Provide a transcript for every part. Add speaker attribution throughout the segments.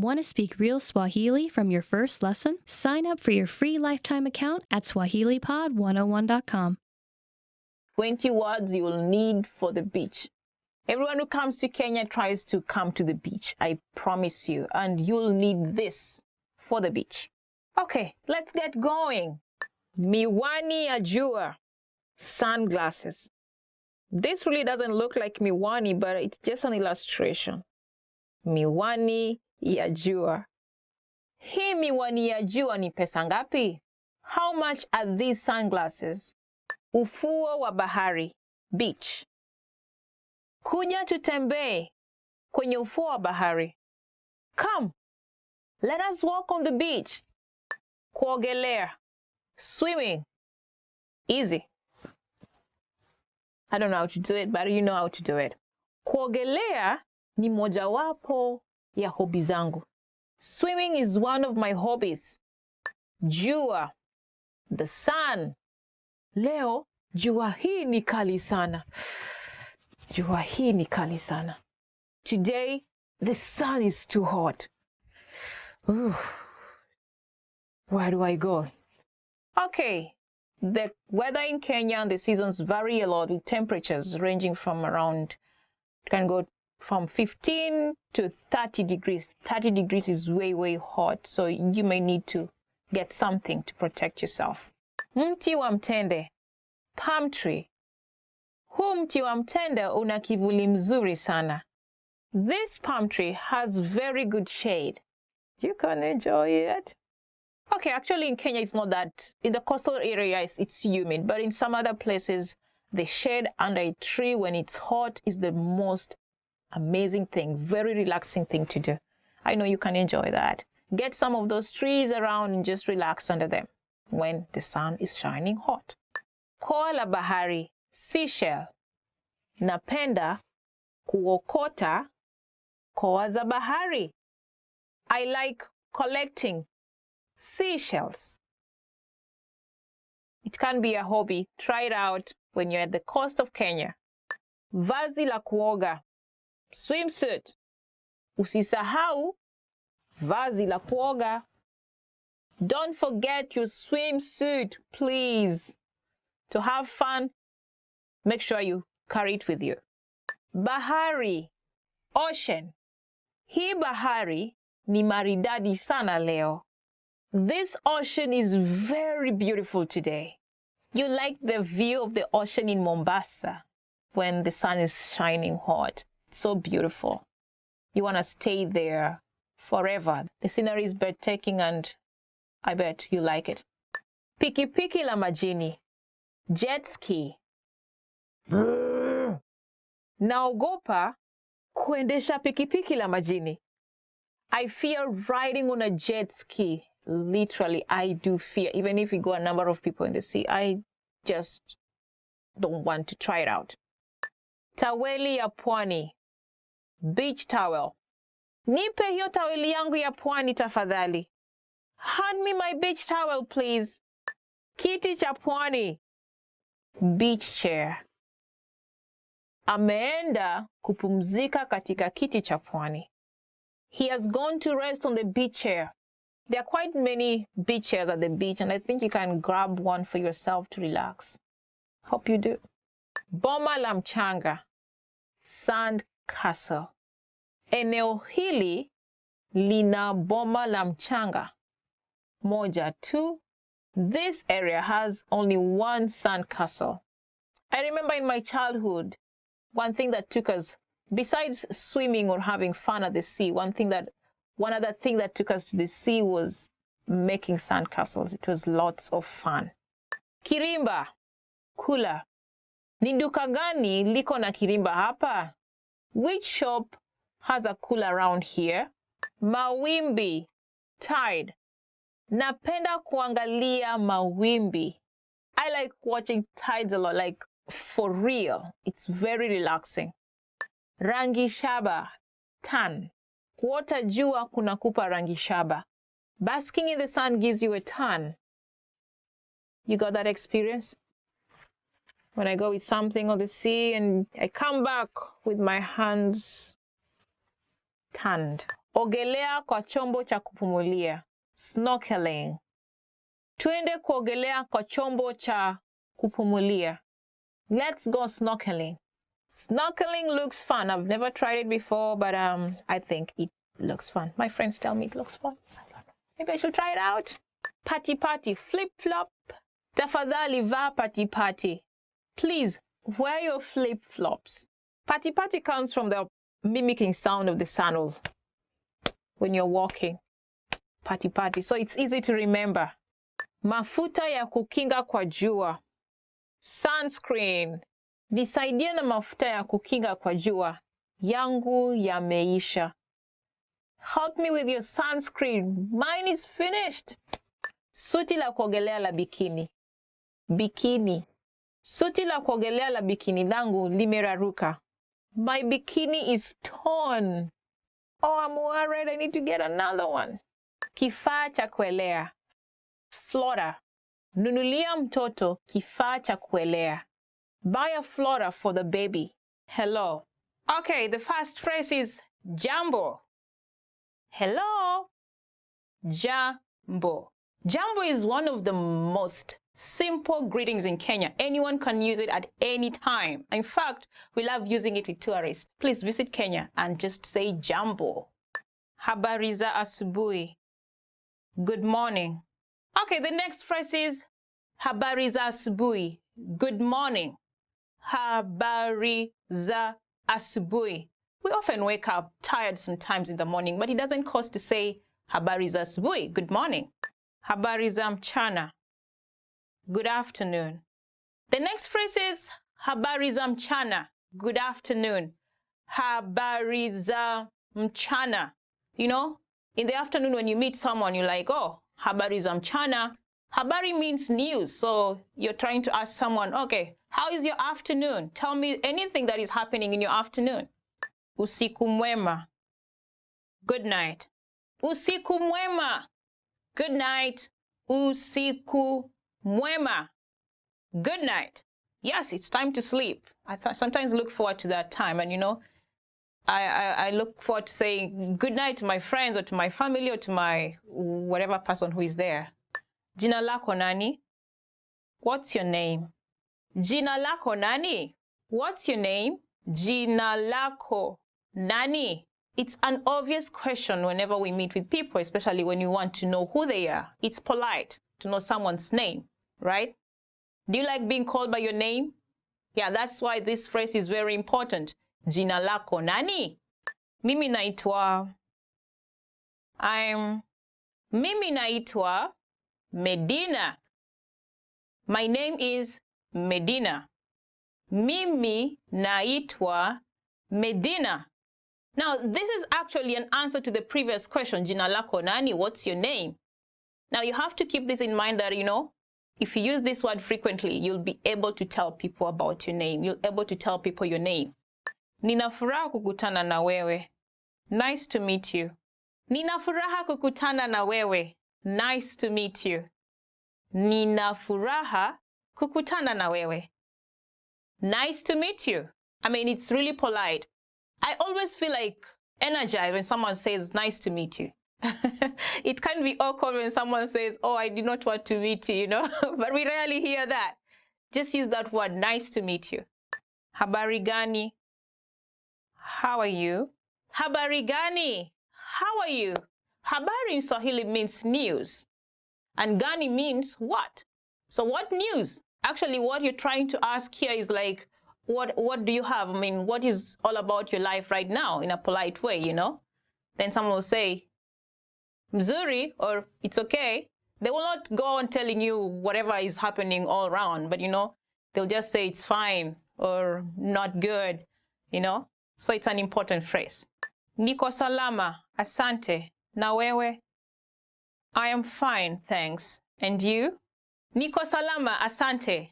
Speaker 1: Want to speak real Swahili from your first lesson? Sign up for your free lifetime account at SwahiliPod101.com.
Speaker 2: 20 words you will need for the beach. Everyone who comes to Kenya tries to come to the beach, I promise you, and you'll need this for the beach. Okay, let's get going. Miwani ya jua, sunglasses. This really doesn't look like miwani, but it's just an illustration. Miwani ya jua. Hii miwani ya jua ni pesa ngapi? How much are these sunglasses? Ufuo wa bahari, beach. Kuja tutembee kwenye ufuo wa bahari. Come, let us walk on the beach. Kuogelea, swimming, easy. I don't know how to do it, but you know how to do it. Kuogelea ni mojawapo ya hobi zangu. Swimming is one of my hobbies. Jua, the sun. Leo, jua hii ni kali sana. Jua hii ni kali sana. Today, the sun is too hot. Ooh. Where do I go? Okay, the weather in Kenya and the seasons vary a lot with temperatures ranging from around, it can go from 15 to 30 degrees. 30 degrees is way, way hot, so you may need to get something to protect yourself. Mti wa mtende, palm tree. Huu mti wa mtende una kivuli mzuri sana. This palm tree has very good shade. You can enjoy it. Okay, actually in Kenya it's not that. In the coastal areas it's humid, but in some other places the shade under a tree when it's hot is the most amazing thing, very relaxing thing to do. I know you can enjoy that. Get some of those trees around and just relax under them when the sun is shining hot. Koa la bahari, seashell. Napenda kuokota koa za bahari. I like collecting seashells. It can be a hobby. Try it out when you're at the coast of Kenya. Vazi la kuoga, swimsuit. Usisahau vazi la kuoga. Don't forget your swimsuit, please. To have fun, make sure you carry it with you. Bahari, ocean. Hii bahari ni maridadi sana leo. This ocean is very beautiful today. You like the view of the ocean in Mombasa when the sun is shining hot. It's so beautiful. You want to stay there forever. The scenery is breathtaking and I bet you like it. Pikipiki la majini, jet ski. Naogopa kuendesha pikipiki la majini. I fear riding on a jet ski. Literally, I do fear. Even if we go a number of people in the sea, I just don't want to try it out. Taweli ya pwani, beach towel. Nipe hiyo taweli yangu ya pwani tafadhali. Hand me my beach towel, please. Kiti cha pwani, beach chair. Ameenda kupumzika katika kiti cha pwani. He has gone to rest on the beach chair. There are quite many beach chairs at the beach, and I think you can grab one for yourself to relax. Hope you do. Boma la mchanga, sand castle. Eneo hili lina boma la mchanga. Moja tu. This area has only one sand castle. I remember in my childhood, one thing that took us, besides swimming or having fun at the sea, one other thing that took us to the sea was making sandcastles. It was lots of fun. Kirimba, kula. Ni duka gani liko na kirimba hapa? Which shop has a cooler around here? Mawimbi, tide. Napenda kuangalia mawimbi. I like watching tides a lot, like for real. It's very relaxing. Rangi shaba, tan. Kuota jua kunakupa rangi shaba. Basking in the sun gives you a tan. You got that experience? When I go with something on the sea and I come back with my hands tanned. Ogelea kwa chombo cha kupumulia. Snorkeling. Twende kuogelea kwa chombo cha kupumulia. Let's go snorkeling. Snorkeling looks fun. I've never tried it before, but I think it looks fun. My friends tell me it looks fun. I don't know. Maybe I should try it out. Patty patty, flip flop. Tafadhali vaa patty patty. Please wear your flip flops. Patty patty comes from the mimicking sound of the sandals when you're walking. Patty patty. So it's easy to remember. Mafuta ya kukinga kwa jua. Sunscreen. Nisaidie na mafuta ya kukinga kwa jua. Yangu yameisha. Help me with your sunscreen. Mine is finished. Suti la kuogelea la bikini. Bikini. Suti la kuogelea la bikini langu limeraruka. My bikini is torn. Oh, I'm worried. I need to get another one. Kifaa cha kuelea. Flora. Nunulia mtoto kifaa cha kuelea. Buy a flora for the baby. Hello. Okay, the first phrase is jambo. Hello. Jambo. Jambo is one of the most simple greetings in Kenya. Anyone can use it at any time. In fact, we love using it with tourists. Please visit Kenya and just say jambo. Habari za asubuhi. Good morning. Okay, the next phrase is habari za asubuhi. Good morning. Habari za asubuhi. We often wake up tired sometimes in the morning, but it doesn't cost to say habari za asubuhi. Good morning. Habari za mchana. Good afternoon. The next phrase is habari za mchana. Good afternoon. Habari za mchana. You know, in the afternoon when you meet someone, you're like, oh, habari za mchana. Habari means news. So you're trying to ask someone, okay, how is your afternoon? Tell me anything that is happening in your afternoon. Usiku mwema. Good night. Usiku mwema. Good night. Usiku mwema. Good night. Yes, it's time to sleep. I sometimes look forward to that time. And, you know, I look forward to saying good night to my friends or to my family or to my whatever person who is there. Jina lako nani? What's your name? Jina lako nani? What's your name? Jina lako nani? It's an obvious question whenever we meet with people, especially when you want to know who they are. It's polite to know someone's name, right? Do you like being called by your name? Yeah, that's why this phrase is very important. Jina lako nani? Mimi naitwa. Mimi naitwa Medina. My name is Medina. Mimi naitwa Medina. Now, this is actually an answer to the previous question, Jina lako nani? What's your name? Now, you have to keep this in mind that, you know, if you use this word frequently, you'll be able to tell people about your name. You'll be able to tell people your name. Nina furaha kukutana na wewe. Nice to meet you. Nina furaha kukutana na wewe. Nice to meet you. Nina furaha kukutana na wewe. Nice to meet you. I mean, it's really polite. I always feel like energized when someone says, nice to meet you. It can be awkward when someone says, oh, I did not want to meet you, you know, but we rarely hear that. Just use that word, nice to meet you. Habari gani? How are you? Habari gani? How are you? Habari in Swahili means news. And gani means what? So what news? Actually, what you're trying to ask here is like, what do you have? I mean, what is all about your life right now in a polite way, you know? Then someone will say, mzuri, or it's okay. They will not go on telling you whatever is happening all around, but, you know, they'll just say it's fine or not good, you know? So it's an important phrase. Niko salama, asante, na wewe? I am fine, thanks. And you? Niko salama, asante.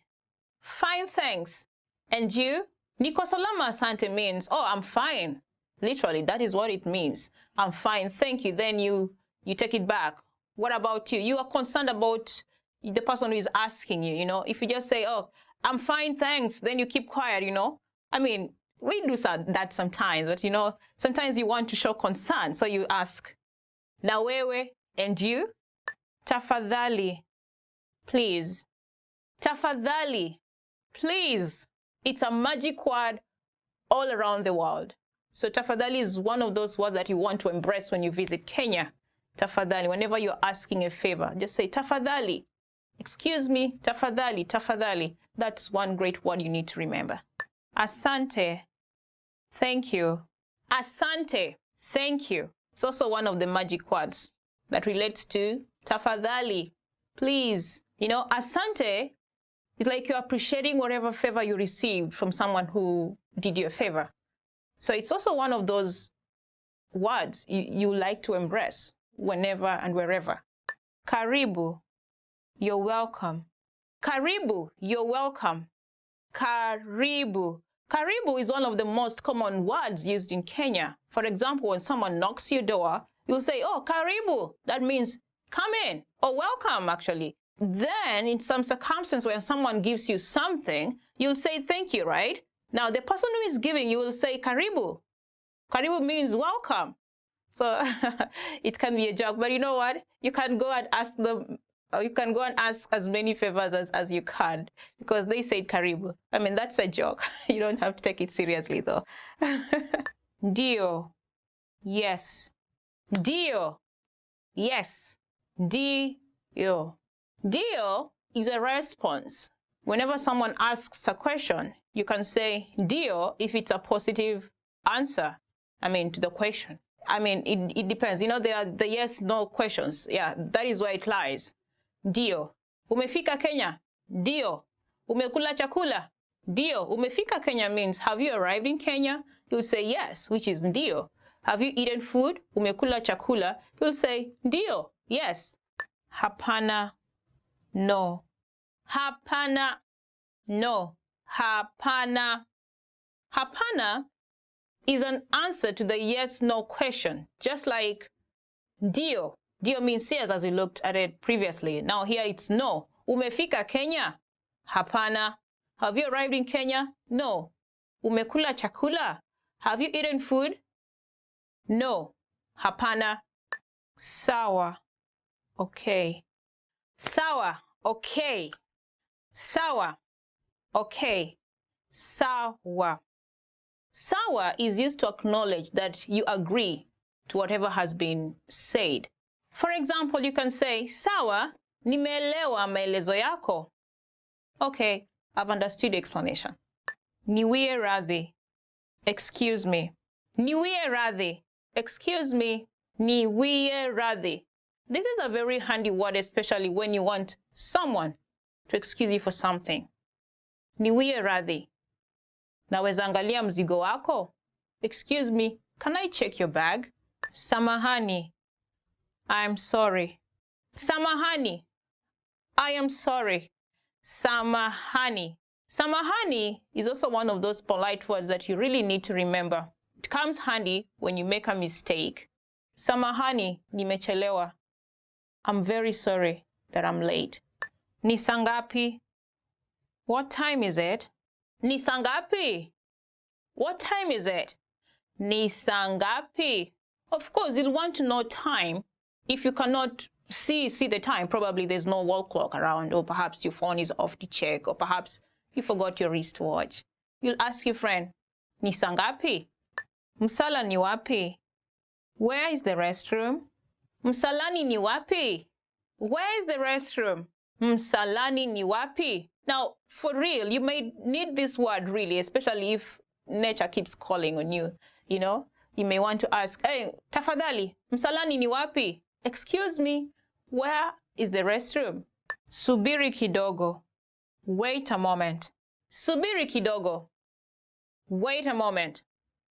Speaker 2: Fine, thanks. And you? Niko salama, asante means, oh, I'm fine. Literally, that is what it means. I'm fine, thank you. Then you take it back. What about you? You are concerned about the person who is asking you, you know? If you just say, oh, I'm fine, thanks, then you keep quiet, you know? I mean, We do that sometimes, but sometimes you want to show concern, so you ask, na wewe, and you? Tafadhali, please. Tafadhali, please. It's a magic word all around the world. So tafadhali is one of those words that you want to embrace when you visit Kenya. Tafadhali, whenever you're asking a favor, just say tafadhali. Excuse me, tafadhali, tafadhali. That's one great word you need to remember. Asante, thank you. Asante, thank you. It's also one of the magic words that relates to tafadhali, please. Asante is like you're appreciating whatever favor you received from someone who did you a favor. So it's also one of those words you like to embrace whenever and wherever. Karibu, you're welcome. Karibu, you're welcome. Karibu. Karibu is one of the most common words used in Kenya. For example, when someone knocks your door, you'll say, oh, karibu. That means come in, or welcome, actually. Then, in some circumstance when someone gives you something, you'll say thank you, right? Now, the person who is giving you will say karibu. Karibu means welcome. So it can be a joke, but you know what? You can go and ask them, or you can go and ask as many favors as you can, because they said karibu. I mean, that's a joke. You don't have to take it seriously, though. Dio, yes. Dio, yes. Dio. Dio is a response. Whenever someone asks a question, you can say dio if it's a positive answer, to the question. It depends. There are the yes, no questions. Yeah, that is where it lies. Dio. Umefika Kenya? Dio. Umekula chakula? Dio. Umefika Kenya means, have you arrived in Kenya? You'll say yes, which is dio. Have you eaten food? Umekula chakula? You'll say dio, yes. Hapana, no. Hapana, no. Hapana. Hapana is an answer to the yes-no question, just like dio. Dio means yes, as we looked at it previously. Now here it's no. Umefika Kenya? Hapana. Have you arrived in Kenya? No. Umekula chakula? Have you eaten food? No. Hapana. Sawa. Okay. Sawa. Okay. Sawa. Okay. Sawa. Sawa is used to acknowledge that you agree to whatever has been said. For example, you can say, sawa, nimeelewa maelezo yako. Okay, I've understood the explanation. Niwie radhi. Excuse me. Niwie radhi. Excuse me. Niwie radhi. This is a very handy word, especially when you want someone to excuse you for something. Niwie radhi. Naweza angalia mzigo wako? Excuse me, can I check your bag? Samahani. I'm sorry. Samahani. I am sorry. Samahani. Samahani is also one of those polite words that you really need to remember. It comes handy when you make a mistake. Samahani, nimechelewa. I'm very sorry that I'm late. Ni saa ngapi? What time is it? Ni saa ngapi? What time is it? Ni saa ngapi? Of course, you'll want to know time. If you cannot see the time, probably there's no wall clock around, or perhaps your phone is off to check, or perhaps you forgot your wristwatch. You'll ask your friend, ni saa ngapi? Msala ni wapi? Where is the restroom? Msalani ni wapi? Where is the restroom? Msalani ni wapi? Now, for real, you may need this word really, especially if nature keeps calling on you. You may want to ask, hey, tafadhali, msalani ni wapi? Excuse me, where is the restroom? Subiri kidogo. Wait a moment. Subiri kidogo. Wait a moment.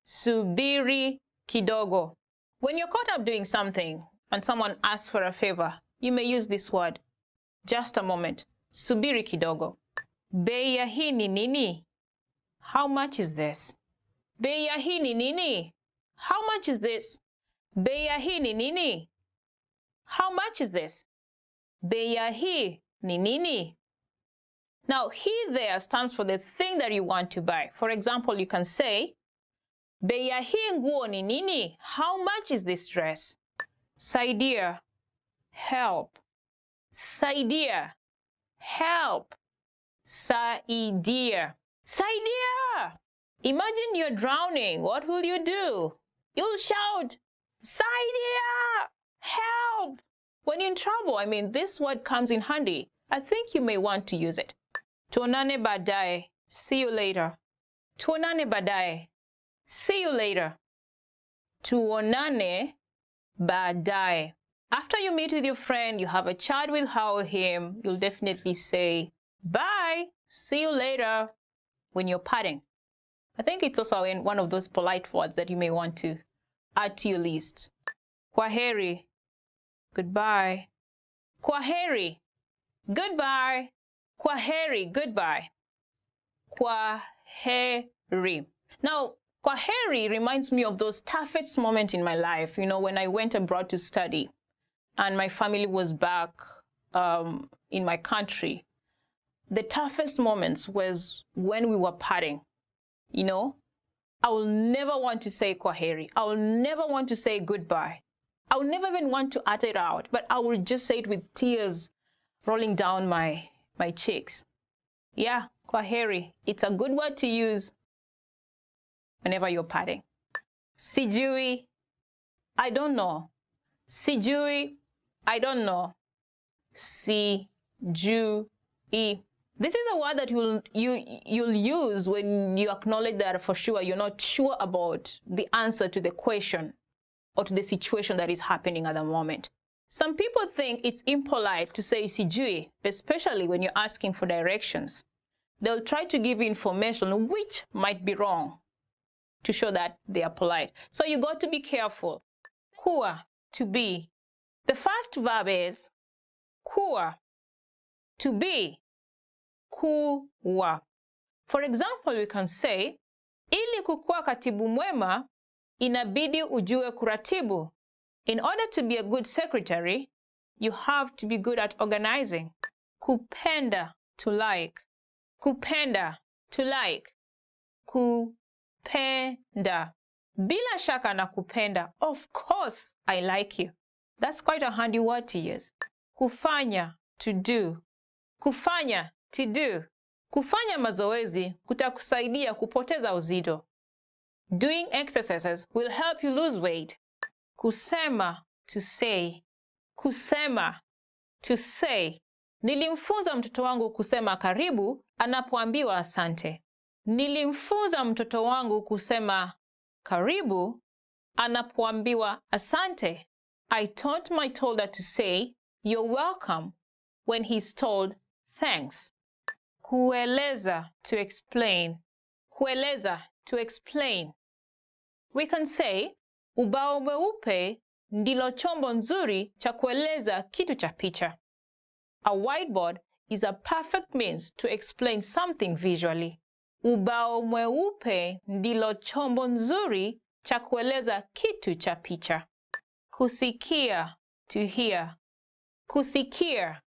Speaker 2: Subiri kidogo. When you're caught up doing something and someone asks for a favor, you may use this word. Just a moment. Subiri kidogo. Bei ya hii ni nini? How much is this? Bei ya hii ni nini? How much is this? Bei ya hii ni nini? How much is this? Bei ya hii ni nini? Now, he there stands for the thing that you want to buy. For example, you can say, bei ya hii nguo ni nini? How much is this dress? Saidia, help. Saidia, help. Saidia. Saidia! Imagine you're drowning. What will you do? You'll shout, Saidia! Help! When you're in trouble, this word comes in handy. I think you may want to use it. Tuonane baadaye. See you later. Tuonane baadaye. See you later. Tuonane baadaye. After you meet with your friend, you have a chat with her or him, you'll definitely say, bye, see you later, when you're parting. I think it's also in one of those polite words that you may want to add to your list. Kwaheri, goodbye. Kwaheri, goodbye. Kwaheri, goodbye. Kwaheri. Now, kwaheri reminds me of those toughest moments in my life, when I went abroad to study and my family was back in my country. The toughest moments was when we were parting. I will never want to say kwaheri. I will never want to say goodbye. I will never even want to utter it out, but I will just say it with tears rolling down my cheeks. Yeah, kwaheri. It's a good word to use whenever you're parting. Sijui, I don't know. Sijui, I don't know. Sijui. This is a word that you'll use when you acknowledge that for sure you're not sure about the answer to the question or to the situation that is happening at the moment. Some people think it's impolite to say sijui, especially when you're asking for directions. They'll try to give you information which might be wrong to show that they are polite. So you got to be careful. Kuwa, to be. The first verb is kuwa, to be. Kuwa. For example, we can say, ili kukuwa katibu mwema, inabidi ujue kuratibu. In order to be a good secretary, you have to be good at organizing. Kupenda, to like. Kupenda, to like. Kupenda. Bila shaka nakupenda. Of course, I like you. That's quite a handy word to use. Kufanya, to do. Kufanya, to do. Kufanya mazoezi kutakusaidia kupoteza uzito. Doing exercises will help you lose weight. Kusema, to say. Kusema, to say. Nilimfunza mtoto wangu kusema karibu anapoambiwa asante. Nilimfunza mtoto wangu kusema karibu anapoambiwa asante. I taught my toddler to say you're welcome when he's told thanks. Kueleza, to explain. Kueleza, to explain. We can say ubao mweupe ndilo chombo nzuri cha kueleza kitu cha picha. A whiteboard is a perfect means to explain something visually. Ubao mweupe ndilo chombo nzuri cha kueleza kitu cha picha. Kusikia, to hear. Kusikia,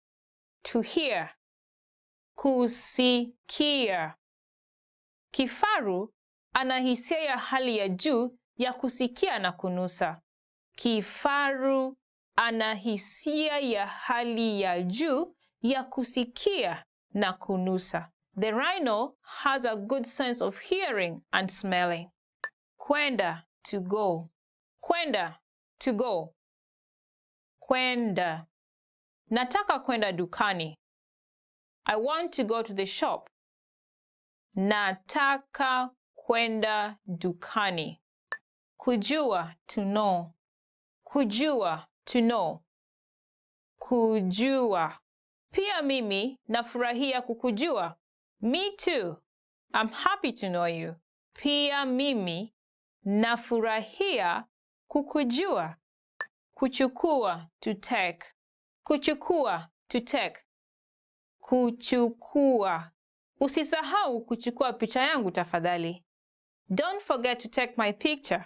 Speaker 2: to hear. Kusikia. Kifaru ana hisia ya hali ya juu ya kusikia na kunusa. Kifaru ana hisia ya hali ya juu ya kusikia na kunusa. The rhino has a good sense of hearing and smelling. Kwenda, to go. Kwenda, to go. Kwenda. Nataka kwenda dukani. I want to go to the shop. Nataka kwenda dukani. Kujua, to know. Kujua, to know. Kujua. Pia mimi nafurahia kukujua. Me too. I'm happy to know you. Pia mimi nafurahia kukujua. Kuchukua, to take. Kuchukua, to take. Kuchukua. Usisahau kuchukua picha yangu tafadhali. Don't forget to take my picture.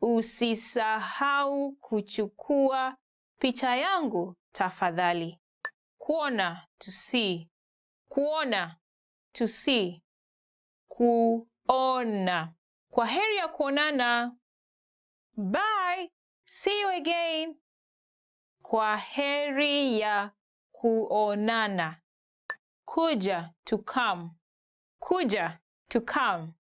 Speaker 2: Usisahau kuchukua picha yangu tafadhali. Kuona, to see. Kuona, to see. Kuona. Kwaheri ya kuonana. Bye. See you again. Kwaheri ya kuonana. Kuja, to come. Kuja, to come.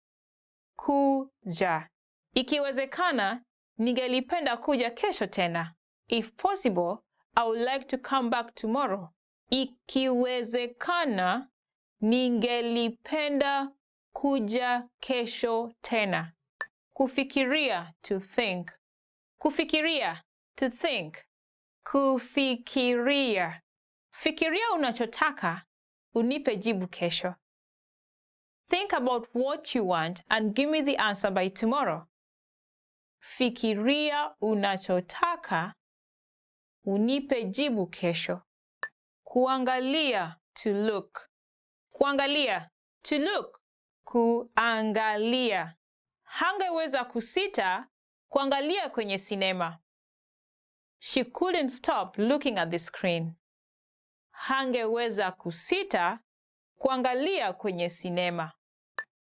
Speaker 2: Kuja. Ikiwezekana, ningelipenda kuja kesho tena. If possible, I would like to come back tomorrow. Ikiwezekana, ningelipenda kuja kesho tena. Kufikiria, to think. Kufikiria, to think. Kufikiria. Fikiria unachotaka, unipe jibu kesho. Think about what you want and give me the answer by tomorrow. Fikiria unachotaka, unipe jibu kesho. Kuangalia, to look. Kuangalia, to look. Kuangalia. Hangeweza kusita kuangalia kwenye sinema. She couldn't stop looking at the screen. Hangeweza kusita kuangalia kwenye sinema.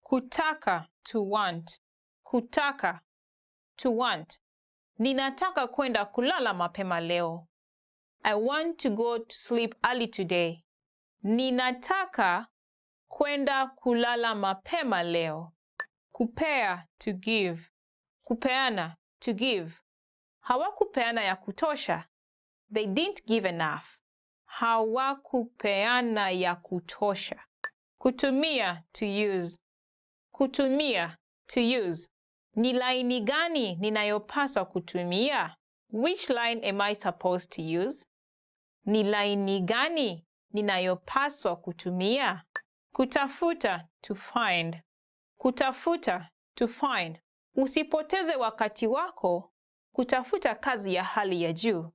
Speaker 2: Kutaka, to want. Kutaka, to want. Ninataka kwenda kulala mapema leo. I want to go to sleep early today. Ninataka kwenda kulala mapema leo. Kupea, to give. Kupeana, to give. Hawakupeana ya kutosha. They didn't give enough. Hawakupeana ya kutosha. Kutumia, to use. Kutumia, to use. Ni laini gani ninayopaswa kutumia? Which line am I supposed to use? Ni laini gani ninayopaswa kutumia? Kutafuta, to find. Kutafuta, to find. Usipoteze wakati wako kutafuta kazi ya hali ya juu.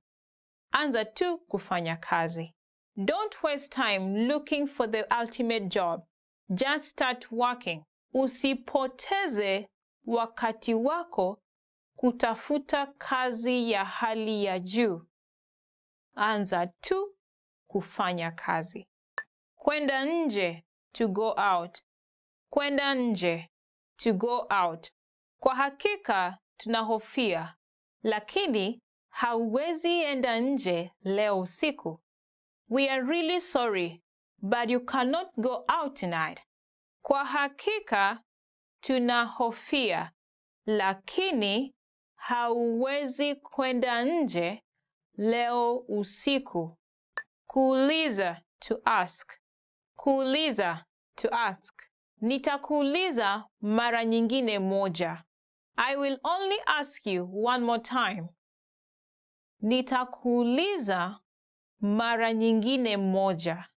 Speaker 2: Anza tu kufanya kazi. Don't waste time looking for the ultimate job. Just start working. Usipoteze wakati wako kutafuta kazi ya hali ya juu. Anza tu kufanya kazi. Kwenda nje, to go out. Kwenda nje, to go out. Kwa hakika tunahofia, lakini hauwezi enda nje leo usiku. We are really sorry, but you cannot go out tonight. Kwa hakika tunahofia, lakini hauwezi kwenda nje leo usiku. Kuuliza, to ask. Kuuliza, to ask. Nitakuuliza mara nyingine moja. I will only ask you one more time. Nitakuuliza mara nyingine moja.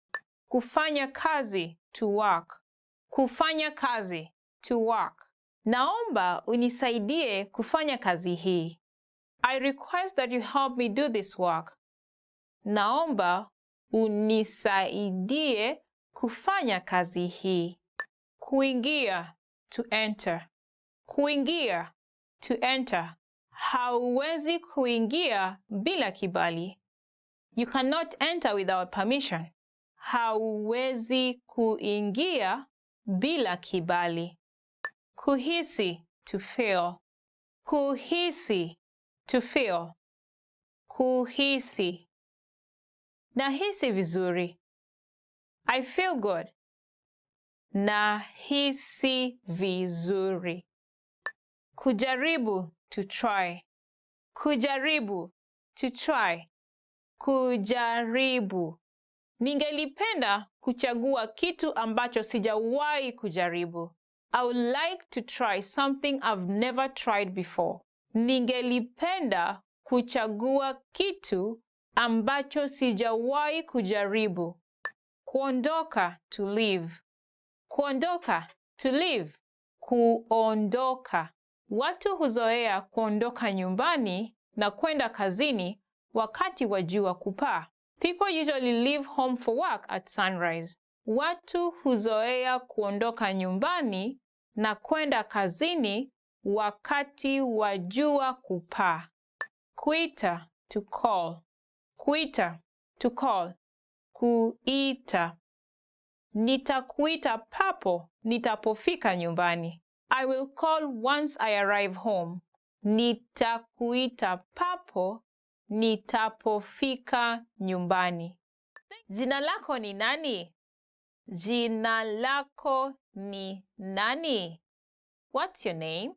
Speaker 2: Kufanya kazi, to work. Kufanya kazi, to work. Naomba unisaidie kufanya kazi hii. I request that you help me do this work. Naomba unisaidie kufanya kazi hii. Kuingia, to enter. Kuingia, to enter. Hauwezi kuingia bila kibali. You cannot enter without permission. Hauwezi kuingia bila kibali. Kuhisi, to feel. Kuhisi, to feel. Kuhisi. Nahisi vizuri. I feel good. Nahisi vizuri. Kujaribu, to try. Kujaribu, to try. Kujaribu. Ningelipenda kuchagua kitu ambacho sijawahi kujaribu. I would like to try something I've never tried before. Ningelipenda kuchagua kitu ambacho sijawahi kujaribu. Kuondoka, to leave. Kuondoka, to leave. Kuondoka. Watu huzoea kuondoka nyumbani na kwenda kazini wakati wa jua kupaa. People usually leave home for work at sunrise. Watu huzoea kuondoka nyumbani na kwenda kazini wakati wa jua kupaa. Kuita, to call. Kuita, to call. Kuita. Nitakuita papo nitapofika nyumbani. I will call once I arrive home. Nitakuita papo nitapofika nyumbani. Jina lako ni nani? Jina lako ni nani? What's your name?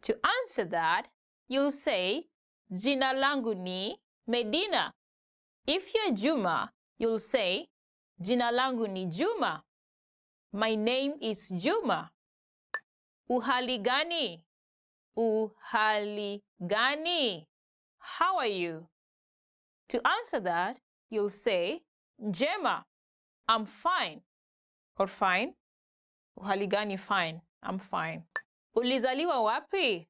Speaker 2: To answer that, you'll say, Jina langu ni Medina. If you're Juma, you'll say, Jina langu ni Juma. My name is Juma. Uhali gani? Uhali gani? How are you? To answer that, you'll say, Njema. I'm fine. Or fine. Uhali gani fine. I'm fine. Ulizaliwa wapi?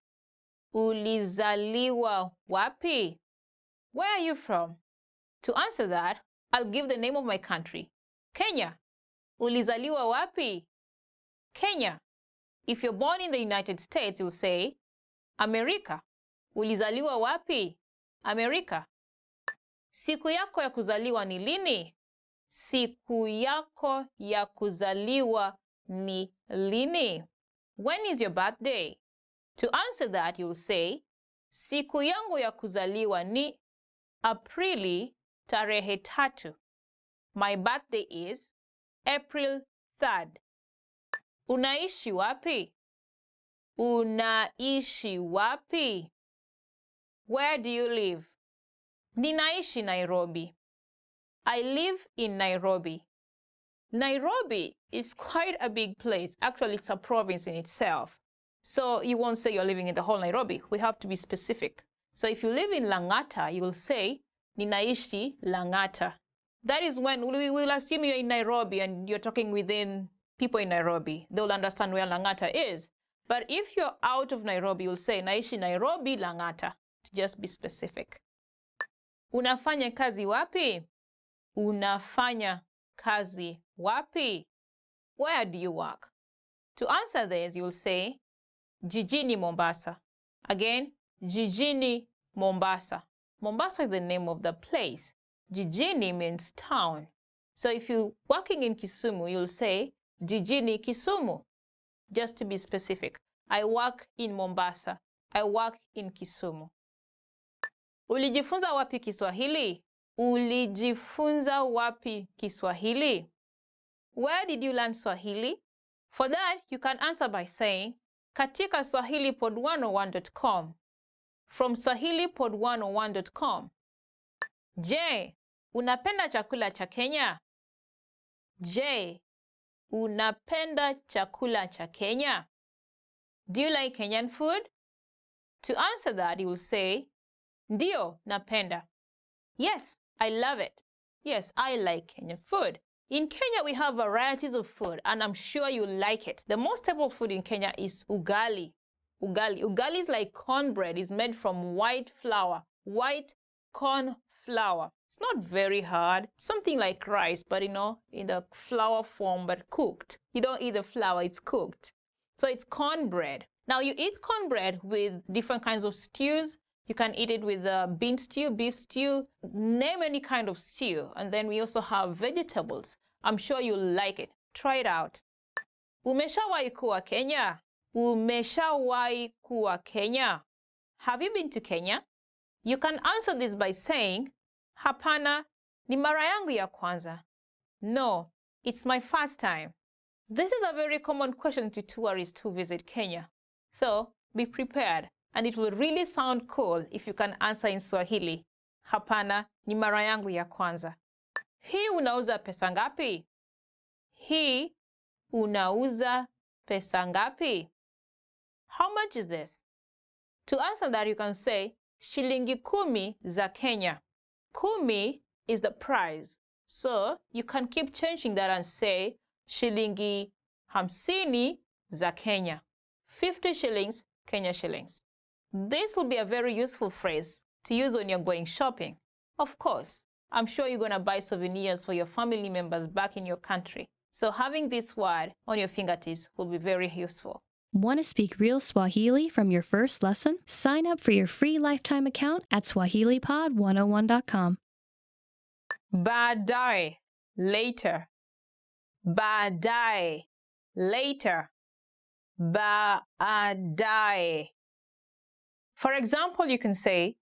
Speaker 2: Ulizaliwa wapi? Where are you from? To answer that, I'll give the name of my country. Kenya. Ulizaliwa wapi? Kenya. If you're born in the United States, you'll say, America. Ulizaliwa wapi? America. Siku yako ya kuzaliwa ni lini? Siku yako ya kuzaliwa ni lini? When is your birthday? To answer that, you'll say, siku yangu ya kuzaliwa ni Aprili tarehe 3. My birthday is April 3rd. Unaishi wapi? Unaishi wapi? Where do you live? Ninaishi Nairobi. I live in Nairobi. Nairobi is quite a big place. Actually, it's a province in itself. So you won't say you're living in the whole Nairobi. We have to be specific. So if you live in Lang'ata, you will say, Ninaishi Lang'ata. That is when we will assume you're in Nairobi and you're talking within people in Nairobi. They'll understand where Lang'ata is. But if you're out of Nairobi, you'll say, Naishi Nairobi Lang'ata, to just be specific. Unafanya kazi wapi? Unafanya kazi wapi? Where do you work? To answer this, you'll say, Jijini Mombasa. Again, Jijini Mombasa. Mombasa is the name of the place. Jijini means town. So if you're working in Kisumu, you'll say, Jijini Kisumu. Just to be specific. I work in Mombasa. I work in Kisumu. Ulijifunza wapi Kiswahili? Ulijifunza wapi Kiswahili? Where did you learn Swahili? For that, you can answer by saying, katika swahilipod101.com. From swahilipod101.com. Je, unapenda chakula cha Kenya? Je, unapenda chakula cha Kenya? Do you like Kenyan food? To answer that, you will say, Ndio, napenda. Yes, I love it. Yes, I like Kenyan food. In Kenya, we have varieties of food, and I'm sure you like it. The most staple food in Kenya is ugali. Ugali is like cornbread. It's made from white flour, white corn flour. It's not very hard. Something like rice, but in the flour form, but cooked. You don't eat the flour, it's cooked. So it's cornbread. Now you eat cornbread with different kinds of stews. You can eat it with bean stew, beef stew, name any kind of stew. And then we also have vegetables. I'm sure you'll like it. Try it out. Umeshawahi kuwa Kenya? Umeshawahi kuwa Kenya? Have you been to Kenya? You can answer this by saying, Hapana, ni mara yangu ya kwanza. No, it's my first time. This is a very common question to tourists who visit Kenya. So be prepared. And it will really sound cool if you can answer in Swahili. Hapana, ni mara yangu ya kwanza. Hii unauza pesa ngapi? Hii unauza pesa ngapi? How much is this? To answer that, you can say, shilingi 10 za Kenya. 10 is the price. So you can keep changing that and say, shilingi 50 za Kenya. 50 shillings, Kenya shillings. This will be a very useful phrase to use when you're going shopping. Of course, I'm sure you're going to buy souvenirs for your family members back in your country. So having this word on your fingertips will be very useful.
Speaker 1: Want to speak real Swahili from your first lesson? Sign up for your free lifetime account at swahilipod101.com.
Speaker 2: Baadaye, later. baadaye, later, baadaye. For example, you can say,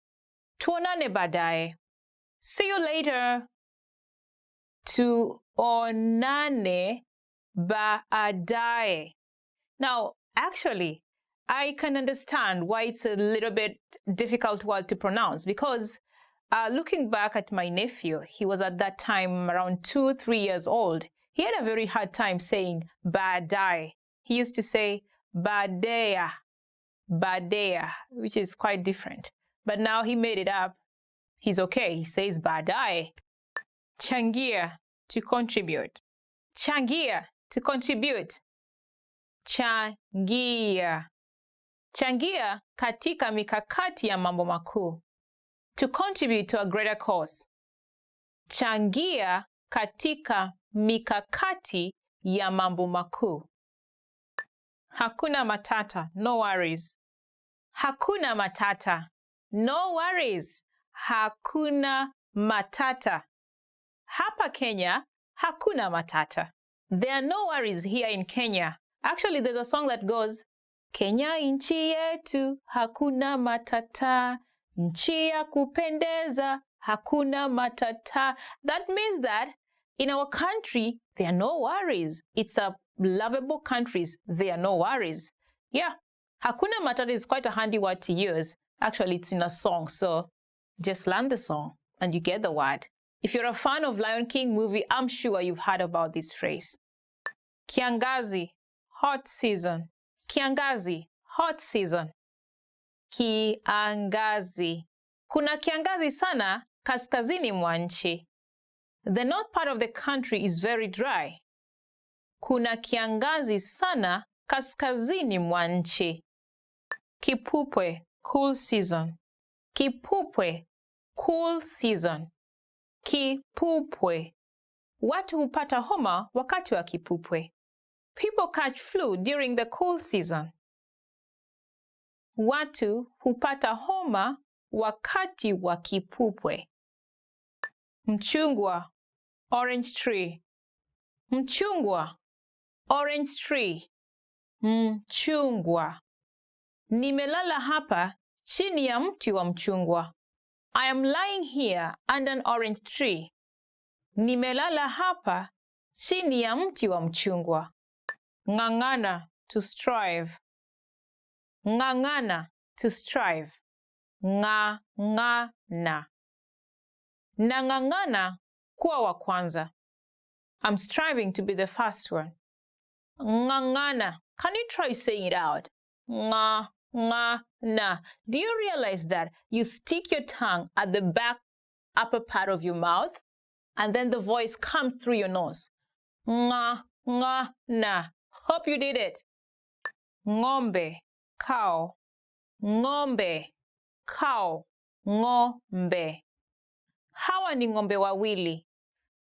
Speaker 2: tuonane baadaye, see you later. Tuonane baadaye. Now, actually, I can understand why it's a little bit difficult word to pronounce, because looking back at my nephew, he was at that time around 2-3 years old. He had a very hard time saying baadaye. He used to say baadaye, baadaye, which is quite different. But now he made it up. He's okay. He says baadaye. Changia, to contribute. Changia, to contribute. Changia. Changia katika mikakati ya mambo makuu. To contribute to a greater cause. Changia katika mikakati ya mambo makuu. Hakuna matata, no worries. Hakuna matata, no worries. Hakuna matata. Hapa Kenya, hakuna matata. There are no worries here in Kenya. Actually, there's a song that goes, Kenya nchi yetu, hakuna matata. Nchi ya kupendeza, hakuna matata. That means that in our country, there are no worries. It's a lovable country. There are no worries. Yeah, hakuna matata is quite a handy word to use. Actually, it's in a song, so just learn the song and you get the word. If you're a fan of Lion King movie, I'm sure you've heard about this phrase. Kiangazi, hot season. Kiangazi, hot season. Kiangazi. Kuna kiangazi sana kaskazini mwa nchi. The north part of the country is very dry. Kuna kiangazi sana kaskazini mwa nchi. Kipupwe, cool season. Kipupwe, cool season. Kipupwe. Watu hupata homa wakati wa kipupwe. People catch flu during the cool season. Watu hupata homa wakati wa kipupwe. Mchungwa, orange tree. Mchungwa, orange tree. Mchungwa. Nimelala hapa chini ya mti wa mchungwa. I am lying here under an orange tree. Nimelala hapa chini ya mti wa mchungwa. Ng'ang'ana, to strive. Ng'ang'ana, to strive. Ng'ang'ana. Nang'ang'ana kuwa wa kwanza. I'm striving to be the first one. Ng'ang'ana. Can you try saying it out? Ng'ang'ana. Do you realize that you stick your tongue at the back upper part of your mouth and then the voice comes through your nose? Ng'ang'ana. Hope you did it. Ng'ombe, cow. Ng'ombe, cow. Ng'ombe. Hawa ni ng'ombe wawili.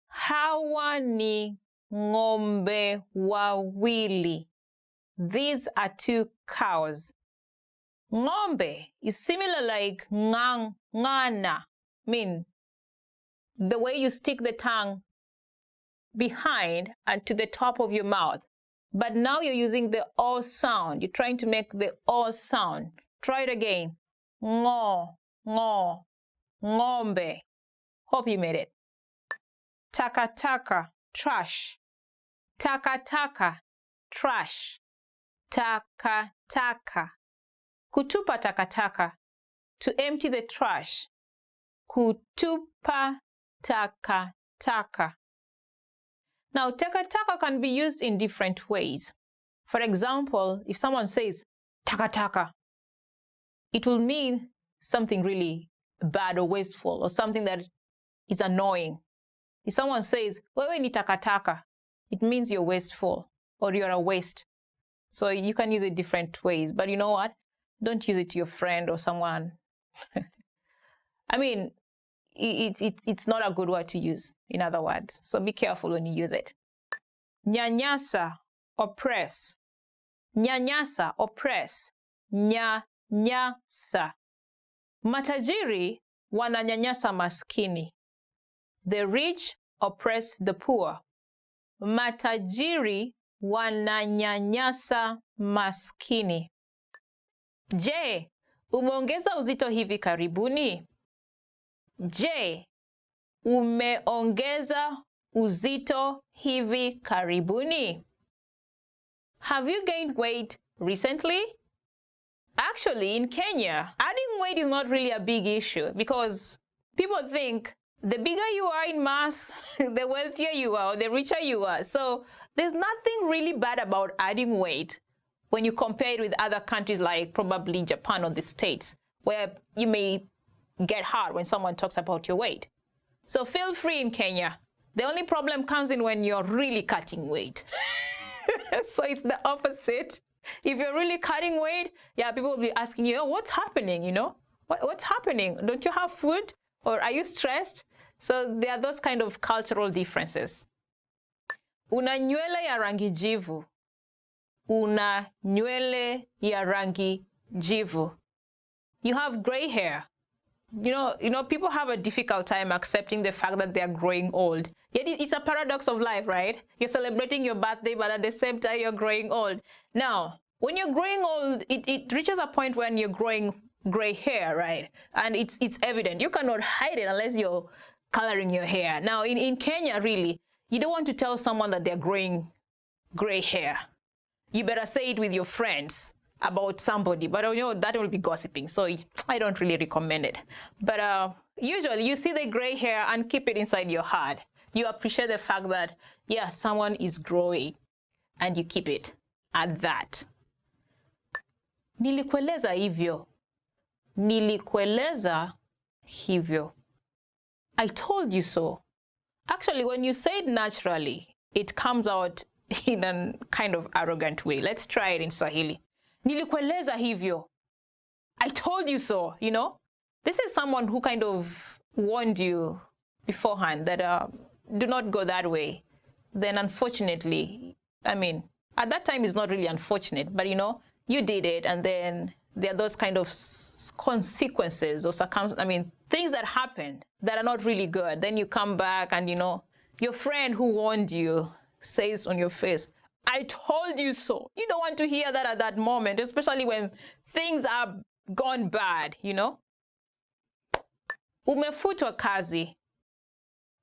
Speaker 2: Hawa ni ng'ombe wawili. These are two cows. Ng'ombe is similar like ng'ang'ana. Mean the way you stick the tongue behind and to the top of your mouth. But now you're using the O sound. You're trying to make the O sound. Try it again. Ngo, ngo, ng'ombe. Hope you made it. Takataka, trash. Takataka, trash. Takataka. Kutupa takataka. To empty the trash. Kutupa takataka. Now, takataka can be used in different ways. For example, if someone says takataka, it will mean something really bad or wasteful or something that is annoying. If someone says, wewe ni takataka, it means you're wasteful or you're a waste. So you can use it different ways. But you know what? Don't use it to your friend or someone. I mean, it's not a good word to use, in other words. So be careful when you use it. Nyanyasa, oppress. Nyanyasa, oppress. Nyanyasa. Matajiri wananyanyasa maskini. The rich oppress the poor. matajiri wananyanyasa maskini. Je, umeongeza uzito hivi karibuni? Je, umeongeza uzito hivi karibuni? Have you gained weight recently? Actually, in Kenya, adding weight is not really a big issue because people think the bigger you are in mass, the wealthier you are, the richer you are. So there's nothing really bad about adding weight when you compare it with other countries like probably Japan or the States, where you may get hard when someone talks about your weight. So feel free in Kenya. The only problem comes in when you're really cutting weight. So it's the opposite. If you're really cutting weight, yeah, people will be asking you, oh, what's happening, you know? What's happening? Don't you have food? Or are you stressed? So there are those kind of cultural differences. Una nywele ya rangi jivu. Una nywele ya rangi jivu. You have gray hair. You know, people have a difficult time accepting the fact that they are growing old. Yet it's a paradox of life, right? You're celebrating your birthday, but at the same time, you're growing old. Now, when you're growing old, it reaches a point when you're growing gray hair, right? And it's evident. You cannot hide it unless you're coloring your hair. Now, in Kenya, really, you don't want to tell someone that they're growing gray hair. You better say it with your friends about somebody, but you know that will be gossiping, so I don't really recommend it. But usually you see the gray hair and keep it inside your heart. You appreciate the fact that, yeah, someone is growing and you keep it at that. Nilikueleza hivyo. Nilikueleza hivyo. I told you so. Actually, when you say it naturally, it comes out in a kind of arrogant way. Let's try it in Swahili. Nilikueleza hivyo. I told you so, you know? This is someone who kind of warned you beforehand that do not go that way. Then unfortunately, I mean, at that time it's not really unfortunate, but you know, you did it, and then there are those kind of consequences or things that happened that are not really good. Then you come back and, you know, your friend who warned you says on your face, I told you so. You don't want to hear that at that moment, especially when things are gone bad, you know? Umefutwa kazi.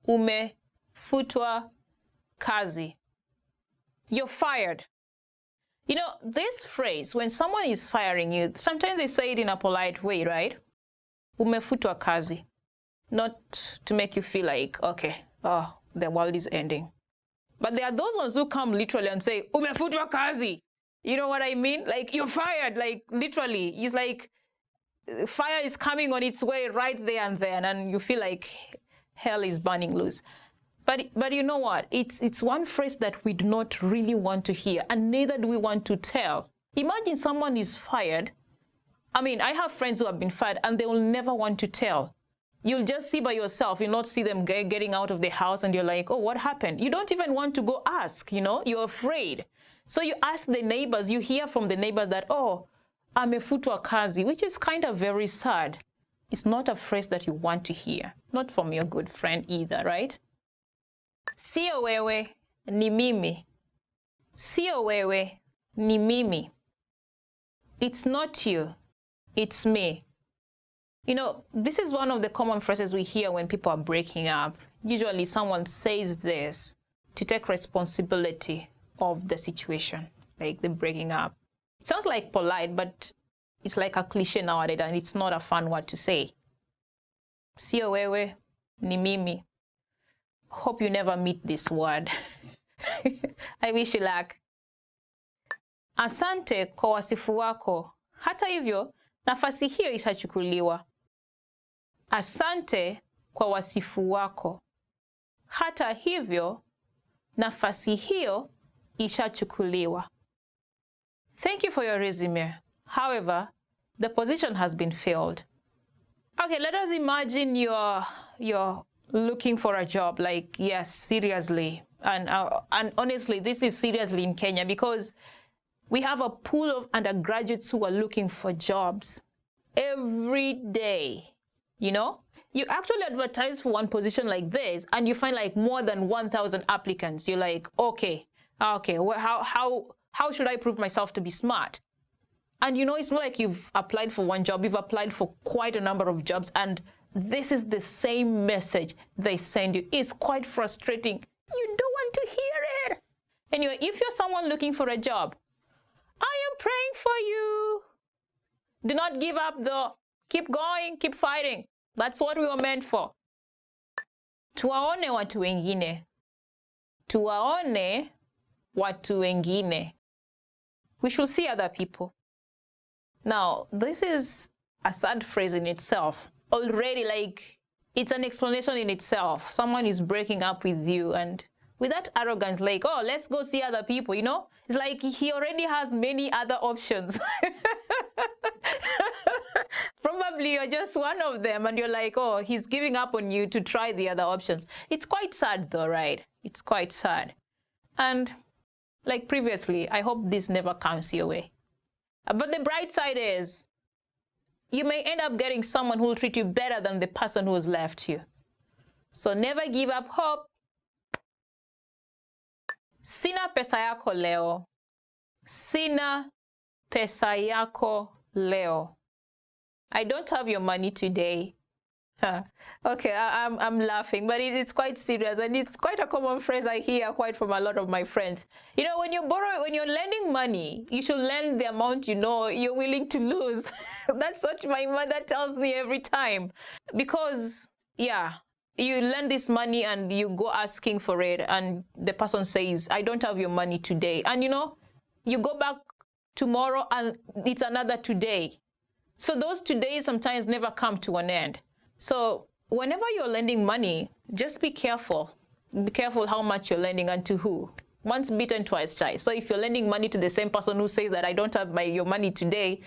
Speaker 2: Umefutwa kazi. You're fired. You know, this phrase, when someone is firing you, sometimes they say it in a polite way, right? Umefutwa kazi. Not to make you feel like, okay, oh, the world is ending. But there are those ones who come literally and say, umefutwa kazi. You know what I mean? Like, you're fired, like, literally. It's like fire is coming on its way right there and then, and you feel like hell is burning loose. But you know what? It's one phrase that we do not really want to hear, and neither do we want to tell. Imagine someone is fired. I mean, I have friends who have been fired, and they will never want to tell. You'll just see by yourself. You'll not see them getting out of the house, and you're like, oh, what happened? You don't even want to go ask, you know? You're afraid. So you ask the neighbors. You hear from the neighbors that, oh, amefutwa kazi, which is kind of very sad. It's not a phrase that you want to hear. Not from your good friend either, right? Sio wewe, ni mimi. Sio wewe, ni mimi. It's not you. It's me. You know, this is one of the common phrases we hear when people are breaking up. Usually someone says this to take responsibility of the situation, like the breaking up. It sounds like polite, but it's like a cliche nowadays, and it's not a fun word to say. Sio wewe, ni mimi. Hope you never meet this word. I wish you luck. Asante kwa wasifu wako. Hata hivyo, nafasi hiyo ishachukuliwa. Asante kwa wasifu wako. Hata hivyo, nafasi hiyo ishachukuliwa. Thank you for your resume. However, the position has been filled. Okay, let us imagine you're looking for a job, like, yes, seriously. And honestly, this is seriously in Kenya because we have a pool of undergraduates who are looking for jobs every day. You know, you actually advertise for one position like this and you find like more than 1,000 applicants. You're like, okay, well, how should I prove myself to be smart? And it's not like you've applied for one job, you've applied for quite a number of jobs, and this is the same message they send you. It's quite frustrating. You don't want to hear it. Anyway, if you're someone looking for a job, I am praying for you. Do not give up though. Keep going, keep fighting. That's what we were meant for. Tuwaone watu wengine. Tuwaone watu wengine. We should see other people. Now, this is a sad phrase in itself. Already, like, it's an explanation in itself. Someone is breaking up with you, and with that arrogance, like, oh, let's go see other people, It's like he already has many other options. Probably you're just one of them, and you're like, oh, he's giving up on you to try the other options. It's quite sad, though, right? It's quite sad. And like previously, I hope this never comes your way. But the bright side is, you may end up getting someone who will treat you better than the person who has left you. So never give up hope. Sina pesa yako leo. Sina pesa yako leo. I don't have your money today. Okay, I'm laughing, but it's quite serious, and it's quite a common phrase I hear quite from a lot of my friends. When you're lending money, you should lend the amount you're willing to lose. That's what my mother tells me every time. Because, yeah, you lend this money and you go asking for it, and the person says, I don't have your money today. And you go back tomorrow and it's another today. So those todays sometimes never come to an end. So whenever you're lending money, just be careful. Be careful how much you're lending and to who. Once bitten, twice shy. So if you're lending money to the same person who says that I don't have your money today,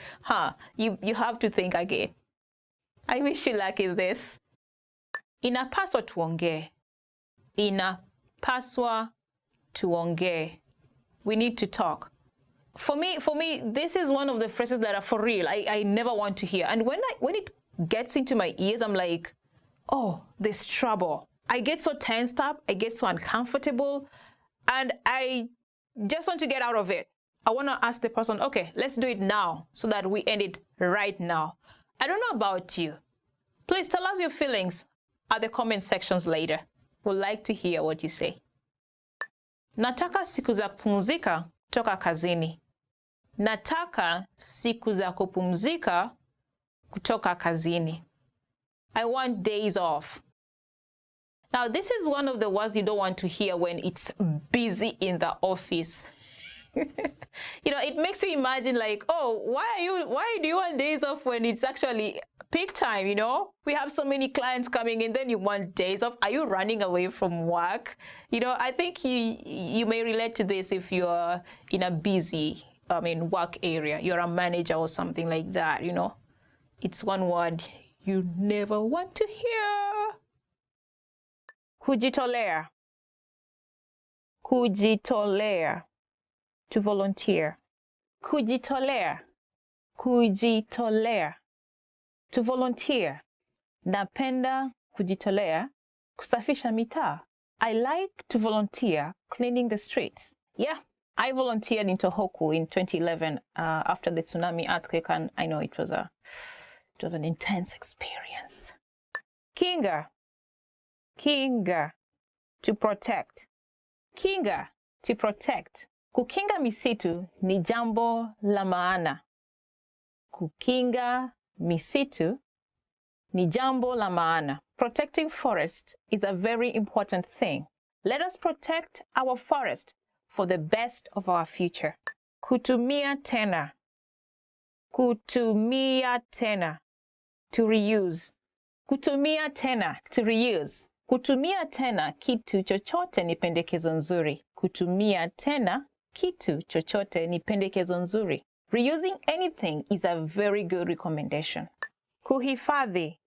Speaker 2: you have to think again. I wish you luck in this. Inapaswa tuongee. Inapaswa tuongee. We need to talk. For me, this is one of the phrases that are for real. I never want to hear. And when it gets into my ears, I'm like, oh, there's trouble. I get so tensed up, I get so uncomfortable, and I just want to get out of it. I want to ask the person, okay, let's do it now so that we end it right now. I don't know about you. Please tell us your feelings at the comment sections later. We'd like to hear what you say. Nataka siku za kupumzika kutoka kazini. Nataka siku za kupumzika kutoka kazini. I want days off. Now, this is one of the words you don't want to hear when it's busy in the office. It makes you imagine like, oh, why do you want days off when it's actually peak time, We have so many clients coming in, then you want days off. Are you running away from work? I think you may relate to this if you're in a busy, work area. You're a manager or something like that, It's one word you never want to hear. Kujitolea. Kujitolea. To volunteer. Kujitolea. Kujitolea. To volunteer. Napenda kujitolea kusafisha mitaa. I like to volunteer cleaning the streets. Yeah, I volunteered in Tohoku in 2011 after the tsunami earthquake, and I know it was an intense experience. Kinga. Kinga. To protect. Kinga. To protect. Kukinga misitu ni jambo la maana. Kukinga misitu ni jambo la maana. Protecting forest is a very important thing. Let us protect our forest for the best of our future. Kutumia tena. Kutumia tena. To reuse. Kutumia tena. To reuse. Kutumia tena kitu chochote ni pendekezo nzuri. Kutumia tena kitu chochote ni pendekezo nzuri. Reusing anything is a very good recommendation. Kuhifadhi.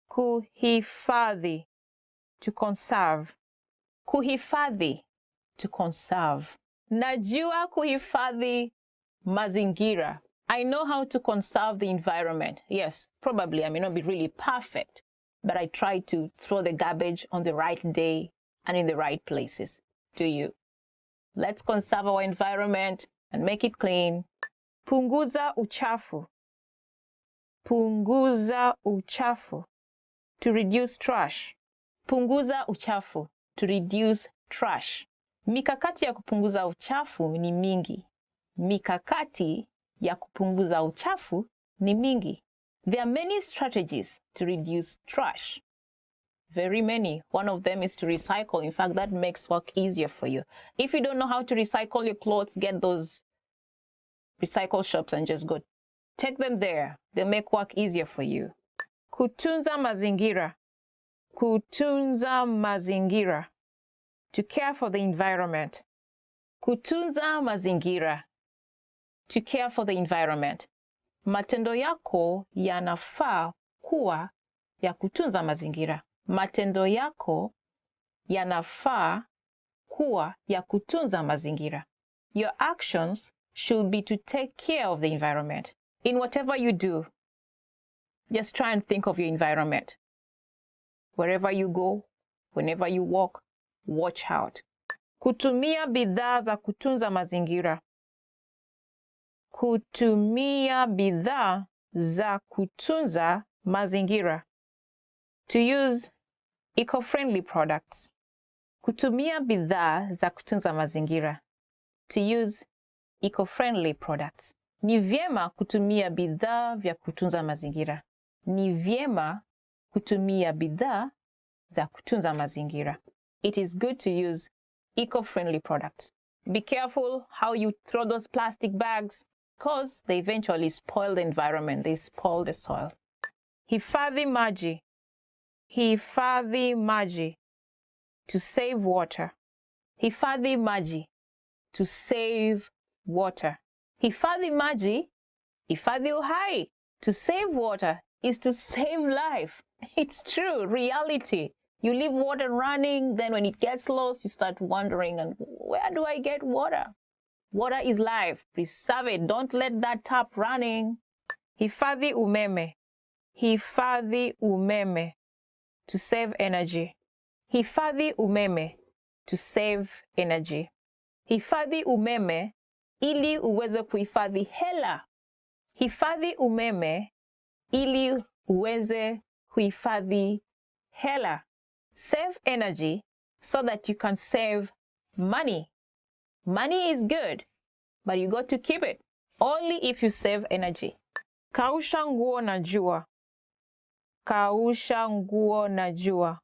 Speaker 2: Kuhifadhi. To conserve. Kuhifadhi. To conserve. Najua kuhifadhi mazingira. I know how to conserve the environment. Yes, probably I may not be really perfect, but I try to throw the garbage on the right day and in the right places. Do you? Let's conserve our environment and make it clean. Punguza uchafu. Punguza uchafu. To reduce trash. Punguza uchafu. To reduce trash. Mikakati ya kupunguza uchafu ni mingi. Mikakati ya kupunguza uchafu ni mingi. There are many strategies to reduce trash. Very many. One of them is to recycle. In fact, that makes work easier for you. If you don't know how to recycle your clothes, get those recycle shops and just go take them there. They'll make work easier for you. Kutunza mazingira. Kutunza mazingira. To care for the environment. Kutunza mazingira. To care for the environment. Matendo yako yanafaa kuwa ya kutunza mazingira. Matendo yako yanafaa kuwa ya kutunza mazingira. Your actions should be to take care of the environment. In whatever you do, just try and think of your environment. Wherever you go, whenever you walk, watch out. Kutumia bidhaa za kutunza mazingira. Kutumia bidhaa za kutunza mazingira. To use eco-friendly products. Kutumia bidhaa za kutunza mazingira. To use eco-friendly products. Ni vyema kutumia bidhaa vya kutunza mazingira. Ni vyema kutumia bidhaa za kutunza mazingira. It is good to use eco-friendly products. Be careful how you throw those plastic bags because they eventually spoil the environment. They spoil the soil. Hifadhi maji. Hifadhi maji. To save water. Hifadhi maji. To save water. Hifadhi maji. Hifadhi uhai. To save water is to save life. It's true, reality. You leave water running, then when it gets lost, you start wondering, and where do I get water? Water is life. Preserve it. Don't let that tap running. Hifadhi umeme. Hifadhi umeme. To save energy. Hifadhi umeme. To save energy. Hifadhi umeme ili uweze kuhifadhi hela. Hifadhi umeme ili uweze kuhifadhi hela. Save energy so that you can save money. Money is good, but you got to keep it only if you save energy. Kausha nguo na jua. Kausha nguo na jua.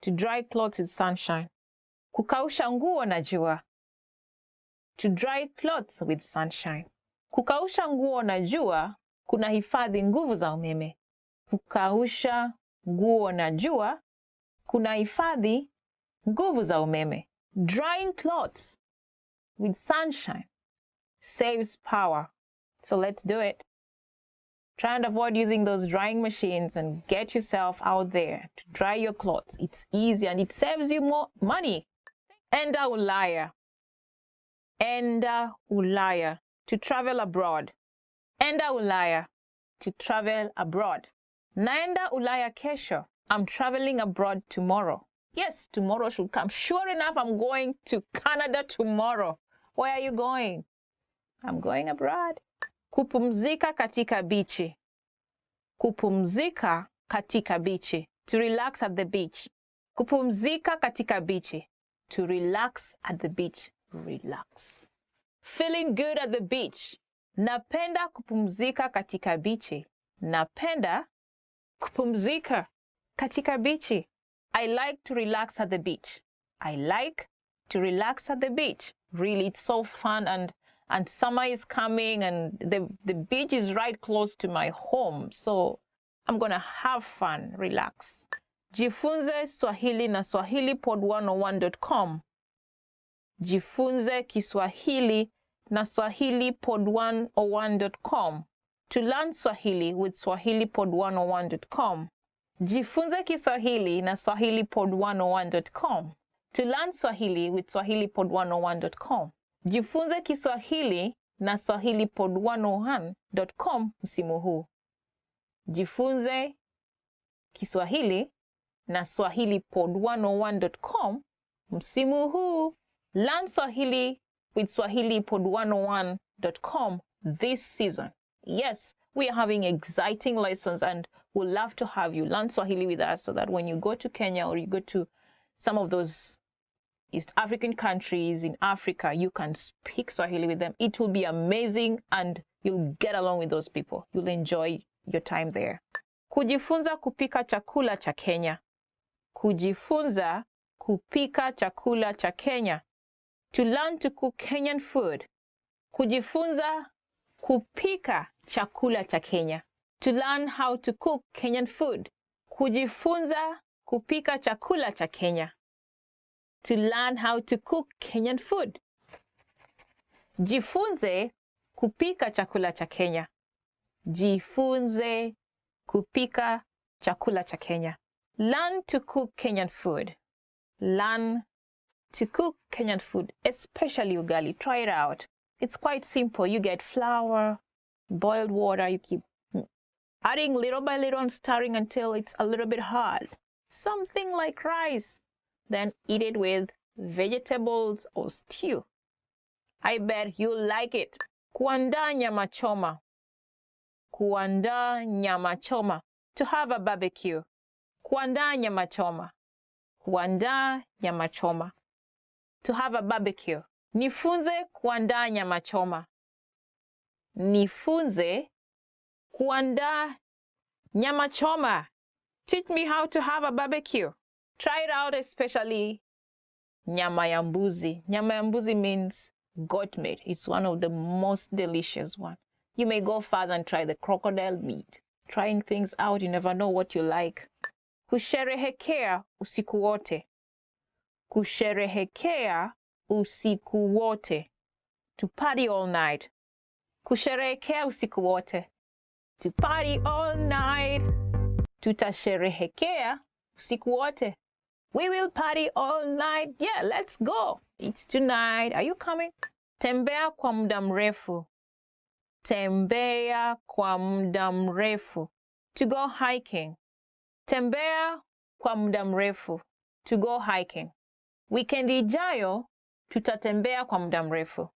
Speaker 2: To dry clothes with sunshine. Kukausha nguo na jua. To dry clothes with sunshine. Kukausha nguo na jua kuna hifadhi nguvu za umeme. Kukausha nguo na jua kuna hifadhi nguvu za umeme. Drying clothes with sunshine saves power. So let's do it. Try and avoid using those drying machines and get yourself out there to dry your clothes. It's easy and it saves you more money. Enda Ulaya. Enda Ulaya. To travel abroad. Enda Ulaya. To travel abroad. Naenda Ulaya kesho. I'm traveling abroad tomorrow. Yes, tomorrow should come. Sure enough, I'm going to Canada tomorrow. Where are you going? I'm going abroad. Kupumzika katika bichi. Kupumzika katika bichi. To relax at the beach. Kupumzika katika bichi. To relax at the beach. Relax. Feeling good at the beach. Napenda kupumzika katika bichi. Napenda kupumzika katika bichi. I like to relax at the beach. I like to relax at the beach. Really, it's so fun and summer is coming and the beach is right close to my home. So I'm gonna have fun, relax. Jifunze Swahili na swahilipod101.com. Jifunze Kiswahili na swahilipod101.com. To learn Swahili with swahilipod101.com. Jifunze Kiswahili na swahilipod101.com. To learn Swahili with swahilipod101.com. Jifunze Kiswahili na swahilipod101.com msimu huu. Jifunze Kiswahili na swahilipod101.com msimu huu. Learn Swahili with swahilipod101.com this season. Yes, we are having exciting lessons and we'd love to have you learn Swahili with us so that when you go to Kenya or you go to some of those East African countries in Africa, you can speak Swahili with them. It will be amazing and you'll get along with those people. You'll enjoy your time there. Kujifunza kupika chakula cha Kenya. Kujifunza kupika chakula cha Kenya. To learn to cook Kenyan food. Kujifunza kupika chakula cha Kenya. To learn how to cook Kenyan food. Kujifunza kupika chakula cha Kenya. To learn how to cook Kenyan food. Jifunze kupika chakula cha Kenya. Jifunze kupika chakula cha Kenya. Learn to cook Kenyan food. Learn to cook Kenyan food, especially ugali. Try it out. It's quite simple. You get flour, boiled water. You keep adding little by little and stirring until it's a little bit hard. Something like rice. Then eat it with vegetables or stew. I bet you'll like it. Kuandaa nyama choma. Kuandaa nyama choma. To have a barbecue. Kuandaa nyama choma. Kuandaa nyama choma. To have a barbecue. Nifunze kuandaa nyama choma. Nifunze kuandaa nyama choma. Teach me how to have a barbecue. Try it out, especially nyama ya mbuzi. Nyama ya mbuzi means goat meat. It's one of the most delicious ones. You may go further and try the crocodile meat. Trying things out, you never know what you like. Kusherehekea usiku wote. Kusherehekea usiku wote. To party all night. Kusherehekea usiku wote. To party all night. Tutasherehekea usiku wote. We will party all night. Yeah, let's go. It's tonight. Are you coming? Tembea kwa muda mrefu. Tembea kwa muda mrefu. To go hiking. Tembea kwa muda mrefu. To go hiking. Wikendi ijayo tutatembea kwa muda mrefu.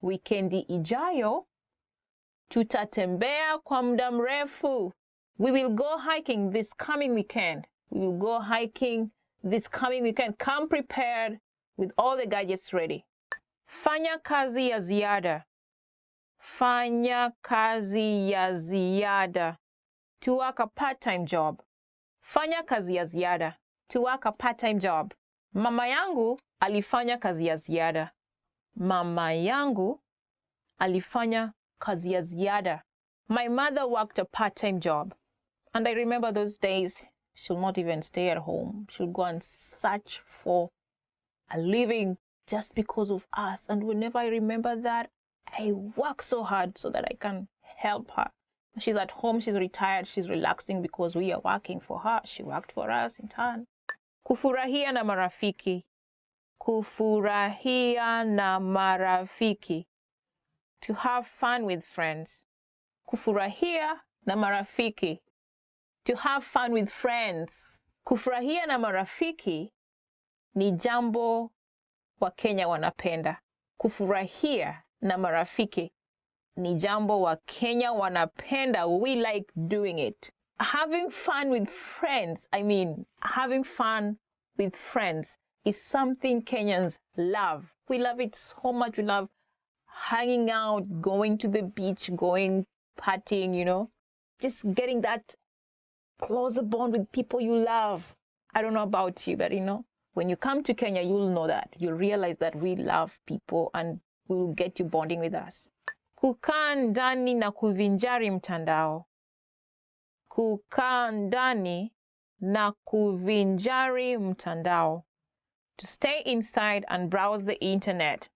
Speaker 2: Wikendi ijayo tutatembea kwa muda mrefu. We will go hiking this coming weekend. We will go hiking this coming weekend. Come prepared with all the gadgets ready. Fanya kazi ya ziada. Fanya kazi ya ziada. To work a part-time job. Fanya kazi ya ziada. To work a part-time job. Mama yangu alifanya kazi ya ziada. Mama yangu alifanya kazi ya ziada. My mother worked a part-time job. And I remember those days, she'll not even stay at home. She'll go and search for a living just because of us. And whenever I remember that, I work so hard so that I can help her. She's at home, she's retired, she's relaxing because we are working for her. She worked for us in turn. Kufurahia na marafiki. Kufurahia na marafiki. To have fun with friends. Kufurahia na marafiki. To have fun with friends. Kufurahia na marafiki ni jambo Wakenya wanapenda. Kufurahia na marafiki ni jambo Wakenya wanapenda. We like doing it. Having fun with friends, having fun with friends is something Kenyans love. We love it so much. We love hanging out, going to the beach, going partying, just getting that closer bond with people you love. I don't know about you, but when you come to Kenya, you'll know that. You'll realize that we love people and we will get you bonding with us. Kukaa ndani na kuvinjari mtandao. Kukaa ndani na kuvinjari mtandao. To stay inside and browse the internet.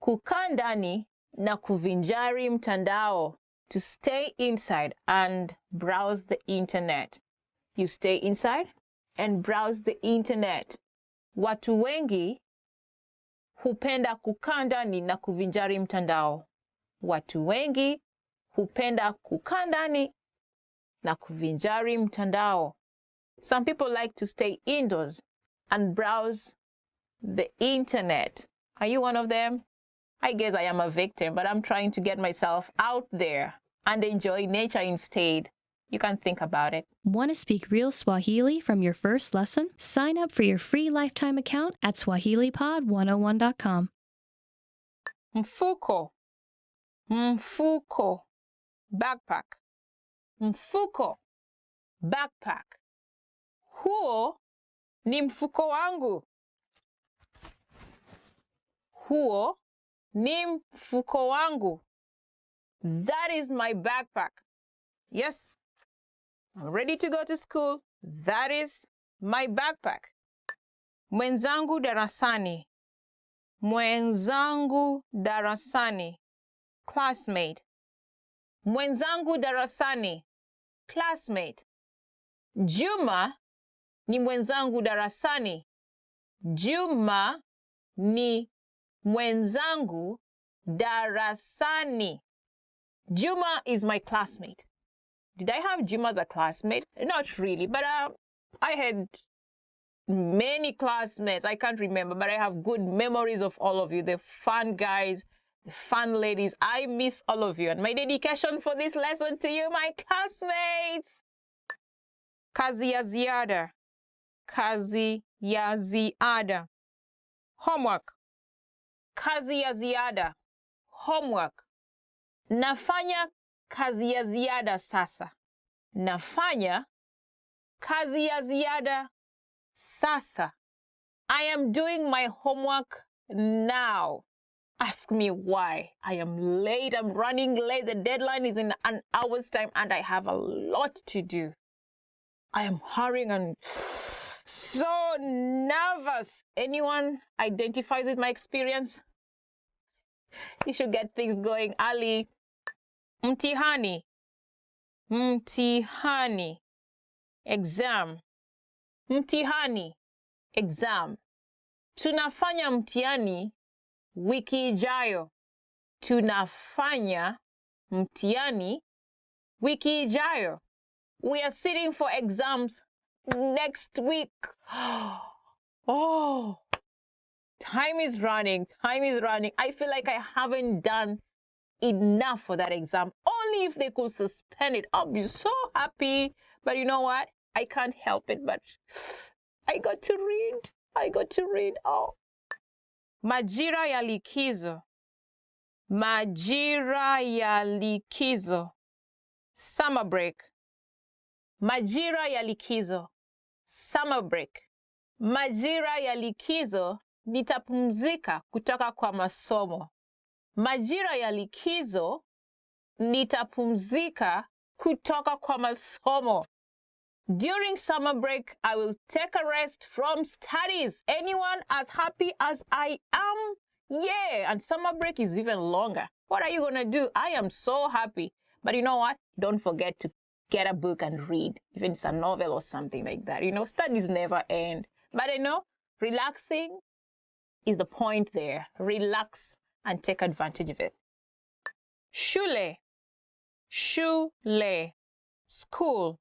Speaker 2: Kukaa ndani na kuvinjari mtandao. To stay inside and browse the internet. You stay inside and browse the internet. Watu wengi hupenda kukaa ndani na kuvinjari mtandao. Watu wengi hupenda kukaa ndani na kuvinjari mtandao. Some people like to stay indoors and browse the internet. Are you one of them? I guess I am a victim, but I'm trying to get myself out there and enjoy nature instead. You can think about it.
Speaker 1: Want to speak real Swahili from your first lesson? Sign up for your free lifetime account at swahilipod101.com.
Speaker 2: Mfuko. Mfuko. Backpack. Mfuko. Backpack. Huo ni mfuko wangu. Huo ni mfuko wangu. That is my backpack. Yes, I'm ready to go to school. That is my backpack. Mwenzangu darasani. Mwenzangu darasani. Classmate. Mwenzangu darasani. Classmate. Juma ni mwenzangu darasani. Juma ni mwenzangu darasani. Juma is my classmate. Did I have Juma as a classmate? Not really, but I had many classmates. I can't remember, but I have good memories of all of you, the fun guys, the fun ladies. I miss all of you. And my dedication for this lesson to you, my classmates. Kazi ya ziada. Kazi ya ziada. Homework. Kazi ya ziada. Homework. Nafanya kazi ya ziada sasa. Nafanya kazi ya ziada sasa. I am doing my homework now. Ask me why. I am late. I'm running late. The deadline is in an hour's time and I have a lot to do. I am hurrying and so nervous. Anyone identifies with my experience? You should get things going early. Mtihani. Mtihani. Exam. Mtihani. Exam. Tunafanya mtihani wiki ijayo. Tunafanya mtihani wiki ijayo. We are sitting for exams next week. Oh, time is running. Time is running. I feel like I haven't done enough for that exam. Only if they could suspend it, I'll be so happy. But you know what? I can't help it, but I got to read. I got to read. Oh. Majira ya likizo. Majira ya likizo. Summer break. Majira ya likizo. Summer break. Majira ya likizo nitapumzika kutoka kwa masomo. Majira ya likizo nitapumzika kutoka kwa masomo. During summer break, I will take a rest from studies. Anyone as happy as I am? Yeah, and summer break is even longer. What are you going to do? I am so happy. But you know what? Don't forget to get a book and read, even if it's a novel or something like that. You know, studies never end. But I know relaxing is the point there. Relax and take advantage of it. Shule. Shule. School.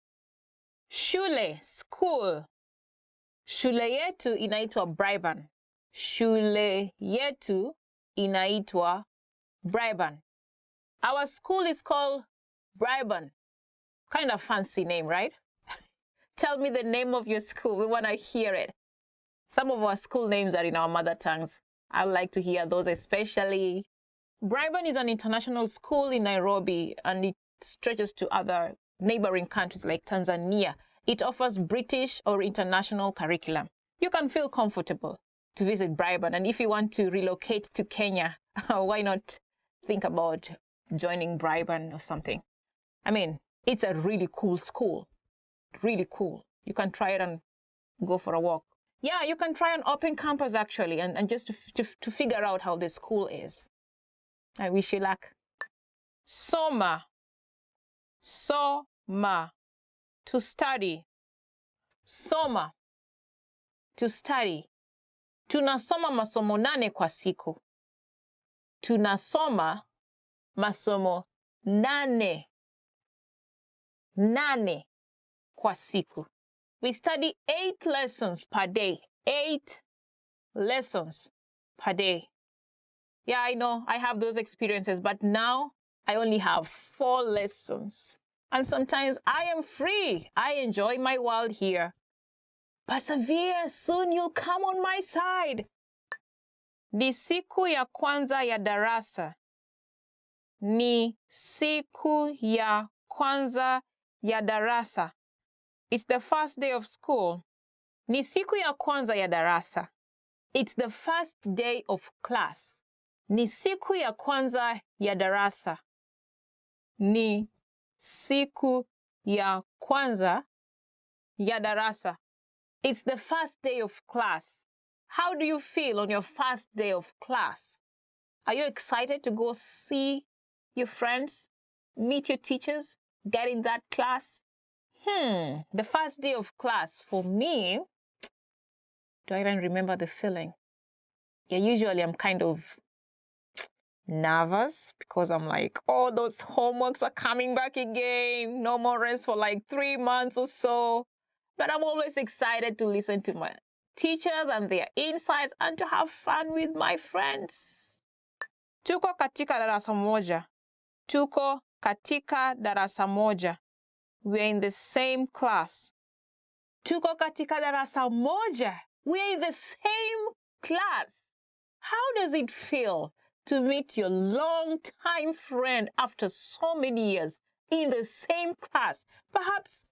Speaker 2: Shule. School. Shule yetu inaitwa Briban. Shule yetu inaitwa Briban. Our school is called Briban. Kind of fancy name, right? Tell me the name of your school. We want to hear it. Some of our school names are in our mother tongues. I would like to hear those especially. Briban is an international school in Nairobi and it stretches to other neighboring countries like Tanzania. It offers British or international curriculum. You can feel comfortable to visit Briban, and if you want to relocate to Kenya, why not think about joining Briban or something? I mean, it's a really cool school. Really cool. You can try it and go for a walk. Yeah, you can try an open campus actually, and just to figure out how the school is. I wish you luck. Soma. Soma. To study. Soma. To study. Tunasoma masomo 8 kwa siku. Tunasoma masomo 8. 8 kwa siku. We study 8 lessons per day. 8 lessons per day. Yeah, I know I have those experiences, but now I only have 4 lessons. And sometimes I am free. I enjoy my world here. Persevere, soon you'll come on my side. Ni siku ya kwanza ya darasa. Ni siku ya kwanza ya darasa. It's the first day of school. Ni siku ya kwanza ya darasa. It's the first day of class. Ni siku ya kwanza ya darasa. Ni siku ya kwanza ya darasa. It's the first day of class. How do you feel on your first day of class? Are you excited to go see your friends, meet your teachers, get in that class? The first day of class for me, do I even remember the feeling? Yeah, usually I'm kind of nervous because I'm like, oh, those homeworks are coming back again. No more rest for like 3 months or so. But I'm always excited to listen to my teachers and their insights and to have fun with my friends. Tuko katika darasa moja. Tuko katika darasa moja. We're in the same class. Tuko katika darasa moja. We're in the same class. How does it feel to meet your long-time friend after so many years in the same class? Perhaps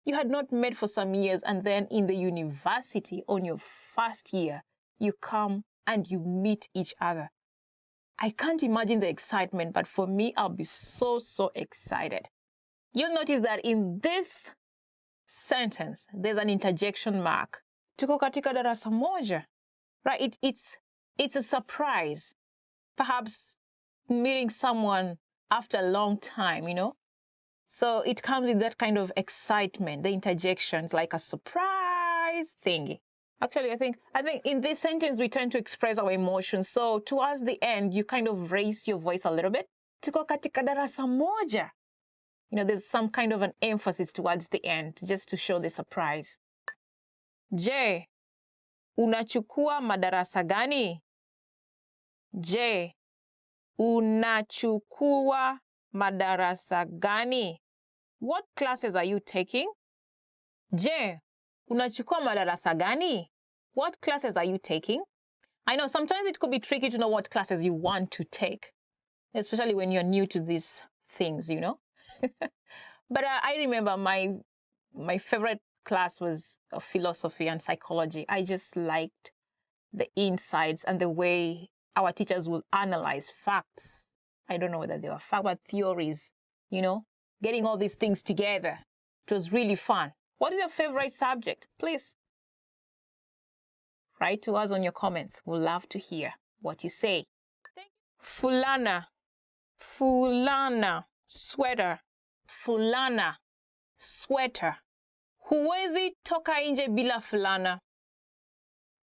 Speaker 2: you had not met for some years, and then in the university on your first year, you come and you meet each other. I can't imagine the excitement, but for me, I'll be so excited. You'll notice that in this sentence, there's an interjection mark. Tuko katika darasa moja. Right? It's a surprise. Perhaps meeting someone after a long time, you know? So it comes with that kind of excitement, the interjections, like a surprise thingy. Actually, I think in this sentence, we tend to express our emotions. So towards the end, you kind of raise your voice a little bit. Tuko katika darasa moja. You know, there's some kind of an emphasis towards the end, just to show the surprise. Je, unachukua madarasa gani? Je, unachukua madarasa gani? What classes are you taking? Je, unachukua madarasa gani? What classes are you taking? I know sometimes it could be tricky to know what classes you want to take, especially when you're new to these things, you know? But I remember my favorite class was philosophy and psychology. I just liked the insights and the way our teachers will analyze facts. I don't know whether they were facts, but theories, you know, getting all these things together. It was really fun. What is your favorite subject? Please write to us on your comments. We'll love to hear what you say. Fulana, fulana, sweater. Fulana, sweater. Huwezi toka nje bila fulana.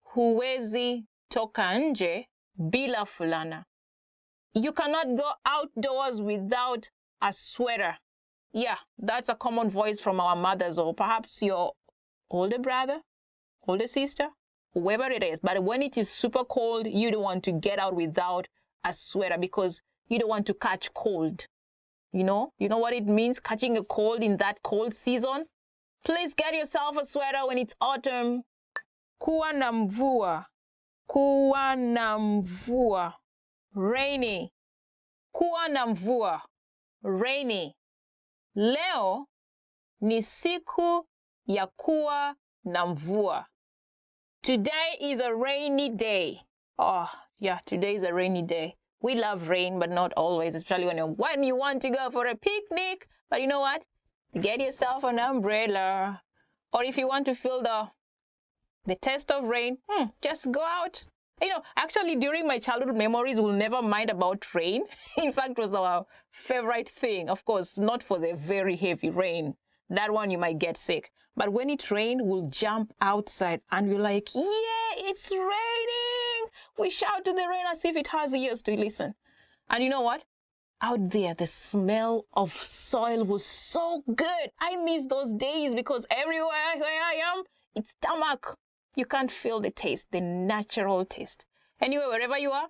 Speaker 2: Huwezi toka nje bila fulana. You cannot go outdoors without a sweater. Yeah, that's a common voice from our mothers, or perhaps your older brother, older sister, whoever it is. But when it is super cold, you don't want to get out without a sweater because you don't want to catch cold. You know what it means, catching a cold in that cold season? Please get yourself a sweater when it's autumn. Kuwa na mvua. Kuwa na mvua. Rainy. Kuwa na mvua. Rainy. Leo ni siku ya kuwa na mvua. Today is a rainy day. Oh, yeah, today is a rainy day. We love rain, but not always, especially when you want to go for a picnic. But you know what? Get yourself an umbrella. Or if you want to feel the taste of rain, just go out. You know, actually, during my childhood memories, we'll never mind about rain. In fact, it was our favorite thing. Of course, not for the very heavy rain. That one you might get sick. But when it rained, we'll jump outside and we're like, yeah, it's raining. We shout to the rain as if it has ears to listen. And you know what? out there, the smell of soil was so good. I miss those days because everywhere where I am, it's tarmac. You can't feel the taste, the natural taste. Anyway, wherever you are,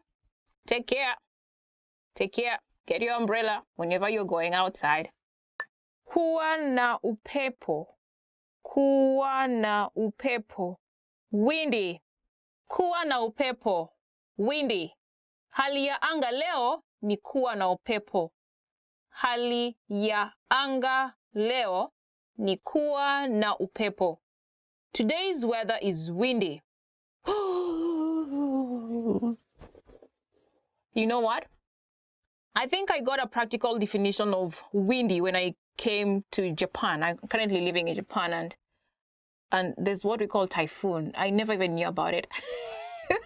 Speaker 2: take care. Take care. Get your umbrella whenever you're going outside. Kuwa na upepo. Kuwa na upepo. Windy. Kuwa na upepo. Windy. Hali ya anga leo ni kuwa na upepo. Hali ya anga leo ni kuwa na upepo. Today's weather is windy. You know what? I think I got a practical definition of windy when I came to Japan. I'm currently living in Japan, and there's what we call typhoon. I never even knew about it.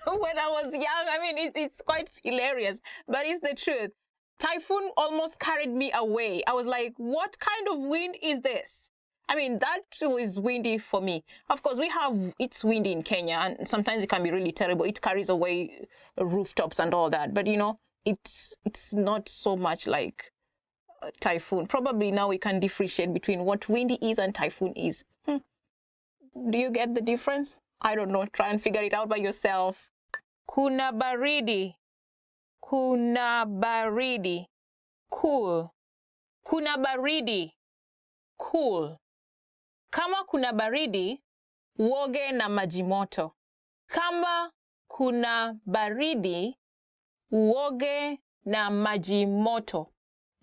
Speaker 2: When I was young, I mean, it's quite hilarious, but it's the truth. Typhoon almost carried me away. I was like, what kind of wind is this? I mean, that too is windy for me. Of course, it's windy in Kenya, and sometimes it can be really terrible. It carries away rooftops and all that. But, you know, it's not so much like typhoon. Probably now we can differentiate between what windy is and typhoon is. Do you get the difference? I don't know. Try and figure it out by yourself. Kuna baridi. Kuna baridi. Cool. Kuna baridi. Cool. Kama kuna baridi, uoge na maji moto. Kama kuna baridi, uoge na maji moto.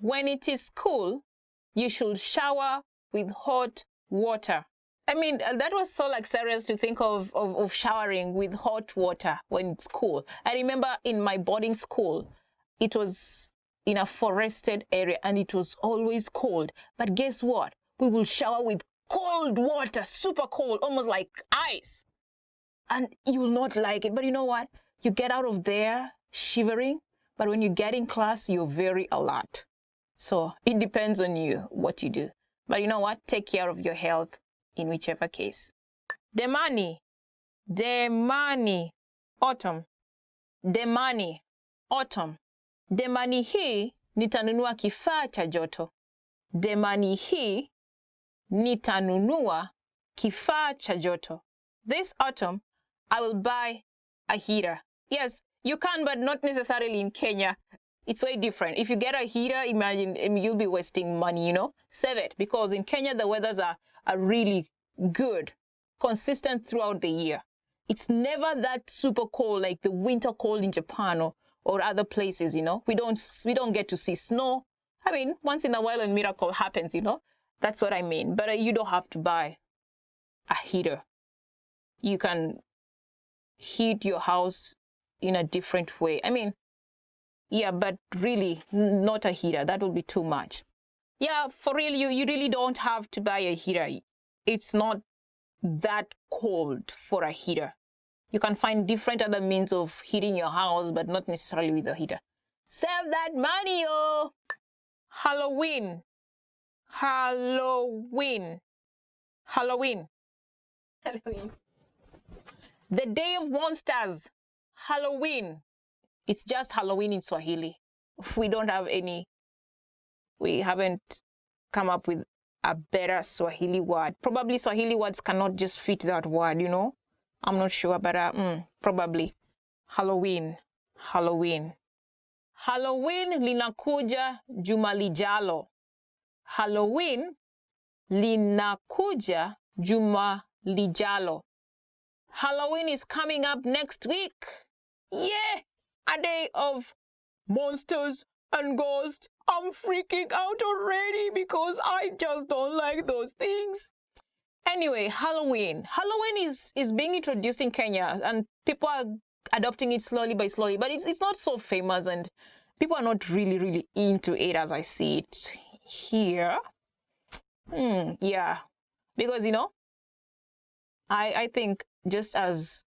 Speaker 2: When it is cool, you should shower with hot water. I mean, that was so luxurious to think of showering with hot water when it's cool. I remember in my boarding school, it was in a forested area and it was always cold. But guess what? We will shower with cold water, super cold, almost like ice. And you will not like it. But you know what? You get out of there shivering, but when you get in class, you're very alert. So it depends on you what you do. But you know what? Take care of your health in whichever case. Demani, demani, autumn. Demani, autumn. Demani hii nitanunua kifaa cha joto. Demani hii nitanunua kifaa cha joto. This autumn, I will buy a heater. Yes, you can, but not necessarily in Kenya. It's way different. If you get a heater, imagine you'll be wasting money, you know? Save it, because in Kenya, the weathers are really good, consistent throughout the year. It's never that super cold like the winter cold in Japan or other places, you know? We don't get to see snow. I mean, once in a while a miracle happens, you know? That's what I mean. But you don't have to buy a heater. You can heat your house in a different way. I mean, yeah, but really not a heater. That would be too much. Yeah, for real, you really don't have to buy a heater. It's not that cold for a heater. You can find different other means of heating your house, but not necessarily with a heater. Save that money, oh! Halloween. Halloween. Halloween. Halloween. The Day of Monsters. Halloween. It's just Halloween in Swahili. We haven't come up with a better Swahili word. Probably Swahili words cannot just fit that word, you know? I'm not sure, but probably. Halloween. Halloween. Halloween linakuja juma lijalo. Halloween linakuja juma lijalo. Halloween is coming up next week. Yeah, a day of monsters and ghosts. I'm freaking out already because I just don't like those things. Anyway, Halloween. Halloween is being introduced in Kenya and people are adopting it slowly by slowly, but it's not so famous and people are not really into it as I see it here. Yeah, because, you know, I think just as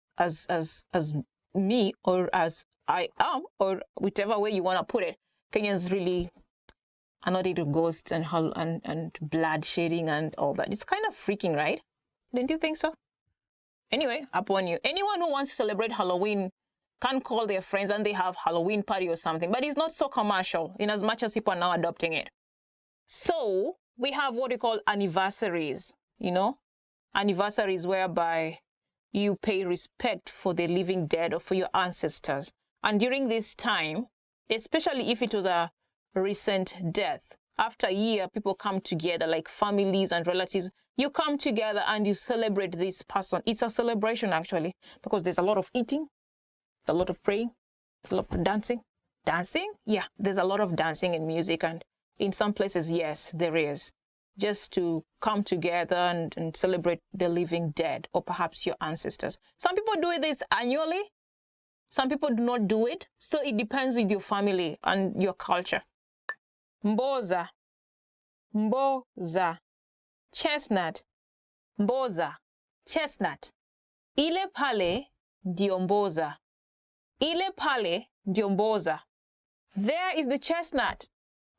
Speaker 2: me or as I am, or whichever way you want to put it, Kenyans really are not into ghosts and blood shedding and all that. It's kind of freaking, right? Don't you think so? Anyway, upon you. Anyone who wants to celebrate Halloween can call their friends and they have Halloween party or something. But it's not so commercial in as much as people are now adopting it. So we have what we call anniversaries, anniversaries whereby you pay respect for the living dead or for your ancestors. And during this time, especially if it was a recent death, after a year, people come together, like families and relatives. You come together and you celebrate this person. It's a celebration, actually, because there's a lot of eating, a lot of praying, a lot of dancing. Dancing? Yeah, there's a lot of dancing and music. And in some places, yes, there is. Just to come together and celebrate the living dead or perhaps your ancestors. Some people do this annually. Some people do not do it. So it depends with your family and your culture. Mboza, mboza, chestnut, mboza, chestnut. Ile pale ndio mboza. Ile pale ndio mboza. There is the chestnut.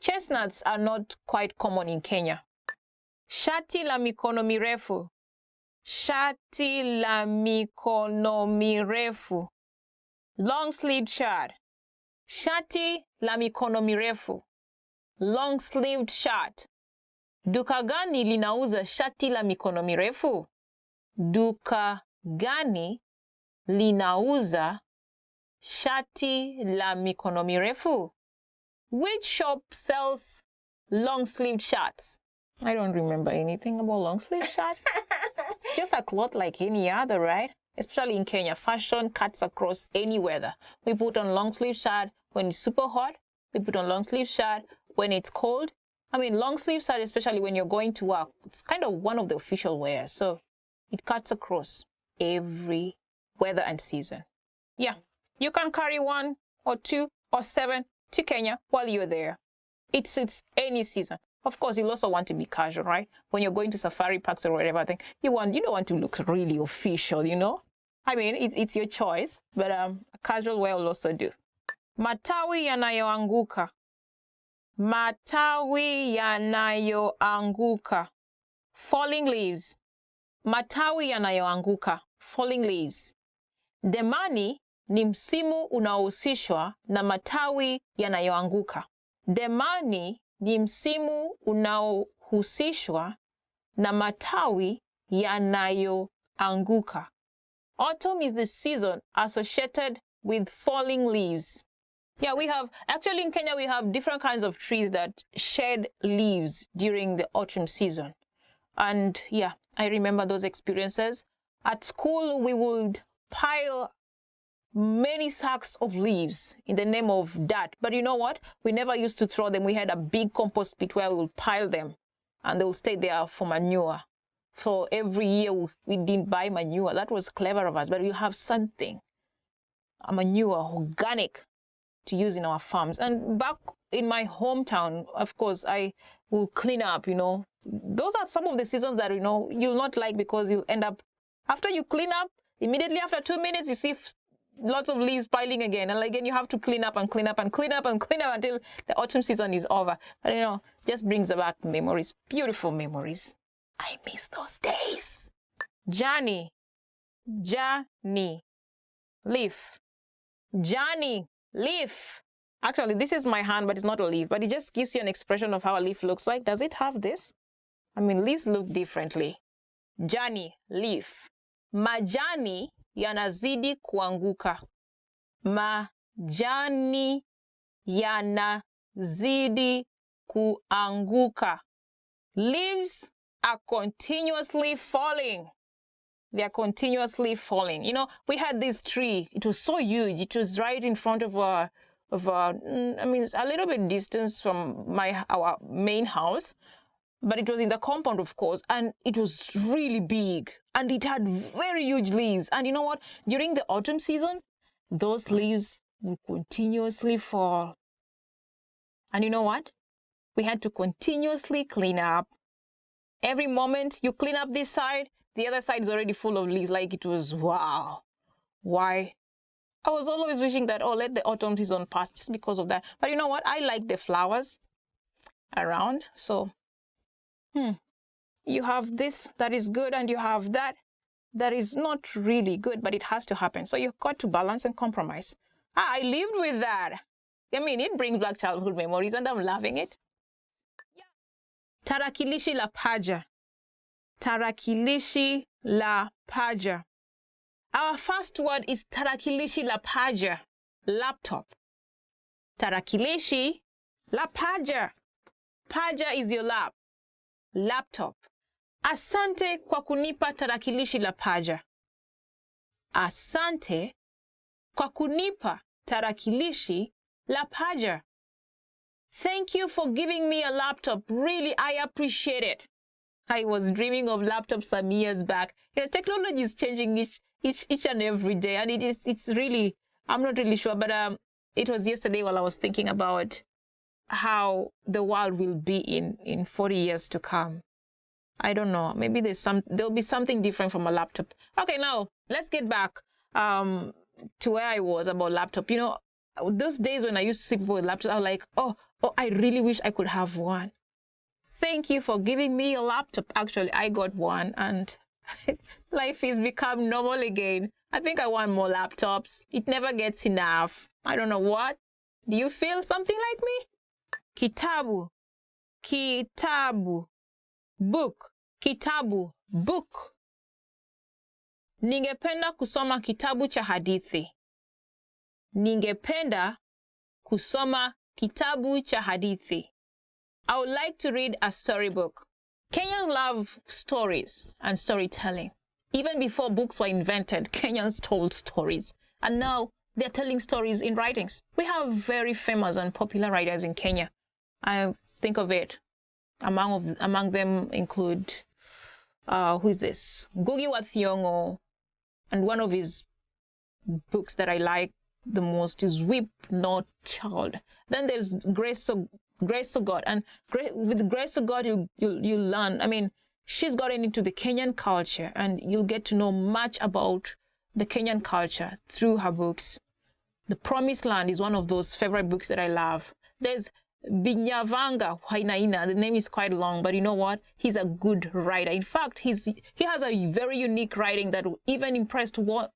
Speaker 2: Chestnuts are not quite common in Kenya. Shati la mikono mirefu. Shati la mikono mirefu. Long-sleeved shirt. Shati la mikono mirefu. Long-sleeved shirt. Duka gani linauza shati la mikono mirefu? Duka gani linauza shati la mikono mirefu? Which shop sells long-sleeved shirts? I don't remember anything about long-sleeved shirts. It's just a cloth like any other, right? Especially in Kenya, fashion cuts across any weather. We put on long-sleeve shirt when it's super hot. We put on long-sleeve shirt when it's cold. I mean, long-sleeve shirt, especially when you're going to work, it's kind of one of the official wears. So it cuts across every weather and season. Yeah, you can carry 1 or 2 or 7 to Kenya while you're there. It suits any season. Of course, you'll also want to be casual, right? When you're going to safari parks or whatever thing, you don't want to look really official, I mean, it's your choice, but a casual wear will also do. Matawi yanayoanguka. Matawi yanayoanguka. Falling leaves. Matawi yanayoanguka. Falling leaves. Demani ni msimu unaohusishwa na matawi yanayoanguka. Demani ni msimu unaohusishwa na matawi yanayoanguka. Autumn is the season associated with falling leaves. Yeah, actually in Kenya, we have different kinds of trees that shed leaves during the autumn season. And yeah, I remember those experiences. At school, we would pile many sacks of leaves in the name of dirt. But you know what? We never used to throw them. We had a big compost pit where we would pile them and they will stay there for manure. For every year, we didn't buy manure. That was clever of us, but we have something, a manure, organic, to use in our farms. And back in my hometown, of course, I will clean up, Those are some of the seasons that, you'll not like because you'll end up, after you clean up, immediately after 2 minutes, you see lots of leaves piling again. And again, you have to clean up and clean up and clean up and clean up until the autumn season is over. But, just brings back memories, beautiful memories. I miss those days. Jani, Jani, leaf. Jani, leaf. Actually, this is my hand, but it's not a leaf. But it just gives you an expression of how a leaf looks like. Does it have this? I mean, leaves look differently. Jani, leaf. Majani yanazidi kuanguka. Majani yanazidi kuanguka. Leaves are continuously falling. They are continuously falling. We had this tree. It was so huge. It was right in front of a little bit distance from our main house, but it was in the compound, of course, and it was really big, and it had very huge leaves. And you know what? During the autumn season, those leaves would continuously fall. And you know what? We had to continuously clean up. Every moment you clean up this side, the other side is already full of leaves. Like it was, wow. Why? I was always wishing that, let the autumn season pass just because of that. But you know what? I like the flowers around. So, you have this that is good and you have that. that is not really good, but it has to happen. So you've got to balance and compromise. I lived with that. I mean, it brings back childhood memories, and I'm loving it. Tarakilishi la paja. Tarakilishi la paja. Our first word is tarakilishi la paja, laptop. Tarakilishi la paja. Paja is your laptop. Asante kwa kunipa tarakilishi la paja. Asante kwa kunipa tarakilishi la paja. Thank you for giving me a laptop. Really, I appreciate it. I was dreaming of laptops some years back. You know, technology is changing each and every day, and it's really, I'm not really sure, but it was yesterday while I was thinking about how the world will be in 40 years to come. I don't know. Maybe there'll be something different from a laptop. Okay, now let's get back to where I was about laptop. You know, those days when I used to see people with laptops, I was like, oh, I really wish I could have one. Thank you for giving me a laptop. Actually, I got one, and life has become normal again. I think I want more laptops. It never gets enough. I don't know what. Do you feel something like me? Kitabu. Kitabu. Book. Kitabu. Book. Ningependa kusoma kitabu cha hadithi. Ningependa kusoma kitabu cha hadithi. I would like to read a storybook. Kenyans love stories and storytelling. Even before books were invented, Kenyans told stories. And now they're telling stories in writings. We have very famous and popular writers in Kenya. I think of it. Among them include, who is this? Ngugi wa Thiong'o. And one of his books that I like the most is Weep Not Child. Then there's Grace of God. And with Grace of God, you learn. I mean, she's gotten into the Kenyan culture, and you'll get to know much about the Kenyan culture through her books. The Promised Land is one of those favorite books that I love. There's Binyavanga Wainaina. The name is quite long, but you know what? He's a good writer. In fact, he has a very unique writing that even impressed Oprah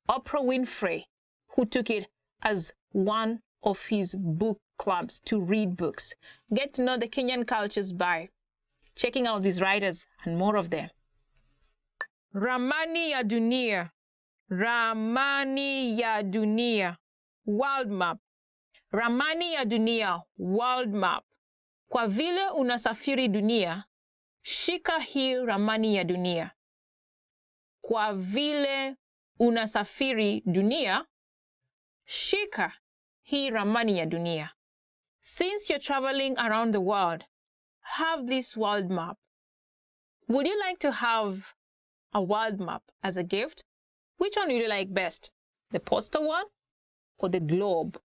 Speaker 2: Winfrey, who took it as one of his book clubs to read books. Get to know the Kenyan cultures by checking out these writers and more of them. Ramani ya Dunia. Ramani ya Dunia. World map. Ramani ya Dunia. World map. Kwa vile unasafiri dunia, shika hii ramani ya dunia. Kwa vile unasafiri dunia, shika hii ramani ya dunia. Since you're traveling around the world, have this world map. Would you like to have a world map as a gift? Which one would you like best? The poster one or the globe?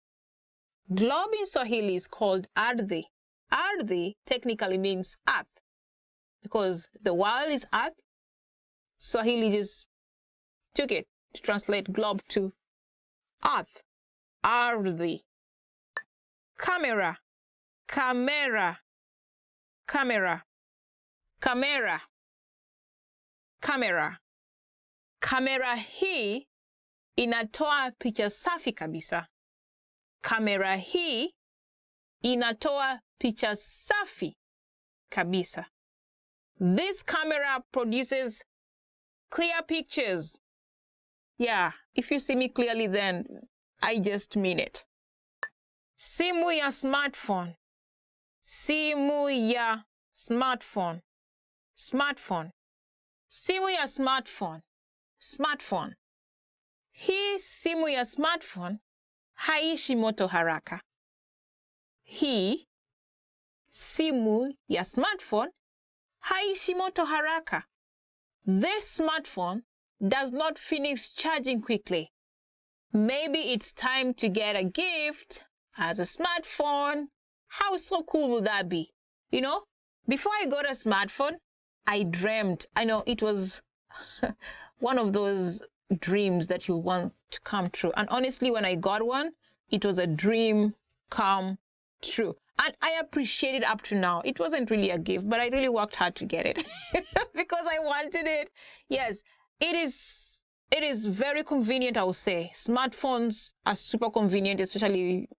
Speaker 2: Globe in Swahili is called ardhi. Ardhi technically means earth. Because the world is earth, Swahili just took it to translate globe to earth. Ardhi. Camera. Camera. Camera. Camera. Camera. Kamera hii inatoa picha safi kabisa. Kamera hii inatoa picha safi kabisa. This camera produces clear pictures. Yeah, if you see me clearly, then I just mean it. Simu ya smartphone. Simu ya smartphone. Smartphone. Simu ya smartphone. Smartphone. Hii simu ya smartphone haishi moto haraka. Hii simu ya smartphone haishi moto haraka. This smartphone does not finish charging quickly. Maybe it's time to get a gift as a smartphone. How so cool will that be? You know, before I got a smartphone, I dreamt. I know it was one of those dreams that you want to come true. And honestly, when I got one, it was a dream come true. And I appreciate it up to now. It wasn't really a gift, but I really worked hard to get it because I wanted it. Yes, it is very convenient, I would say. Smartphones are super convenient, especially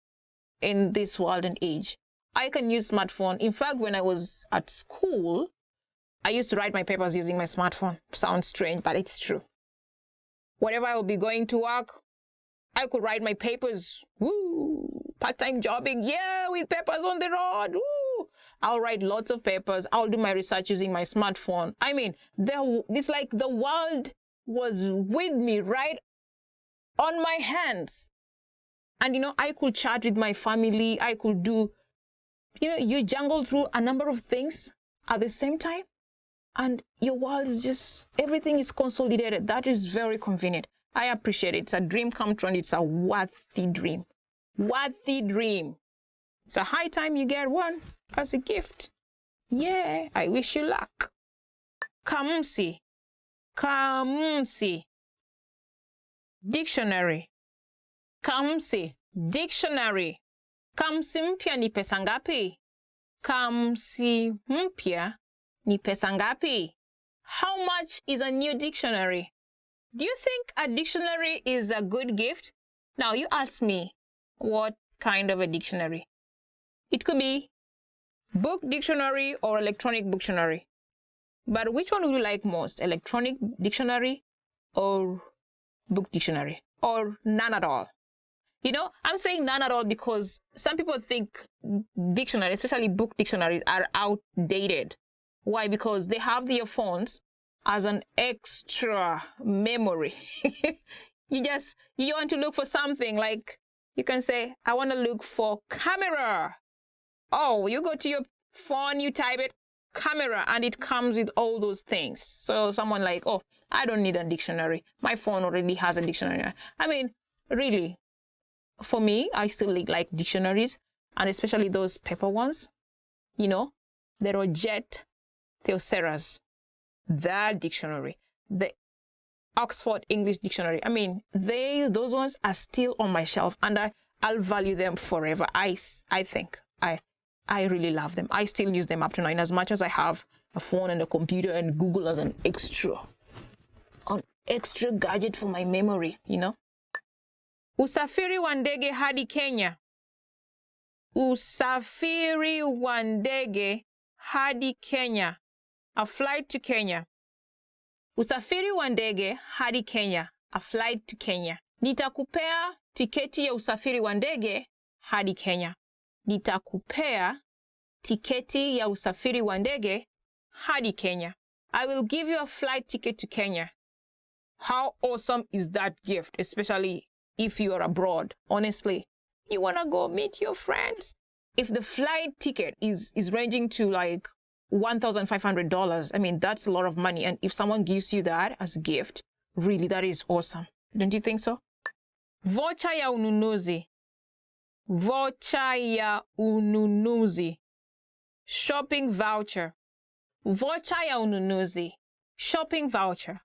Speaker 2: in this world and age. I can use smartphone. In fact, when I was at school, I used to write my papers using my smartphone. Sounds strange, but it's true. Whenever I will be going to work, I could write my papers. Woo! Part-time jobbing, yeah, with papers on the road. Woo! I'll write lots of papers. I'll do my research using my smartphone. I mean, it's like the world was with me right on my hands. And, I could chat with my family. I could do, you jungle through a number of things at the same time. And your world is just, everything is consolidated. That is very convenient. I appreciate it. It's a dream come true, and it's a worthy dream. Worthy dream. It's a high time you get one as a gift. Yeah, I wish you luck. Kamusi. Kamusi. Dictionary. Kamusi. Dictionary. Kamusi mpya ni pesa ngapi? Kamusi mpya ni pesa ngapi? How much is a new dictionary? Do you think a dictionary is a good gift? Now, you ask me, what kind of a dictionary? It could be book dictionary or electronic dictionary. But which one would you like most? Electronic dictionary or book dictionary? Or none at all? I'm saying none at all because some people think dictionaries, especially book dictionaries, are outdated. Why? Because they have their phones as an extra memory. You want to look for something, like you can say, I want to look for camera. Oh, you go to your phone, you type it, camera, and it comes with all those things. So someone like, oh, I don't need a dictionary. My phone already has a dictionary. I mean, really, for me, I still like dictionaries, and especially those paper ones. The Roget Theoceras, the dictionary, the Oxford English Dictionary. I mean, those ones are still on my shelf, and I'll value them forever. I think I really love them. I still use them up to now, in as much as I have a phone and a computer and Google as an extra gadget for my memory, Usafiri wa ndege hadi Kenya. Usafiri wa ndege hadi Kenya. A flight to Kenya. Usafiri wa ndege hadi Kenya. A flight to Kenya. Nitakupea tiketi ya usafiri wa ndege hadi Kenya. Nitakupea tiketi ya usafiri wa ndege hadi Kenya. I will give you a flight ticket to Kenya. How awesome is that gift, especially if you are abroad? Honestly, you want to go meet your friends. If the flight ticket is ranging to like $1,500, I mean, that's a lot of money. And if someone gives you that as a gift, really, that is awesome. Don't you think so? Vocha ya ununuzi. Vocha ya ununuzi. Shopping voucher. Vocha ya ununuzi. Shopping voucher.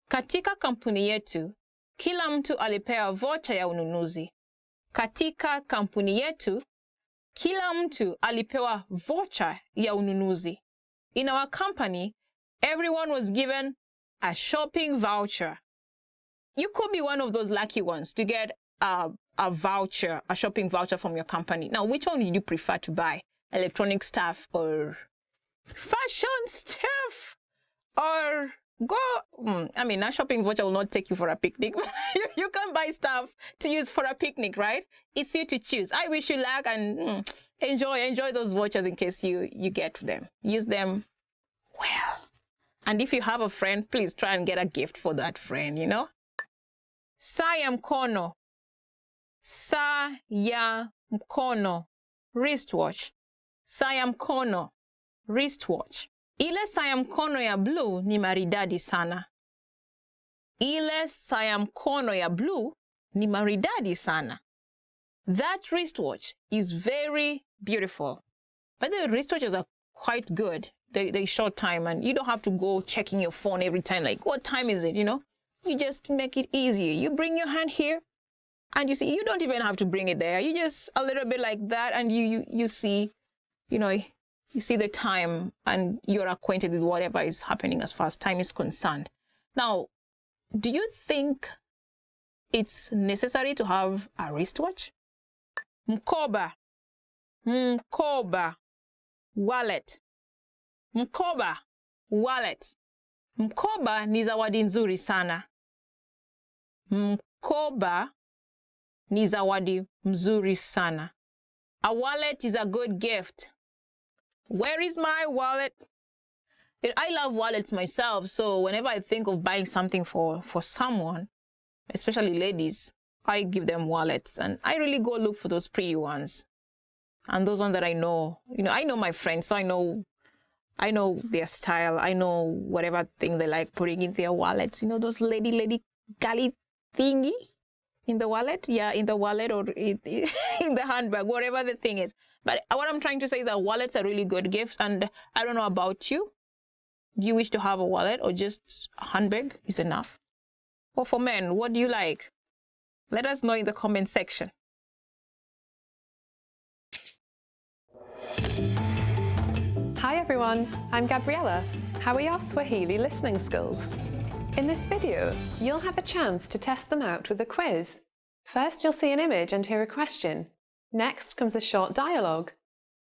Speaker 2: Katika kampuni yetu, kila mtu alipewa vocha ya ununuzi. Katika kampuni yetu, kila mtu alipewa vocha ya ununuzi. In our company, everyone was given a shopping voucher. You could be one of those lucky ones to get a voucher, a shopping voucher from your company. Now, which one would you prefer to buy? Electronic stuff or fashion stuff? Or a shopping voucher will not take you for a picnic. You can buy stuff to use for a picnic, right? It's you to choose. I wish you luck and enjoy those vouchers in case you get them. Use them well. And if you have a friend, please try and get a gift for that friend, Saa ya mkono. Saa ya mkono. Wristwatch. Saa ya mkono. Wristwatch. Ile saa ya mkono ya blue ni maridadi sana. Ile saa ya mkono ya blue ni maridadi sana. That wristwatch is very beautiful. But the wristwatches are quite good. They short time, and you don't have to go checking your phone every time, like, what time is it, You just make it easier. You bring your hand here, and you see, you don't even have to bring it there. You just a little bit like that, and you see, you see the time, and you're acquainted with whatever is happening as far as time is concerned. Now, Do you think it's necessary to have a wristwatch? Mkoba. Mkoba. Wallet. Mkoba. Wallet. Mkoba ni zawadi nzuri sana. Mkoba ni zawadi mzuri sana. A wallet is a good gift. Where is my wallet? I love wallets myself, so whenever I think of buying something for someone, especially ladies, I give them wallets, and I really go look for those pretty ones. And those ones that I know, I know my friends, so I know their style. I know whatever thing they like putting in their wallets. Those lady galley thingy in the wallet? Yeah, in the wallet or in the handbag, whatever the thing is. But what I'm trying to say is that wallets are really good gifts, and I don't know about you. Do you wish to have a wallet, or just a handbag is enough? Or for men, what do you like? Let us know in the comment section.
Speaker 3: Hi everyone, I'm Gabriella. How are your Swahili listening skills? In this video, you'll have a chance to test them out with a quiz. First, you'll see an image and hear a question. Next comes a short dialogue.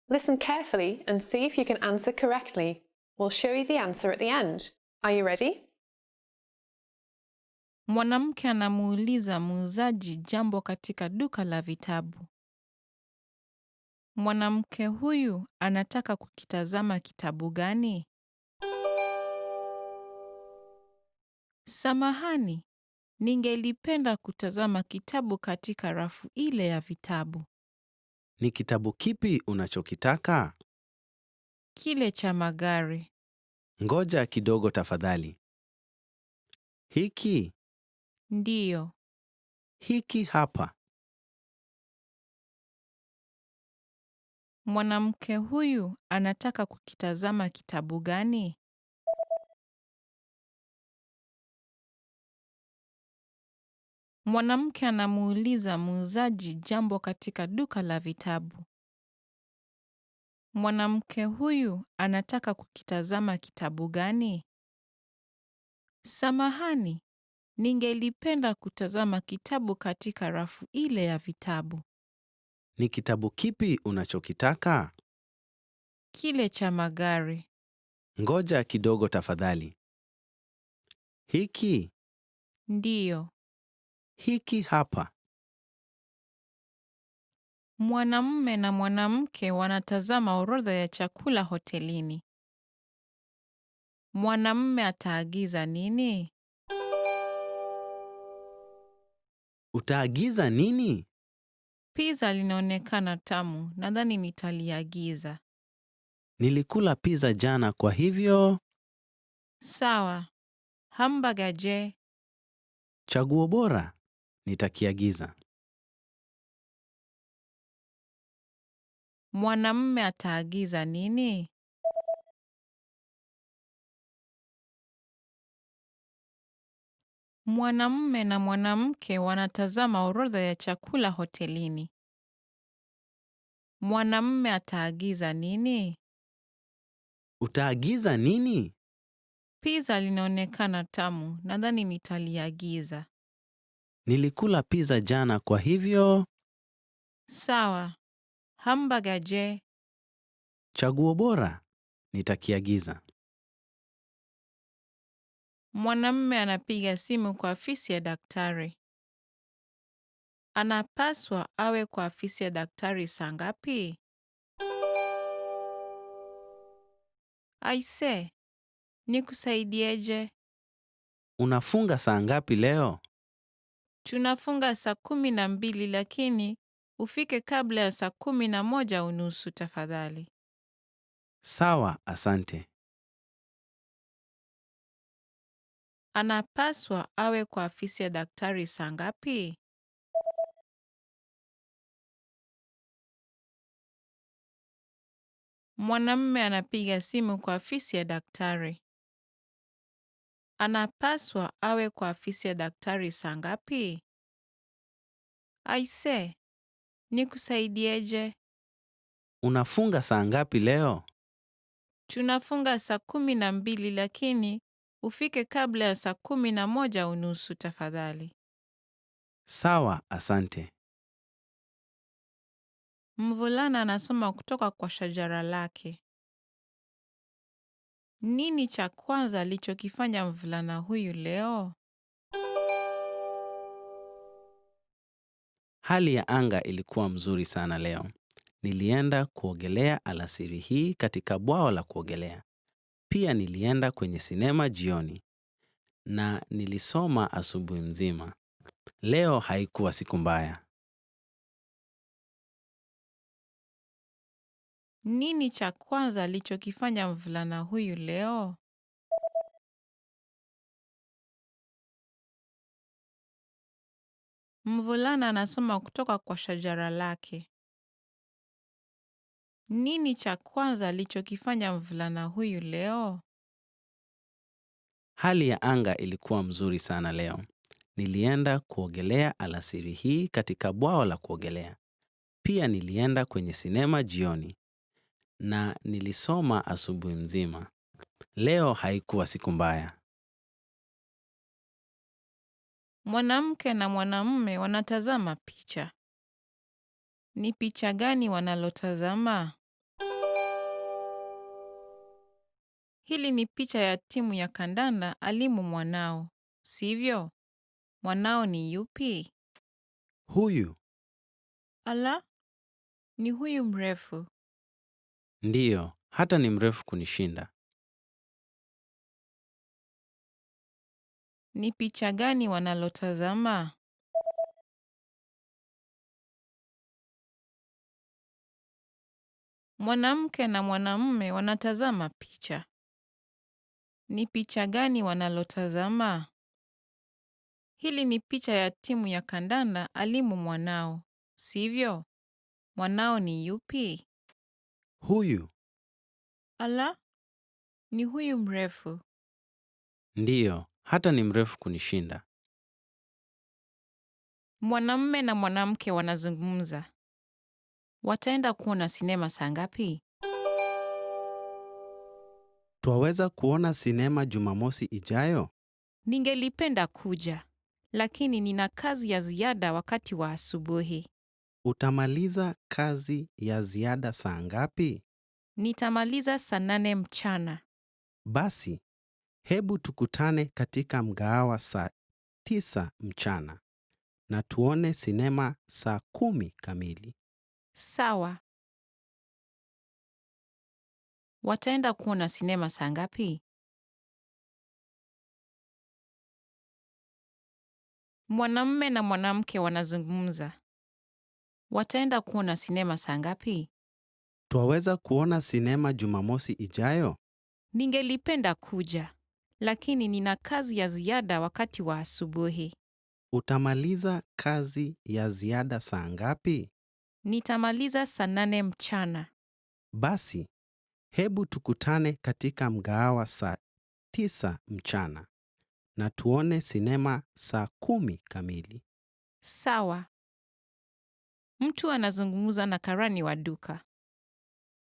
Speaker 3: Listen carefully and see if you can answer correctly. We'll show you the answer at the end. Are you ready?
Speaker 4: Mwanamke anamuuliza muuzaji jambo katika duka la vitabu. Mwanamke huyu anataka kukitazama kitabu gani? Samahani, ningelipenda kutazama kitabu katika rafu ile ya vitabu.
Speaker 5: Ni kitabu kipi unachokitaka?
Speaker 4: Kile cha magari.
Speaker 5: Ngoja kidogo tafadhali. Hiki?
Speaker 4: Ndiyo.
Speaker 5: Hiki hapa.
Speaker 4: Mwanamke huyu anataka kukitazama kitabu gani? Mwanamke anamuuliza muuzaji jambo katika duka la vitabu. Mwanamke huyu anataka kukitazama kitabu gani? Samahani, ningelipenda kutazama kitabu katika rafu ile ya vitabu.
Speaker 5: Ni kitabu kipi unachokitaka?
Speaker 4: Kile cha magari.
Speaker 5: Ngoja kidogo tafadhali. Hiki?
Speaker 4: Ndiyo.
Speaker 5: Hiki hapa.
Speaker 4: Mwanamume na mwanamke wanatazama orodha ya chakula hotelini. Mwanamume ataagiza nini?
Speaker 5: Utaagiza nini?
Speaker 4: Pizza linaonekana tamu, nadhani nitaliagiza.
Speaker 5: Nilikula pizza jana kwa hivyo.
Speaker 4: Sawa. Hamburger je?
Speaker 5: Chaguo bora. Nitakiagiza.
Speaker 4: Mwanamume ataagiza nini? Mwanamume na mwanamke wanatazama orodha ya chakula hotelini. Mwanamume ataagiza nini?
Speaker 5: Utaagiza nini?
Speaker 4: Pizza linaonekana tamu, nadhani nitaliagiza.
Speaker 5: Nilikula pizza jana kwa hivyo.
Speaker 4: Sawa. Hamburger je?
Speaker 5: Chaguo bora. Nitakiagiza.
Speaker 4: Mwanamume anapiga simu kwa afisi ya daktari. Anapaswa awe kwa afisi ya daktari saa ngapi? Aise, nikusaidieje?
Speaker 5: Unafunga saa ngapi leo?
Speaker 4: Tunafunga saa 12 lakini ufike kabla ya saa 11:30 tafadhali.
Speaker 5: Sawa, asante.
Speaker 4: Anapaswa awe kwa afisi ya daktari saa ngapi? Mwanamume anapiga simu kwa afisi ya daktari. Anapaswa awe kwa afisi ya daktari saa ngapi? Aise, nikusaidieje?
Speaker 5: Unafunga saa ngapi leo?
Speaker 4: Tunafunga saa 12 lakini Ufike kabla ya saa 11:30 tafadhali.
Speaker 5: Sawa, asante.
Speaker 4: Mvulana anasoma kutoka kwa shajara lake. Nini cha kwanza alichokifanya mvulana huyu leo?
Speaker 5: Hali ya anga ilikuwa mzuri sana leo. Nilienda kuogelea alasiri hii katika bwawa la kuogelea. Pia nilienda kwenye sinema jioni. Na nilisoma asubuhi mzima. Leo haikuwa siku mbaya.
Speaker 4: Nini cha kwanza alichokifanya mvulana huyu leo? Mvulana anasoma kutoka kwa shajara lake. Nini cha kwanza alichokifanya mvulana huyu leo?
Speaker 5: Hali ya anga ilikuwa mzuri sana leo. Nilienda kuogelea alasiri hii katika bwawa la kuogelea. Pia nilienda kwenye sinema jioni. Na nilisoma asubuhi mzima. Leo haikuwa siku mbaya.
Speaker 4: Mwanamke na mwanamume wanatazama picha. Ni picha gani wanalotazama? Hili ni picha ya timu ya kandanda alimu mwanao, sivyo? Mwanao ni yupi?
Speaker 5: Huyu
Speaker 4: Ala, ni huyu mrefu.
Speaker 5: ndiyo, hata ni mrefu kunishinda.
Speaker 4: Ni picha gani wanalotazama? Mwanamke na mwanamume wanatazama picha. Ni picha gani wanalotazama? Hili ni picha ya timu ya kandanda alimu mwanao, sivyo? Mwanao ni yupi?
Speaker 5: Huyu
Speaker 4: Ala, ni huyu mrefu.
Speaker 5: ndiyo, hata ni mrefu kunishinda.
Speaker 4: Mwanamume na mwanamke wanazungumza. Wataenda kuona sinema saa ngapi?
Speaker 5: Twaweza kuona sinema Jumamosi ijayo?
Speaker 4: Ningelipenda kuja, lakini nina kazi ya ziada wakati wa asubuhi.
Speaker 5: Utamaliza kazi ya ziada saa ngapi?
Speaker 4: Nitamaliza saa 8 mchana.
Speaker 5: Basi, hebu tukutane katika mgahawa saa 9 mchana na tuone sinema saa 10 kamili.
Speaker 4: Sawa. Wataenda kuona sinema saa ngapi? Mwanamume na mwanamke wanazungumza. Wataenda kuona sinema saa ngapi?
Speaker 5: Twaweza kuona sinema Jumamosi ijayo?
Speaker 4: Ningelipenda kuja, lakini nina kazi ya ziada wakati wa asubuhi.
Speaker 5: Utamaliza kazi ya ziada saa ngapi?
Speaker 4: Nitamaliza saa 8 mchana.
Speaker 5: Basi, hebu tukutane katika mgahawa saa 9 mchana na tuone sinema saa 10 kamili.
Speaker 4: Sawa. Mtu anazungumza na karani wa duka.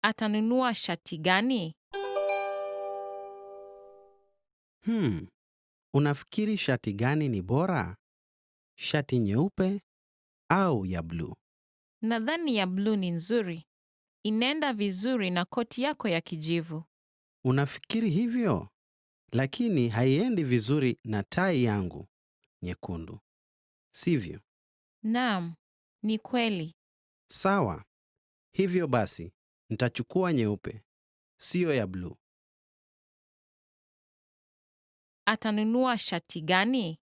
Speaker 4: Atanunua shati gani?
Speaker 5: Unafikiri shati gani ni bora? Shati nyeupe au ya bluu?
Speaker 4: Nadhani ya bluu ni nzuri. Inaenda vizuri na koti yako ya kijivu.
Speaker 5: Unafikiri hivyo? Lakini haiendi vizuri na tai yangu nyekundu. Sivyo?
Speaker 4: Naam, ni kweli.
Speaker 5: Sawa. Hivyo basi, nitachukua nyeupe, siyo ya bluu.
Speaker 4: Atanunua shati gani?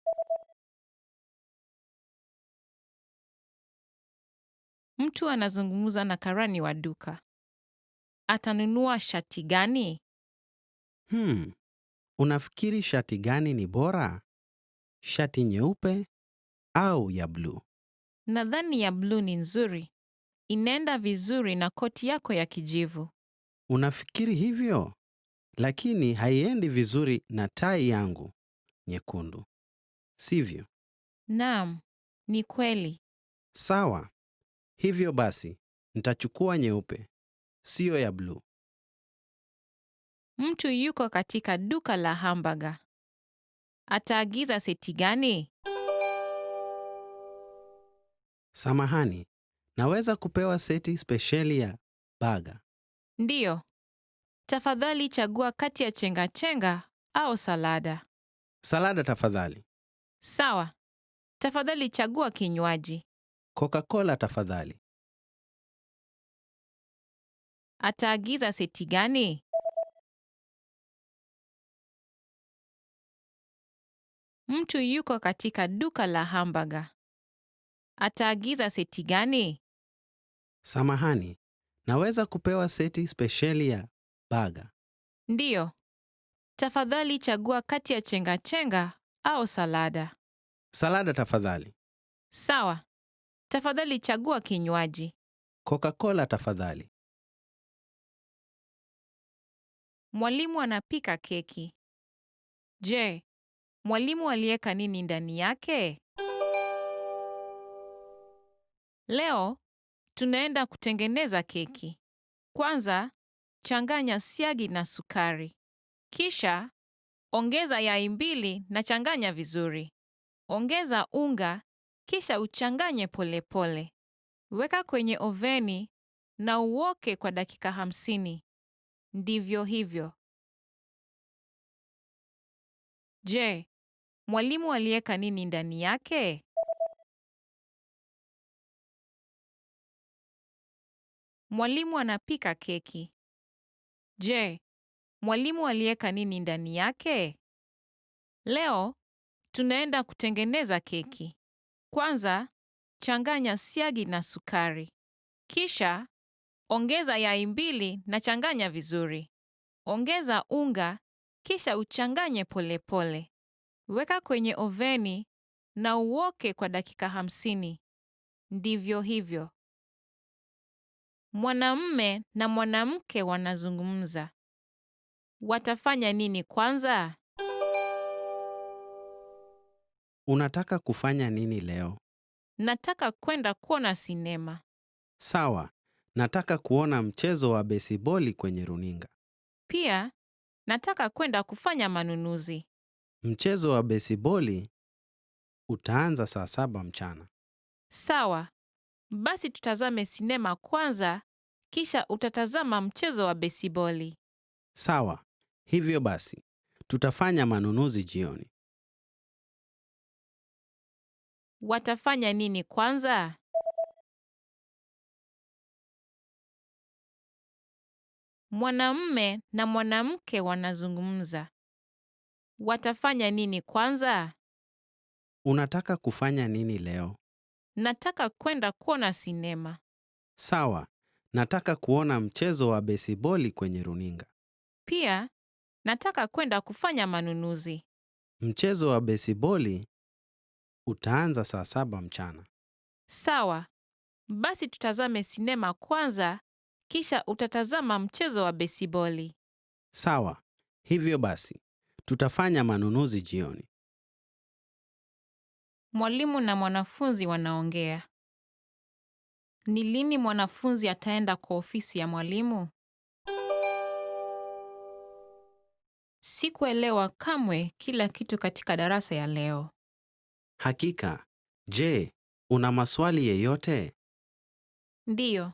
Speaker 4: Mtu anazungumza na karani wa duka. Atanunua shati gani?
Speaker 5: Unafikiri shati gani ni bora? Shati nyeupe au ya bluu?
Speaker 4: Nadhani ya bluu ni nzuri. Inaenda vizuri na koti yako ya kijivu.
Speaker 5: Unafikiri hivyo? Lakini haiendi vizuri na tai yangu nyekundu. Sivyo?
Speaker 4: Naam, ni kweli.
Speaker 5: Sawa. Hivyo basi, nitachukua nyeupe, siyo ya bluu.
Speaker 4: Mtu yuko katika duka la hamburger. Ataagiza seti gani?
Speaker 5: Samahani, naweza kupewa seti spesheli ya baga.
Speaker 4: Ndiyo. Tafadhali chagua kati ya chenga-chenga au salada.
Speaker 5: Salada tafadhali.
Speaker 4: Sawa. Tafadhali chagua kinywaji.
Speaker 5: Coca-Cola tafadhali.
Speaker 4: Ataagiza seti gani? Mtu yuko katika duka la hamburger. Ataagiza seti gani?
Speaker 5: Samahani, naweza kupewa seti spesheli ya baga.
Speaker 4: Ndiyo. Tafadhali chagua kati ya chenga-chenga au salada.
Speaker 5: Salada tafadhali.
Speaker 4: Sawa. Tafadhali chagua kinywaji.
Speaker 5: Coca-Cola tafadhali.
Speaker 4: Mwalimu anapika keki. Je, mwalimu aliweka nini ndani yake? Leo tunaenda kutengeneza keki. Kwanza, changanya siagi na sukari. Kisha, ongeza yai 2 na changanya vizuri. Ongeza unga, kisha uchanganye polepole. Weka kwenye oveni na uoke kwa dakika 50. Ndivyo hivyo. Je, mwalimu aliweka nini ndani yake? Mwalimu anapika keki. Je, mwalimu aliweka nini ndani yake? Leo tunaenda kutengeneza keki. Kwanza, changanya siagi na sukari. Kisha, ongeza yai 2 na changanya vizuri. Ongeza unga, kisha uchanganye polepole. Weka kwenye oveni na uoke kwa dakika 50. Ndivyo hivyo. Mwanamume na mwanamke wanazungumza. Watafanya nini kwanza?
Speaker 5: Unataka kufanya nini leo?
Speaker 4: Nataka kwenda kuona sinema.
Speaker 5: Sawa, nataka kuona mchezo wa besiboli kwenye runinga.
Speaker 4: Pia, nataka kwenda kufanya manunuzi.
Speaker 5: Mchezo wa besiboli utaanza saa 7 mchana.
Speaker 4: Sawa. Basi tutazame sinema kwanza, kisha utatazama mchezo wa besiboli.
Speaker 5: Sawa, hivyo basi, tutafanya manunuzi jioni.
Speaker 4: Watafanya nini kwanza? Mwanamume na mwanamke wanazungumza. Watafanya nini kwanza?
Speaker 5: Unataka kufanya nini leo?
Speaker 4: Nataka kwenda kuona sinema.
Speaker 5: Sawa, nataka kuona mchezo wa besiboli kwenye runinga.
Speaker 4: Pia, nataka kwenda kufanya manunuzi.
Speaker 5: Mchezo wa besiboli utaanza saa 7 mchana.
Speaker 4: Sawa. Basi tutazame sinema kwanza, kisha utatazama mchezo wa besiboli.
Speaker 5: Sawa, hivyo basi, tutafanya manunuzi jioni.
Speaker 4: Mwalimu na mwanafunzi wanaongea. Ni lini mwanafunzi ataenda kwa ofisi ya mwalimu? Sikuelewa kamwe kila kitu katika darasa ya leo.
Speaker 5: Hakika, je, una maswali yeyote?
Speaker 4: Ndiyo,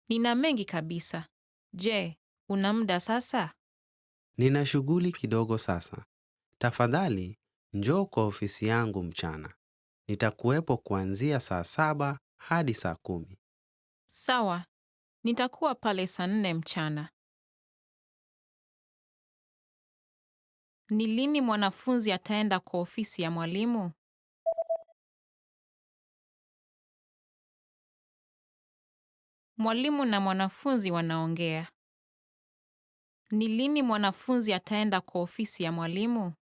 Speaker 4: nina mengi kabisa. Je, una muda sasa?
Speaker 5: Nina shughuli kidogo sasa. Tafadhali, njoo kwa ofisi yangu mchana. Nitakuwepo kuanzia saa 7 hadi saa 10.
Speaker 4: Sawa, nitakuwa pale saa 4 mchana. Ni lini mwanafunzi ataenda kwa ofisi ya mwalimu? Mwalimu na mwanafunzi wanaongea. Ni lini mwanafunzi ataenda kwa ofisi ya mwalimu?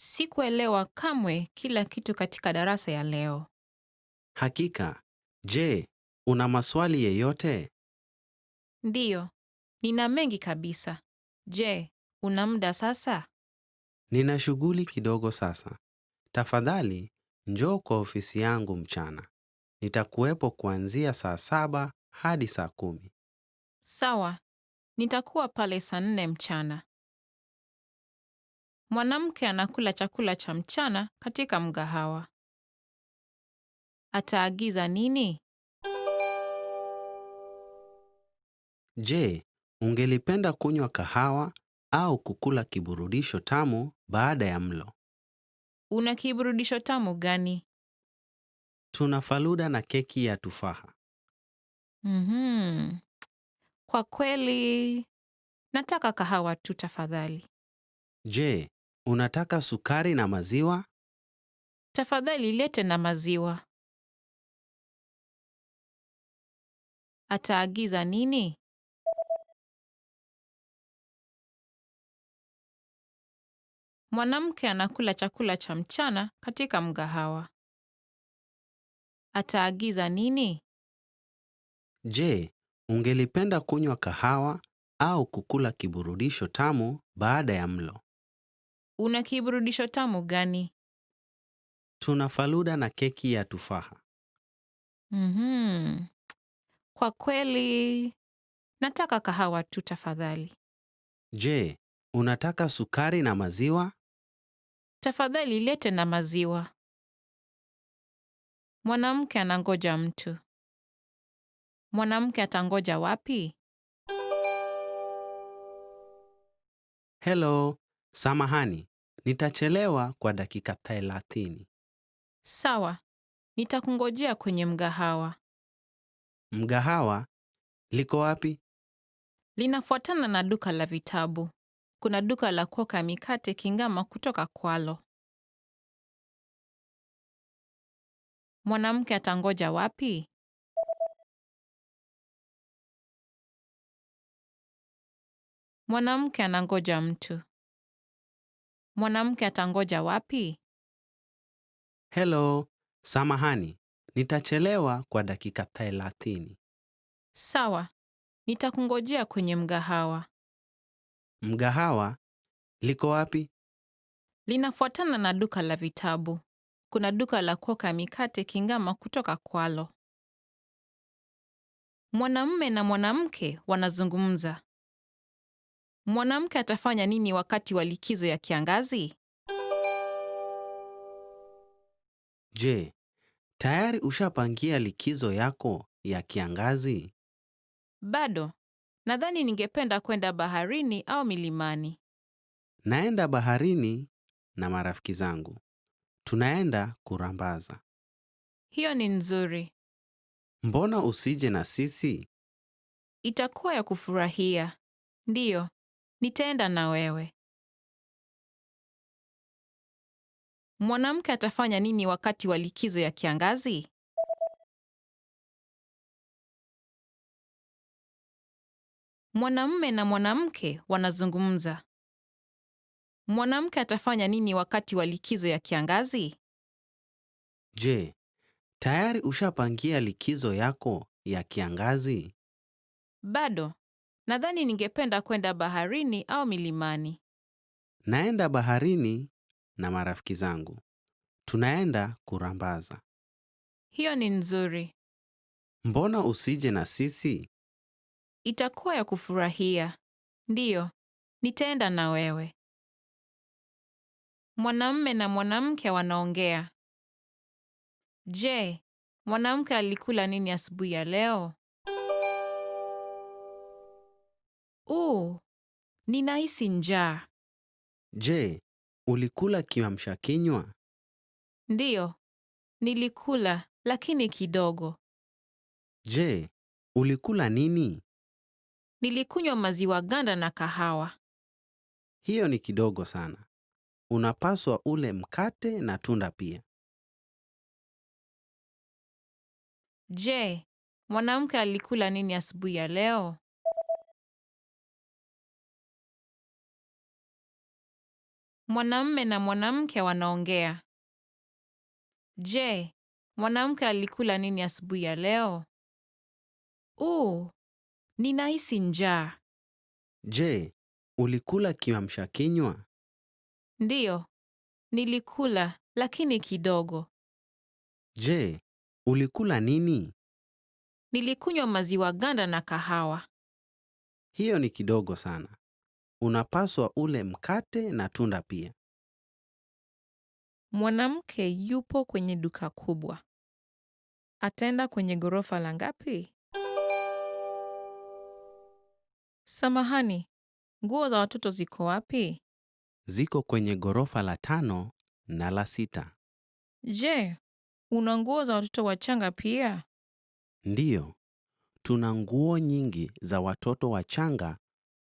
Speaker 4: Sikuelewa kamwe kila kitu katika darasa ya leo.
Speaker 5: Hakika, je, una maswali yeyote?
Speaker 4: Ndiyo, nina mengi kabisa. Je, una muda sasa?
Speaker 5: Nina shughuli kidogo sasa. Tafadhali, njoo kwa ofisi yangu mchana. Nitakuwepo kuanzia saa 7 hadi saa 10.
Speaker 4: Sawa, nitakuwa pale saa 4 mchana. Mwanamke anakula chakula cha mchana katika mgahawa. Ataagiza nini?
Speaker 5: Je, ungelipenda kunywa kahawa au kukula kiburudisho tamu baada ya mlo?
Speaker 4: Una kiburudisho tamu gani?
Speaker 5: Tuna faluda na keki ya tufaha.
Speaker 4: Kwa kweli, nataka kahawa tu tafadhali.
Speaker 5: Je, unataka sukari na maziwa?
Speaker 4: Tafadhali lete na maziwa. Ataagiza nini? Mwanamke anakula chakula cha mchana katika mgahawa. Ataagiza nini?
Speaker 5: Je, ungelipenda kunywa kahawa au kukula kiburudisho tamu baada ya mlo?
Speaker 4: Una kiburudisho tamu gani?
Speaker 5: Tuna faluda na keki ya tufaha.
Speaker 4: Kwa kweli, nataka kahawa tu tafadhali.
Speaker 5: Je, unataka sukari na maziwa?
Speaker 4: Tafadhali lete na maziwa. Mwanamke anangoja mtu. Mwanamke atangoja wapi?
Speaker 5: Hello, samahani. Nitachelewa kwa dakika 30.
Speaker 4: Sawa, nitakungojea kwenye mgahawa.
Speaker 5: Mgahawa liko wapi?
Speaker 4: Linafuatana na duka la vitabu. Kuna duka la kuoka mikate Kingama kutoka kwalo. Mwanamke atangoja wapi? Mwanamke anangoja mtu. Mwanamke atangoja wapi?
Speaker 5: Hello, samahani. Nitachelewa kwa dakika 30.
Speaker 4: Sawa, nitakungojea kwenye mgahawa.
Speaker 5: Mgahawa liko wapi?
Speaker 4: Linafuatana na duka la vitabu. Kuna duka la kuoka mikate Kingama kutoka kwalo. Mwanamume na mwanamke wanazungumza. Mwanamke atafanya nini wakati wa likizo ya kiangazi?
Speaker 5: Je, tayari ushapangia likizo yako ya kiangazi?
Speaker 4: Bado, nadhani ningependa kwenda baharini au milimani.
Speaker 5: Naenda baharini na marafiki zangu. Tunaenda kurambaza.
Speaker 4: Hiyo ni nzuri.
Speaker 5: Mbona usije na sisi?
Speaker 4: Itakuwa ya kufurahia. Ndiyo, nitaenda na wewe. Mwanamke atafanya nini wakati wa likizo ya kiangazi? Mwanamume na mwanamke wanazungumza. Mwanamke atafanya nini wakati wa likizo ya kiangazi?
Speaker 5: Je, tayari ushapangia likizo yako ya kiangazi?
Speaker 4: Bado, nadhani ningependa kwenda baharini au milimani.
Speaker 5: Naenda baharini na marafiki zangu. Tunaenda kurambaza.
Speaker 4: Hiyo ni nzuri.
Speaker 5: Mbona usije na sisi?
Speaker 4: Itakuwa ya kufurahia. Ndiyo, nitaenda na wewe. Mwanamume na mwanamke wanaongea. Je, mwanamke alikula nini asubuhi ya leo? Ninahisi njaa.
Speaker 5: Je, ulikula kiamsha kinywa?
Speaker 4: Ndiyo, nilikula lakini kidogo.
Speaker 5: Je, ulikula nini?
Speaker 4: Nilikunywa maziwa ganda na kahawa.
Speaker 5: Hiyo ni kidogo sana. Unapaswa ule mkate na tunda pia.
Speaker 4: Je, mwanamke alikula nini asubuhi ya leo? Mwanamume na mwanamke wanaongea. Je, mwanamke alikula nini asubuhi ya leo? Ninahisi njaa.
Speaker 5: Je, ulikula kiamsha kinywa?
Speaker 4: Ndiyo, nilikula lakini kidogo.
Speaker 5: Je, ulikula nini?
Speaker 4: Nilikunywa maziwa ganda na kahawa.
Speaker 5: Hiyo ni kidogo sana. Unapaswa ule mkate na tunda pia.
Speaker 4: Mwanamke yupo kwenye duka kubwa. Ataenda kwenye ghorofa la ngapi? Samahani, nguo za watoto ziko wapi?
Speaker 5: Ziko kwenye ghorofa la 5 na la 6.
Speaker 4: Je, una nguo za watoto wachanga pia?
Speaker 5: Ndiyo, tuna nguo nyingi za watoto wachanga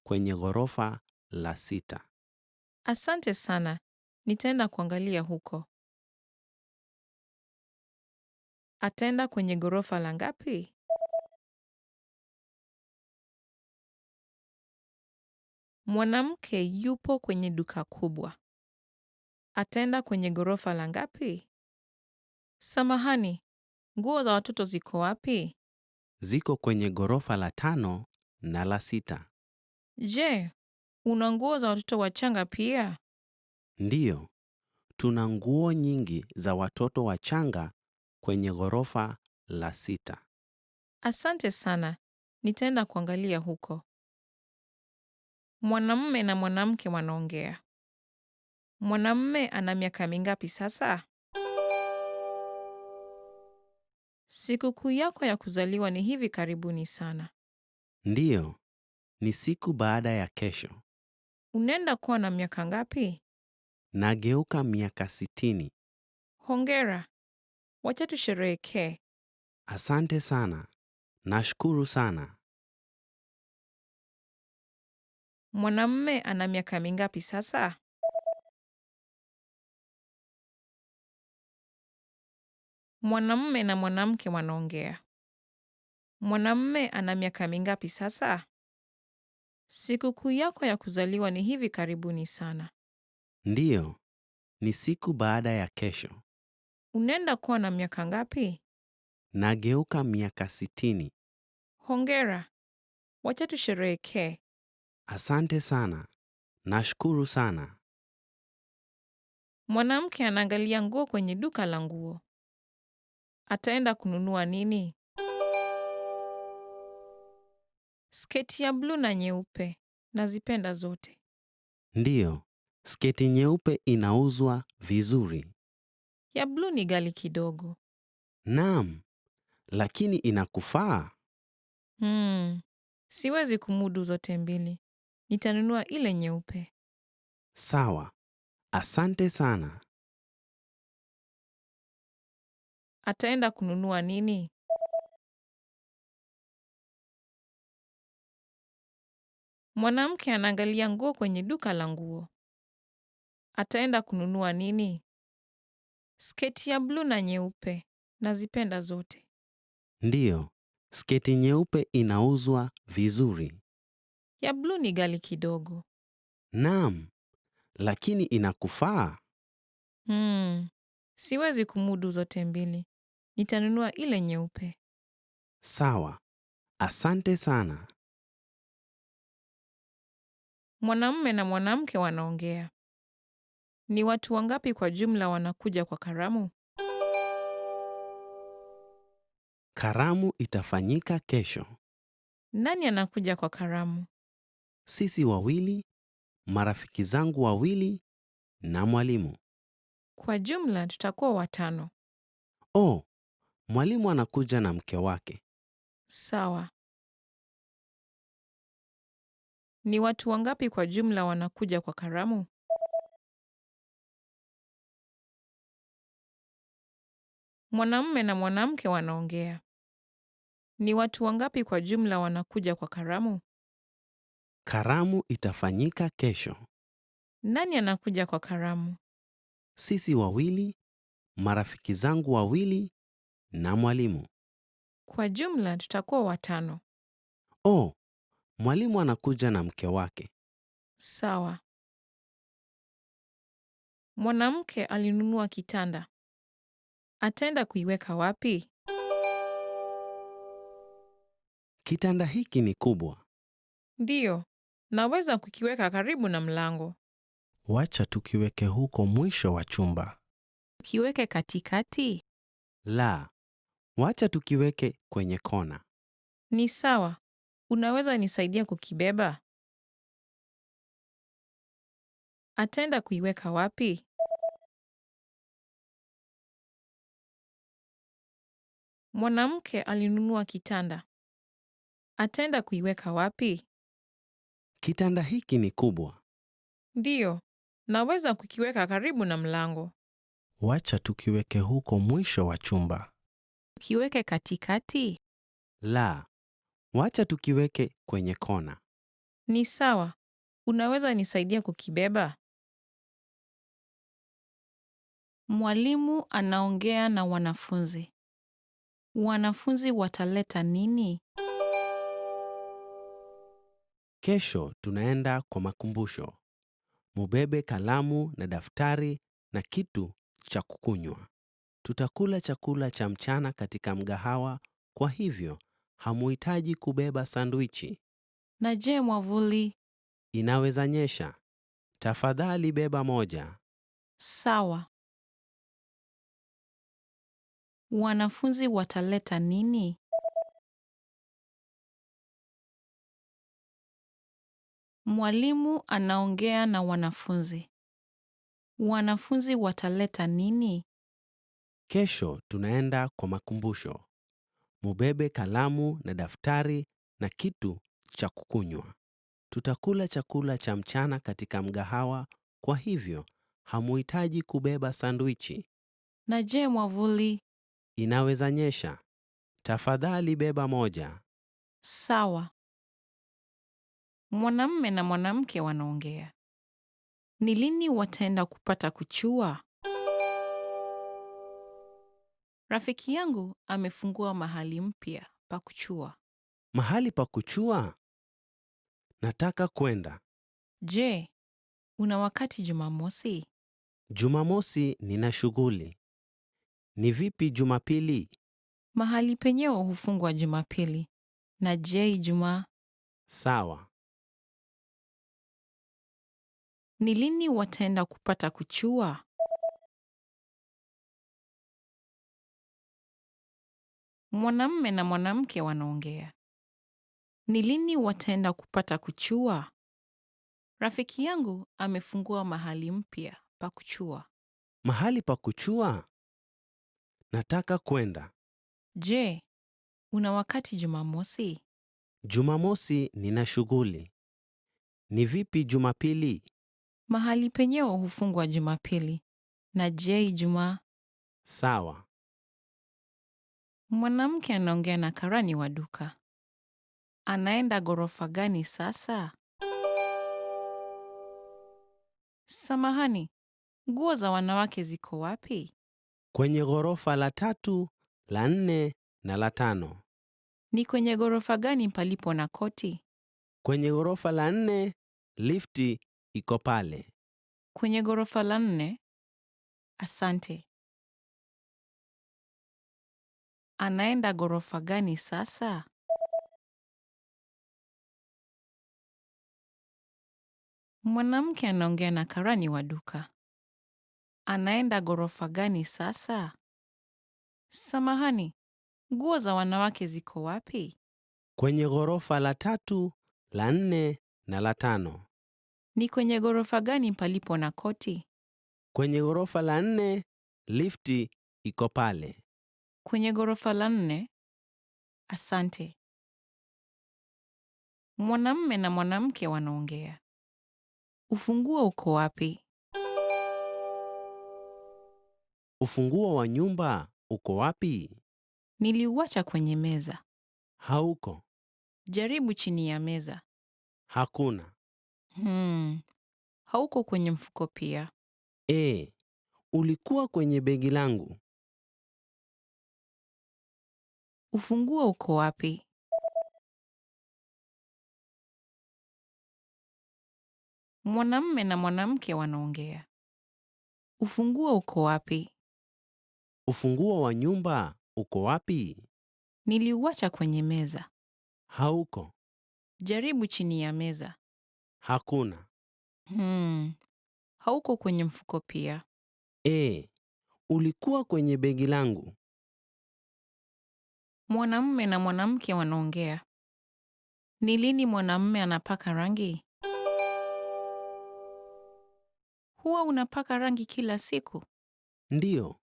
Speaker 5: kwenye ghorofa la 6.
Speaker 4: Asante sana. Nitaenda kuangalia huko. Ataenda kwenye ghorofa la ngapi? Mwanamke yupo kwenye duka kubwa. Ataenda kwenye ghorofa la ngapi? Samahani, nguo za watoto ziko wapi?
Speaker 5: Ziko kwenye ghorofa la 5 na la 6.
Speaker 4: Je, una nguo za watoto wachanga pia?
Speaker 5: Ndiyo, tuna nguo nyingi za watoto wachanga kwenye ghorofa la 6.
Speaker 4: Asante sana. Nitaenda kuangalia huko. Mwanamume na mwanamke wanaongea. Mwanamume ana miaka mingapi sasa? Sikukuu yako ya kuzaliwa ni hivi karibuni sana.
Speaker 5: Ndiyo, ni siku baada ya kesho.
Speaker 4: Unaenda kuwa na miaka ngapi?
Speaker 5: Nageuka miaka 60.
Speaker 4: Hongera. Wacha tusherehekee.
Speaker 5: Asante sana. Nashukuru sana.
Speaker 4: Mwanamume ana miaka mingapi sasa? Mwanamume na mwanamke wanaongea. Mwanamume ana miaka mingapi sasa? Sikukuu yako ya kuzaliwa ni hivi karibuni sana.
Speaker 5: Ndiyo, ni siku baada ya kesho.
Speaker 4: Unaenda kuwa na miaka ngapi?
Speaker 5: Nageuka miaka 60.
Speaker 4: Hongera. Wacha tusherehekee.
Speaker 5: Asante sana. Nashukuru sana.
Speaker 4: Mwanamke anaangalia nguo kwenye duka la nguo. Ataenda kununua nini? Sketi ya bluu na nyeupe. Nazipenda zote.
Speaker 5: Ndiyo, sketi nyeupe inauzwa vizuri.
Speaker 4: Ya bluu ni ghali kidogo.
Speaker 5: Naam, lakini inakufaa.
Speaker 4: Siwezi kumudu zote mbili. Nitanunua ile nyeupe.
Speaker 5: Sawa. Asante sana.
Speaker 4: Ataenda kununua nini? Mwanamke anaangalia nguo kwenye duka la nguo. Ataenda kununua nini? Sketi ya bluu na nyeupe. Nazipenda zote.
Speaker 5: Ndiyo, sketi nyeupe inauzwa vizuri.
Speaker 4: Ya bluu ni ghali kidogo.
Speaker 5: Naam, lakini inakufaa.
Speaker 4: Siwezi kumudu zote mbili. Nitanunua ile nyeupe.
Speaker 5: Sawa. Asante sana.
Speaker 4: Mwanamume na mwanamke wanaongea. Ni watu wangapi kwa jumla wanakuja kwa karamu?
Speaker 5: Karamu itafanyika kesho.
Speaker 4: Nani anakuja kwa karamu?
Speaker 5: Sisi wawili, marafiki zangu wawili na mwalimu.
Speaker 4: Kwa jumla tutakuwa 5.
Speaker 5: Oh, mwalimu anakuja na mke wake.
Speaker 4: Sawa. Ni watu wangapi kwa jumla wanakuja kwa karamu? Mwanamume na mwanamke wanaongea. Ni watu wangapi kwa jumla wanakuja kwa karamu?
Speaker 5: Karamu itafanyika kesho.
Speaker 4: Nani anakuja kwa karamu?
Speaker 5: Sisi wawili, marafiki zangu wawili na mwalimu.
Speaker 4: Kwa jumla tutakuwa 5.
Speaker 5: Oh, mwalimu anakuja na mke wake.
Speaker 4: Sawa. Mwanamke alinunua kitanda. Ataenda kuiweka wapi?
Speaker 5: Kitanda hiki ni kubwa.
Speaker 4: Ndiyo, naweza kukiweka karibu na mlango.
Speaker 5: Wacha tukiweke huko mwisho wa chumba.
Speaker 4: Kiweke katikati?
Speaker 5: La, wacha tukiweke kwenye kona.
Speaker 4: Ni sawa. Unaweza nisaidia kukibeba? Ataenda kuiweka wapi? Mwanamke alinunua kitanda. Ataenda kuiweka wapi?
Speaker 5: Kitanda hiki ni kubwa.
Speaker 4: Ndiyo, naweza kukiweka karibu na mlango.
Speaker 5: Wacha tukiweke huko mwisho wa chumba.
Speaker 4: Kiweke katikati?
Speaker 5: La, wacha tukiweke kwenye kona.
Speaker 4: Ni sawa. Unaweza nisaidia kukibeba? Mwalimu anaongea na wanafunzi. Wanafunzi wataleta nini?
Speaker 5: Kesho tunaenda kwa makumbusho. Mubebe kalamu na daftari na kitu cha kukunywa. Tutakula chakula cha mchana katika mgahawa, kwa hivyo hamuhitaji kubeba sandwichi.
Speaker 4: Na je, mwavuli?
Speaker 5: Inaweza nyesha. Tafadhali beba moja.
Speaker 4: Sawa. Wanafunzi wataleta nini? Mwalimu anaongea na wanafunzi. Wanafunzi wataleta nini?
Speaker 5: Kesho tunaenda kwa makumbusho. Mubebe kalamu na daftari na kitu cha kukunywa. Tutakula chakula cha mchana katika mgahawa, kwa hivyo hamuhitaji kubeba sandwichi.
Speaker 4: Na je, mwavuli?
Speaker 5: Inaweza nyesha. Tafadhali beba moja.
Speaker 4: Sawa. Mwanamume na mwanamke wanaongea. Ni lini wataenda kupata kuchua? Rafiki yangu amefungua mahali mpya pa kuchua.
Speaker 5: Mahali pa kuchua? Nataka kwenda.
Speaker 4: Je, una wakati Jumamosi?
Speaker 5: Jumamosi nina shughuli. Ni vipi Jumapili?
Speaker 4: Mahali penyewe hufungwa Jumapili. Na je, Ijumaa?
Speaker 5: Sawa.
Speaker 4: Ni lini wataenda kupata kuchua? Mwanamume na mwanamke wanaongea. Ni lini wataenda kupata kuchua? Rafiki yangu amefungua mahali mpya pa kuchua.
Speaker 5: Mahali pa kuchua? Nataka kwenda.
Speaker 4: Je, una wakati Jumamosi?
Speaker 5: Jumamosi nina shughuli. Ni vipi Jumapili?
Speaker 4: Mahali penyewe hufungwa Jumapili. Na je, Ijumaa?
Speaker 5: Sawa.
Speaker 4: Mwanamke anaongea na karani wa duka. Anaenda ghorofa gani sasa? Samahani, nguo za wanawake ziko wapi?
Speaker 5: Kwenye ghorofa la 3, la 4 na la 5.
Speaker 4: Ni kwenye ghorofa gani palipo na koti?
Speaker 5: Kwenye ghorofa la 4, lifti iko pale.
Speaker 4: Kwenye ghorofa la 4? Asante. Anaenda ghorofa gani sasa? Mwanamke anaongea na karani wa duka. Anaenda ghorofa gani sasa? Samahani, nguo za wanawake ziko wapi?
Speaker 5: Kwenye ghorofa la 3, la 4 na la 5.
Speaker 4: Ni kwenye ghorofa gani palipo na koti?
Speaker 5: Kwenye ghorofa la 4, lifti iko pale.
Speaker 4: Kwenye ghorofa la 4? Asante. Mwanamume na mwanamke wanaongea. Ufunguo uko wapi?
Speaker 5: Ufunguo wa nyumba uko wapi?
Speaker 4: Niliuacha kwenye meza.
Speaker 5: Hauko.
Speaker 4: Jaribu chini ya meza.
Speaker 5: Hakuna.
Speaker 4: Hauko kwenye mfuko pia.
Speaker 5: Ulikuwa kwenye begi langu.
Speaker 4: Ufunguo uko wapi? Mwanamume na mwanamke wanaongea. Ufunguo uko wapi?
Speaker 5: Ufunguo wa nyumba uko wapi?
Speaker 4: Niliuacha kwenye meza.
Speaker 5: Hauko.
Speaker 4: Jaribu chini ya meza.
Speaker 5: Hakuna.
Speaker 4: Hauko kwenye mfuko pia.
Speaker 5: Ulikuwa kwenye begi langu.
Speaker 4: Mwanamume na mwanamke wanaongea. Ni lini mwanamume anapaka rangi? Huwa unapaka rangi kila siku?
Speaker 5: Ndiyo.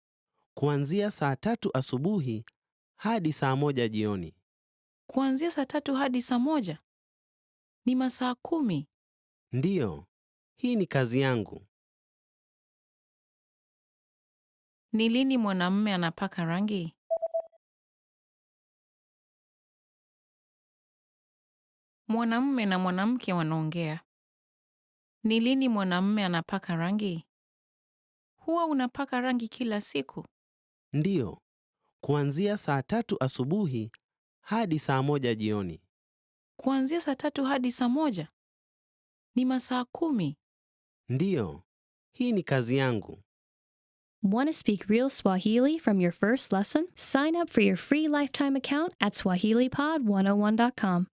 Speaker 5: Kuanzia saa 3 asubuhi hadi saa 1 jioni.
Speaker 4: Kuanzia saa 3 hadi saa 1? Ni masaa 10.
Speaker 5: Ndiyo, hii ni kazi yangu.
Speaker 4: Ni lini mwanamume anapaka rangi? Mwanamume na mwanamke wanaongea. Ni lini mwanamume anapaka rangi? Huwa unapaka rangi kila siku?
Speaker 5: Ndiyo, kuanzia saa 3 asubuhi hadi saa 1 jioni.
Speaker 4: Kuanzia saa 3 hadi saa 1? Ni masaa 10.
Speaker 5: Ndiyo, hii ni kazi yangu.
Speaker 1: Want to speak real Swahili from your first lesson? Sign up for your free lifetime account at swahilipod101.com.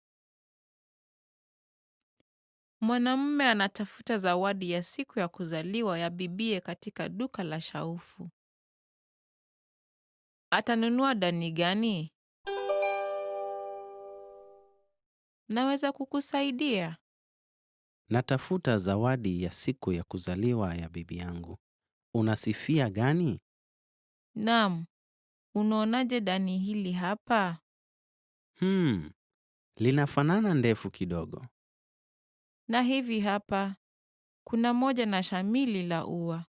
Speaker 4: Mwanamume anatafuta zawadi ya siku ya kuzaliwa ya bibie katika duka la shaufu. Atanunua dani gani? Naweza kukusaidia.
Speaker 5: Natafuta zawadi ya siku ya kuzaliwa ya bibi yangu. Unasifia gani?
Speaker 4: Naam. Unaonaje dani hili hapa?
Speaker 5: Linafanana ndefu kidogo.
Speaker 4: Na hivi hapa. Kuna moja na shamili la ua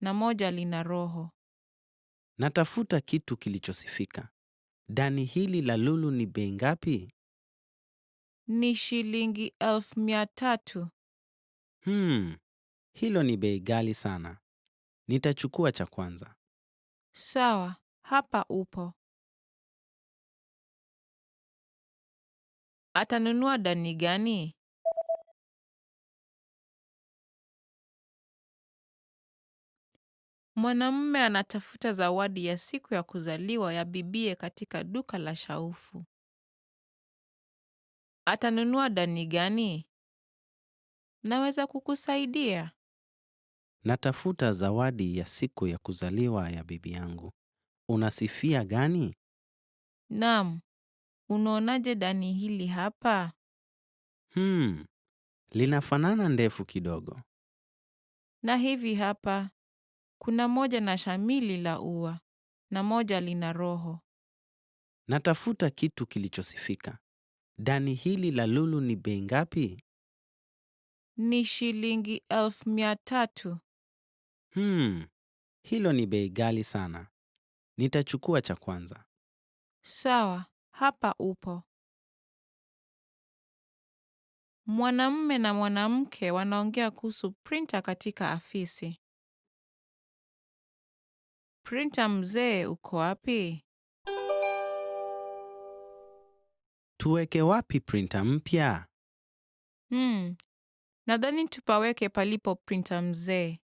Speaker 4: na moja lina roho.
Speaker 5: Natafuta kitu kilichosifika. Dani hili la lulu ni bei ngapi?
Speaker 4: Ni shilingi 1300.
Speaker 5: Hilo ni bei ghali sana. Nitachukua cha kwanza.
Speaker 4: Sawa, hapa upo. Atanunua dani gani? Mwanamume anatafuta zawadi ya siku ya kuzaliwa ya bibie katika duka la shaufu. Atanunua dani gani? Naweza kukusaidia.
Speaker 5: Natafuta zawadi ya siku ya kuzaliwa ya bibi yangu. Unasifia gani?
Speaker 4: Naam. Unaonaje dani hili hapa?
Speaker 5: Linafanana ndefu kidogo.
Speaker 4: Na hivi hapa. Kuna moja na shamili la ua na moja lina roho.
Speaker 5: Natafuta kitu kilichosifika. Dani hili la lulu ni bei ngapi?
Speaker 4: Ni shilingi 1300.
Speaker 5: Hilo ni bei ghali sana. Nitachukua cha kwanza.
Speaker 4: Sawa, hapa upo. Mwanamume na mwanamke wanaongea kuhusu printer katika afisi. Printer mzee uko wapi?
Speaker 5: Tuweke wapi printer mpya?
Speaker 4: Nadhani tupaweke palipo printer mzee.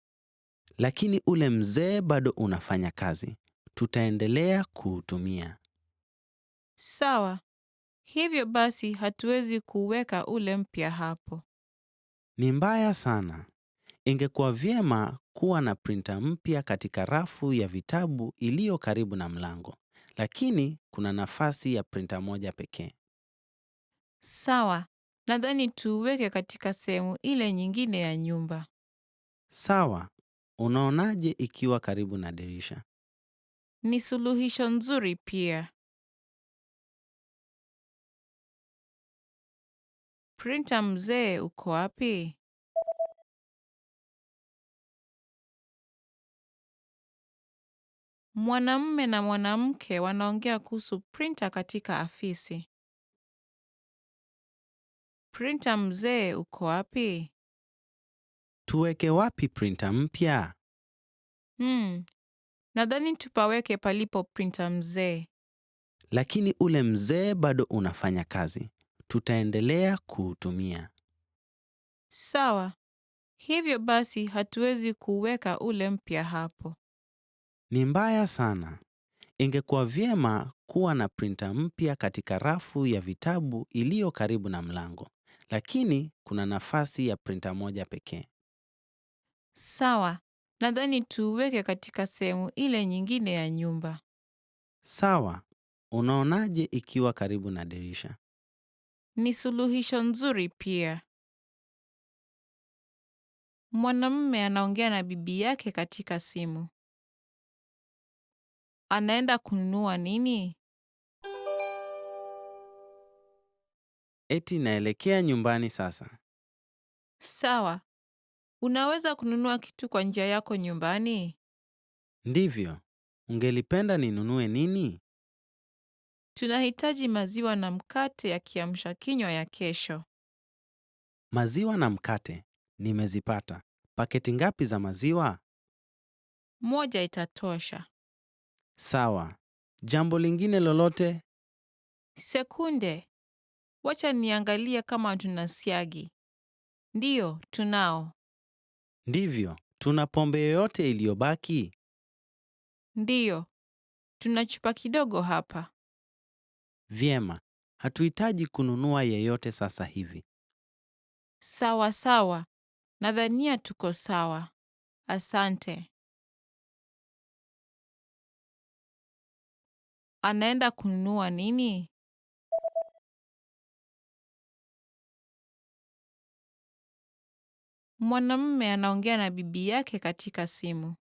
Speaker 5: Lakini ule mzee bado unafanya kazi. Tutaendelea kuutumia.
Speaker 4: Sawa. Hivyo basi hatuwezi kuweka ule mpya hapo.
Speaker 5: Ni mbaya sana. Ingekuwa vyema kuwa na printer mpya katika rafu ya vitabu iliyo karibu na mlango. Lakini kuna nafasi ya printer moja pekee.
Speaker 4: Sawa. Nadhani tuweke katika sehemu ile nyingine ya nyumba.
Speaker 5: Sawa. Unaonaje ikiwa karibu na dirisha?
Speaker 4: Ni suluhisho nzuri pia. Printer mzee uko wapi? Mwanamume na mwanamke wanaongea kuhusu printer katika afisi. Printer mzee uko wapi?
Speaker 5: Tuweke wapi printer mpya?
Speaker 4: Nadhani tupaweke palipo printer mzee.
Speaker 5: Lakini ule mzee bado unafanya kazi. Tutaendelea kuutumia.
Speaker 4: Sawa. Hivyo basi hatuwezi kuweka ule mpya hapo.
Speaker 5: Ni mbaya sana. Ingekuwa vyema kuwa na printer mpya katika rafu ya vitabu iliyo karibu na mlango. Lakini kuna nafasi ya printer moja pekee.
Speaker 4: Sawa. Nadhani tuweke katika sehemu ile nyingine ya nyumba.
Speaker 5: Sawa. Unaonaje ikiwa karibu na dirisha?
Speaker 4: Ni suluhisho nzuri pia. Mwanamume anaongea na bibi yake katika simu. Anaenda kununua nini?
Speaker 5: Eti naelekea nyumbani sasa.
Speaker 4: Sawa. Unaweza kununua kitu kwa njia yako nyumbani?
Speaker 5: Ndivyo. Ungelipenda ninunue nini?
Speaker 4: Tunahitaji maziwa na mkate ya kiamsha kinywa ya kesho.
Speaker 5: Maziwa na mkate. Nimezipata. Paketi ngapi za maziwa?
Speaker 4: 1 itatosha.
Speaker 5: Sawa. Jambo lingine lolote?
Speaker 4: Sekunde. Wacha niangalie kama tuna siagi. Ndiyo, tunao.
Speaker 5: Ndivyo. Tuna pombe yoyote iliyobaki?
Speaker 4: Ndiyo. Tuna chupa kidogo hapa.
Speaker 5: Vyema. Hatuhitaji kununua yeyote sasa hivi.
Speaker 4: Sawa sawa. Nadhania tuko sawa. Asante. Anaenda kununua nini? Mwanamume anaongea na bibi yake katika simu.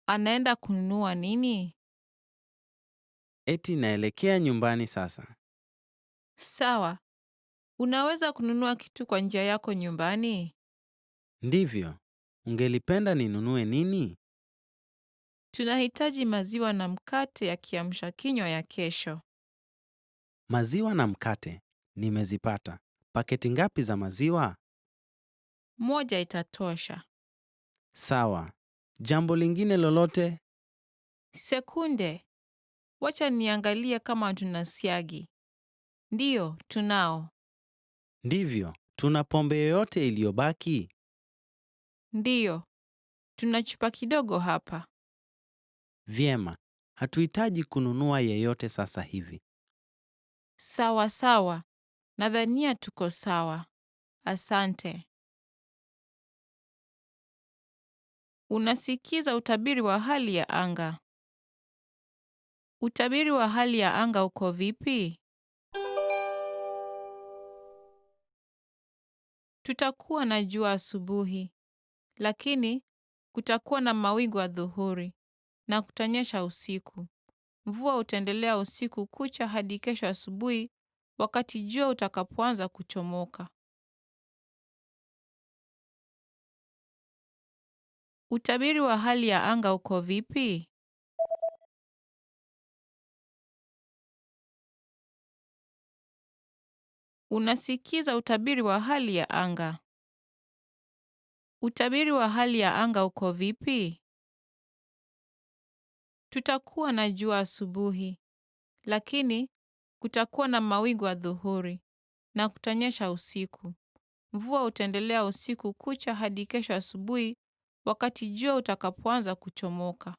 Speaker 4: Anaenda kununua nini?
Speaker 5: Eti naelekea nyumbani sasa.
Speaker 4: Sawa. Unaweza kununua kitu kwa njia yako nyumbani?
Speaker 5: Ndivyo. Ungelipenda ninunue nini?
Speaker 4: Tunahitaji maziwa na mkate ya kiamsha kinywa ya kesho.
Speaker 5: Maziwa na mkate. Nimezipata. Paketi ngapi za maziwa?
Speaker 4: 1 itatosha.
Speaker 5: Sawa. Jambo lingine lolote?
Speaker 4: Sekunde. Wacha niangalie kama tuna siagi. Ndiyo, tunao.
Speaker 5: Ndivyo. Tuna pombe yoyote iliyobaki?
Speaker 4: Ndiyo. Tuna chupa kidogo hapa.
Speaker 5: Vyema. Hatuhitaji kununua yeyote sasa hivi.
Speaker 4: Sawa sawa. Nadhania tuko sawa. Asante. Unasikiza utabiri wa hali ya anga. Utabiri wa hali ya anga uko vipi? Tutakuwa na jua asubuhi, lakini kutakuwa na mawingu adhuhuri na kutanyesha usiku. Mvua utaendelea usiku kucha hadi kesho asubuhi wakati jua utakapoanza kuchomoka. Utabiri wa hali ya anga uko vipi? Unasikiza utabiri wa hali ya anga. Utabiri wa hali ya anga uko vipi? Tutakuwa na jua asubuhi, lakini kutakuwa na mawingu adhuhuri na kutanyesha usiku. Mvua utaendelea usiku kucha hadi kesho asubuhi wakati jua utakapoanza kuchomoka.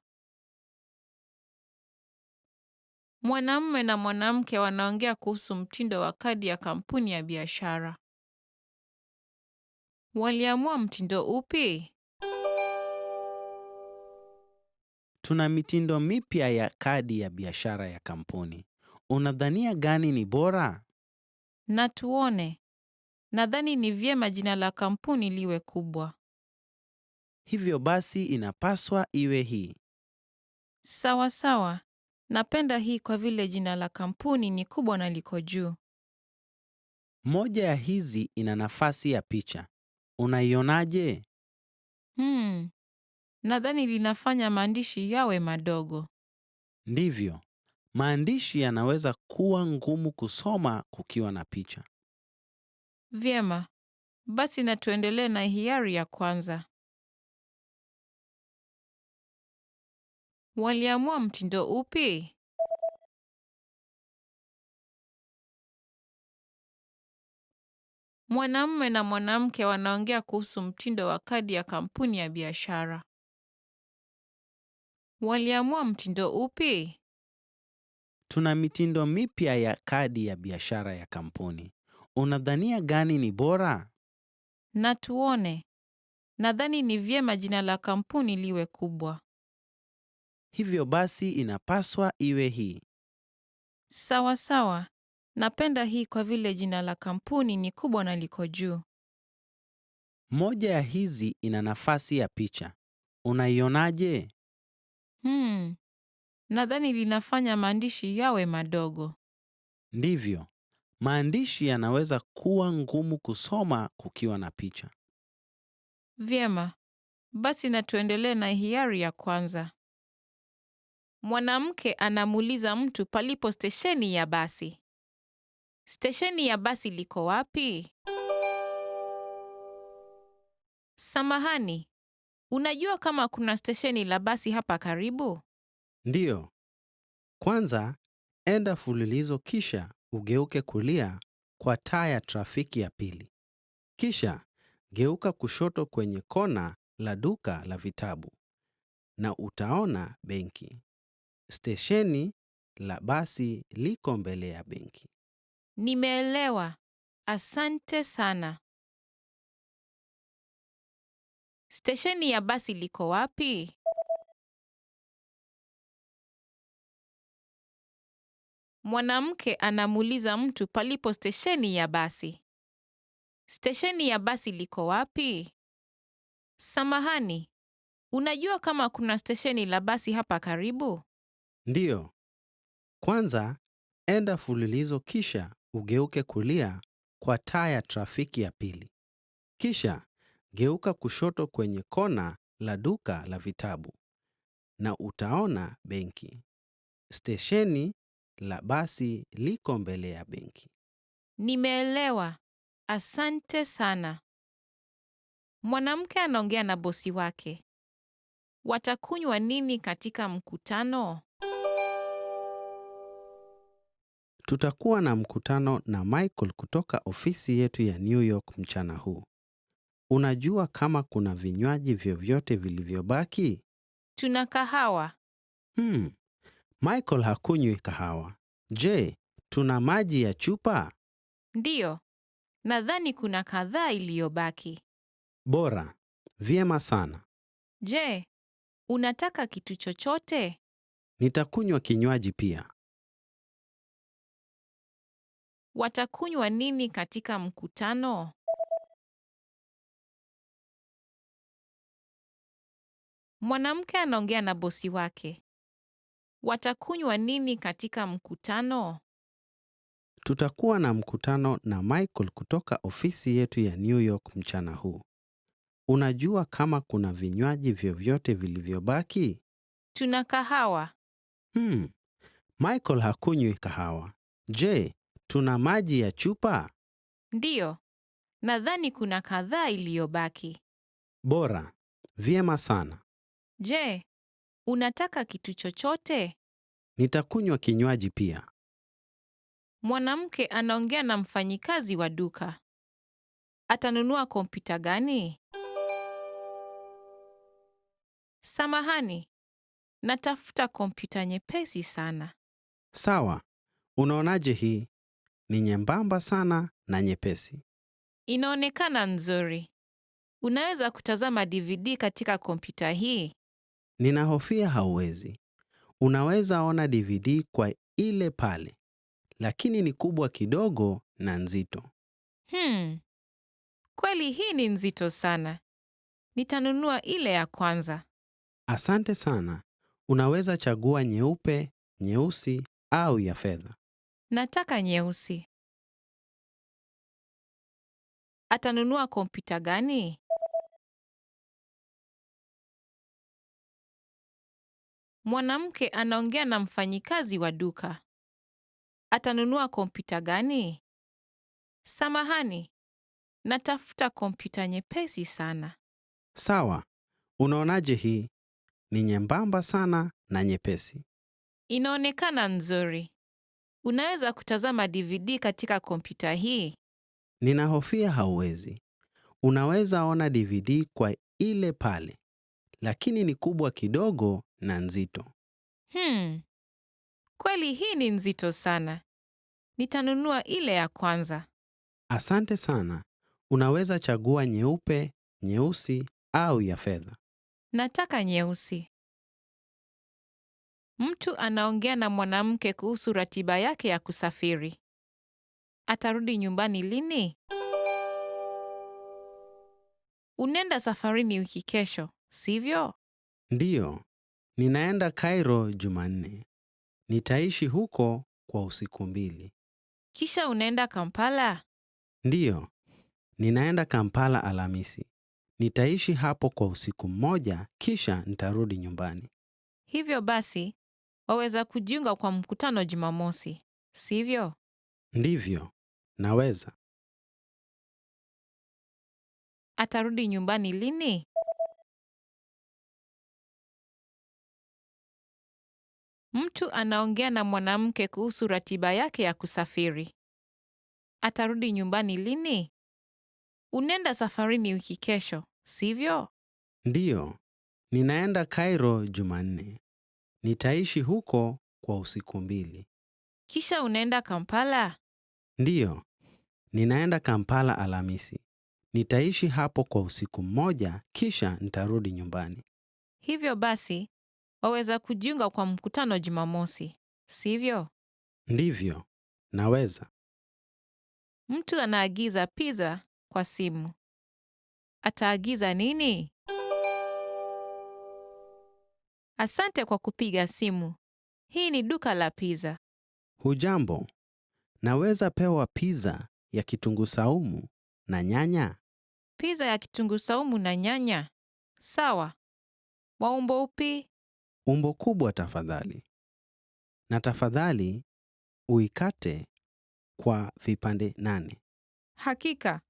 Speaker 4: Mwanamume na mwanamke wanaongea kuhusu mtindo wa kadi ya kampuni ya biashara. Waliamua mtindo upi?
Speaker 5: Tuna mitindo mipya ya kadi ya biashara ya kampuni. Unadhania gani ni bora?
Speaker 4: Na tuone. Nadhani ni vyema jina la kampuni liwe kubwa.
Speaker 5: Hivyo basi inapaswa iwe hii.
Speaker 4: Sawa sawa. Napenda hii kwa vile jina la kampuni ni kubwa na liko juu.
Speaker 5: Moja ya hizi ina nafasi ya picha. Unaionaje?
Speaker 4: Nadhani linafanya maandishi yawe madogo.
Speaker 5: Ndivyo. Maandishi yanaweza kuwa ngumu kusoma kukiwa na picha.
Speaker 4: Vyema. Basi na tuendelee na hiari ya kwanza. Waliamua mtindo upi? Mwanamume na mwanamke wanaongea kuhusu mtindo wa kadi ya kampuni ya biashara. Waliamua mtindo upi?
Speaker 5: Tuna mitindo mipya ya kadi ya biashara ya kampuni. Unadhania gani ni bora?
Speaker 4: Na tuone. Nadhani ni vyema jina la kampuni liwe kubwa.
Speaker 5: Hivyo basi inapaswa iwe hii.
Speaker 4: Sawa sawa. Napenda hii kwa vile jina la kampuni ni kubwa na liko juu.
Speaker 5: Moja ya hizi ina nafasi ya picha. Unaionaje?
Speaker 4: Nadhani linafanya maandishi yawe madogo.
Speaker 5: Ndivyo. Maandishi yanaweza kuwa ngumu kusoma kukiwa na picha.
Speaker 4: Vyema. Basi na tuendelee na hiari ya kwanza. Mwanamke anamuuliza mtu palipo stesheni ya basi. Stesheni ya basi liko wapi? Samahani, unajua kama kuna stesheni la basi hapa karibu?
Speaker 5: Ndiyo. Kwanza, enda fululizo kisha ugeuke kulia kwa taa ya trafiki ya pili. Kisha, geuka kushoto kwenye kona la duka la vitabu na utaona benki. Stesheni la basi liko mbele ya benki.
Speaker 4: Nimeelewa. Asante sana. Stesheni ya basi liko wapi? Mwanamke anamuuliza mtu palipo stesheni ya basi. Stesheni ya basi liko wapi? Samahani, unajua kama kuna stesheni la basi hapa karibu?
Speaker 5: Ndiyo. Kwanza, enda fululizo kisha ugeuke kulia kwa taa ya trafiki ya pili. Kisha, geuka kushoto kwenye kona la duka la vitabu na utaona benki. Stesheni la basi liko mbele ya benki.
Speaker 4: Nimeelewa. Asante sana. Mwanamke anaongea na bosi wake. Watakunywa nini katika mkutano?
Speaker 5: Tutakuwa na mkutano na Michael kutoka ofisi yetu ya New York mchana huu. Unajua kama kuna vinywaji vyovyote vilivyobaki?
Speaker 4: Tuna kahawa.
Speaker 5: Michael hakunywi kahawa. Je, tuna maji ya chupa?
Speaker 4: Ndiyo. Nadhani kuna kadhaa iliyobaki.
Speaker 5: Bora. Vyema sana.
Speaker 4: Je, unataka kitu chochote?
Speaker 5: Nitakunywa kinywaji pia.
Speaker 4: Watakunywa nini katika mkutano? Mwanamke anaongea na bosi wake. Watakunywa nini katika mkutano?
Speaker 5: Tutakuwa na mkutano na Michael kutoka ofisi yetu ya New York mchana huu. Unajua kama kuna vinywaji vyovyote vilivyobaki?
Speaker 4: Tuna kahawa.
Speaker 5: Michael hakunywi kahawa. Je, tuna maji ya chupa?
Speaker 4: Ndiyo. Nadhani kuna kadhaa iliyobaki.
Speaker 5: Bora. Vyema sana.
Speaker 4: Je, unataka kitu chochote?
Speaker 5: Nitakunywa kinywaji pia.
Speaker 4: Mwanamke anaongea na mfanyikazi wa duka. Atanunua kompyuta gani? Samahani, natafuta kompyuta nyepesi sana.
Speaker 5: Sawa. Unaonaje hii? Ni nyembamba sana na nyepesi.
Speaker 4: Inaonekana nzuri. Unaweza kutazama DVD katika kompyuta hii?
Speaker 5: Ninahofia hauwezi. Unaweza ona DVD kwa ile pale, lakini ni kubwa kidogo na nzito.
Speaker 4: Kweli hii ni nzito sana. Nitanunua ile ya kwanza.
Speaker 5: Asante sana. Unaweza chagua nyeupe, nyeusi au ya fedha.
Speaker 4: Nataka nyeusi. Atanunua kompyuta gani? Mwanamke anaongea na mfanyikazi wa duka. Atanunua kompyuta gani? Samahani, natafuta kompyuta nyepesi sana.
Speaker 5: Sawa. Unaonaje hii? Ni nyembamba sana na nyepesi.
Speaker 4: Inaonekana nzuri. Unaweza kutazama DVD katika kompyuta hii?
Speaker 5: Ninahofia hauwezi. Unaweza ona DVD kwa ile pale, lakini ni kubwa kidogo na nzito.
Speaker 4: Kweli hii ni nzito sana. Nitanunua ile ya kwanza.
Speaker 5: Asante sana. Unaweza chagua nyeupe, nyeusi au ya fedha.
Speaker 4: Nataka nyeusi. Mtu anaongea na mwanamke kuhusu ratiba yake ya kusafiri. Atarudi nyumbani lini? Unaenda safarini wiki kesho, sivyo?
Speaker 5: Ndiyo. Ninaenda Cairo Jumanne. Nitaishi huko kwa usiku 2.
Speaker 4: Kisha unaenda Kampala?
Speaker 5: Ndiyo, ninaenda Kampala Alhamisi. Nitaishi hapo kwa usiku mmoja, kisha nitarudi nyumbani.
Speaker 4: Hivyo basi, waweza kujiunga kwa mkutano Jumamosi, sivyo?
Speaker 5: Ndivyo, naweza.
Speaker 4: Atarudi nyumbani lini? Mtu anaongea na mwanamke kuhusu ratiba yake ya kusafiri. Atarudi nyumbani lini? Unaenda safarini wiki kesho, sivyo?
Speaker 5: Ndiyo, ninaenda Cairo Jumanne. Nitaishi huko kwa usiku 2.
Speaker 4: Kisha unaenda Kampala?
Speaker 5: Ndiyo, ninaenda Kampala Alhamisi. Nitaishi hapo kwa usiku mmoja, kisha nitarudi nyumbani.
Speaker 4: Hivyo basi, waweza kujiunga kwa mkutano Jumamosi, sivyo?
Speaker 5: Ndivyo, naweza.
Speaker 4: Mtu anaagiza pizza kwa simu. Ataagiza nini? Asante kwa kupiga simu. Hii ni duka la pizza.
Speaker 5: Hujambo, naweza pewa pizza ya kitunguu saumu na nyanya?
Speaker 4: Pizza ya kitunguu saumu na nyanya. Sawa. Wa umbo upi?
Speaker 5: Umbo kubwa tafadhali. Na tafadhali uikate kwa vipande 8.
Speaker 4: Hakika.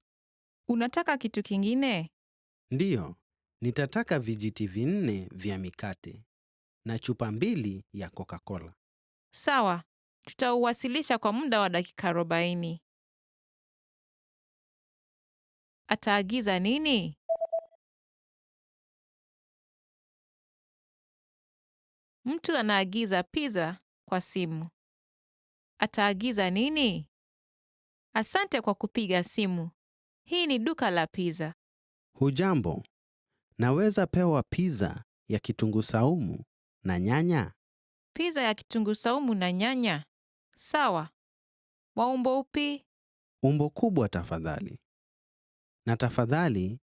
Speaker 4: Unataka kitu kingine?
Speaker 5: Ndiyo, nitataka vijiti 4 vya mikate na chupa 2 ya Coca-Cola.
Speaker 4: Sawa. Tutauwasilisha kwa muda wa dakika 40. Ataagiza nini? Mtu anaagiza pizza kwa simu. Ataagiza nini? Asante kwa kupiga simu. Hii ni duka la pizza.
Speaker 5: Hujambo, naweza pewa pizza ya kitunguu saumu na nyanya?
Speaker 4: Pizza ya kitunguu saumu na nyanya. Sawa. Wa umbo upi?
Speaker 5: Umbo kubwa tafadhali. Na tafadhali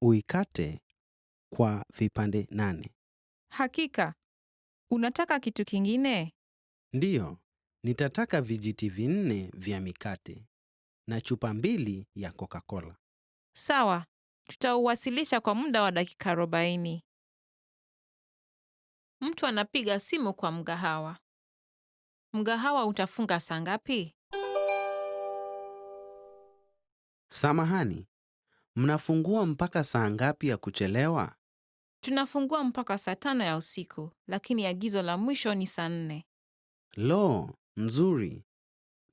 Speaker 5: uikate kwa vipande 8.
Speaker 4: Hakika. Unataka kitu kingine?
Speaker 5: Ndiyo, nitataka vijiti 4 vya mikate na chupa 2 ya Coca-Cola.
Speaker 4: Sawa. Tutauwasilisha kwa muda wa dakika 40. Mtu anapiga simu kwa mgahawa. Mgahawa utafunga saa ngapi?
Speaker 5: Samahani, mnafungua mpaka saa ngapi ya kuchelewa?
Speaker 4: Tunafungua mpaka saa 5 ya usiku, lakini agizo la mwisho ni saa 4.
Speaker 5: Lo, nzuri.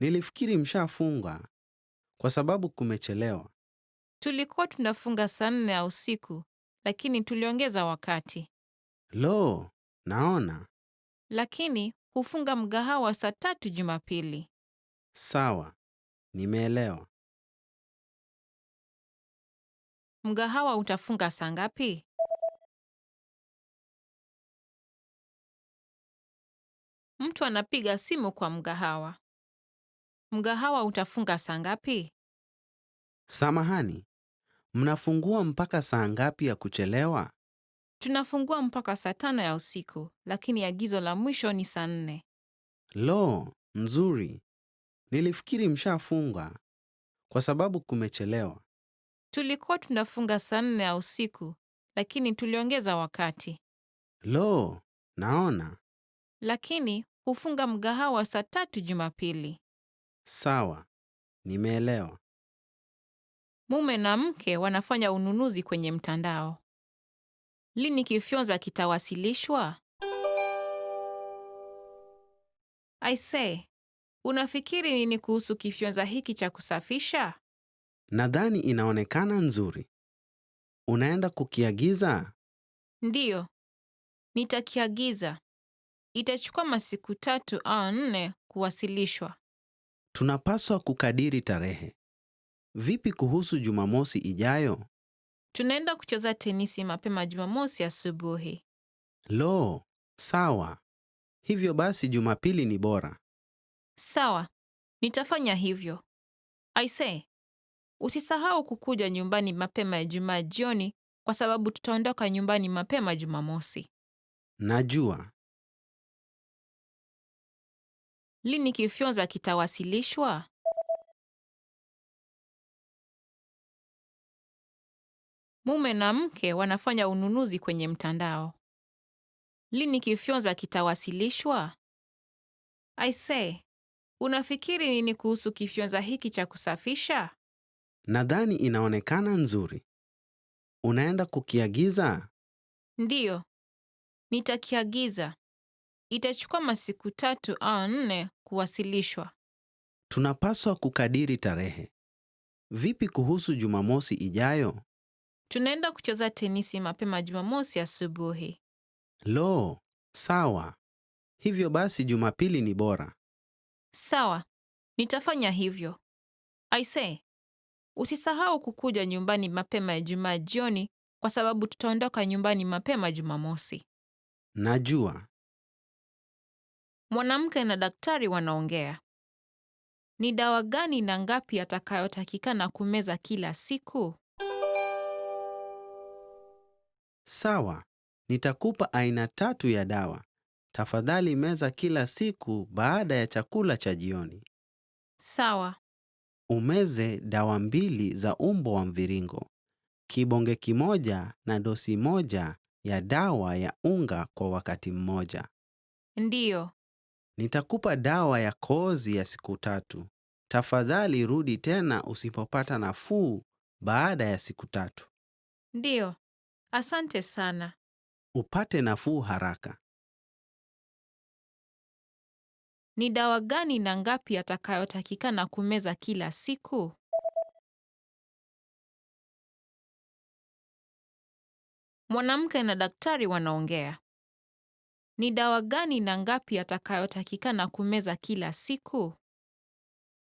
Speaker 5: Nilifikiri mshafunga kwa sababu kumechelewa.
Speaker 4: Tulikuwa tunafunga saa 4 ya usiku, lakini tuliongeza wakati.
Speaker 5: Lo, naona.
Speaker 4: Lakini hufunga mgahawa saa 3 Jumapili.
Speaker 5: Sawa, nimeelewa.
Speaker 4: Mgahawa utafunga saa ngapi? Mtu anapiga simu kwa mgahawa. Mgahawa utafunga saa ngapi?
Speaker 5: Samahani, mnafungua mpaka saa ngapi ya kuchelewa?
Speaker 4: Tunafungua mpaka saa 5 ya usiku, lakini agizo la mwisho ni saa 4.
Speaker 5: Lo, nzuri. Nilifikiri mshafunga kwa sababu kumechelewa.
Speaker 4: Tulikuwa tunafunga saa 4 ya usiku, lakini tuliongeza wakati.
Speaker 5: Lo, naona.
Speaker 4: Lakini hufunga mgahawa saa 3 Jumapili.
Speaker 5: Sawa, nimeelewa.
Speaker 4: Mume na mke wanafanya ununuzi kwenye mtandao. Lini kifyonza kitawasilishwa? Aisee, unafikiri nini kuhusu kifyonza hiki cha kusafisha?
Speaker 5: Nadhani inaonekana nzuri. Unaenda kukiagiza?
Speaker 4: Ndiyo, nitakiagiza. Itachukua masiku 3 au 4 kuwasilishwa.
Speaker 5: Tunapaswa kukadiri tarehe. Vipi kuhusu Jumamosi ijayo?
Speaker 4: Tunaenda kucheza tenisi mapema Jumamosi asubuhi.
Speaker 5: Lo, sawa. Hivyo basi Jumapili ni bora.
Speaker 4: Sawa, nitafanya hivyo. Aisee, usisahau kukuja nyumbani mapema Ijumaa jioni kwa sababu tutaondoka nyumbani mapema Jumamosi.
Speaker 5: Najua.
Speaker 4: Lini kifyonza kitawasilishwa? Mume na mke wanafanya ununuzi kwenye mtandao. Lini kifyonza kitawasilishwa? I say, unafikiri nini kuhusu kifyonza hiki cha kusafisha?
Speaker 5: Nadhani inaonekana nzuri. Unaenda kukiagiza?
Speaker 4: Ndiyo, nitakiagiza. Itachukua masiku 3 au 4 kuwasilishwa.
Speaker 5: Tunapaswa kukadiri tarehe. Vipi kuhusu Jumamosi ijayo?
Speaker 4: Tunaenda kucheza tenisi mapema Jumamosi asubuhi.
Speaker 5: Lo, sawa. Hivyo basi Jumapili ni bora.
Speaker 4: Sawa, nitafanya hivyo. I say, usisahau kukuja nyumbani mapema Ijumaa jioni kwa sababu tutaondoka nyumbani mapema Jumamosi.
Speaker 5: Najua.
Speaker 4: Mwanamke na daktari wanaongea. Ni dawa gani na ngapi atakayotakikana kumeza kila siku?
Speaker 5: Sawa. Nitakupa aina 3 ya dawa. Tafadhali meza kila siku baada ya chakula cha jioni.
Speaker 4: Sawa,
Speaker 5: Umeze dawa 2 za umbo wa mviringo. Kibonge kimoja na dosi moja ya dawa ya unga kwa wakati mmoja.
Speaker 4: ndiyo,
Speaker 5: Nitakupa dawa ya kohozi ya siku 3. Tafadhali rudi tena usipopata nafuu baada ya siku 3.
Speaker 4: ndiyo. Asante sana.
Speaker 5: Upate nafuu haraka.
Speaker 4: Ni dawa gani na ngapi atakayotakikana kumeza kila siku? Mwanamke na daktari wanaongea. Ni dawa gani na ngapi atakayotakikana kumeza kila siku?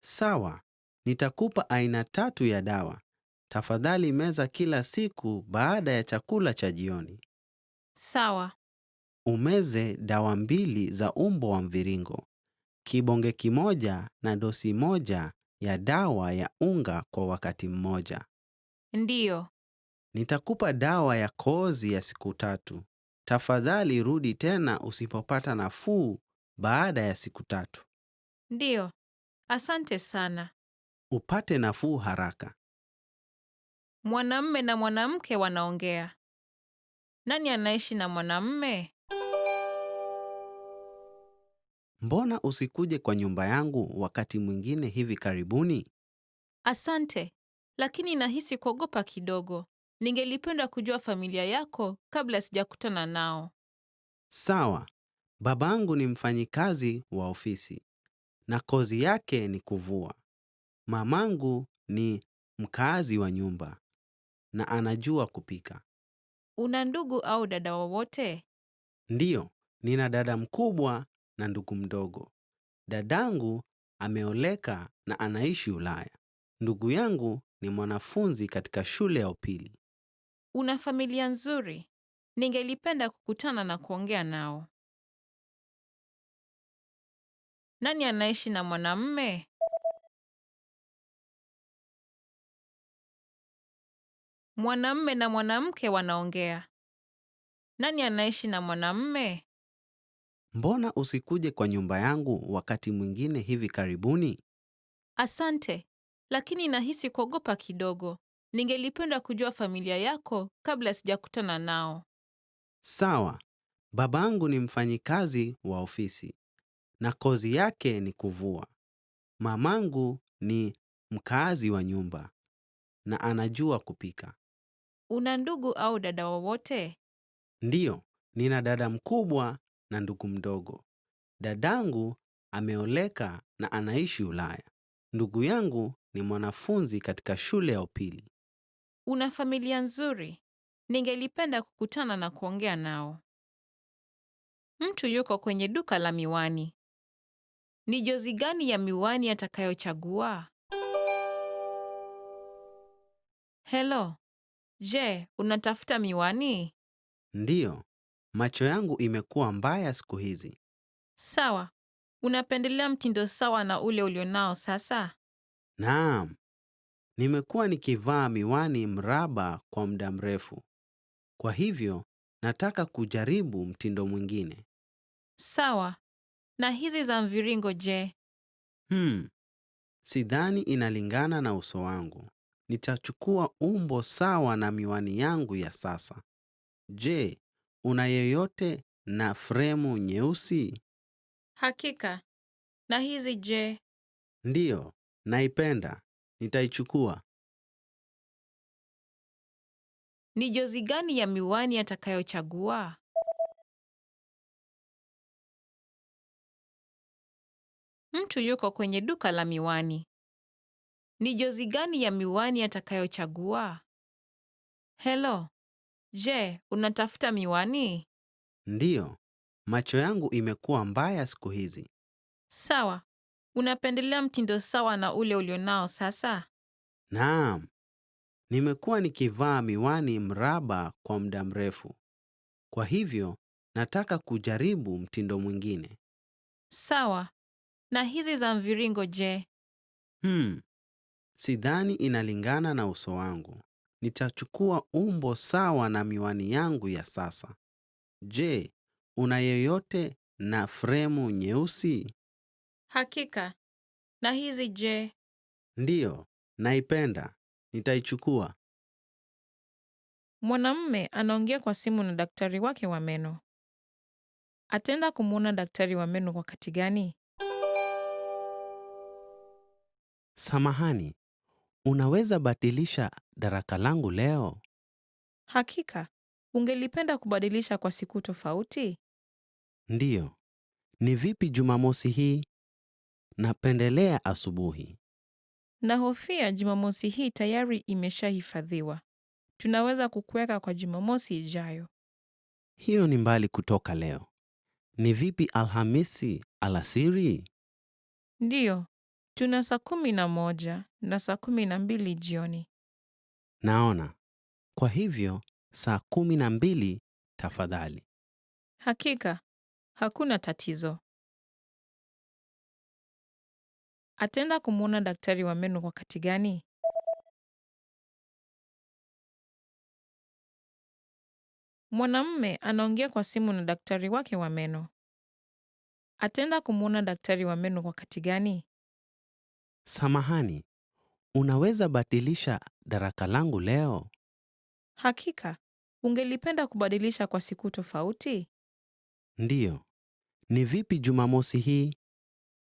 Speaker 5: Sawa. Nitakupa aina 3 ya dawa. Tafadhali meza kila siku baada ya chakula cha jioni.
Speaker 4: Sawa,
Speaker 5: Umeze dawa 2 za umbo wa mviringo. Kibonge kimoja na dosi moja ya dawa ya unga kwa wakati mmoja.
Speaker 4: ndiyo,
Speaker 5: Nitakupa dawa ya kohozi ya siku 3. Tafadhali rudi tena usipopata nafuu baada ya siku 3.
Speaker 4: ndiyo. Asante sana.
Speaker 5: Upate nafuu haraka.
Speaker 4: Mwanamume na mwanamke wanaongea. Nani anaishi na mwanamume?
Speaker 5: Mbona usikuje kwa nyumba yangu wakati mwingine hivi karibuni?
Speaker 4: Asante, lakini nahisi kuogopa kidogo. Ningelipenda kujua familia yako kabla sijakutana nao.
Speaker 5: Sawa. Babangu ni mfanyikazi wa ofisi na kozi yake ni kuvua. Mamangu ni mkaazi wa nyumba na anajua kupika.
Speaker 4: Una ndugu au dada wowote?
Speaker 5: Ndiyo, nina dada mkubwa na ndugu mdogo. Dadangu ameoleka na anaishi Ulaya. Ndugu yangu ni mwanafunzi katika shule ya upili.
Speaker 4: Una familia nzuri. Ningelipenda kukutana na kuongea nao. Nani anaishi na mwanamume? Mwanamume na mwanamke wanaongea. Nani anaishi na mwanamume?
Speaker 5: Mbona usikuje kwa nyumba yangu wakati mwingine hivi karibuni?
Speaker 4: Asante, lakini nahisi kuogopa kidogo. Ningelipenda kujua familia yako kabla sijakutana nao.
Speaker 5: Sawa. Babangu ni mfanyikazi wa ofisi na kozi yake ni kuvua. Mamangu ni mkaazi wa nyumba na anajua kupika.
Speaker 4: Una ndugu au dada wowote?
Speaker 5: Ndiyo, nina dada mkubwa na ndugu mdogo. Dadangu ameoleka na anaishi Ulaya. Ndugu yangu ni mwanafunzi katika shule ya upili.
Speaker 4: Una familia nzuri. Ningelipenda kukutana na kuongea nao. Mtu yuko kwenye duka la miwani. Ni jozi gani ya miwani atakayochagua? Hello. Je, unatafuta miwani?
Speaker 5: Ndiyo, macho yangu imekuwa mbaya siku hizi.
Speaker 4: Sawa. Unapendelea mtindo sawa na ule ulionao sasa?
Speaker 5: Naam, nimekuwa nikivaa miwani mraba kwa muda mrefu. Kwa hivyo, nataka kujaribu mtindo mwingine.
Speaker 4: Sawa. Na hizi za mviringo je?
Speaker 5: Sidhani inalingana na uso wangu. Nitachukua umbo sawa na miwani yangu ya sasa. Je, una yeyote na fremu nyeusi?
Speaker 4: Hakika. Na hizi je?
Speaker 5: Ndiyo, naipenda. Nitaichukua.
Speaker 4: Ni jozi gani ya miwani atakayochagua? Mtu yuko kwenye duka la miwani. Ni jozi gani ya miwani atakayochagua? Hello. Je, unatafuta miwani?
Speaker 5: Ndiyo, macho yangu imekuwa mbaya siku hizi.
Speaker 4: Sawa. Unapendelea mtindo sawa na ule ulionao sasa?
Speaker 5: Naam, nimekuwa nikivaa miwani mraba kwa muda mrefu. Kwa hivyo, nataka kujaribu mtindo mwingine.
Speaker 4: Sawa. Na hizi za mviringo je?
Speaker 5: Sidhani inalingana na uso wangu. Nitachukua umbo sawa na miwani yangu ya sasa. Je, una yeyote na fremu nyeusi?
Speaker 4: Hakika. Na hizi je?
Speaker 5: Ndiyo, naipenda. Nitaichukua.
Speaker 4: Mwanamume anaongea kwa simu na daktari wake wa meno. Ataenda kumwona daktari wa meno wakati gani?
Speaker 5: Samahani, unaweza badilisha daraka langu leo?
Speaker 4: Hakika. Ungelipenda kubadilisha kwa siku tofauti?
Speaker 5: Ndiyo. Ni vipi Jumamosi hii? Napendelea asubuhi.
Speaker 4: Nahofia Jumamosi hii tayari imeshahifadhiwa. Tunaweza kukuweka kwa Jumamosi ijayo.
Speaker 5: Hiyo ni mbali kutoka leo. Ni vipi Alhamisi alasiri?
Speaker 4: Ndiyo, tuna saa 11 na saa 12 jioni.
Speaker 5: Naona. Kwa hivyo, saa 12 tafadhali.
Speaker 4: Hakika, hakuna tatizo. Ataenda kumwona daktari wa meno wakati gani? Mwanamume anaongea kwa simu na daktari wake wa meno. Ataenda kumwona daktari wa meno wakati gani?
Speaker 5: Samahani, unaweza badilisha daraka langu leo?
Speaker 4: Hakika, ungelipenda kubadilisha kwa siku tofauti?
Speaker 5: Ndiyo. Ni vipi Jumamosi hii?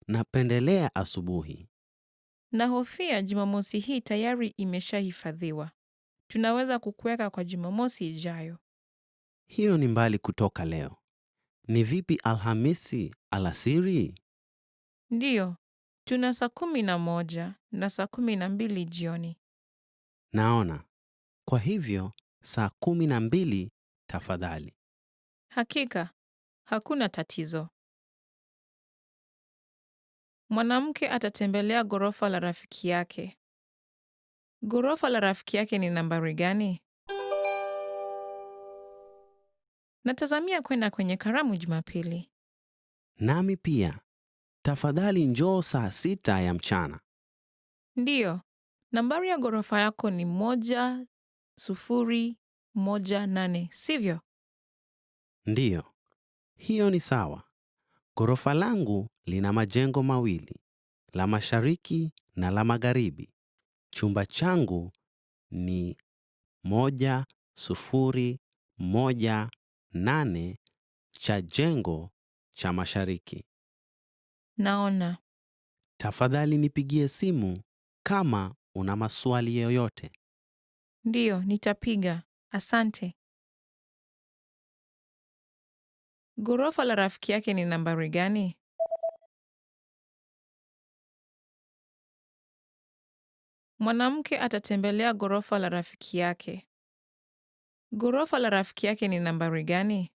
Speaker 5: Napendelea asubuhi.
Speaker 4: Nahofia Jumamosi hii tayari imeshahifadhiwa. Tunaweza kukuweka kwa Jumamosi ijayo.
Speaker 5: Hiyo ni mbali kutoka leo. Ni vipi Alhamisi alasiri?
Speaker 4: Ndiyo, tuna saa 11 na saa 12 jioni.
Speaker 5: Naona. Kwa hivyo, saa 12 tafadhali.
Speaker 4: Hakika, hakuna tatizo. Mwanamke atatembelea ghorofa la rafiki yake. Ghorofa la rafiki yake ni nambari gani? Natazamia kwenda kwenye karamu Jumapili.
Speaker 5: Nami pia. Tafadhali njoo saa 6 ya mchana.
Speaker 4: Ndiyo, nambari ya ghorofa yako ni 1018, sivyo?
Speaker 5: Ndiyo. Hiyo ni sawa. Ghorofa langu lina majengo mawili, la mashariki na la magharibi. Chumba changu ni 1018 cha jengo cha mashariki.
Speaker 4: Naona.
Speaker 5: Tafadhali nipigie simu kama una maswali yoyote.
Speaker 4: Ndiyo, nitapiga. Asante. Ghorofa la rafiki yake ni nambari gani? Mwanamke atatembelea ghorofa la rafiki yake. Ghorofa la rafiki yake ni nambari gani?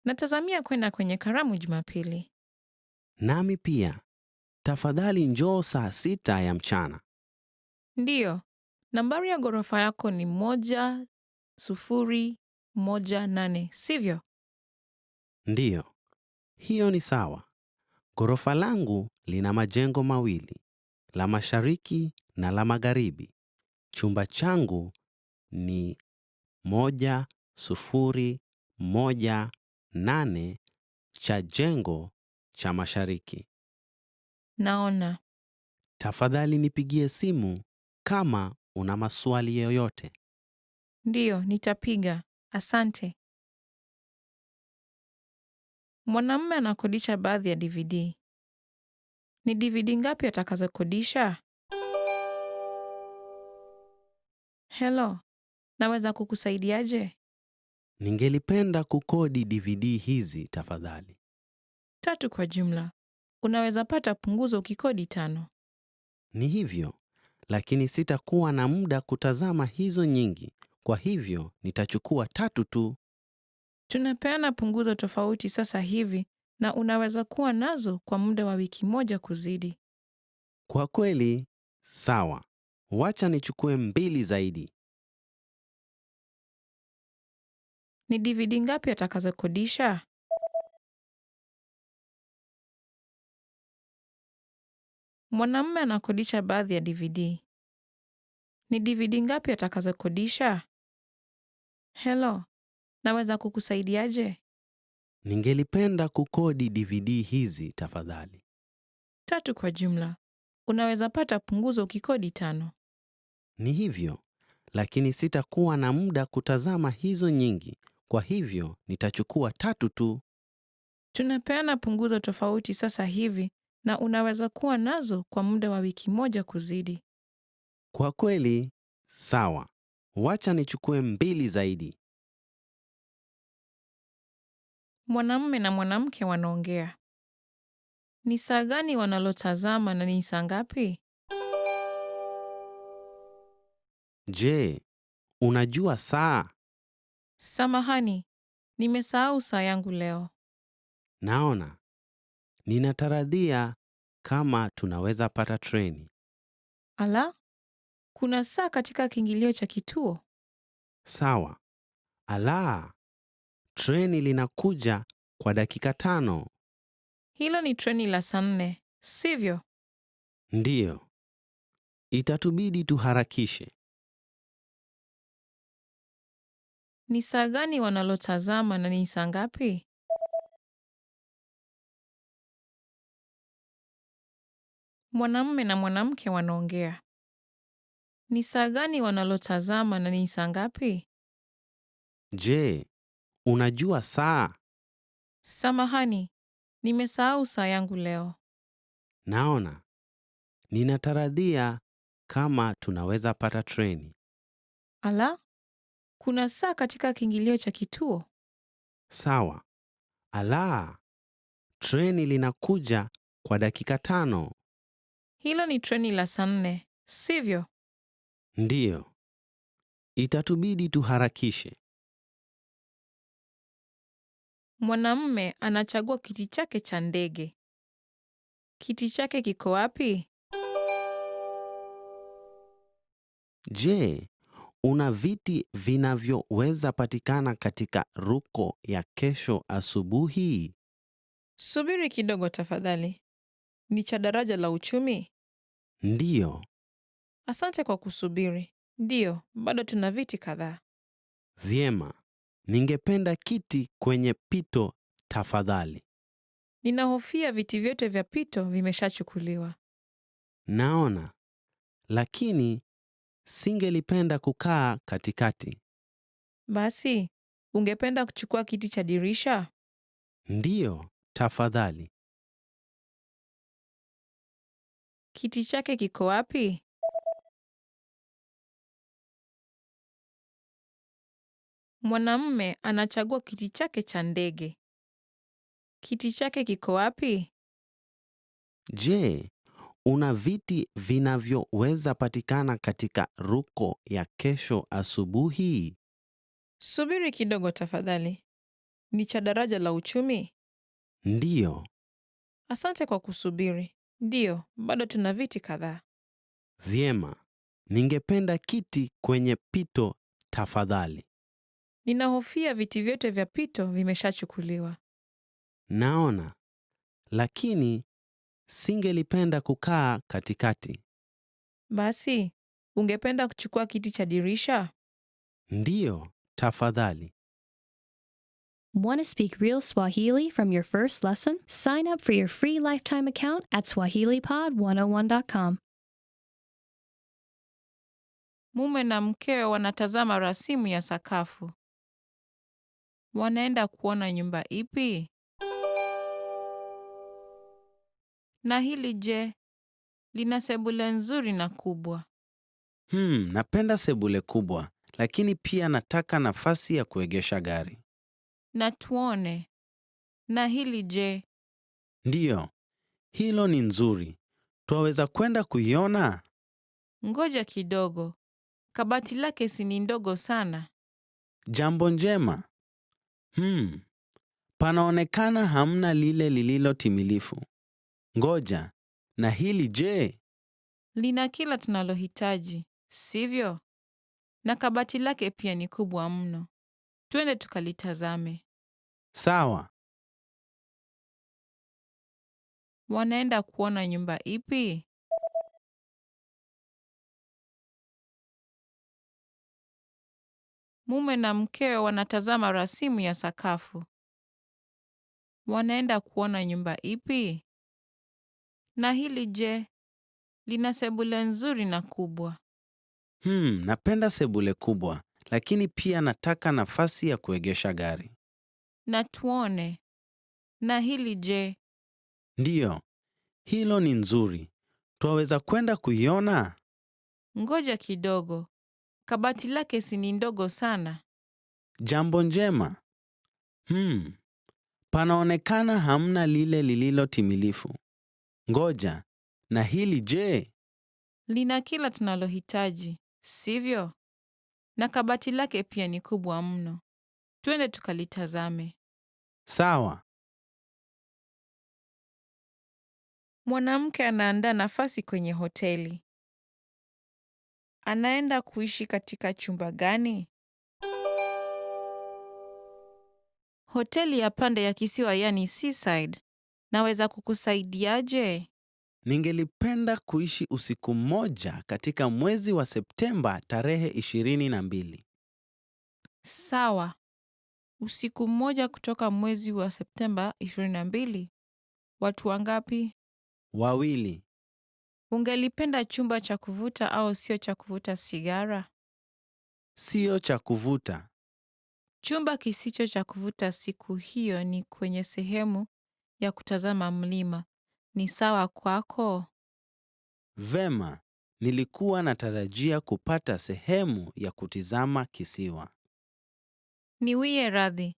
Speaker 4: Natazamia kwenda kwenye karamu Jumapili.
Speaker 5: Nami pia. Tafadhali njoo saa 6 ya mchana.
Speaker 4: Ndiyo, nambari ya ghorofa yako ni 1018, sivyo?
Speaker 5: Ndiyo. Hiyo ni sawa. Ghorofa langu lina majengo mawili, la mashariki na la magharibi. Chumba changu ni 1018 cha jengo cha mashariki.
Speaker 4: Naona.
Speaker 5: Tafadhali nipigie simu kama una maswali yoyote.
Speaker 4: Ndiyo, nitapiga. Asante. Mwanamume anakodisha baadhi ya DVD. Ni DVD ngapi atakazokodisha? Hello, naweza kukusaidiaje?
Speaker 5: Ningelipenda kukodi DVD hizi tafadhali.
Speaker 4: 3 kwa jumla. Unaweza pata punguzo ukikodi 5.
Speaker 5: Ni hivyo, lakini sitakuwa na muda kutazama hizo nyingi. Kwa hivyo, nitachukua 3 tu.
Speaker 4: Tunapeana punguzo tofauti sasa hivi na unaweza kuwa nazo kwa muda wa wiki moja kuzidi.
Speaker 5: Kwa kweli, sawa. Wacha nichukue 2 zaidi.
Speaker 4: Ni DVD ngapi atakazokodisha? Mwanamume anakodisha baadhi ya DVD. Ni DVD ngapi atakazokodisha? Hello, naweza kukusaidiaje?
Speaker 5: Ningelipenda kukodi DVD hizi tafadhali.
Speaker 4: 3 kwa jumla. Unaweza pata punguzo ukikodi 5.
Speaker 5: Ni hivyo, lakini sitakuwa na muda kutazama hizo nyingi. Kwa hivyo, nitachukua 3 tu.
Speaker 4: Tunapeana punguzo tofauti sasa hivi na unaweza kuwa nazo kwa muda wa wiki moja kuzidi.
Speaker 5: Kwa kweli, sawa. Wacha nichukue 2 zaidi.
Speaker 4: Mwanamume na mwanamke wanaongea. Ni saa gani wanalotazama na ni saa ngapi?
Speaker 5: Je, unajua saa?
Speaker 4: Samahani, nimesahau saa yangu leo.
Speaker 5: Naona. Ninatarajia kama tunaweza pata treni.
Speaker 4: Ala, kuna saa katika kiingilio cha kituo.
Speaker 5: Sawa. Alaa, treni linakuja kwa dakika 5.
Speaker 4: Hilo ni treni la saa 4, sivyo?
Speaker 5: Ndiyo. Itatubidi tuharakishe.
Speaker 4: Ni saa gani wanalotazama na ni saa ngapi? Mwanamume na mwanamke wanaongea. Ni saa gani wanalotazama na ni saa ngapi?
Speaker 5: Je, unajua saa?
Speaker 4: Samahani, nimesahau saa yangu leo.
Speaker 5: Naona. Ninatarajia kama tunaweza pata treni.
Speaker 4: Ala, kuna saa katika kiingilio cha kituo.
Speaker 5: Sawa. Alaa, treni linakuja kwa dakika 5.
Speaker 4: Hilo ni treni la saa 4, sivyo?
Speaker 5: Ndiyo. Itatubidi tuharakishe.
Speaker 4: Mwanamume anachagua kiti chake cha ndege. Kiti chake kiko wapi?
Speaker 5: Je, una viti vinavyoweza patikana katika ruko ya kesho asubuhi?
Speaker 4: Subiri kidogo tafadhali. Ni cha daraja la uchumi?
Speaker 5: Ndiyo.
Speaker 4: Asante kwa kusubiri. Ndiyo, bado tuna viti kadhaa.
Speaker 5: Vyema. Ningependa kiti kwenye pito tafadhali.
Speaker 4: Ninahofia viti vyote vya pito vimeshachukuliwa.
Speaker 5: Naona. Lakini singelipenda kukaa katikati.
Speaker 4: Basi, ungependa kuchukua kiti cha dirisha?
Speaker 5: Ndiyo, tafadhali.
Speaker 4: Kiti chake kiko wapi? Mwanamume anachagua kiti chake cha ndege. Kiti chake kiko wapi?
Speaker 5: Je, una viti vinavyoweza patikana katika ruko ya kesho asubuhi?
Speaker 4: Subiri kidogo tafadhali. Ni cha daraja la uchumi?
Speaker 5: Ndiyo.
Speaker 4: Asante kwa kusubiri. Ndiyo, bado tuna viti kadhaa.
Speaker 5: Vyema. Ningependa kiti kwenye pito tafadhali.
Speaker 4: Ninahofia viti vyote vya pito vimeshachukuliwa.
Speaker 5: Naona. Lakini singelipenda kukaa katikati.
Speaker 4: Basi, ungependa kuchukua kiti cha dirisha?
Speaker 5: Ndiyo, tafadhali.
Speaker 1: Want to speak real Swahili from your first lesson? Sign up for your free lifetime account at SwahiliPod101.com.
Speaker 4: Mume na mkewe wanatazama rasimu ya sakafu. Wanaenda kuona nyumba ipi? Na hili je, lina sebule nzuri na kubwa.
Speaker 5: Napenda sebule kubwa, lakini pia nataka nafasi ya kuegesha gari.
Speaker 4: Na tuone. Na hili je,
Speaker 5: Ndiyo, hilo ni nzuri. Twaweza kwenda kuiona?
Speaker 4: ngoja kidogo. Kabati lake si ni ndogo sana.
Speaker 5: Jambo njema. Panaonekana hamna lile lililo timilifu. Ngoja, na hili je?
Speaker 4: Lina kila tunalohitaji, sivyo? Na kabati lake pia ni kubwa mno. Twende tukalitazame.
Speaker 5: Sawa.
Speaker 4: Wanaenda kuona nyumba ipi? Mume na mkewe wanatazama rasimu ya sakafu. Wanaenda kuona nyumba ipi? Na hili je, lina sebule nzuri na kubwa.
Speaker 5: Napenda sebule kubwa, lakini pia nataka nafasi ya kuegesha gari.
Speaker 4: Na tuone. Na hili je,
Speaker 5: Ndiyo, hilo ni nzuri. Twaweza kwenda kuiona?
Speaker 4: ngoja kidogo. Kabati lake si ni ndogo sana.
Speaker 5: Jambo njema. Panaonekana hamna lile lililo timilifu. Ngoja, na hili je?
Speaker 4: Lina kila tunalohitaji, sivyo? Na kabati lake pia ni kubwa mno. Twende tukalitazame.
Speaker 5: Sawa.
Speaker 4: Mwanamke anaandaa nafasi kwenye hoteli. Anaenda kuishi katika chumba gani? Hoteli ya pande ya kisiwa, yani seaside. Naweza kukusaidiaje?
Speaker 5: Ningelipenda kuishi usiku mmoja katika mwezi wa Septemba tarehe 22.
Speaker 4: Sawa. Usiku mmoja kutoka mwezi wa Septemba 22. Watu wangapi?
Speaker 5: 2.
Speaker 4: Ungelipenda chumba cha kuvuta au sio cha kuvuta sigara?
Speaker 5: Sio cha kuvuta.
Speaker 4: Chumba kisicho cha kuvuta siku hiyo ni kwenye sehemu ya kutazama mlima. Ni sawa kwako?
Speaker 5: Vema, nilikuwa natarajia kupata sehemu ya kutizama kisiwa.
Speaker 4: Niwie radhi,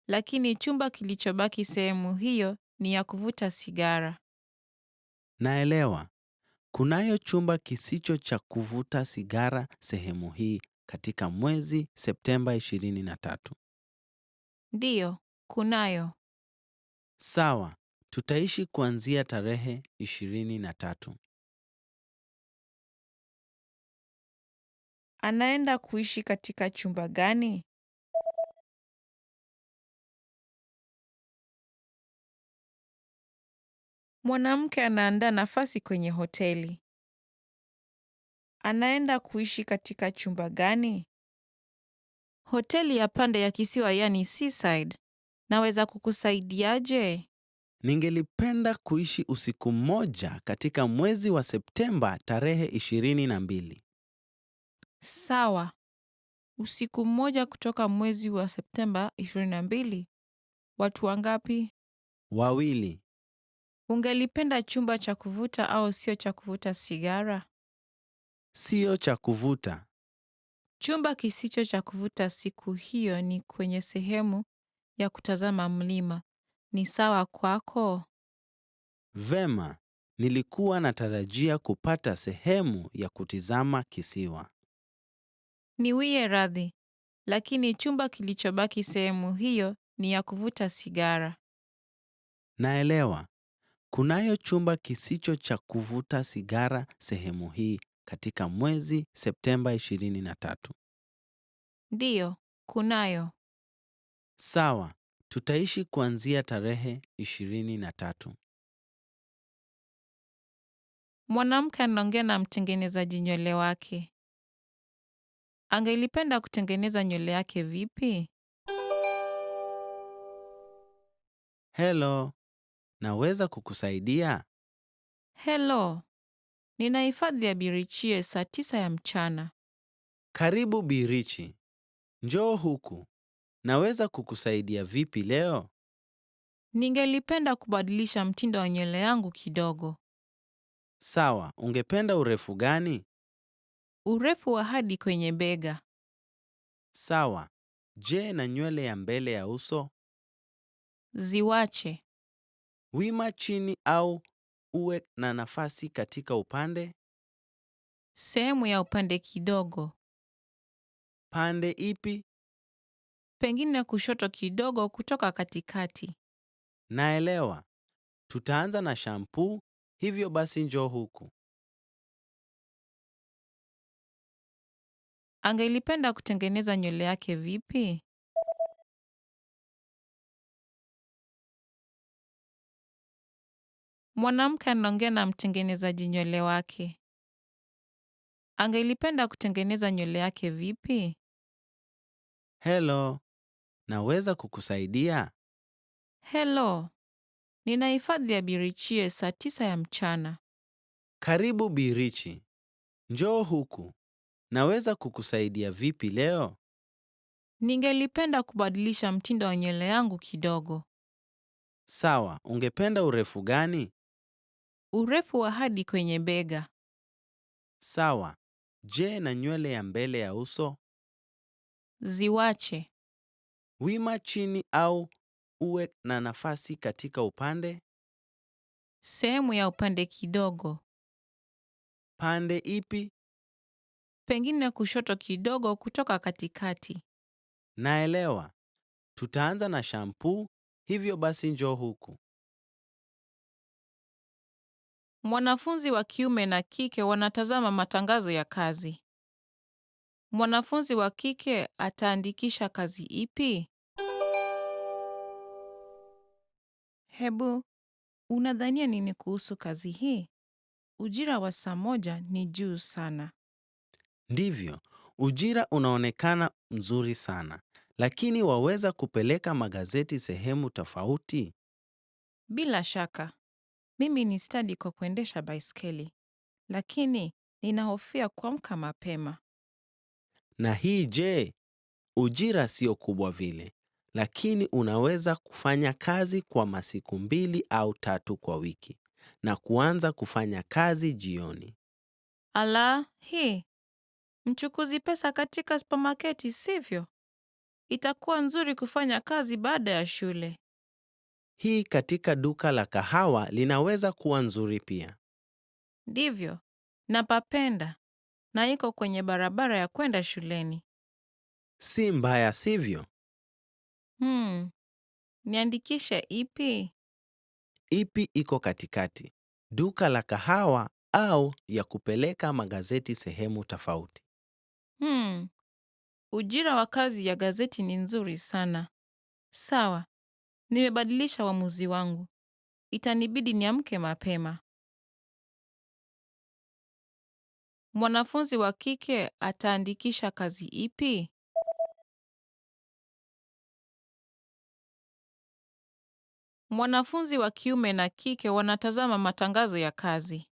Speaker 4: lakini chumba kilichobaki sehemu hiyo ni ya kuvuta sigara.
Speaker 5: Naelewa. Kunayo chumba kisicho cha kuvuta sigara sehemu hii katika mwezi Septemba 23.
Speaker 4: Ndiyo, kunayo.
Speaker 5: Sawa, tutaishi kuanzia tarehe 23.
Speaker 4: Anaenda kuishi katika chumba gani? Mwanamke anaandaa nafasi kwenye hoteli. Anaenda kuishi katika chumba gani? Hoteli ya pande ya kisiwa, yani seaside. Naweza kukusaidiaje?
Speaker 5: Ningelipenda kuishi usiku mmoja katika mwezi wa Septemba tarehe 22.
Speaker 4: Sawa. Usiku mmoja kutoka mwezi wa Septemba 22. Watu wangapi?
Speaker 5: 2.
Speaker 4: Ungelipenda chumba cha kuvuta au sio cha kuvuta sigara?
Speaker 5: Sio cha kuvuta.
Speaker 4: Chumba kisicho cha kuvuta siku hiyo ni kwenye sehemu ya kutazama mlima. Ni sawa kwako?
Speaker 5: Vema, nilikuwa natarajia kupata sehemu ya kutizama kisiwa.
Speaker 4: Niwie radhi, lakini chumba kilichobaki sehemu hiyo ni ya kuvuta sigara.
Speaker 5: Naelewa. Kunayo chumba kisicho cha kuvuta sigara sehemu hii katika mwezi Septemba 23.
Speaker 4: Ndiyo, kunayo.
Speaker 5: Sawa, tutaishi kuanzia tarehe 23.
Speaker 4: Mwanamke anaongea na mtengenezaji nywele wake. Angelipenda kutengeneza nywele yake vipi?
Speaker 5: Hello, naweza kukusaidia?
Speaker 4: Hello, nina hifadhi ya birichie saa 9 ya mchana.
Speaker 5: Karibu Birichi. Njoo huku. Naweza kukusaidia vipi leo?
Speaker 4: Ningelipenda kubadilisha mtindo wa nywele yangu kidogo.
Speaker 5: Sawa, ungependa urefu gani?
Speaker 4: Urefu wa hadi kwenye bega.
Speaker 5: Sawa. Je, na nywele ya mbele ya uso?
Speaker 4: Ziwache.
Speaker 5: Wima chini au uwe na nafasi katika upande?
Speaker 4: Sehemu ya upande kidogo.
Speaker 5: Pande ipi?
Speaker 4: Pengine kushoto kidogo kutoka katikati.
Speaker 5: Naelewa. Tutaanza na shampoo, hivyo basi njoo huku.
Speaker 4: Angelipenda kutengeneza nywele yake vipi? Mwanamke anaongea na mtengenezaji nywele wake. Angelipenda kutengeneza nywele yake vipi?
Speaker 5: Hello. Naweza kukusaidia?
Speaker 4: Hello. Nina hifadhi ya Birichie saa 9 ya mchana.
Speaker 5: Karibu Birichi. Njoo huku. Naweza kukusaidia vipi leo?
Speaker 4: Ningelipenda kubadilisha mtindo wa nywele yangu kidogo.
Speaker 5: Sawa, ungependa urefu gani?
Speaker 4: Urefu wa hadi kwenye bega.
Speaker 5: Sawa. Je, na nywele ya mbele ya uso?
Speaker 4: Ziwache.
Speaker 5: Wima chini au uwe na nafasi katika upande?
Speaker 4: Sehemu ya upande kidogo.
Speaker 5: Pande ipi?
Speaker 4: Pengine kushoto kidogo kutoka katikati.
Speaker 5: Naelewa. Tutaanza na shampoo, hivyo basi njoo huku.
Speaker 4: Mwanafunzi wa kiume na kike wanatazama matangazo ya kazi. Mwanafunzi wa kike ataandikisha kazi ipi? Hebu, unadhania nini kuhusu kazi hii? Ujira wa saa 1 ni juu sana.
Speaker 5: Ndivyo, ujira unaonekana mzuri sana, lakini waweza kupeleka magazeti sehemu tofauti?
Speaker 4: Bila shaka, mimi ni stadi kwa kuendesha baiskeli, lakini ninahofia kuamka mapema.
Speaker 5: Na hii je, ujira sio kubwa vile, lakini unaweza kufanya kazi kwa masiku 2 au 3 kwa wiki na kuanza kufanya kazi jioni.
Speaker 4: Ala, hii mchukuzi pesa katika supermarketi, sivyo? Itakuwa nzuri kufanya kazi baada ya shule.
Speaker 5: Hii katika duka la kahawa linaweza kuwa nzuri pia.
Speaker 4: Ndivyo, napapenda na iko kwenye barabara ya kwenda shuleni.
Speaker 5: Si mbaya, sivyo?
Speaker 4: Niandikishe ipi?
Speaker 5: Ipi iko katikati? Duka la kahawa au ya kupeleka magazeti sehemu tofauti?
Speaker 4: Ujira wa kazi ya gazeti ni nzuri sana. Sawa, nimebadilisha uamuzi wangu. Itanibidi niamke mapema. Mwanafunzi wa kike ataandikisha kazi ipi? Mwanafunzi wa kiume na kike wanatazama matangazo ya kazi.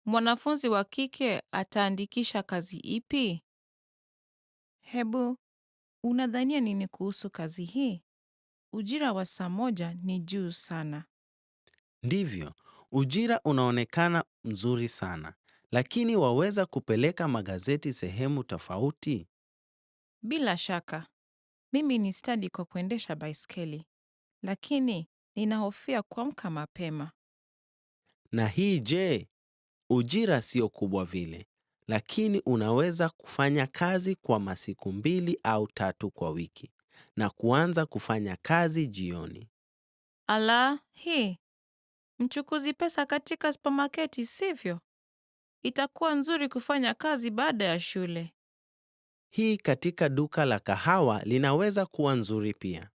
Speaker 4: Mwanafunzi wa kike ataandikisha kazi ipi? Hebu, unadhania nini kuhusu kazi hii? Ujira wa saa 1 ni juu sana.
Speaker 5: Ndivyo, ujira unaonekana mzuri sana, lakini waweza kupeleka magazeti sehemu tofauti?
Speaker 4: Bila shaka, mimi ni stadi kwa kuendesha baiskeli, lakini ninahofia kuamka mapema.
Speaker 5: Na hii je, ujira sio kubwa vile, lakini unaweza kufanya kazi kwa masiku 2 au 3 kwa wiki na kuanza kufanya kazi jioni.
Speaker 4: Ala, hii mchukuzi pesa katika supermarketi, sivyo? Itakuwa nzuri kufanya kazi baada ya shule.
Speaker 5: Hii katika duka la kahawa linaweza kuwa nzuri pia.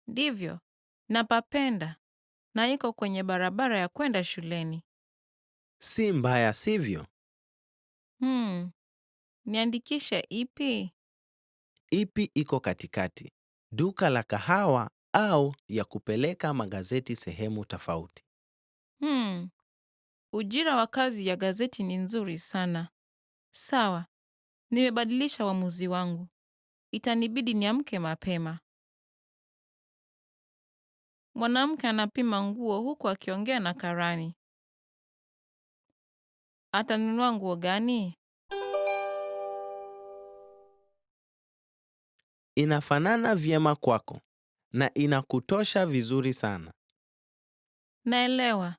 Speaker 4: Ndivyo, napapenda na iko kwenye barabara ya kwenda shuleni.
Speaker 5: Si mbaya, sivyo?
Speaker 4: Niandikishe ipi?
Speaker 5: Ipi iko katikati? Duka la kahawa au ya kupeleka magazeti sehemu tofauti?
Speaker 4: Ujira wa kazi ya gazeti ni nzuri sana. Sawa, Nimebadilisha uamuzi wangu. Itanibidi niamke mapema. Mwanamke anapima nguo huku akiongea na karani. Atanunua nguo gani?
Speaker 5: Inafanana vyema kwako na inakutosha vizuri sana.
Speaker 4: Naelewa.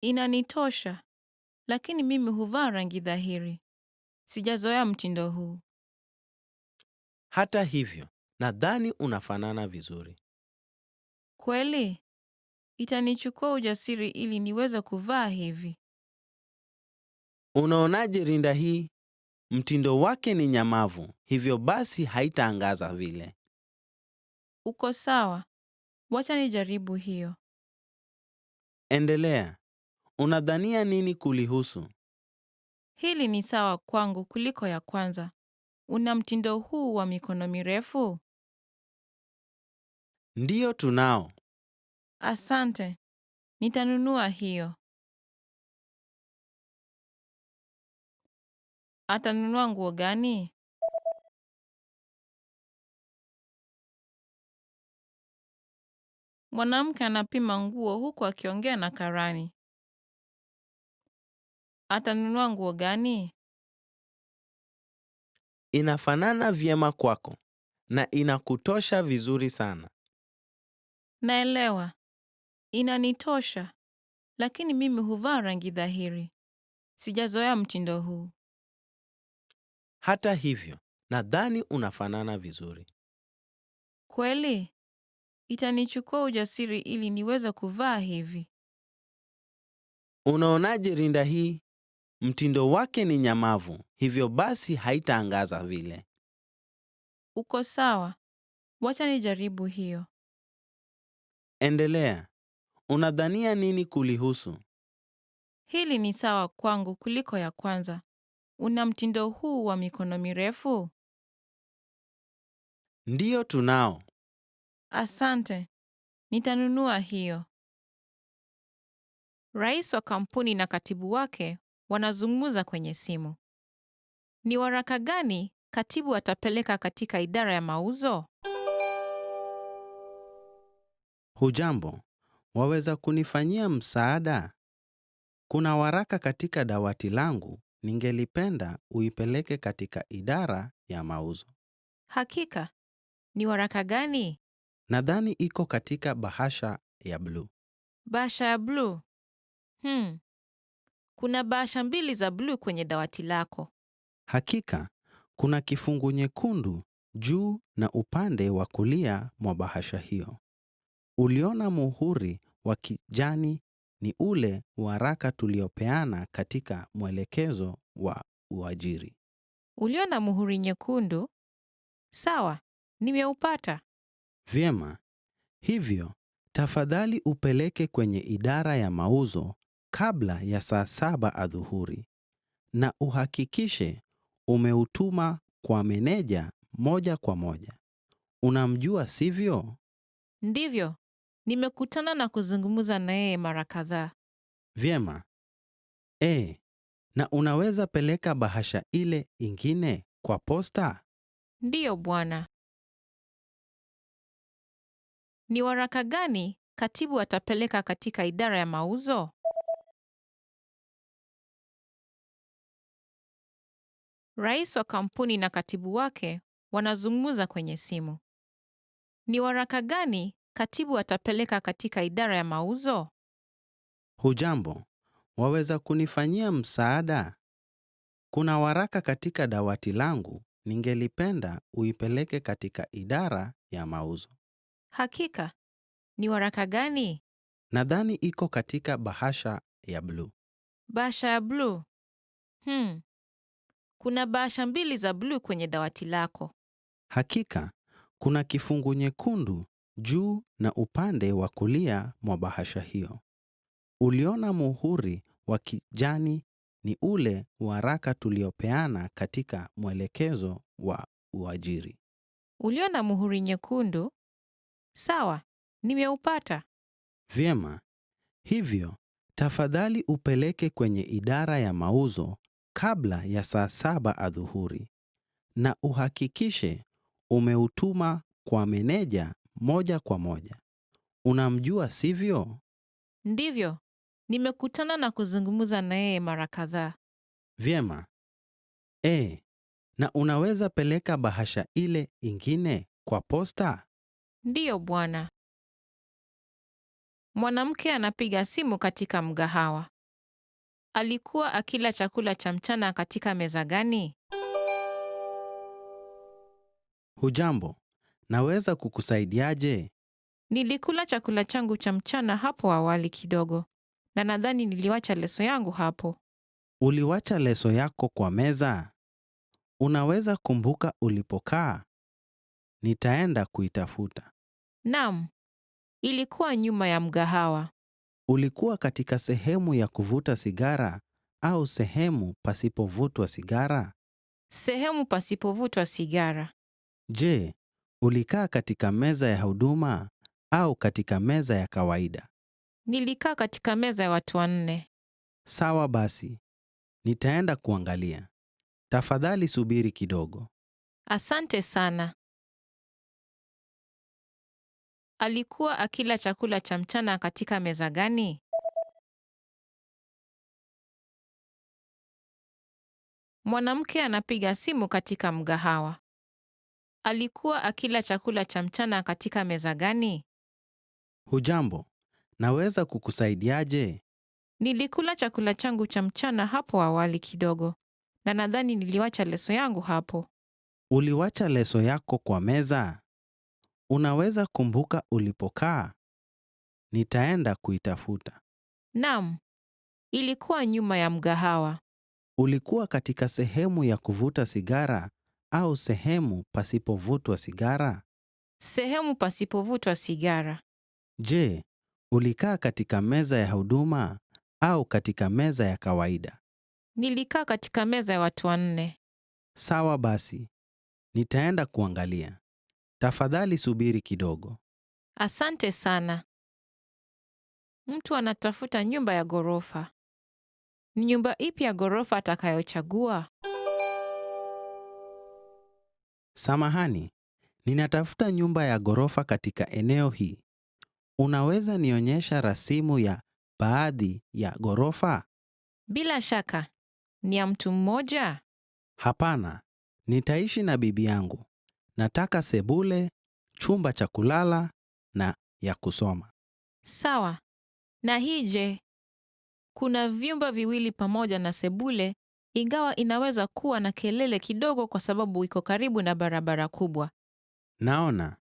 Speaker 4: Inanitosha. Lakini mimi huvaa rangi dhahiri. Sijazoea mtindo huu.
Speaker 5: Hata hivyo, nadhani unafanana vizuri.
Speaker 4: Kweli? Itanichukua ujasiri ili niweze kuvaa hivi.
Speaker 5: Unaonaje rinda hii? Mtindo wake ni nyamavu, hivyo basi haitaangaza vile.
Speaker 4: Uko sawa. Wacha nijaribu hiyo.
Speaker 5: Endelea. Unadhania nini kulihusu?
Speaker 4: Hili ni sawa kwangu kuliko ya kwanza. Una mtindo huu wa mikono mirefu?
Speaker 5: Ndiyo tunao.
Speaker 4: Asante. Nitanunua hiyo. Atanunua nguo gani? Mwanamke anapima nguo huku akiongea na karani. Atanunua nguo gani?
Speaker 5: Inafanana vyema kwako na inakutosha vizuri sana.
Speaker 4: Naelewa. Inanitosha. Lakini mimi huvaa rangi dhahiri. Sijazoea mtindo huu.
Speaker 5: Hata hivyo, nadhani unafanana vizuri.
Speaker 4: Kweli? Itanichukua ujasiri ili niweze kuvaa hivi.
Speaker 5: Unaonaje rinda hii? Mtindo wake ni nyamavu, hivyo basi haitaangaza vile.
Speaker 4: Uko sawa. Wacha nijaribu hiyo.
Speaker 5: Endelea. Unadhania nini kulihusu?
Speaker 4: Hili ni sawa kwangu kuliko ya kwanza. Una mtindo huu wa mikono mirefu?
Speaker 5: Ndiyo tunao.
Speaker 4: Asante. Nitanunua hiyo. Rais wa kampuni na katibu wake wanazungumza kwenye simu. Ni waraka gani katibu atapeleka katika idara ya mauzo?
Speaker 5: Hujambo, waweza kunifanyia msaada? Kuna waraka katika dawati langu, ningelipenda uipeleke katika idara ya mauzo.
Speaker 4: Hakika. Ni waraka gani?
Speaker 5: Nadhani iko katika bahasha ya bluu.
Speaker 4: Bahasha ya bluu. Kuna bahasha 2 za bluu kwenye dawati lako.
Speaker 5: Hakika, kuna kifungu nyekundu juu na upande wa kulia mwa bahasha hiyo. Uliona muhuri wa kijani ni ule waraka tuliopeana katika mwelekezo wa uajiri.
Speaker 4: Uliona muhuri nyekundu? Sawa, nimeupata.
Speaker 5: Vyema. Hivyo, tafadhali upeleke kwenye idara ya mauzo kabla ya saa 7 adhuhuri na uhakikishe umeutuma kwa meneja moja kwa moja. Unamjua, sivyo?
Speaker 4: Ndivyo. Nimekutana na kuzungumza na yeye mara kadhaa.
Speaker 5: Vyema. Na unaweza peleka bahasha ile ingine kwa posta?
Speaker 4: Ndiyo bwana. Ni waraka gani katibu atapeleka katika idara ya mauzo? Rais wa kampuni na katibu wake wanazungumza kwenye simu. Ni waraka gani katibu atapeleka katika idara ya mauzo?
Speaker 5: Hujambo, waweza kunifanyia msaada? Kuna waraka katika dawati langu, ningelipenda uipeleke katika idara ya mauzo.
Speaker 4: Hakika. Ni waraka gani?
Speaker 5: Nadhani iko katika bahasha ya bluu.
Speaker 4: Bahasha ya bluu. Kuna bahasha 2 za bluu kwenye dawati lako.
Speaker 5: Hakika, kuna kifungu nyekundu juu na upande wa kulia mwa bahasha hiyo. Uliona muhuri wa kijani ni ule waraka tuliopeana katika mwelekezo wa uajiri.
Speaker 4: Uliona muhuri nyekundu? Sawa, nimeupata.
Speaker 5: Vyema. Hivyo, tafadhali upeleke kwenye idara ya mauzo kabla ya saa 7 adhuhuri na uhakikishe umeutuma kwa meneja moja kwa moja. Unamjua, sivyo?
Speaker 4: Ndivyo, nimekutana na kuzungumza na yeye mara kadhaa.
Speaker 5: Vyema. Na unaweza peleka bahasha ile ingine kwa posta?
Speaker 4: Ndiyo bwana. Mwanamke anapiga simu katika mgahawa. Alikuwa akila chakula cha mchana katika meza gani?
Speaker 5: Hujambo, naweza kukusaidiaje?
Speaker 4: Nilikula chakula changu cha mchana hapo awali kidogo, na nadhani niliwacha leso yangu hapo.
Speaker 5: Uliwacha leso yako kwa meza? Unaweza kumbuka ulipokaa? Nitaenda kuitafuta.
Speaker 4: Naam, ilikuwa nyuma ya mgahawa.
Speaker 5: Ulikuwa katika sehemu ya kuvuta sigara au sehemu pasipovutwa sigara?
Speaker 4: Sehemu pasipovutwa sigara.
Speaker 5: Je, ulikaa katika meza ya huduma au katika meza ya kawaida?
Speaker 4: Nilikaa katika meza ya watu 4.
Speaker 5: Sawa basi, nitaenda kuangalia. Tafadhali subiri kidogo.
Speaker 4: Asante sana. Alikuwa akila chakula cha mchana katika meza gani? Mwanamke anapiga simu katika mgahawa. Alikuwa akila chakula cha mchana katika meza gani?
Speaker 5: Hujambo, naweza kukusaidiaje?
Speaker 4: Nilikula chakula changu cha mchana hapo awali kidogo, na nadhani niliwacha leso yangu hapo.
Speaker 5: Uliwacha leso yako kwa meza? Unaweza kumbuka ulipokaa? Nitaenda kuitafuta.
Speaker 4: Naam, ilikuwa nyuma ya mgahawa.
Speaker 5: Ulikuwa katika sehemu ya kuvuta sigara au sehemu pasipovutwa sigara?
Speaker 4: Sehemu pasipovutwa sigara.
Speaker 5: Je, ulikaa katika meza ya huduma au katika meza ya kawaida?
Speaker 4: Nilikaa katika meza ya watu 4.
Speaker 5: Sawa basi, nitaenda kuangalia. Tafadhali subiri kidogo.
Speaker 4: Asante sana. Mtu anatafuta nyumba ya ghorofa. Ni nyumba ipi ya ghorofa atakayochagua?
Speaker 5: Samahani, ninatafuta nyumba ya ghorofa katika eneo hii. Unaweza nionyesha rasimu ya baadhi ya ghorofa?
Speaker 4: Bila shaka. Ni ya mtu mmoja?
Speaker 5: Hapana, nitaishi na bibi yangu. Nataka sebule, chumba cha kulala na ya kusoma.
Speaker 4: Sawa. Na hii je? Kuna vyumba viwili pamoja na sebule, ingawa inaweza kuwa na kelele kidogo kwa sababu iko karibu na barabara kubwa.
Speaker 5: Naona,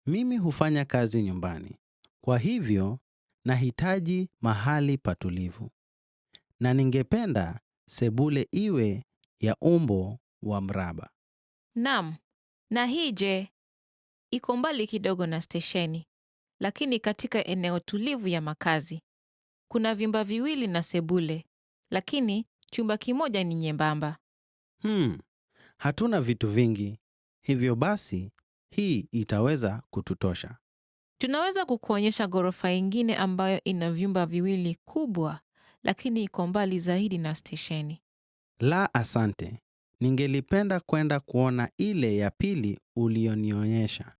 Speaker 5: mimi hufanya kazi nyumbani. Kwa hivyo, nahitaji mahali patulivu. Na ningependa sebule iwe ya umbo wa mraba.
Speaker 4: Naam. Na hii je? Iko mbali kidogo na stesheni, lakini katika eneo tulivu ya makazi. Kuna vyumba viwili na sebule, lakini chumba kimoja ni nyembamba.
Speaker 5: Hatuna vitu vingi. Hivyo basi, hii itaweza kututosha.
Speaker 4: Tunaweza kukuonyesha ghorofa ingine ambayo ina vyumba viwili kubwa, lakini iko mbali zaidi na stesheni.
Speaker 5: La, asante. Ningelipenda kwenda kuona ile ya pili ulionionyesha.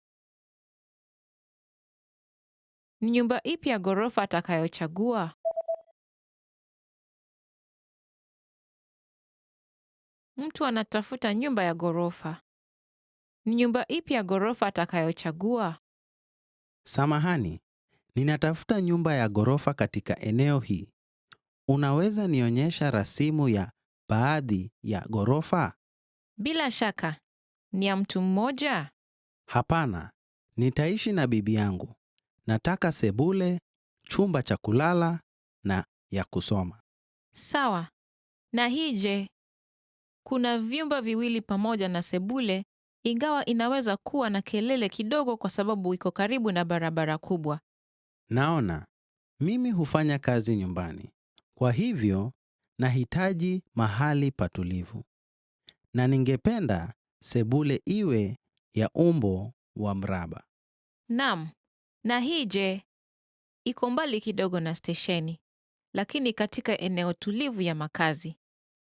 Speaker 4: Ni nyumba ipi ya ghorofa atakayochagua? Mtu anatafuta nyumba ya ghorofa. Ni nyumba ipi ya ghorofa atakayochagua?
Speaker 5: Samahani, ninatafuta nyumba ya ghorofa katika eneo hii. Unaweza nionyesha rasimu ya baadhi ya ghorofa?
Speaker 4: Bila shaka. Ni ya mtu mmoja?
Speaker 5: Hapana, nitaishi na bibi yangu. Nataka sebule, chumba cha kulala na ya kusoma.
Speaker 4: Sawa. Na hii je? Kuna vyumba viwili pamoja na sebule, ingawa inaweza kuwa na kelele kidogo kwa sababu iko karibu na barabara kubwa.
Speaker 5: Naona, mimi hufanya kazi nyumbani. Kwa hivyo, nahitaji mahali patulivu. Na ningependa sebule iwe ya umbo wa mraba.
Speaker 4: Naam. Na hii je? Iko mbali kidogo na stesheni, lakini katika eneo tulivu ya makazi.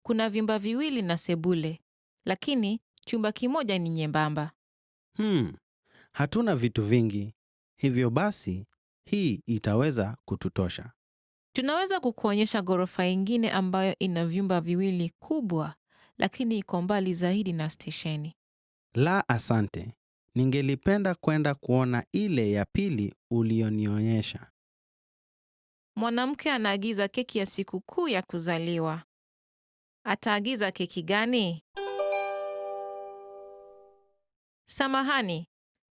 Speaker 4: Kuna vyumba viwili na sebule, lakini Chumba kimoja ni nyembamba.
Speaker 5: Hatuna vitu vingi. Hivyo basi, hii itaweza kututosha.
Speaker 4: Tunaweza kukuonyesha ghorofa ingine ambayo ina vyumba viwili kubwa, lakini iko mbali zaidi na stesheni.
Speaker 5: La, asante. Ningelipenda kwenda kuona ile ya pili ulionionyesha.
Speaker 4: Mwanamke anaagiza keki ya sikukuu ya kuzaliwa. Ataagiza keki gani? Samahani,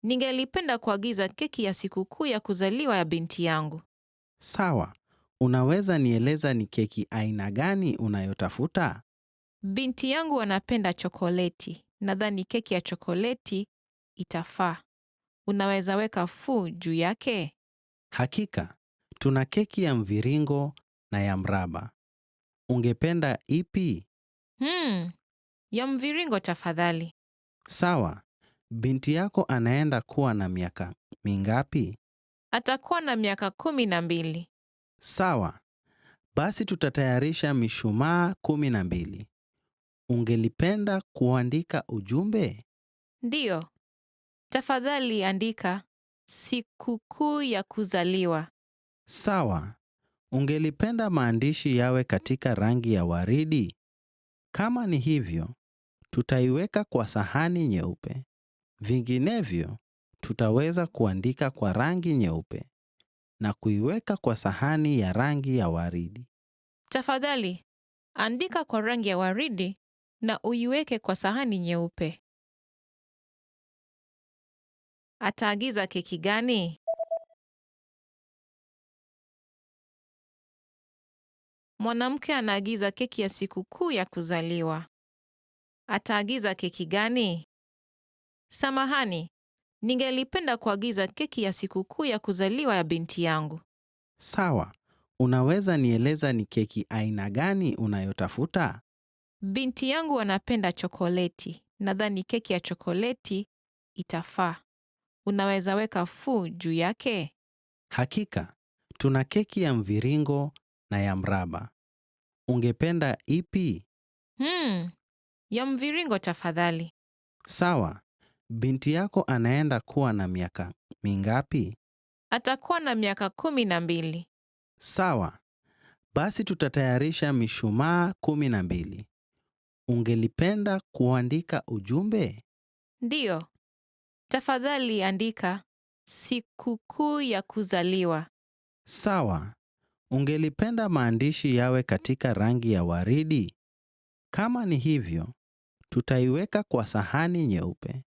Speaker 4: ningelipenda kuagiza keki ya sikukuu ya kuzaliwa ya binti yangu.
Speaker 5: Sawa. Unaweza nieleza ni keki aina gani unayotafuta?
Speaker 4: Binti yangu anapenda chokoleti. Nadhani keki ya chokoleti itafaa. Unaweza weka fuu juu yake?
Speaker 5: Hakika. Tuna keki ya mviringo na ya mraba. Ungependa ipi?
Speaker 4: Ya mviringo tafadhali.
Speaker 5: Sawa. Binti yako anaenda kuwa na miaka mingapi?
Speaker 4: Atakuwa na miaka 12.
Speaker 5: Sawa. Basi tutatayarisha mishumaa 12. Ungelipenda kuandika ujumbe?
Speaker 4: Ndiyo. Tafadhali andika sikukuu ya kuzaliwa.
Speaker 5: Sawa. Ungelipenda maandishi yawe katika rangi ya waridi? Kama ni hivyo, tutaiweka kwa sahani nyeupe. Vinginevyo, tutaweza kuandika kwa rangi nyeupe na kuiweka kwa sahani ya rangi ya waridi.
Speaker 4: Tafadhali andika kwa rangi ya waridi na uiweke kwa sahani nyeupe. Ataagiza keki gani? Mwanamke anaagiza keki ya sikukuu ya kuzaliwa. Ataagiza keki gani? Samahani, ningelipenda kuagiza keki ya sikukuu ya kuzaliwa ya binti yangu.
Speaker 5: Sawa. Unaweza nieleza ni keki aina gani unayotafuta?
Speaker 4: Binti yangu anapenda chokoleti. Nadhani keki ya chokoleti itafaa. Unaweza weka fuu juu yake?
Speaker 5: Hakika. Tuna keki ya mviringo na ya mraba. Ungependa ipi?
Speaker 4: Ya mviringo tafadhali.
Speaker 5: Sawa. Binti yako anaenda kuwa na miaka mingapi?
Speaker 4: Atakuwa na miaka 12.
Speaker 5: Sawa. Basi tutatayarisha mishumaa 12. Ungelipenda kuandika ujumbe?
Speaker 4: Ndiyo. Tafadhali andika sikukuu ya kuzaliwa.
Speaker 5: Sawa. Ungelipenda maandishi yawe katika rangi ya waridi? Kama ni hivyo, tutaiweka kwa sahani nyeupe.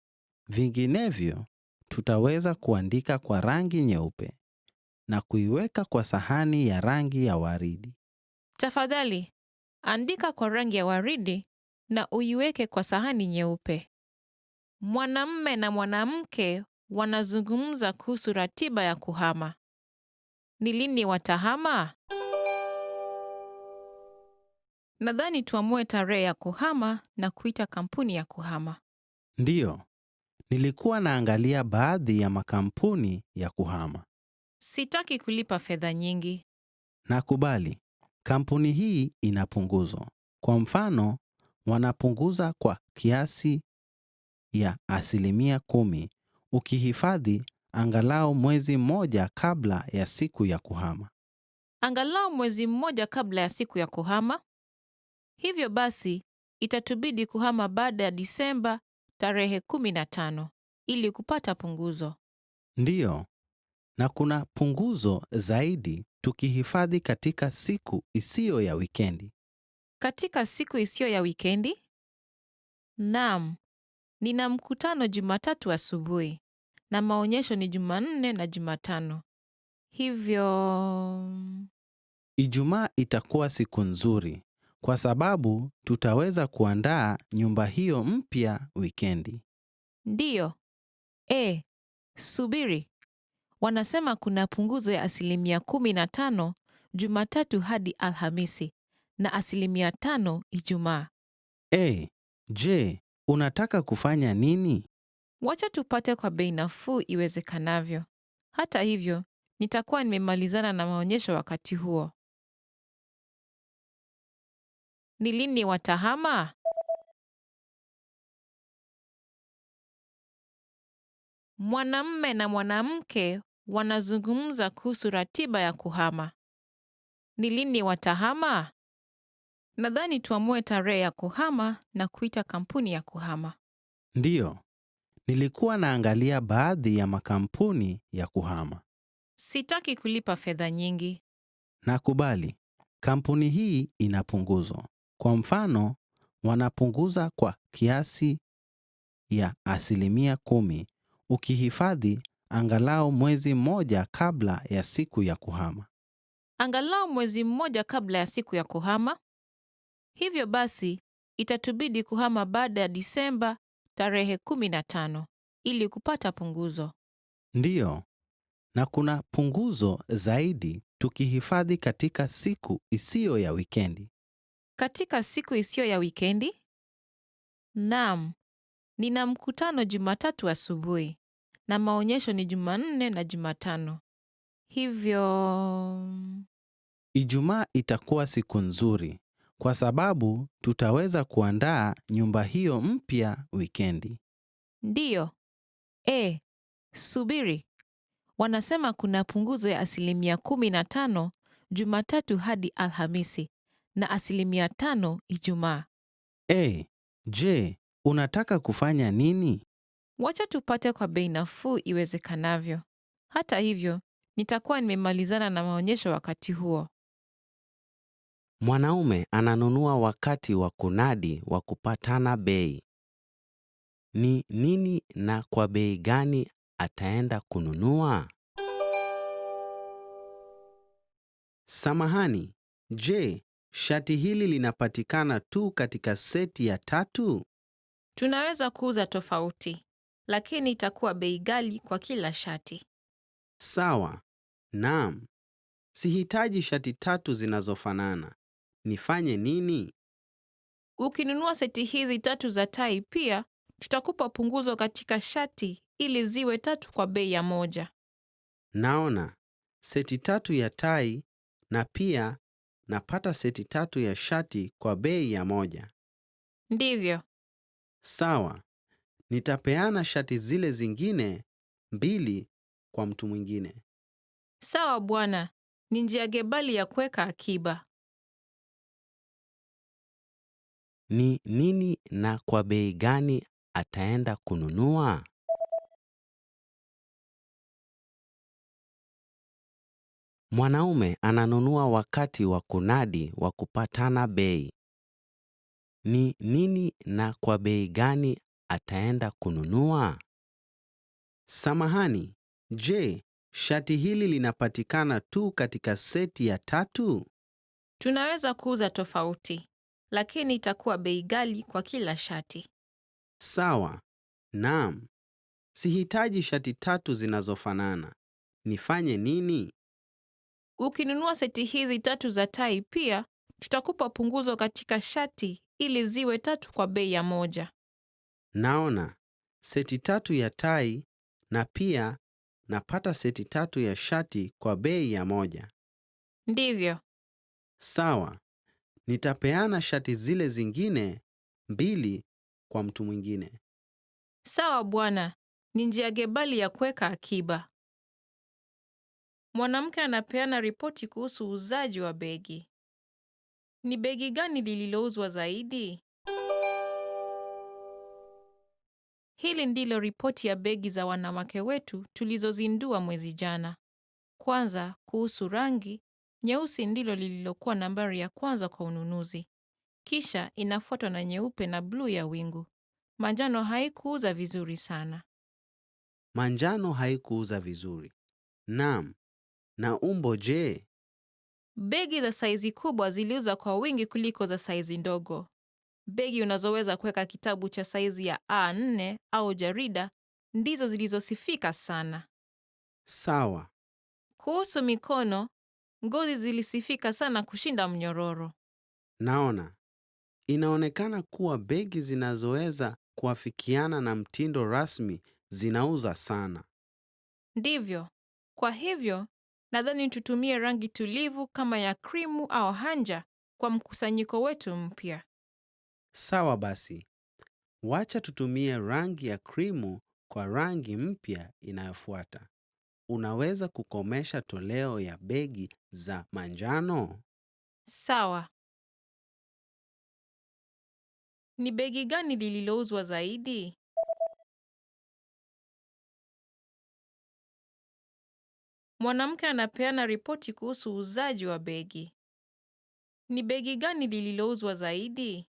Speaker 5: Vinginevyo, tutaweza kuandika kwa rangi nyeupe na kuiweka kwa sahani ya rangi ya waridi.
Speaker 4: Tafadhali andika kwa rangi ya waridi na uiweke kwa sahani nyeupe. Mwanamume na mwanamke wanazungumza kuhusu ratiba ya kuhama. Ni lini watahama? Nadhani tuamue tarehe ya kuhama na kuita kampuni ya kuhama.
Speaker 5: Ndiyo. Nilikuwa naangalia baadhi ya makampuni ya kuhama.
Speaker 4: Sitaki kulipa fedha nyingi.
Speaker 5: Nakubali. Kampuni hii ina punguzo. Kwa mfano, wanapunguza kwa kiasi ya 10% ukihifadhi angalau mwezi mmoja kabla ya siku ya kuhama.
Speaker 4: Angalau mwezi mmoja kabla ya siku ya kuhama? Hivyo basi, itatubidi kuhama baada ya Disemba tarehe 15 ili kupata punguzo.
Speaker 5: Ndiyo. Na kuna punguzo zaidi tukihifadhi katika siku isiyo ya wikendi.
Speaker 4: Katika siku isiyo ya wikendi? Naam, nina mkutano Jumatatu asubuhi na maonyesho ni Jumanne na Jumatano. Hivyo...
Speaker 5: Ijumaa itakuwa siku nzuri kwa sababu tutaweza kuandaa nyumba hiyo mpya wikendi.
Speaker 4: Ndiyo. Subiri. Wanasema kuna punguzo ya 15% Jumatatu hadi Alhamisi na 5% Ijumaa.
Speaker 5: Je, unataka kufanya nini?
Speaker 4: Wacha tupate kwa bei nafuu iwezekanavyo. Hata hivyo, nitakuwa nimemalizana na maonyesho wakati huo. Ni lini watahama? Mwanamume na mwanamke wanazungumza kuhusu ratiba ya kuhama. Ni lini watahama? Nadhani tuamue tarehe ya kuhama na kuita kampuni ya kuhama.
Speaker 5: Ndiyo, nilikuwa naangalia baadhi ya makampuni ya kuhama.
Speaker 4: Sitaki kulipa fedha nyingi.
Speaker 5: Nakubali, kampuni hii ina punguzo. Kwa mfano, wanapunguza kwa kiasi ya 10% ukihifadhi angalau mwezi mmoja kabla ya siku ya kuhama.
Speaker 4: Angalau mwezi mmoja kabla ya siku ya kuhama? Hivyo basi, itatubidi kuhama baada ya Disemba tarehe 15 ili kupata punguzo.
Speaker 5: Ndiyo, na kuna punguzo zaidi tukihifadhi katika siku isiyo ya wikendi.
Speaker 4: Katika siku isiyo ya wikendi? Naam, nina mkutano Jumatatu asubuhi na maonyesho ni Jumanne na Jumatano. Hivyo...
Speaker 5: Ijumaa itakuwa siku nzuri kwa sababu tutaweza kuandaa nyumba hiyo mpya wikendi.
Speaker 4: Ndiyo. Subiri. Wanasema kuna punguzo ya 15% Jumatatu hadi Alhamisi na 5% Ijumaa.
Speaker 5: Je, unataka kufanya nini?
Speaker 4: Wacha tupate kwa bei nafuu iwezekanavyo. Hata hivyo, nitakuwa nimemalizana na maonyesho wakati huo.
Speaker 5: Mwanaume ananunua wakati wa kunadi wa kupatana bei. Ni nini na kwa bei gani ataenda kununua? Samahani, je, shati hili linapatikana tu katika seti ya 3?
Speaker 4: Tunaweza kuuza tofauti, lakini itakuwa bei ghali kwa kila shati.
Speaker 5: Sawa. Naam. Sihitaji shati 3 zinazofanana. Nifanye nini?
Speaker 4: Ukinunua seti hizi 3 za tai pia, tutakupa punguzo katika shati ili ziwe 3 kwa bei ya moja.
Speaker 5: Naona. Seti 3 ya tai na pia napata seti 3 ya shati kwa bei ya moja.
Speaker 4: Ndivyo.
Speaker 5: Sawa. Nitapeana shati zile zingine 2 kwa mtu mwingine.
Speaker 4: Sawa bwana, ni njia gebali ya kuweka akiba.
Speaker 5: Ni nini na kwa bei gani ataenda kununua? Mwanaume ananunua wakati wa kunadi wa kupatana bei. Ni nini na kwa bei gani ataenda kununua? Samahani, je, shati hili linapatikana tu katika seti ya 3?
Speaker 4: Tunaweza kuuza tofauti, lakini itakuwa bei ghali kwa kila shati.
Speaker 5: Sawa. Naam. Sihitaji shati 3 zinazofanana. Nifanye nini?
Speaker 4: Ukinunua seti hizi 3 za tai pia, tutakupa punguzo katika shati ili ziwe 3 kwa bei ya moja.
Speaker 5: Naona. Seti 3 ya tai na pia napata seti 3 ya shati kwa bei ya moja.
Speaker 4: Ndivyo.
Speaker 5: Sawa. Nitapeana shati zile zingine 2 kwa mtu mwingine.
Speaker 4: Sawa bwana, ni njia gebali ya kuweka akiba. Mwanamke anapeana ripoti kuhusu uuzaji wa begi. Ni begi gani lililouzwa zaidi? Hili ndilo ripoti ya begi za wanawake wetu tulizozindua mwezi jana. Kwanza, kuhusu rangi, nyeusi ndilo lililokuwa nambari ya kwanza kwa ununuzi. Kisha inafuatwa na nyeupe na bluu ya wingu. Manjano haikuuza vizuri sana.
Speaker 5: Manjano haikuuza vizuri. Naam. Na umbo je?
Speaker 4: Begi za saizi kubwa ziliuza kwa wingi kuliko za saizi ndogo. Begi unazoweza kuweka kitabu cha saizi ya A4 au jarida ndizo zilizosifika sana.
Speaker 5: Sawa.
Speaker 4: Kuhusu mikono, ngozi zilisifika sana kushinda mnyororo.
Speaker 5: Naona. Inaonekana kuwa begi zinazoweza kuafikiana na mtindo rasmi zinauza sana.
Speaker 4: Ndivyo. Kwa hivyo, nadhani tutumie rangi tulivu kama ya krimu au hanja kwa mkusanyiko wetu mpya.
Speaker 5: Sawa basi. Wacha tutumie rangi ya krimu kwa rangi mpya inayofuata. Unaweza kukomesha toleo ya begi za manjano?
Speaker 4: Sawa. Ni begi gani lililouzwa zaidi? Mwanamke anapeana ripoti kuhusu uuzaji wa begi. Ni begi gani lililouzwa zaidi?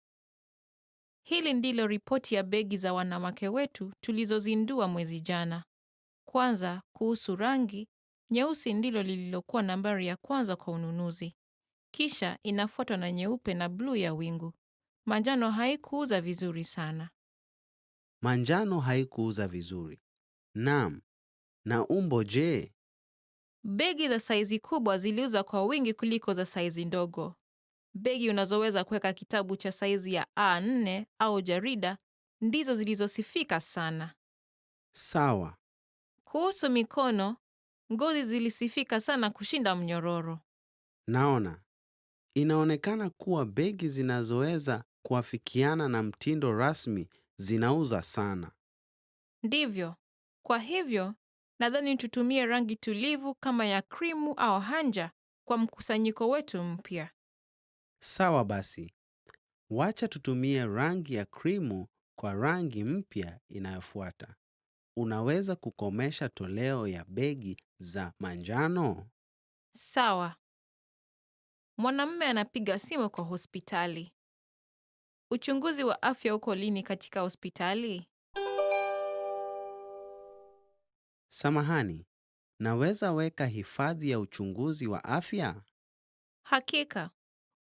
Speaker 4: Hili ndilo ripoti ya begi za wanawake wetu tulizozindua mwezi jana. Kwanza, kuhusu rangi, nyeusi ndilo lililokuwa nambari ya kwanza kwa ununuzi. Kisha inafuatwa na nyeupe na bluu ya wingu. Manjano haikuuza vizuri sana.
Speaker 5: Manjano haikuuza vizuri. Naam. Na umbo je?
Speaker 4: Begi za saizi kubwa ziliuza kwa wingi kuliko za saizi ndogo. Begi unazoweza kuweka kitabu cha saizi ya A4 au jarida ndizo zilizosifika sana.
Speaker 5: Sawa.
Speaker 4: Kuhusu mikono, ngozi zilisifika sana kushinda mnyororo.
Speaker 5: Naona. Inaonekana kuwa begi zinazoweza kuafikiana na mtindo rasmi zinauza sana.
Speaker 4: Ndivyo. Kwa hivyo, nadhani tutumie rangi tulivu kama ya krimu au hanja kwa mkusanyiko wetu mpya.
Speaker 5: Sawa basi. Wacha tutumie rangi ya krimu kwa rangi mpya inayofuata. Unaweza kukomesha toleo ya begi za manjano?
Speaker 4: Sawa. Mwanamume anapiga simu kwa hospitali. Uchunguzi wa afya uko lini katika hospitali?
Speaker 5: Samahani, naweza weka hifadhi ya uchunguzi wa afya?
Speaker 4: Hakika.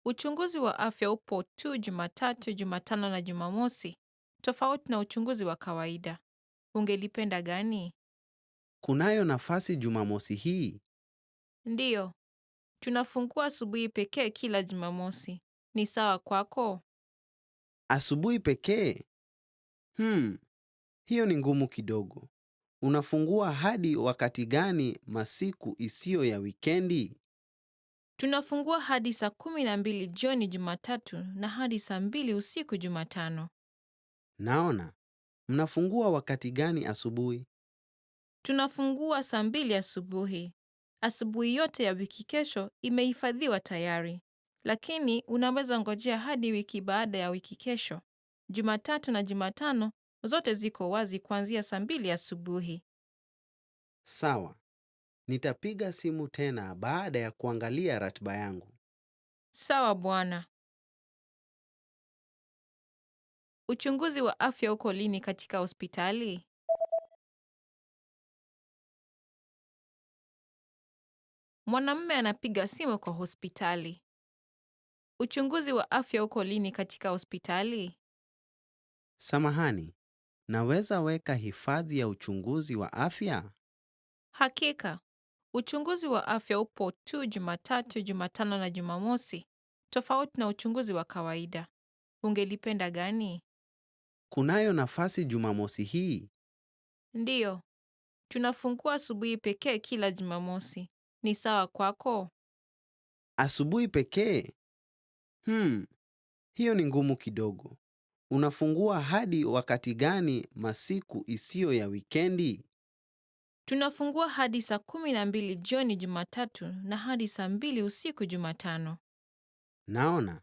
Speaker 4: Uchunguzi wa afya upo tu Jumatatu, Jumatano na Jumamosi, tofauti na uchunguzi wa kawaida. Ungelipenda gani?
Speaker 5: Kunayo nafasi Jumamosi hii?
Speaker 4: Ndiyo. Tunafungua asubuhi pekee kila Jumamosi. Ni sawa kwako?
Speaker 5: Asubuhi pekee? Hiyo ni ngumu kidogo. Unafungua hadi wakati gani masiku isiyo ya wikendi?
Speaker 4: Tunafungua hadi saa 12 jioni Jumatatu na hadi saa 2 usiku Jumatano.
Speaker 5: Naona. Mnafungua wakati gani asubuhi?
Speaker 4: Tunafungua saa 2 asubuhi. Asubuhi yote ya wiki kesho imehifadhiwa tayari, lakini unaweza ngojea hadi wiki baada ya wiki kesho. Jumatatu na Jumatano zote ziko wazi kuanzia saa 2 asubuhi.
Speaker 5: Sawa. Nitapiga simu tena baada ya kuangalia ratiba yangu.
Speaker 4: Sawa bwana. Uchunguzi wa afya uko lini katika hospitali? Mwanamume anapiga simu kwa hospitali. Uchunguzi wa afya uko lini katika hospitali?
Speaker 5: Samahani, naweza weka hifadhi ya uchunguzi wa afya?
Speaker 4: Hakika. Uchunguzi wa afya upo tu Jumatatu, Jumatano na Jumamosi, tofauti na uchunguzi wa kawaida. Ungelipenda gani?
Speaker 5: Kunayo nafasi Jumamosi hii?
Speaker 4: Ndiyo. Tunafungua asubuhi pekee kila Jumamosi. Ni sawa kwako?
Speaker 5: Asubuhi pekee? Hiyo ni ngumu kidogo. Unafungua hadi wakati gani masiku isiyo ya wikendi?
Speaker 4: Tunafungua hadi saa 12 jioni Jumatatu na hadi saa 2 usiku Jumatano.
Speaker 5: Naona.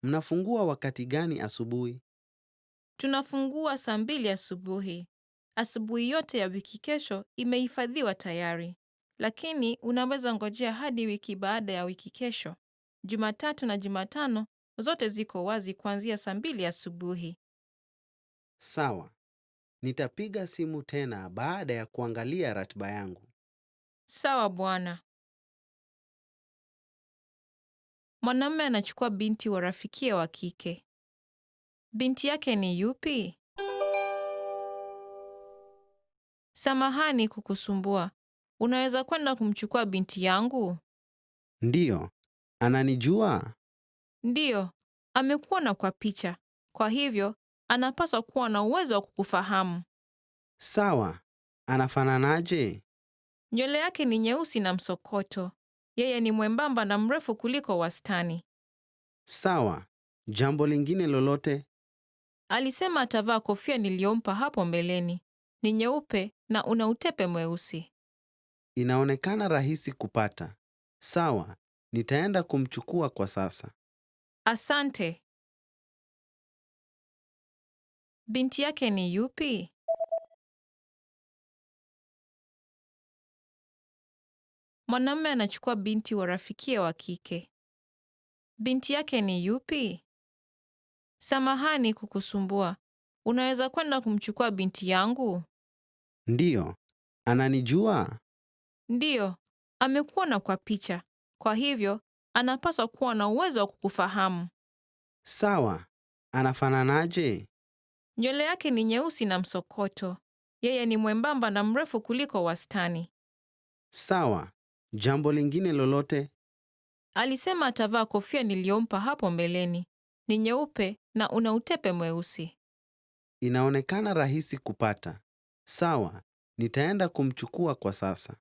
Speaker 5: Mnafungua wakati gani asubuhi?
Speaker 4: Tunafungua saa 2 asubuhi. Asubuhi yote ya wiki kesho imehifadhiwa tayari, lakini unaweza ngojea hadi wiki baada ya wiki kesho. Jumatatu na Jumatano zote ziko wazi kuanzia saa 2 asubuhi.
Speaker 5: Sawa. Nitapiga simu tena baada ya kuangalia ratiba yangu.
Speaker 4: Sawa bwana. Mwanamume anachukua binti wa rafikie wa kike. Binti yake ni yupi? Samahani kukusumbua. Unaweza kwenda kumchukua binti yangu?
Speaker 5: Ndiyo. Ananijua?
Speaker 4: Ndiyo, amekuona kwa picha. Kwa hivyo, anapaswa kuwa na uwezo wa kukufahamu.
Speaker 5: Sawa. Anafananaje?
Speaker 4: Nywele yake ni nyeusi na msokoto. Yeye ni mwembamba na mrefu kuliko wastani.
Speaker 5: Sawa. Jambo lingine lolote?
Speaker 4: Alisema atavaa kofia niliyompa hapo mbeleni. Ni nyeupe na una utepe mweusi.
Speaker 5: Inaonekana rahisi kupata. Sawa, nitaenda kumchukua kwa sasa.
Speaker 4: Asante. Binti yake ni yupi? Mwanamume anachukua binti wa rafikia wa kike. Binti yake ni yupi? Samahani kukusumbua. Unaweza kwenda kumchukua binti yangu?
Speaker 5: Ndiyo, ananijua?
Speaker 4: Ndiyo, amekuona kwa picha. Kwa hivyo, anapaswa kuwa na uwezo wa kukufahamu.
Speaker 5: Sawa, anafananaje?
Speaker 4: Nywele yake ni nyeusi na msokoto. Yeye ni mwembamba na mrefu kuliko wastani.
Speaker 5: Sawa, jambo lingine lolote?
Speaker 4: Alisema atavaa kofia niliyompa hapo mbeleni. Ni nyeupe na una utepe mweusi.
Speaker 5: Inaonekana rahisi kupata. Sawa, nitaenda kumchukua kwa sasa.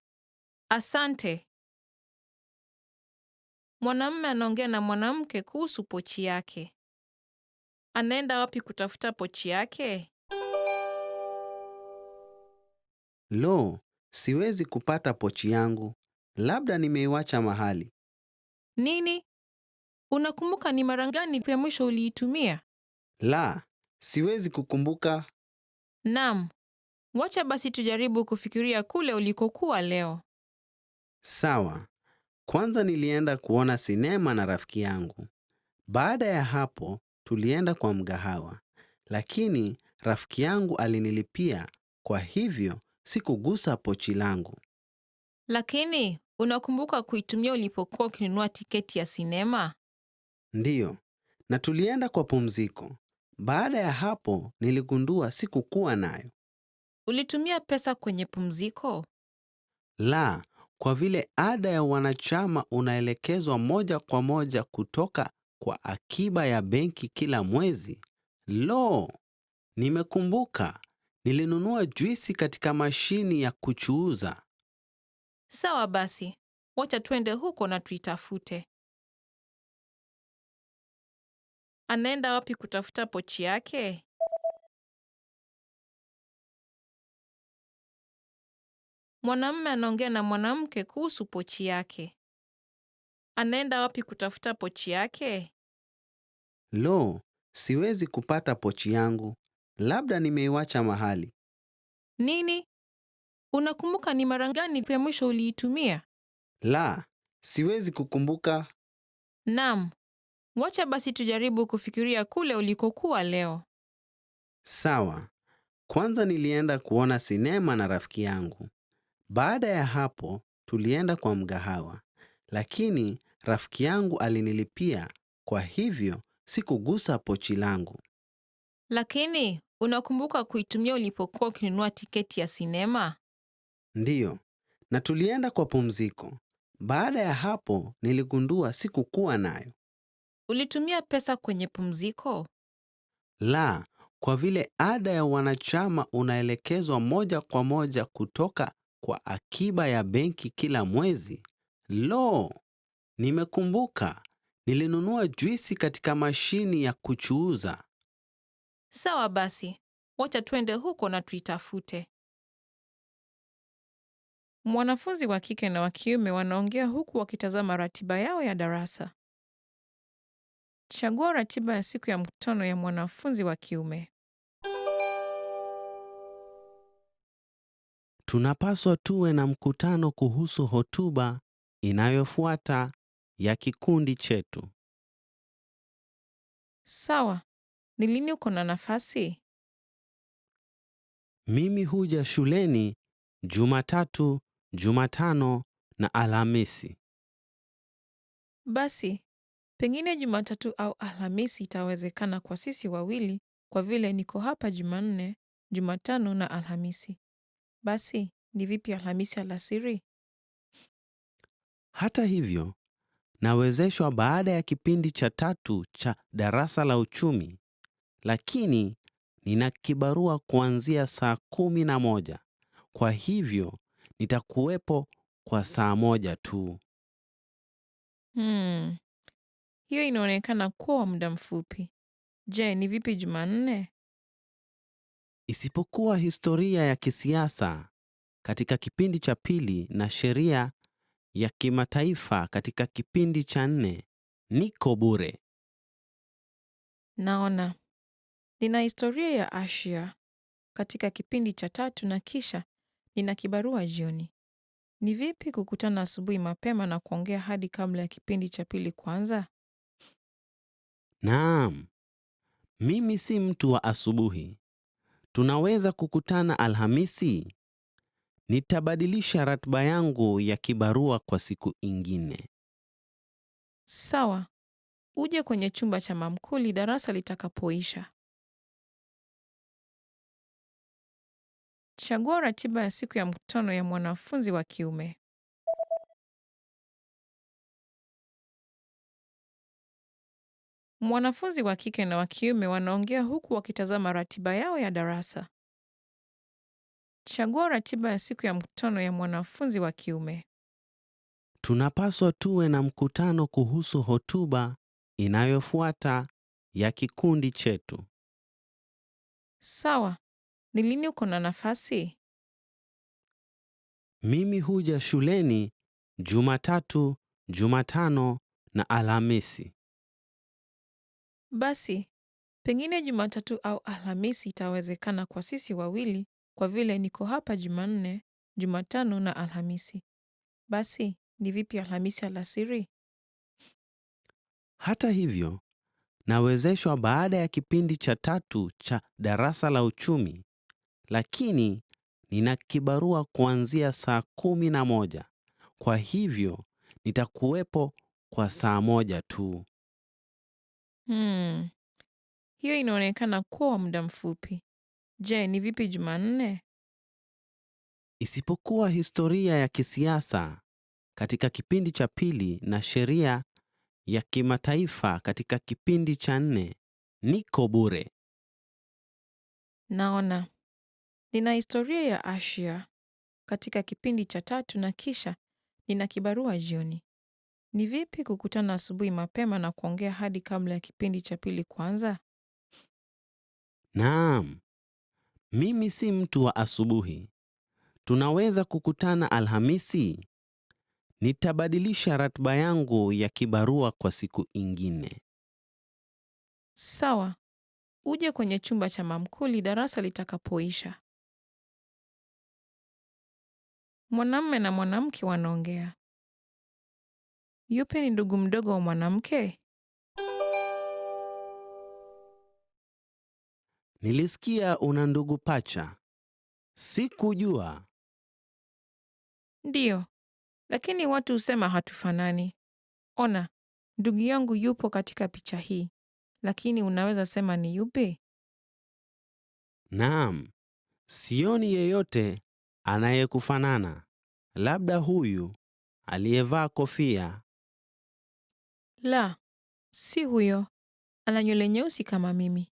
Speaker 4: Asante. Mwanamume anaongea na mwanamke kuhusu pochi yake. Anaenda wapi kutafuta pochi yake?
Speaker 5: Lo, siwezi kupata pochi yangu. Labda nimeiwacha mahali.
Speaker 4: Nini? Unakumbuka ni mara gani ya mwisho uliitumia?
Speaker 5: La, siwezi kukumbuka.
Speaker 4: Naam. Wacha basi tujaribu kufikiria kule ulikokuwa leo.
Speaker 5: Sawa. Kwanza nilienda kuona sinema na rafiki yangu. Baada ya hapo, tulienda kwa mgahawa. Lakini rafiki yangu alinilipia, kwa hivyo sikugusa pochi langu.
Speaker 4: Lakini, unakumbuka kuitumia ulipokuwa ukinunua tiketi ya sinema?
Speaker 5: Ndiyo, na tulienda kwa pumziko. Baada ya hapo, niligundua sikukuwa nayo.
Speaker 4: Ulitumia pesa kwenye pumziko?
Speaker 5: La, kwa vile ada ya wanachama unaelekezwa moja kwa moja kutoka kwa akiba ya benki kila mwezi. Lo, nimekumbuka. Nilinunua juisi katika mashini ya kuchuuza.
Speaker 4: Sawa basi. Wacha twende huko na tuitafute. Anaenda wapi kutafuta pochi yake? Mwanamume anaongea na mwanamke kuhusu pochi yake. Anaenda wapi kutafuta pochi yake?
Speaker 5: Lo, siwezi kupata pochi yangu. Labda nimeiwacha mahali.
Speaker 4: Nini? Unakumbuka ni mara gani ya mwisho uliitumia?
Speaker 5: La, siwezi kukumbuka.
Speaker 4: Naam. Wacha basi tujaribu kufikiria kule ulikokuwa leo.
Speaker 5: Sawa. Kwanza nilienda kuona sinema na rafiki yangu. Baada ya hapo, tulienda kwa mgahawa. Lakini rafiki yangu alinilipia, kwa hivyo sikugusa pochi langu.
Speaker 4: Lakini, unakumbuka kuitumia ulipokuwa ukinunua tiketi ya sinema?
Speaker 5: Ndiyo, na tulienda kwa pumziko. Baada ya hapo, niligundua sikukuwa nayo.
Speaker 4: Ulitumia pesa kwenye pumziko?
Speaker 5: La, kwa vile ada ya wanachama unaelekezwa moja kwa moja kutoka kwa akiba ya benki kila mwezi. Lo, nimekumbuka. Nilinunua juisi katika mashini ya kuchuuza.
Speaker 4: Sawa basi. Wacha twende huko na tuitafute. Mwanafunzi wa kike na wa kiume wanaongea huku wakitazama ratiba yao ya darasa. Chagua ratiba ya siku ya mkutano ya mwanafunzi wa kiume.
Speaker 5: Tunapaswa tuwe na mkutano kuhusu hotuba inayofuata ya kikundi chetu.
Speaker 4: Sawa. Ni lini uko na nafasi?
Speaker 5: Mimi huja shuleni Jumatatu, Jumatano na Alhamisi.
Speaker 4: Basi, pengine Jumatatu au Alhamisi itawezekana kwa sisi wawili kwa vile niko hapa Jumanne, Jumatano na Alhamisi. Basi, ni vipi Alhamisi alasiri?
Speaker 5: Hata hivyo, nawezeshwa baada ya kipindi cha 3 cha darasa la uchumi, lakini nina kibarua kuanzia saa 11. Kwa hivyo, nitakuwepo kwa saa 1 tu.
Speaker 4: Hiyo inaonekana kuwa muda mfupi. Je, ni vipi Jumanne?
Speaker 5: Isipokuwa historia ya kisiasa katika kipindi cha pili na sheria ya kimataifa katika kipindi cha 4, niko bure.
Speaker 4: Naona. Nina historia ya Asia katika kipindi cha 3 na kisha nina kibarua jioni. Ni vipi kukutana asubuhi mapema na kuongea hadi kabla ya kipindi cha pili kuanza?
Speaker 5: Naam, mimi si mtu wa asubuhi. Tunaweza kukutana Alhamisi? Nitabadilisha ratiba yangu ya kibarua kwa siku ingine.
Speaker 4: Sawa. Uje kwenye chumba cha mamkuli darasa litakapoisha. Chagua ratiba ya siku ya mkutano ya mwanafunzi wa kiume. Mwanafunzi wa kike na wa kiume wanaongea huku wakitazama ratiba yao ya darasa. Chagua ratiba ya siku ya mkutano ya mwanafunzi wa kiume.
Speaker 5: Tunapaswa tuwe na mkutano kuhusu hotuba inayofuata ya kikundi chetu.
Speaker 4: Sawa. Ni lini uko na nafasi?
Speaker 5: Mimi huja shuleni Jumatatu, Jumatano na Alhamisi.
Speaker 4: Basi, pengine Jumatatu au Alhamisi itawezekana kwa sisi wawili kwa vile niko hapa Jumanne, Jumatano na Alhamisi. Basi, ni vipi Alhamisi alasiri?
Speaker 5: Hata hivyo, nawezeshwa baada ya kipindi cha 3 cha darasa la uchumi, lakini nina kibarua kuanzia saa 11. Kwa hivyo, nitakuwepo kwa saa 1 tu.
Speaker 4: Hiyo inaonekana kuwa muda mfupi. Je, ni vipi Jumanne?
Speaker 5: Isipokuwa historia ya kisiasa katika kipindi cha pili na sheria ya kimataifa katika kipindi cha 4, niko bure.
Speaker 4: Naona. Nina historia ya Asia katika kipindi cha 3 na kisha nina kibarua jioni. Ni vipi kukutana asubuhi mapema na kuongea hadi kabla ya kipindi cha pili kuanza?
Speaker 5: Naam, mimi si mtu wa asubuhi. Tunaweza kukutana Alhamisi? Nitabadilisha ratiba yangu ya kibarua kwa siku ingine.
Speaker 4: Sawa. Uje kwenye chumba cha mamkuli darasa litakapoisha. Mwanamume na mwanamke wanaongea. Yupi ni ndugu mdogo wa mwanamke?
Speaker 5: Nilisikia una ndugu pacha. Sikujua.
Speaker 4: Ndiyo, lakini watu husema hatufanani. Ona, ndugu yangu yupo katika picha hii, lakini unaweza sema ni yupi?
Speaker 5: Naam, sioni yeyote anayekufanana. Labda huyu aliyevaa kofia.
Speaker 4: La, si huyo. Ana nywele nyeusi kama mimi.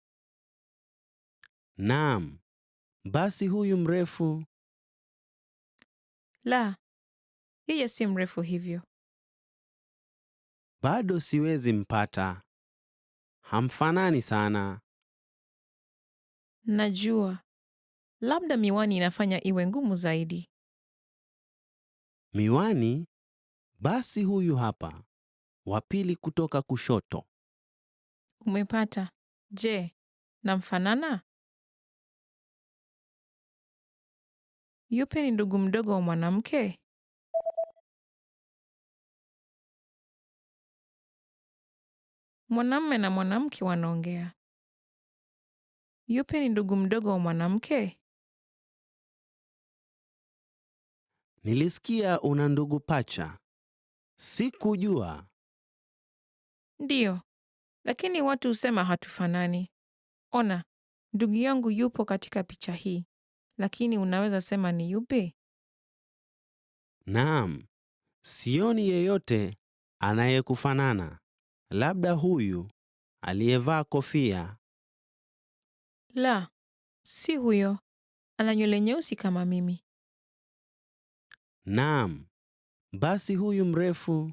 Speaker 5: Naam, basi huyu mrefu.
Speaker 4: La, yeye si mrefu hivyo.
Speaker 5: Bado siwezi mpata. Hamfanani sana.
Speaker 4: Najua. Labda miwani inafanya iwe ngumu zaidi.
Speaker 5: Miwani? Basi huyu hapa. Wa pili kutoka kushoto.
Speaker 4: Umepata. Je, namfanana? Yupi ni ndugu mdogo wa mwanamke? Mwanamume na mwanamke wanaongea. Yupi ni ndugu mdogo wa mwanamke?
Speaker 5: Nilisikia una ndugu pacha. Sikujua.
Speaker 4: Ndiyo, lakini watu husema hatufanani. Ona, ndugu yangu yupo katika picha hii, lakini unaweza sema ni yupi?
Speaker 5: Naam, sioni yeyote anayekufanana. Labda huyu aliyevaa kofia.
Speaker 4: La, si huyo. Ana nywele nyeusi kama mimi.
Speaker 5: Naam, basi huyu mrefu.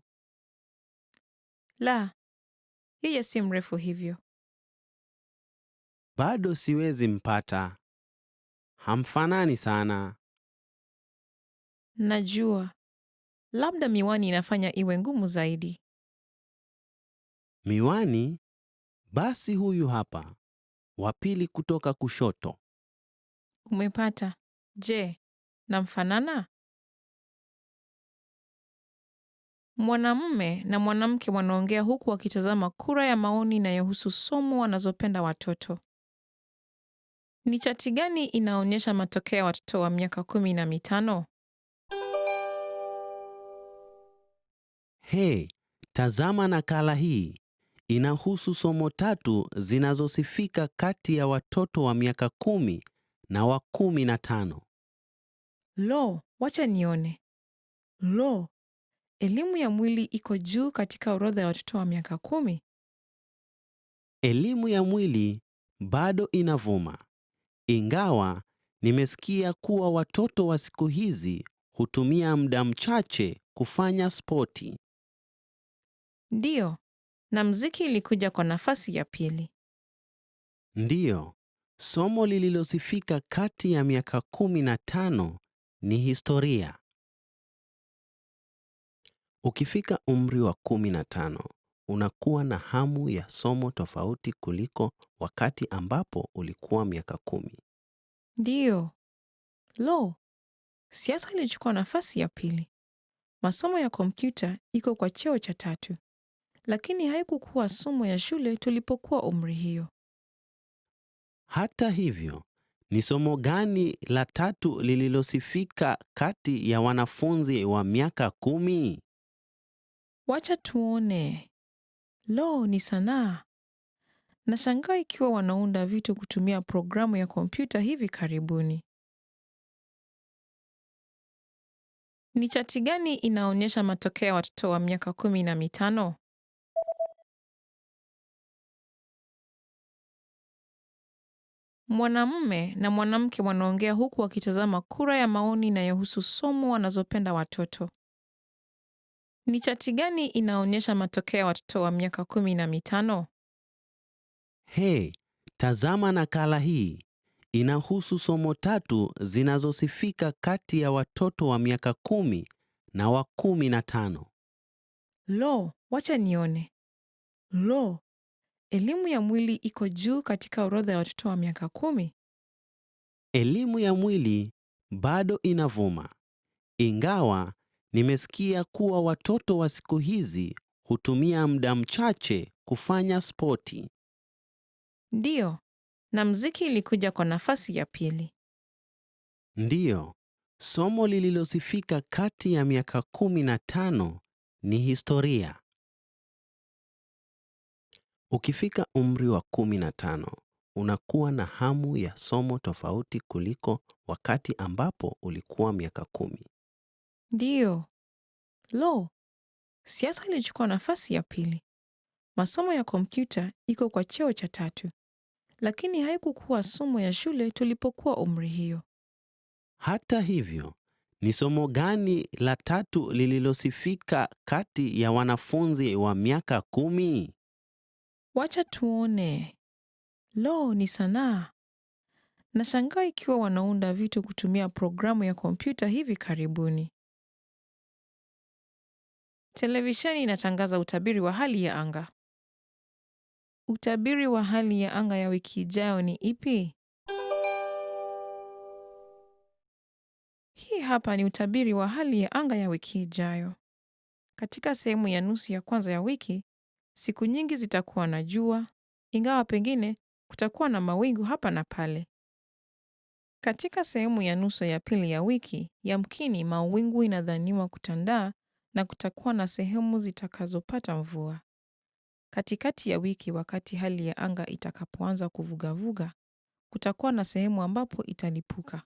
Speaker 4: La, yeye si mrefu hivyo.
Speaker 5: Bado siwezi mpata. Hamfanani sana.
Speaker 4: Najua. Labda miwani inafanya iwe ngumu zaidi.
Speaker 5: Miwani? Basi huyu hapa. Wa pili kutoka kushoto.
Speaker 4: Umepata. Je, namfanana? Mwanamume na mwanamke wanaongea huku wakitazama kura ya maoni inayohusu somo wanazopenda watoto. Ni chati gani inaonyesha matokeo ya watoto wa miaka 15?
Speaker 5: Hey, tazama nakala hii. Inahusu somo 3 zinazosifika kati ya watoto wa miaka 10 na wa 15.
Speaker 4: Lo, wacha nione. Lo, elimu ya mwili iko juu katika orodha ya watoto wa miaka 10.
Speaker 5: Elimu ya mwili bado inavuma. Ingawa nimesikia kuwa watoto wa siku hizi hutumia muda mchache kufanya spoti.
Speaker 4: Ndiyo, na mziki ilikuja kwa nafasi ya pili.
Speaker 5: Ndiyo, somo lililosifika kati ya miaka 15 ni historia. Ukifika umri wa 15, unakuwa na hamu ya somo tofauti kuliko wakati ambapo ulikuwa miaka 10.
Speaker 4: Ndiyo. Lo, siasa ilichukua nafasi ya pili. Masomo ya kompyuta iko kwa cheo cha 3, lakini haikukuwa somo ya shule tulipokuwa umri hiyo.
Speaker 5: Hata hivyo, ni somo gani la 3 lililosifika kati ya wanafunzi wa miaka 10?
Speaker 4: Wacha tuone. Lo, ni sanaa. Nashangaa ikiwa wanaunda vitu kutumia programu ya kompyuta hivi karibuni. Ni chati gani inaonyesha matokeo ya watoto wa miaka 15? Mwanamume na mwanamke wanaongea huku wakitazama kura ya maoni inayohusu somo wanazopenda watoto. Ni chati gani inaonyesha matokeo ya watoto wa miaka 15?
Speaker 5: Hey, tazama nakala hii. Inahusu somo 3 zinazosifika kati ya watoto wa miaka 10 na wa 15.
Speaker 4: Lo, wacha nione. Lo, elimu ya mwili iko juu katika orodha ya watoto wa miaka 10.
Speaker 5: Elimu ya mwili bado inavuma. Ingawa nimesikia kuwa watoto wa siku hizi hutumia muda mchache kufanya spoti.
Speaker 4: Ndiyo, na mziki ilikuja kwa nafasi ya pili.
Speaker 5: Ndiyo, somo lililosifika kati ya miaka 15 ni historia. Ukifika umri wa 15, unakuwa na hamu ya somo tofauti kuliko wakati ambapo ulikuwa miaka 10.
Speaker 4: Ndiyo. Lo, siasa ilichukua nafasi ya pili. Masomo ya kompyuta iko kwa cheo cha 3, lakini haikukuwa somo ya shule tulipokuwa umri hiyo.
Speaker 5: Hata hivyo, ni somo gani la 3 lililosifika kati ya wanafunzi wa miaka 10?
Speaker 4: Wacha tuone. Lo, ni sanaa. Nashangaa ikiwa wanaunda vitu kutumia programu ya kompyuta hivi karibuni. Televisheni inatangaza utabiri wa hali ya anga. Utabiri wa hali ya anga ya wiki ijayo ni ipi? Hii hapa ni utabiri wa hali ya anga ya wiki ijayo. Katika sehemu ya nusu ya kwanza ya wiki, siku nyingi zitakuwa na jua, ingawa pengine kutakuwa na mawingu hapa na pale. Katika sehemu ya nusu ya pili ya wiki, yamkini mawingu inadhaniwa kutandaa na kutakuwa na sehemu zitakazopata mvua. Katikati ya wiki, wakati hali ya anga itakapoanza kuvugavuga, kutakuwa na sehemu ambapo italipuka.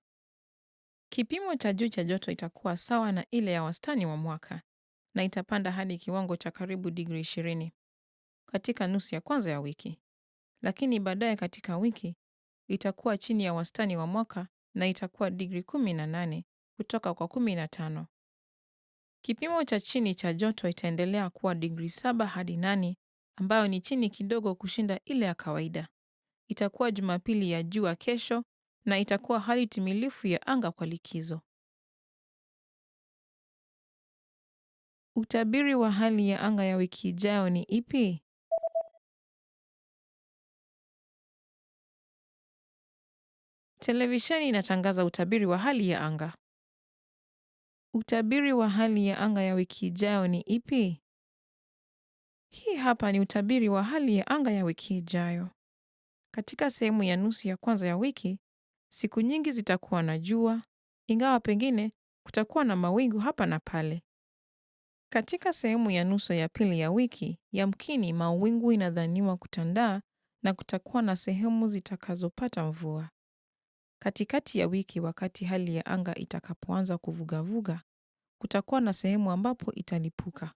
Speaker 4: Kipimo cha juu cha joto itakuwa sawa na ile ya wastani wa mwaka na itapanda hadi kiwango cha karibu digrii 20 katika nusu ya kwanza ya wiki. Lakini baadaye katika wiki itakuwa chini ya wastani wa mwaka na itakuwa digrii 18 kutoka kwa 15. Kipimo cha chini cha joto itaendelea kuwa digrii 7 hadi 8 ambayo ni chini kidogo kushinda ile ya kawaida. Itakuwa Jumapili ya jua kesho na itakuwa hali timilifu ya anga kwa likizo. Utabiri wa hali ya anga ya wiki ijayo ni ipi? Televisheni inatangaza utabiri wa hali ya anga. Utabiri wa hali ya anga ya wiki ijayo ni ipi? Hii hapa ni utabiri wa hali ya anga ya wiki ijayo. Katika sehemu ya nusu ya kwanza ya wiki, siku nyingi zitakuwa na jua, ingawa pengine kutakuwa na mawingu hapa na pale. Katika sehemu ya nusu ya pili ya wiki, yamkini mawingu inadhaniwa kutandaa na kutakuwa na sehemu zitakazopata mvua. Katikati ya wiki, wakati hali ya anga itakapoanza kuvugavuga, kutakuwa na sehemu ambapo italipuka.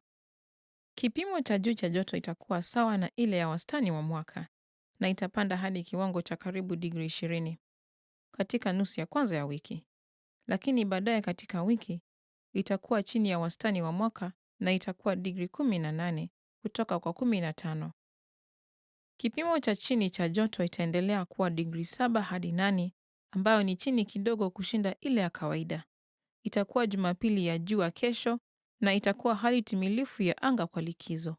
Speaker 4: Kipimo cha juu cha joto itakuwa sawa na ile ya wastani wa mwaka na itapanda hadi kiwango cha karibu digrii 20 katika nusu ya kwanza ya wiki. Lakini baadaye katika wiki itakuwa chini ya wastani wa mwaka na itakuwa digrii 18 kutoka kwa 15. Kipimo cha chini cha joto itaendelea kuwa digrii 7 hadi 8, ambayo ni chini kidogo kushinda ile ya kawaida. Itakuwa Jumapili ya jua kesho na itakuwa hali timilifu ya anga kwa likizo.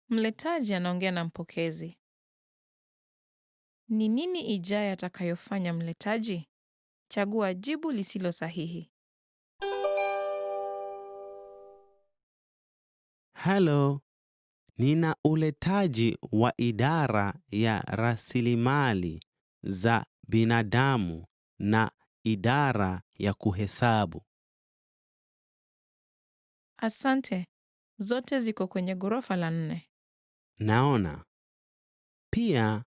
Speaker 4: Mletaji anaongea na mpokezi. Ni nini ijayo atakayofanya mletaji? Chagua jibu lisilo sahihi.
Speaker 5: Halo, nina uletaji wa idara ya rasilimali za binadamu na idara ya kuhesabu.
Speaker 4: Asante. Zote ziko kwenye ghorofa la 4.
Speaker 5: Naona. Pia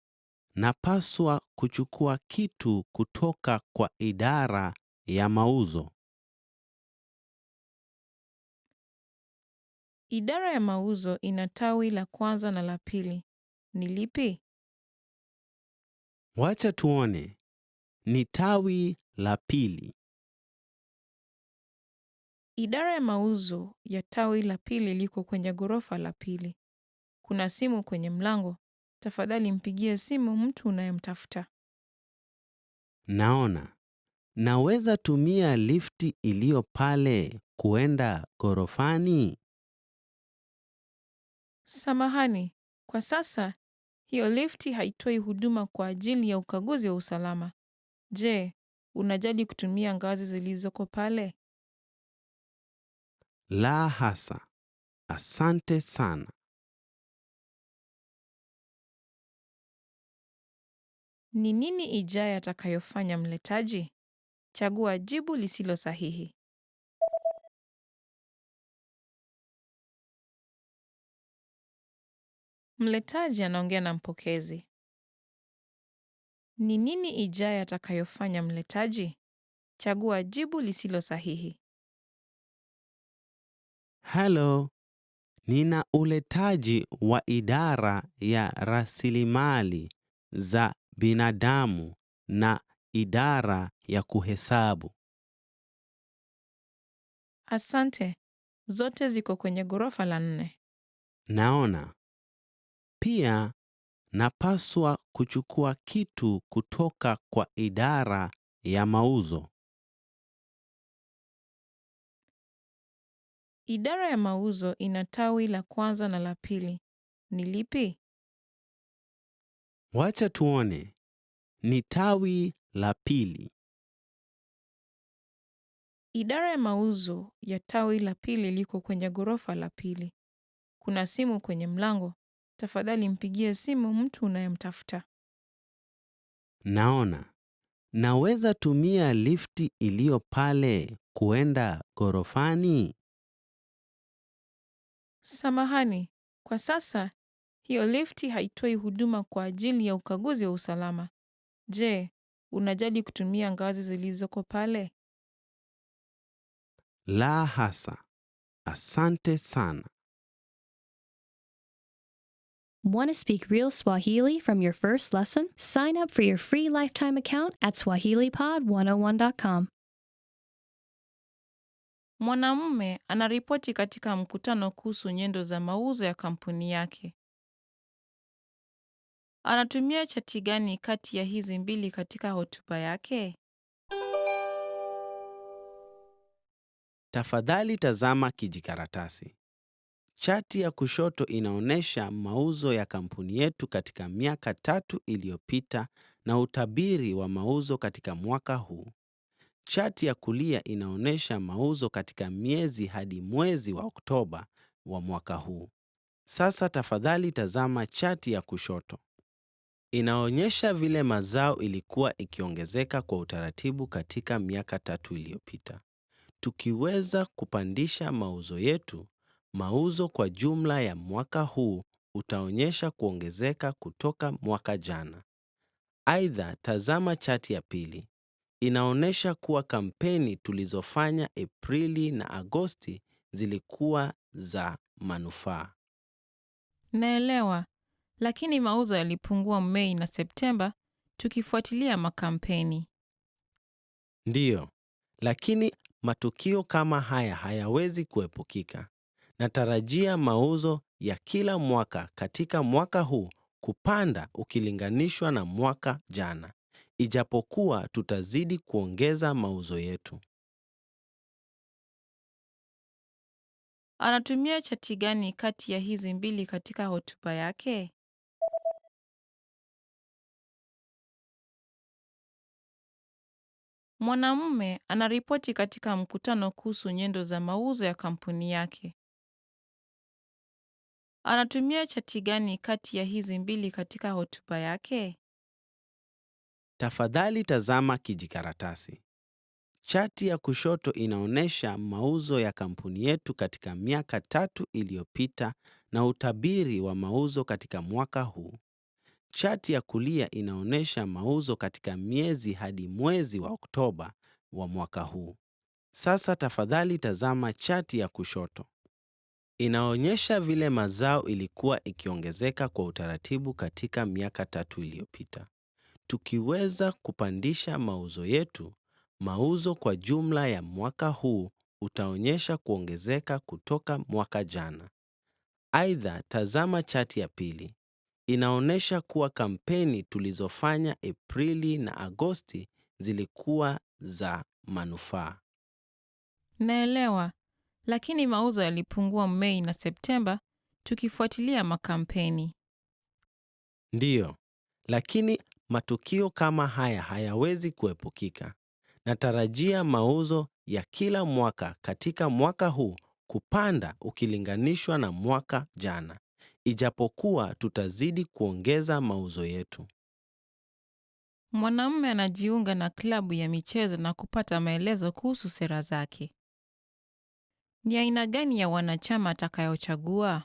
Speaker 5: napaswa kuchukua kitu kutoka kwa idara ya mauzo.
Speaker 4: Idara ya mauzo ina tawi la kwanza na la pili. Ni lipi?
Speaker 5: Wacha tuone. Ni tawi la pili.
Speaker 4: Idara ya mauzo ya tawi la pili liko kwenye ghorofa la pili. Kuna simu kwenye mlango. Tafadhali mpigie simu mtu unayemtafuta.
Speaker 5: Naona. Naweza tumia lifti iliyo pale kuenda ghorofani?
Speaker 4: Samahani, kwa sasa hiyo lifti haitoi huduma kwa ajili ya ukaguzi wa usalama. Je, unajali kutumia ngazi zilizoko pale?
Speaker 5: La hasa. Asante sana.
Speaker 4: Ni nini ijayo atakayofanya mletaji? Chagua jibu lisilo sahihi. Mletaji anaongea na mpokezi. Ni nini ijayo atakayofanya mletaji? Chagua jibu lisilo sahihi.
Speaker 5: Halo, nina uletaji wa idara ya rasilimali za binadamu na idara ya kuhesabu.
Speaker 4: Asante. Zote ziko kwenye ghorofa la 4.
Speaker 5: Naona. Pia napaswa kuchukua kitu kutoka kwa idara ya mauzo.
Speaker 4: Idara ya mauzo ina tawi la kwanza na la pili. Ni lipi?
Speaker 5: Wacha tuone. Ni tawi la pili.
Speaker 4: Idara ya mauzo ya tawi la pili liko kwenye ghorofa la pili. Kuna simu kwenye mlango. Tafadhali mpigie simu mtu unayemtafuta.
Speaker 5: Naona. Naweza tumia lifti iliyo pale kuenda ghorofani?
Speaker 4: Samahani, kwa sasa hiyo lifti haitoi huduma kwa ajili ya ukaguzi wa usalama. Je, unajali kutumia ngazi zilizoko pale?
Speaker 5: La hasa. Asante sana.
Speaker 1: Want to speak real Swahili from your first lesson? Sign up for your free lifetime account at swahilipod101.com.
Speaker 4: Mwanamume anaripoti katika mkutano kuhusu nyendo za mauzo ya kampuni yake. Anatumia chati gani kati ya hizi mbili katika hotuba yake?
Speaker 5: Tafadhali tazama kijikaratasi. Chati ya kushoto inaonyesha mauzo ya kampuni yetu katika miaka 3 iliyopita na utabiri wa mauzo katika mwaka huu. Chati ya kulia inaonyesha mauzo katika miezi hadi mwezi wa Oktoba wa mwaka huu. Sasa tafadhali tazama chati ya kushoto. Inaonyesha vile mazao ilikuwa ikiongezeka kwa utaratibu katika miaka 3 iliyopita. Tukiweza kupandisha mauzo yetu, mauzo kwa jumla ya mwaka huu utaonyesha kuongezeka kutoka mwaka jana. Aidha, tazama chati ya pili. Inaonyesha kuwa kampeni tulizofanya Aprili na Agosti zilikuwa za manufaa.
Speaker 4: Naelewa, lakini mauzo yalipungua Mei na Septemba tukifuatilia makampeni.
Speaker 5: Ndiyo, lakini matukio kama haya hayawezi kuepukika. Natarajia mauzo ya kila mwaka katika mwaka huu kupanda ukilinganishwa na mwaka jana, ijapokuwa tutazidi kuongeza mauzo yetu.
Speaker 4: Anatumia chati gani kati ya hizi mbili katika hotuba yake? Mwanamume anaripoti katika mkutano kuhusu nyendo za mauzo ya kampuni yake. Anatumia chati gani kati ya hizi mbili katika hotuba yake?
Speaker 5: Tafadhali tazama kijikaratasi. Chati ya kushoto inaonyesha mauzo ya kampuni yetu katika miaka 3 iliyopita na utabiri wa mauzo katika mwaka huu. Chati ya kulia inaonyesha mauzo katika miezi hadi mwezi wa Oktoba wa mwaka huu. Sasa tafadhali tazama chati ya kushoto. Inaonyesha vile mazao ilikuwa ikiongezeka kwa utaratibu katika miaka 3 iliyopita. Tukiweza kupandisha mauzo yetu, mauzo kwa jumla ya mwaka huu utaonyesha kuongezeka kutoka mwaka jana. Aidha, tazama chati ya pili. Inaonyesha kuwa kampeni tulizofanya Aprili na Agosti zilikuwa za manufaa.
Speaker 4: Naelewa, lakini mauzo yalipungua Mei na Septemba tukifuatilia makampeni.
Speaker 5: Ndiyo, lakini matukio kama haya hayawezi kuepukika. Natarajia mauzo ya kila mwaka katika mwaka huu kupanda ukilinganishwa na mwaka jana, ijapokuwa tutazidi kuongeza mauzo yetu.
Speaker 4: Mwanamume anajiunga na klabu ya michezo na kupata maelezo kuhusu sera zake. Ni aina gani ya wanachama atakayochagua?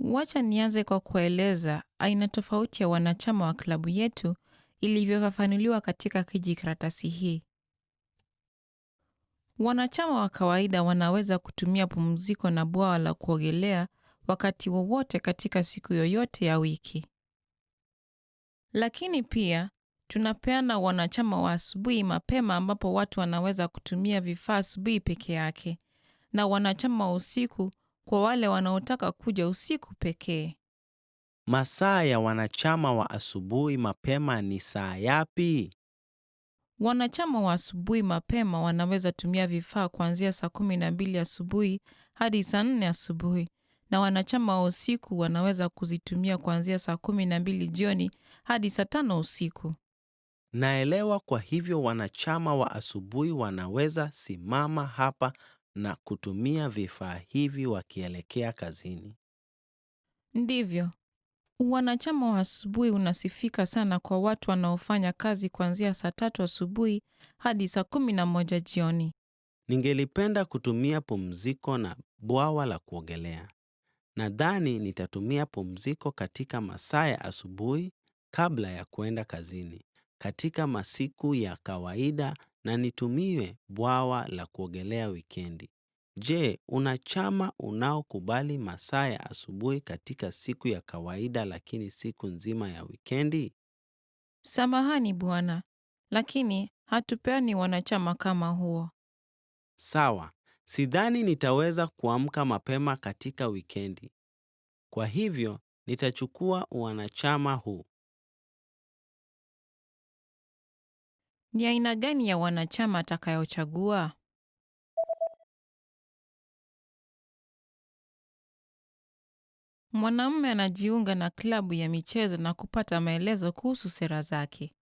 Speaker 4: Wacha nianze kwa kueleza aina tofauti ya wanachama wa klabu yetu ilivyofafanuliwa katika kijikaratasi hii. Wanachama wa kawaida wanaweza kutumia pumziko na bwawa la kuogelea wakati wowote katika siku yoyote ya wiki. Lakini pia tunapeana wanachama wa asubuhi mapema ambapo watu wanaweza kutumia vifaa asubuhi peke yake, na wanachama wa usiku kwa wale wanaotaka kuja usiku pekee.
Speaker 5: Masaa ya wanachama wa asubuhi mapema ni saa yapi?
Speaker 4: Wanachama wa asubuhi mapema wanaweza tumia vifaa kuanzia saa 12 asubuhi hadi saa 4 asubuhi, na wanachama wa usiku wanaweza kuzitumia kuanzia saa 12 jioni hadi saa 5 usiku.
Speaker 5: Naelewa, kwa hivyo wanachama wa asubuhi wanaweza simama hapa na kutumia vifaa hivi wakielekea kazini.
Speaker 4: Ndivyo. Wanachama wa asubuhi unasifika sana kwa watu wanaofanya kazi kuanzia saa 3 asubuhi hadi saa 11 jioni.
Speaker 5: Ningelipenda kutumia pumziko na bwawa la kuogelea. Nadhani nitatumia pumziko katika masaa ya asubuhi kabla ya kuenda kazini, katika masiku ya kawaida, na nitumie bwawa la kuogelea wikendi. Je, una chama unaokubali masaa ya asubuhi katika siku ya kawaida lakini siku nzima ya wikendi?
Speaker 4: Samahani bwana, lakini hatupeani wanachama kama huo.
Speaker 5: Sawa, sidhani nitaweza kuamka mapema katika wikendi. Kwa hivyo, nitachukua wanachama huu.
Speaker 4: Ni aina gani ya wanachama atakayochagua? Mwanamume anajiunga na klabu ya michezo na kupata maelezo kuhusu sera zake.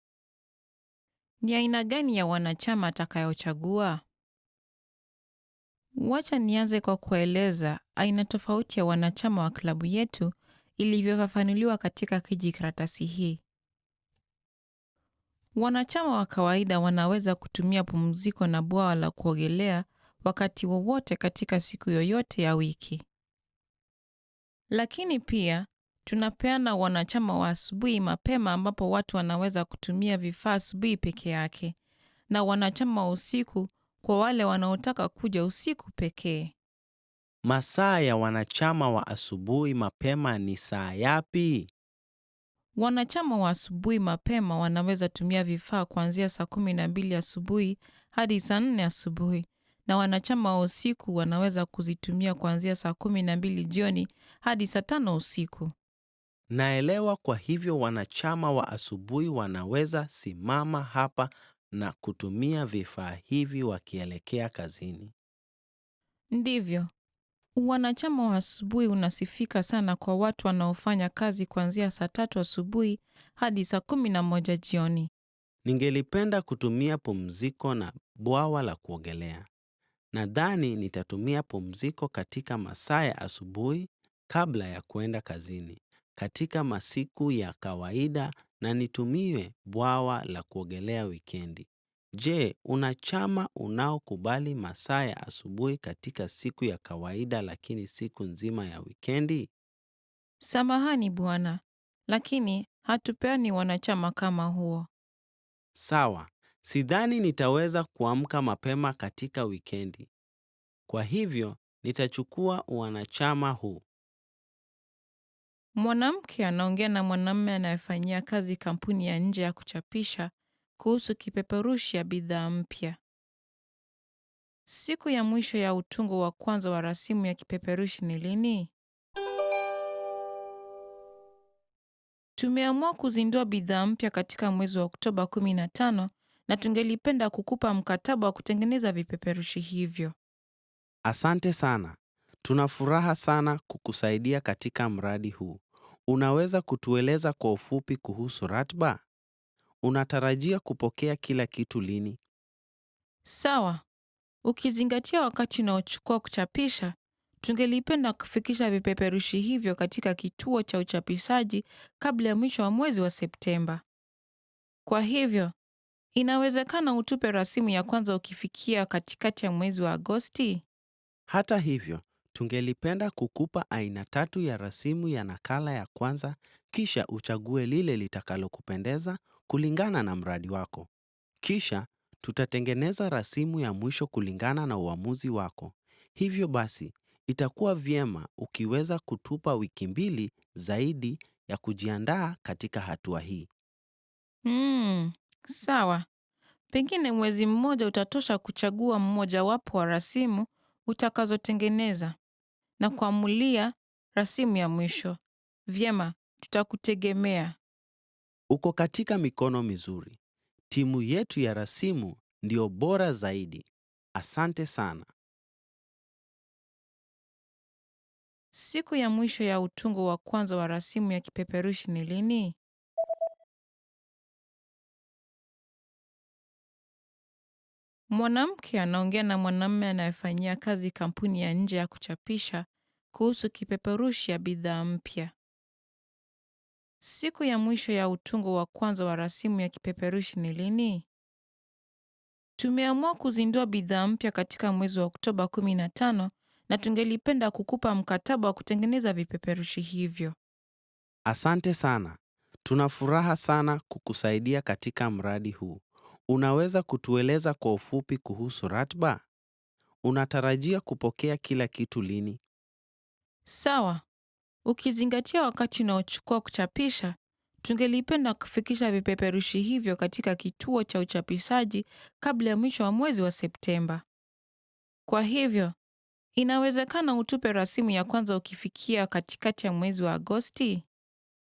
Speaker 4: Ni aina gani ya wanachama atakayochagua? Wacha nianze kwa kueleza aina tofauti ya wanachama wa klabu yetu ilivyofafanuliwa katika kijikaratasi hii. Wanachama wa kawaida wanaweza kutumia pumziko na bwawa la kuogelea wakati wowote katika siku yoyote ya wiki. Lakini pia tunapeana wanachama wa asubuhi mapema ambapo watu wanaweza kutumia vifaa asubuhi peke yake, na wanachama wa usiku kwa wale wanaotaka kuja usiku pekee.
Speaker 5: Masaa ya wanachama wa asubuhi mapema ni saa yapi?
Speaker 4: Wanachama wa asubuhi mapema wanaweza tumia vifaa kuanzia saa 12 asubuhi hadi saa 4 asubuhi, na wanachama wa usiku wanaweza kuzitumia kuanzia saa 12 jioni hadi saa 5 usiku.
Speaker 5: Naelewa. Kwa hivyo wanachama wa asubuhi wanaweza simama hapa na kutumia vifaa hivi wakielekea kazini.
Speaker 4: Ndivyo. Wanachama wa asubuhi unasifika sana kwa watu wanaofanya kazi kuanzia saa 3 asubuhi hadi saa 11 jioni.
Speaker 5: Ningelipenda kutumia pumziko na bwawa la kuogelea. Nadhani nitatumia pumziko katika masaa ya asubuhi kabla ya kuenda kazini, katika masiku ya kawaida, na nitumie bwawa la kuogelea wikendi. Je, una chama unaokubali masaa ya asubuhi katika siku ya kawaida lakini siku nzima ya wikendi?
Speaker 4: Samahani bwana, lakini hatupeani wanachama kama huo.
Speaker 5: Sawa, sidhani nitaweza kuamka mapema katika wikendi. Kwa hivyo, nitachukua wanachama huu.
Speaker 4: Mwanamke anaongea na mwanamume anayefanyia kazi kampuni ya nje ya kuchapisha kuhusu kipeperushi ya bidhaa mpya. Siku ya mwisho ya utungo wa kwanza wa rasimu ya kipeperushi ni lini? Tumeamua kuzindua bidhaa mpya katika mwezi wa Oktoba 15 na tungelipenda kukupa mkataba wa kutengeneza vipeperushi hivyo.
Speaker 5: Asante sana. Tuna furaha sana kukusaidia katika mradi huu. Unaweza kutueleza kwa ufupi kuhusu ratiba? Unatarajia kupokea kila kitu lini?
Speaker 4: Sawa. Ukizingatia wakati unaochukua kuchapisha, tungelipenda kufikisha vipeperushi hivyo katika kituo cha uchapishaji kabla ya mwisho wa mwezi wa Septemba. Kwa hivyo, inawezekana utupe rasimu ya kwanza ukifikia katikati ya mwezi wa Agosti?
Speaker 5: Hata hivyo, tungelipenda kukupa aina 3 ya rasimu ya nakala ya kwanza, kisha uchague lile litakalokupendeza kulingana na mradi wako. Kisha, tutatengeneza rasimu ya mwisho kulingana na uamuzi wako. Hivyo basi, itakuwa vyema ukiweza kutupa wiki 2 zaidi ya kujiandaa katika hatua hii.
Speaker 4: Sawa. Pengine mwezi mmoja utatosha kuchagua mmojawapo wa rasimu utakazotengeneza na kuamulia rasimu ya mwisho. Vyema, tutakutegemea.
Speaker 5: Uko katika mikono mizuri. Timu yetu ya rasimu ndio bora zaidi. Asante sana.
Speaker 4: Siku ya mwisho ya utungo wa kwanza wa rasimu ya kipeperushi ni lini? Mwanamke anaongea na mwanamume anayefanyia kazi kampuni ya nje ya kuchapisha kuhusu kipeperushi ya bidhaa mpya. Siku ya mwisho ya utungo wa kwanza wa rasimu ya kipeperushi ni lini? Tumeamua kuzindua bidhaa mpya katika mwezi wa Oktoba 15 na tungelipenda kukupa mkataba wa kutengeneza vipeperushi hivyo.
Speaker 5: Asante sana. Tuna furaha sana kukusaidia katika mradi huu. Unaweza kutueleza kwa ufupi kuhusu ratiba? Unatarajia kupokea kila kitu lini?
Speaker 4: Sawa. Ukizingatia wakati unaochukua kuchapisha, tungelipenda kufikisha vipeperushi hivyo katika kituo cha uchapishaji kabla ya mwisho wa mwezi wa Septemba. Kwa hivyo, Inawezekana utupe rasimu ya kwanza ukifikia katikati ya mwezi wa Agosti?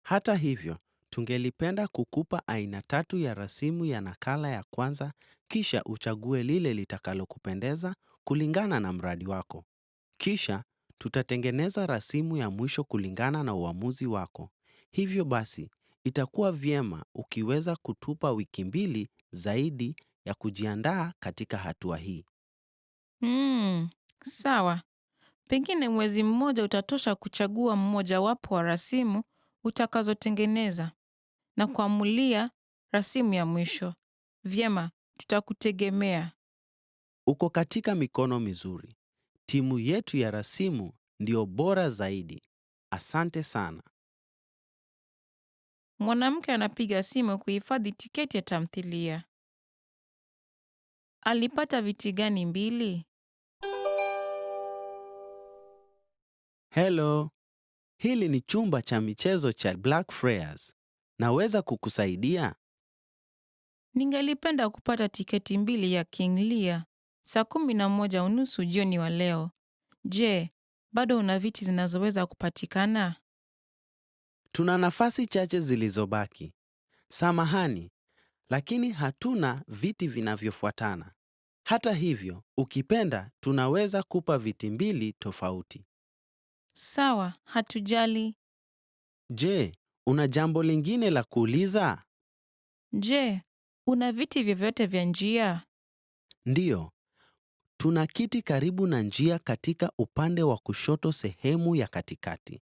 Speaker 5: Hata hivyo, tungelipenda kukupa aina 3 ya rasimu ya nakala ya kwanza, kisha uchague lile litakalokupendeza kulingana na mradi wako. Kisha, tutatengeneza rasimu ya mwisho kulingana na uamuzi wako. Hivyo basi, itakuwa vyema ukiweza kutupa wiki 2 zaidi ya kujiandaa katika hatua hii.
Speaker 4: Sawa. Pengine mwezi mmoja utatosha kuchagua mmojawapo wa rasimu utakazotengeneza na kuamulia rasimu ya mwisho. Vyema, tutakutegemea.
Speaker 5: Uko katika mikono mizuri. Timu yetu ya rasimu ndio bora zaidi. Asante sana.
Speaker 4: Mwanamke anapiga simu kuhifadhi tiketi ya tamthilia. Alipata viti gani 2?
Speaker 5: Hello. Hili ni chumba cha michezo cha Blackfriars. Naweza kukusaidia?
Speaker 4: Ningelipenda kupata tiketi 2 ya King Lear saa 11:30 jioni wa leo. Je, bado una viti zinazoweza kupatikana?
Speaker 5: Tuna nafasi chache zilizobaki. Samahani, lakini hatuna viti vinavyofuatana. Hata hivyo, ukipenda tunaweza kupa viti 2 tofauti.
Speaker 4: Sawa, hatujali.
Speaker 5: Je, una jambo lingine la kuuliza?
Speaker 4: Je, una viti vyovyote vya njia?
Speaker 5: Ndiyo. Tuna kiti karibu na njia katika upande wa kushoto sehemu ya katikati.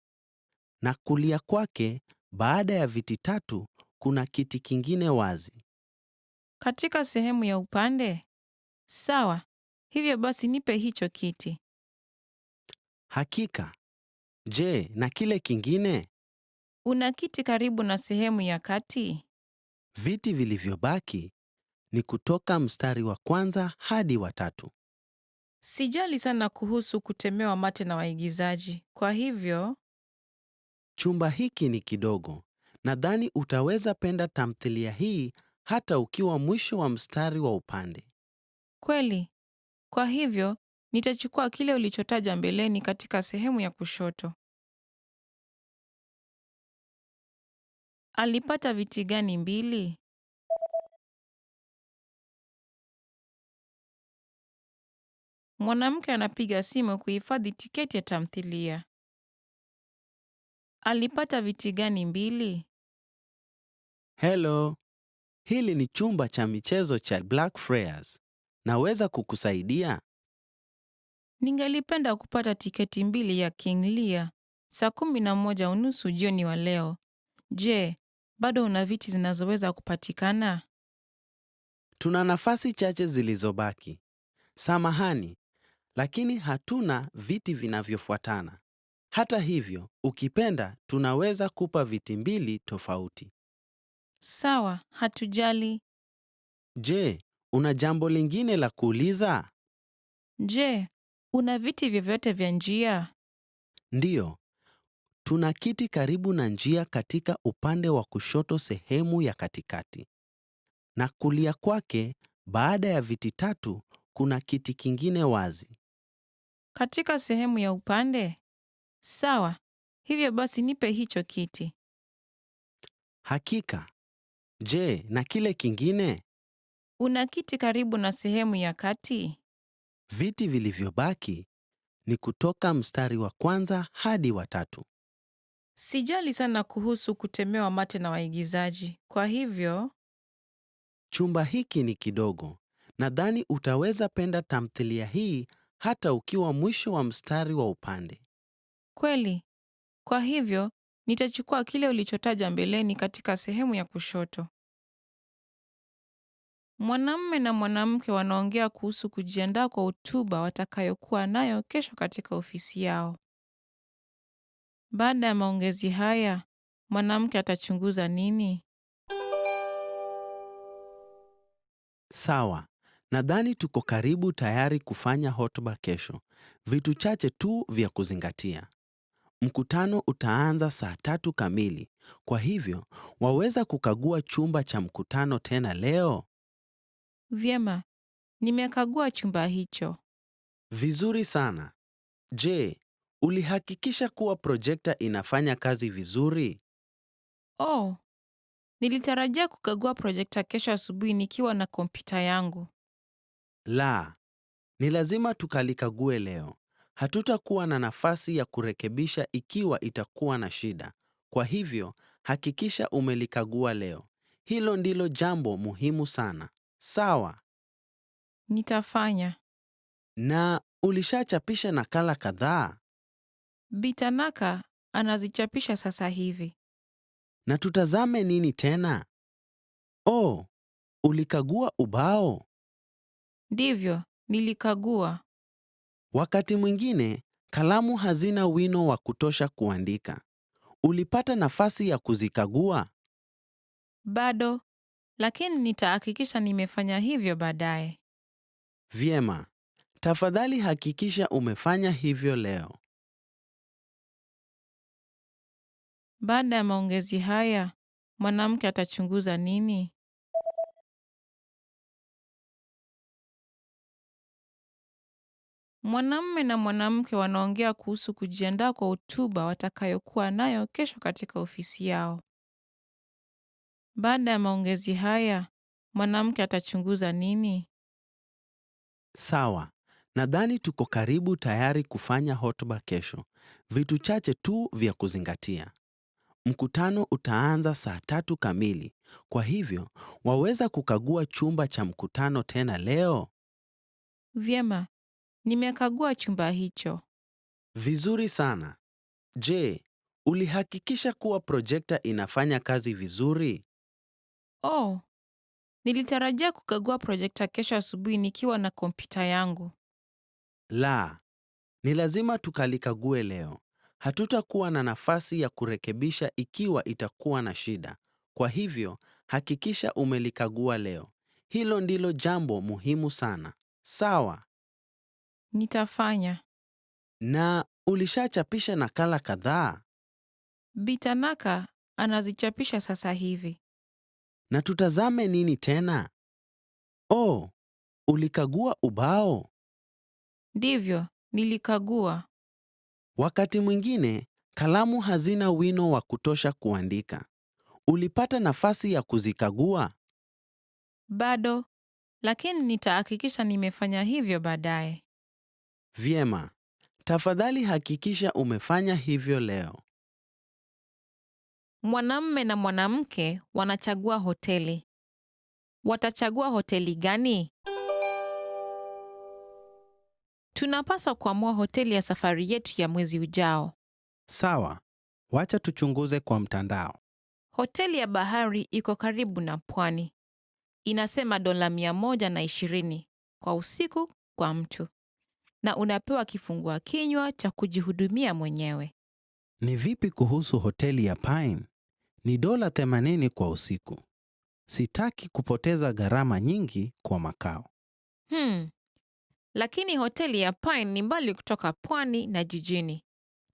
Speaker 5: Na kulia kwake, baada ya viti 3, kuna kiti kingine wazi.
Speaker 4: Katika sehemu ya upande? Sawa, hivyo basi nipe hicho kiti.
Speaker 5: Hakika. Je, na kile kingine?
Speaker 4: Una kiti karibu na sehemu ya kati?
Speaker 5: Viti vilivyobaki ni kutoka mstari wa kwanza hadi wa 3.
Speaker 4: Sijali sana kuhusu kutemewa mate na waigizaji. Kwa hivyo,
Speaker 5: Chumba hiki ni kidogo. Nadhani utaweza penda tamthilia hii hata ukiwa mwisho wa mstari wa upande.
Speaker 4: kweli. Kwa hivyo, nitachukua kile ulichotaja mbeleni katika sehemu ya kushoto. Alipata viti gani 2? Mwanamke anapiga simu kuhifadhi tiketi ya tamthilia. Alipata viti gani 2?
Speaker 5: Hello. Hili ni chumba cha michezo cha Blackfriars. Naweza kukusaidia?
Speaker 4: Ningelipenda kupata tiketi 2 ya King Lear saa 11:30 jioni wa leo. Je, bado una viti zinazoweza kupatikana?
Speaker 5: Tuna nafasi chache zilizobaki. Samahani, lakini hatuna viti vinavyofuatana. Hata hivyo, ukipenda tunaweza kupa viti 2 tofauti.
Speaker 4: Sawa, hatujali.
Speaker 5: Je, una jambo lingine la kuuliza?
Speaker 4: Je, una viti vyovyote vya njia?
Speaker 5: Ndiyo. Tuna kiti karibu na njia katika upande wa kushoto sehemu ya katikati. Na kulia kwake, baada ya viti 3, kuna kiti kingine wazi.
Speaker 4: Katika sehemu ya upande? Sawa, hivyo basi nipe hicho kiti.
Speaker 5: Hakika. Je, na kile kingine?
Speaker 4: Una kiti karibu na sehemu ya kati?
Speaker 5: Viti vilivyobaki ni kutoka mstari wa kwanza hadi wa 3.
Speaker 4: Sijali sana kuhusu kutemewa mate na waigizaji. Kwa hivyo,
Speaker 5: Chumba hiki ni kidogo. Nadhani utaweza penda tamthilia hii hata ukiwa mwisho wa mstari wa upande.
Speaker 4: kweli. Kwa hivyo, nitachukua kile ulichotaja mbeleni katika sehemu ya kushoto. Mwanamume na mwanamke wanaongea kuhusu kujiandaa kwa hotuba watakayokuwa nayo kesho katika ofisi yao. Baada ya maongezi haya, mwanamke atachunguza nini?
Speaker 5: Sawa. Nadhani tuko karibu tayari kufanya hotuba kesho. Vitu chache tu vya kuzingatia. Mkutano utaanza saa 3 kamili. Kwa hivyo, waweza kukagua chumba cha mkutano tena leo?
Speaker 4: Vyema, nimekagua chumba hicho.
Speaker 5: Vizuri sana. Je, ulihakikisha kuwa projekta inafanya kazi vizuri?
Speaker 4: Oh, nilitarajia kukagua projekta kesho asubuhi nikiwa na kompyuta yangu.
Speaker 5: La, ni lazima tukalikague leo. Hatutakuwa na nafasi ya kurekebisha ikiwa itakuwa na shida. Kwa hivyo, hakikisha umelikagua leo. Hilo ndilo jambo muhimu sana. Sawa.
Speaker 4: Nitafanya.
Speaker 5: Na ulishachapisha nakala kadhaa?
Speaker 4: Bitanaka anazichapisha sasa hivi.
Speaker 5: Na tutazame nini tena? Oh, ulikagua ubao?
Speaker 4: Ndivyo, nilikagua.
Speaker 5: Wakati mwingine, kalamu hazina wino wa kutosha kuandika. Ulipata nafasi ya kuzikagua?
Speaker 4: Bado, lakini nitahakikisha nimefanya hivyo baadaye.
Speaker 5: Vyema. Tafadhali hakikisha umefanya hivyo leo.
Speaker 4: Baada ya maongezi haya, mwanamke atachunguza nini? Mwanamume na mwanamke wanaongea kuhusu kujiandaa kwa hotuba watakayokuwa nayo kesho katika ofisi yao. Baada ya maongezi haya, mwanamke atachunguza nini?
Speaker 5: Sawa. Nadhani tuko karibu tayari kufanya hotuba kesho. Vitu chache tu vya kuzingatia. Mkutano utaanza saa 3 kamili. Kwa hivyo, waweza kukagua chumba cha mkutano tena leo?
Speaker 4: Vyema, nimekagua chumba hicho.
Speaker 5: Vizuri sana. Je, ulihakikisha kuwa projekta inafanya kazi vizuri?
Speaker 4: Oh, nilitarajia kukagua projekta kesho asubuhi nikiwa na kompyuta yangu.
Speaker 5: La, ni lazima tukalikague leo. Hatutakuwa na nafasi ya kurekebisha ikiwa itakuwa na shida. Kwa hivyo, hakikisha umelikagua leo. Hilo ndilo jambo muhimu sana. Sawa.
Speaker 4: Nitafanya.
Speaker 5: Na ulishachapisha nakala kadhaa?
Speaker 4: Bitanaka anazichapisha sasa hivi.
Speaker 5: Na tutazame nini tena? Oh, ulikagua ubao?
Speaker 4: Ndivyo, nilikagua.
Speaker 5: Wakati mwingine, kalamu hazina wino wa kutosha kuandika. Ulipata nafasi ya kuzikagua?
Speaker 4: Bado, lakini nitahakikisha nimefanya hivyo baadaye.
Speaker 5: Vyema. Tafadhali hakikisha umefanya hivyo leo.
Speaker 4: Mwanamume na mwanamke wanachagua hoteli. Watachagua hoteli gani? Tunapaswa kuamua hoteli ya safari yetu ya mwezi ujao.
Speaker 5: Sawa. Wacha tuchunguze kwa mtandao.
Speaker 4: Hoteli ya bahari iko karibu na pwani. Inasema $120 kwa usiku kwa mtu. Na unapewa kifungua kinywa cha kujihudumia mwenyewe.
Speaker 5: Ni vipi kuhusu hoteli ya Pine? Ni $80 kwa usiku. Sitaki kupoteza gharama nyingi kwa makao.
Speaker 4: Lakini hoteli ya Pine ni mbali kutoka pwani na jijini.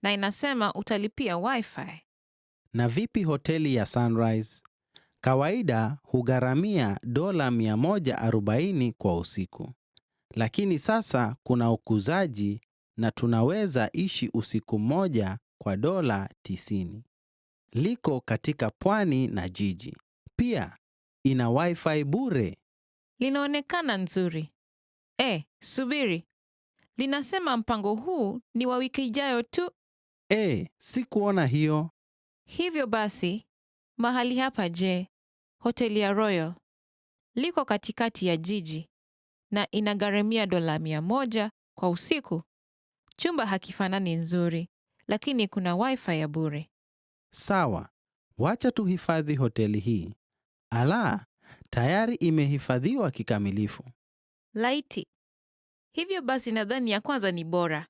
Speaker 4: Na inasema utalipia wifi.
Speaker 5: Na vipi hoteli ya Sunrise? Kawaida hugharamia $140 kwa usiku. Lakini sasa kuna ukuzaji na tunaweza ishi usiku mmoja kwa $90. Liko katika pwani na jiji. Pia ina wifi bure.
Speaker 4: Linaonekana nzuri. Subiri. Linasema mpango huu ni wa wiki ijayo tu.
Speaker 5: Sikuona hiyo.
Speaker 4: Hivyo basi, mahali hapa hoteli ya Royal. Liko katikati ya jiji na inagharamia $100 kwa usiku. Chumba hakifanani nzuri, lakini kuna wifi ya bure.
Speaker 5: Sawa. Wacha tuhifadhi hoteli hii. Tayari imehifadhiwa kikamilifu.
Speaker 4: Laiti. Hivyo basi nadhani ya kwanza ni bora.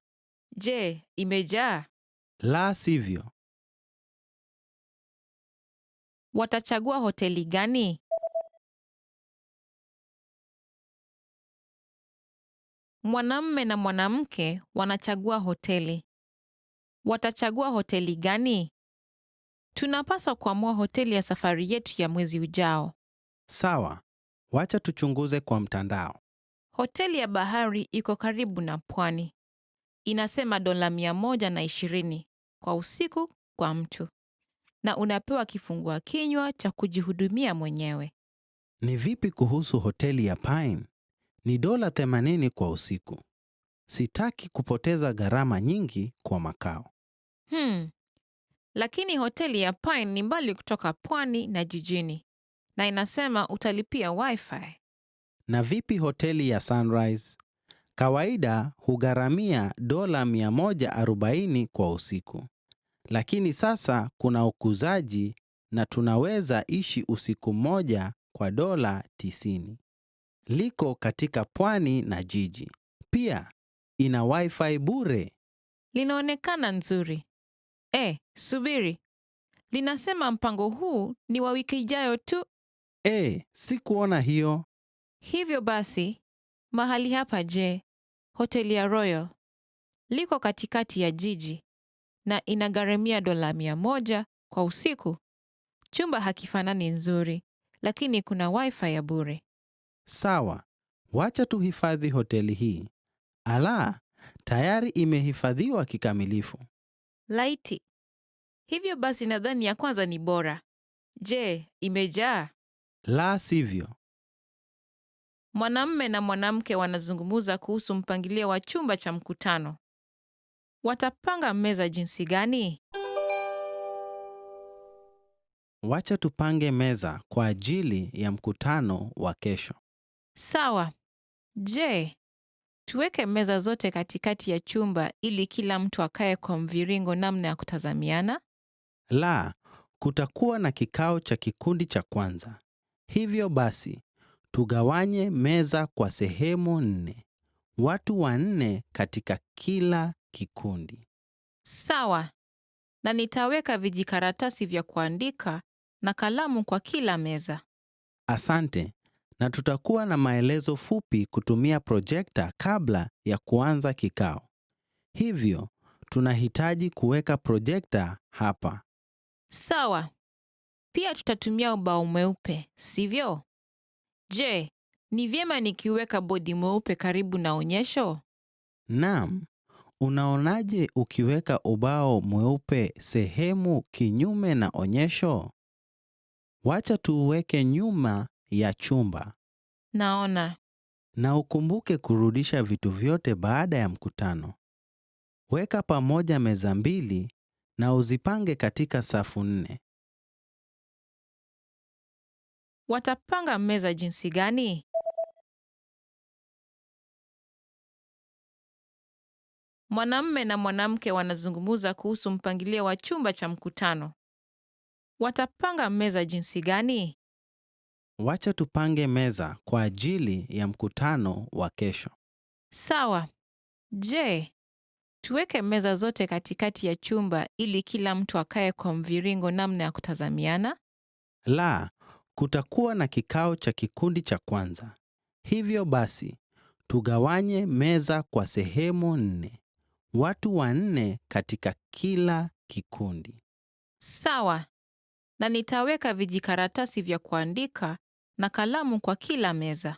Speaker 4: Imejaa?
Speaker 5: La sivyo.
Speaker 4: Watachagua hoteli gani? Mwanamume na mwanamke wanachagua hoteli. Watachagua hoteli gani? Tunapaswa kuamua hoteli ya safari yetu ya mwezi ujao.
Speaker 5: Sawa. Wacha tuchunguze kwa mtandao.
Speaker 4: Hoteli ya bahari iko karibu na pwani. inasema $120 kwa usiku kwa mtu, na unapewa kifungua kinywa cha kujihudumia mwenyewe.
Speaker 5: Ni vipi kuhusu hoteli ya Pine? Ni $80 kwa usiku. Sitaki kupoteza gharama nyingi kwa makao.
Speaker 4: Lakini hoteli ya Pine ni mbali kutoka pwani na jijini, na inasema utalipia Wi-Fi.
Speaker 5: Na vipi hoteli ya Sunrise? Kawaida hugharamia $140 kwa usiku. Lakini sasa kuna ukuzaji na tunaweza ishi usiku mmoja kwa $90. Liko katika pwani na jiji. Pia ina Wi-Fi bure.
Speaker 4: Linaonekana nzuri. Subiri. Linasema mpango huu ni wa wiki ijayo tu.
Speaker 5: Sikuona hiyo.
Speaker 4: Hivyo basi, mahali hapa hoteli ya Royal. Liko katikati ya jiji na inagharamia $100 kwa usiku. Chumba hakifanani nzuri, lakini kuna Wi-Fi ya bure.
Speaker 5: Sawa, wacha tuhifadhi hoteli hii. Tayari imehifadhiwa kikamilifu.
Speaker 4: Laiti. Hivyo basi nadhani ya kwanza ni bora. Imejaa?
Speaker 5: La sivyo.
Speaker 4: Mwanamume na mwanamke wanazungumza kuhusu mpangilio wa chumba cha mkutano. Watapanga meza jinsi gani?
Speaker 5: Wacha tupange meza kwa ajili ya mkutano wa kesho.
Speaker 4: Sawa. Tuweke meza zote katikati ya chumba ili kila mtu akae kwa mviringo namna ya kutazamiana?
Speaker 5: La, kutakuwa na kikao cha kikundi cha kwanza. Hivyo basi, tugawanye meza kwa sehemu 4. Watu 4 katika kila kikundi.
Speaker 4: Sawa. Na nitaweka vijikaratasi vya kuandika na kalamu kwa kila meza.
Speaker 5: Asante. Na tutakuwa na maelezo fupi kutumia projekta kabla ya kuanza kikao. Hivyo, tunahitaji kuweka projekta hapa.
Speaker 4: Sawa. Pia tutatumia ubao mweupe, sivyo? Ni vyema nikiweka bodi mweupe karibu na onyesho?
Speaker 5: Naam. Unaonaje ukiweka ubao mweupe sehemu kinyume na onyesho? Wacha tuuweke nyuma ya chumba.
Speaker 4: Naona.
Speaker 5: Na ukumbuke kurudisha vitu vyote baada ya mkutano. Weka pamoja meza 2 na uzipange katika safu 4.
Speaker 4: Watapanga meza jinsi gani? Mwanamume na mwanamke wanazungumza kuhusu mpangilio wa chumba cha mkutano. Watapanga meza jinsi gani?
Speaker 5: Wacha tupange meza kwa ajili ya mkutano wa kesho.
Speaker 4: Sawa. Tuweke meza zote katikati ya chumba ili kila mtu akae kwa mviringo namna ya kutazamiana?
Speaker 5: La, kutakuwa na kikao cha kikundi cha kwanza. Hivyo basi, tugawanye meza kwa sehemu 4. Watu 4 katika kila kikundi.
Speaker 4: Sawa. Na nitaweka vijikaratasi vya kuandika na kalamu kwa kila meza.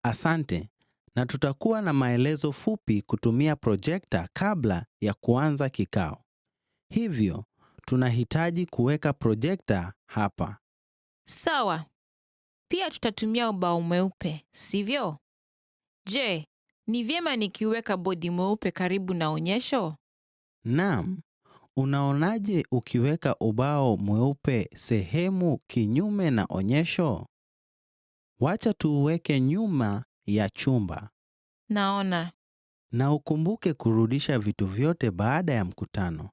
Speaker 5: Asante. Na tutakuwa na maelezo fupi kutumia projekta kabla ya kuanza kikao. Hivyo, tunahitaji kuweka projekta hapa.
Speaker 4: Sawa. Pia tutatumia ubao mweupe, sivyo? Ni vyema nikiweka bodi mweupe karibu na onyesho?
Speaker 5: Naam. Unaonaje ukiweka ubao mweupe sehemu kinyume na onyesho? Wacha tuuweke nyuma ya chumba.
Speaker 4: Naona.
Speaker 5: Na ukumbuke kurudisha vitu vyote baada ya mkutano.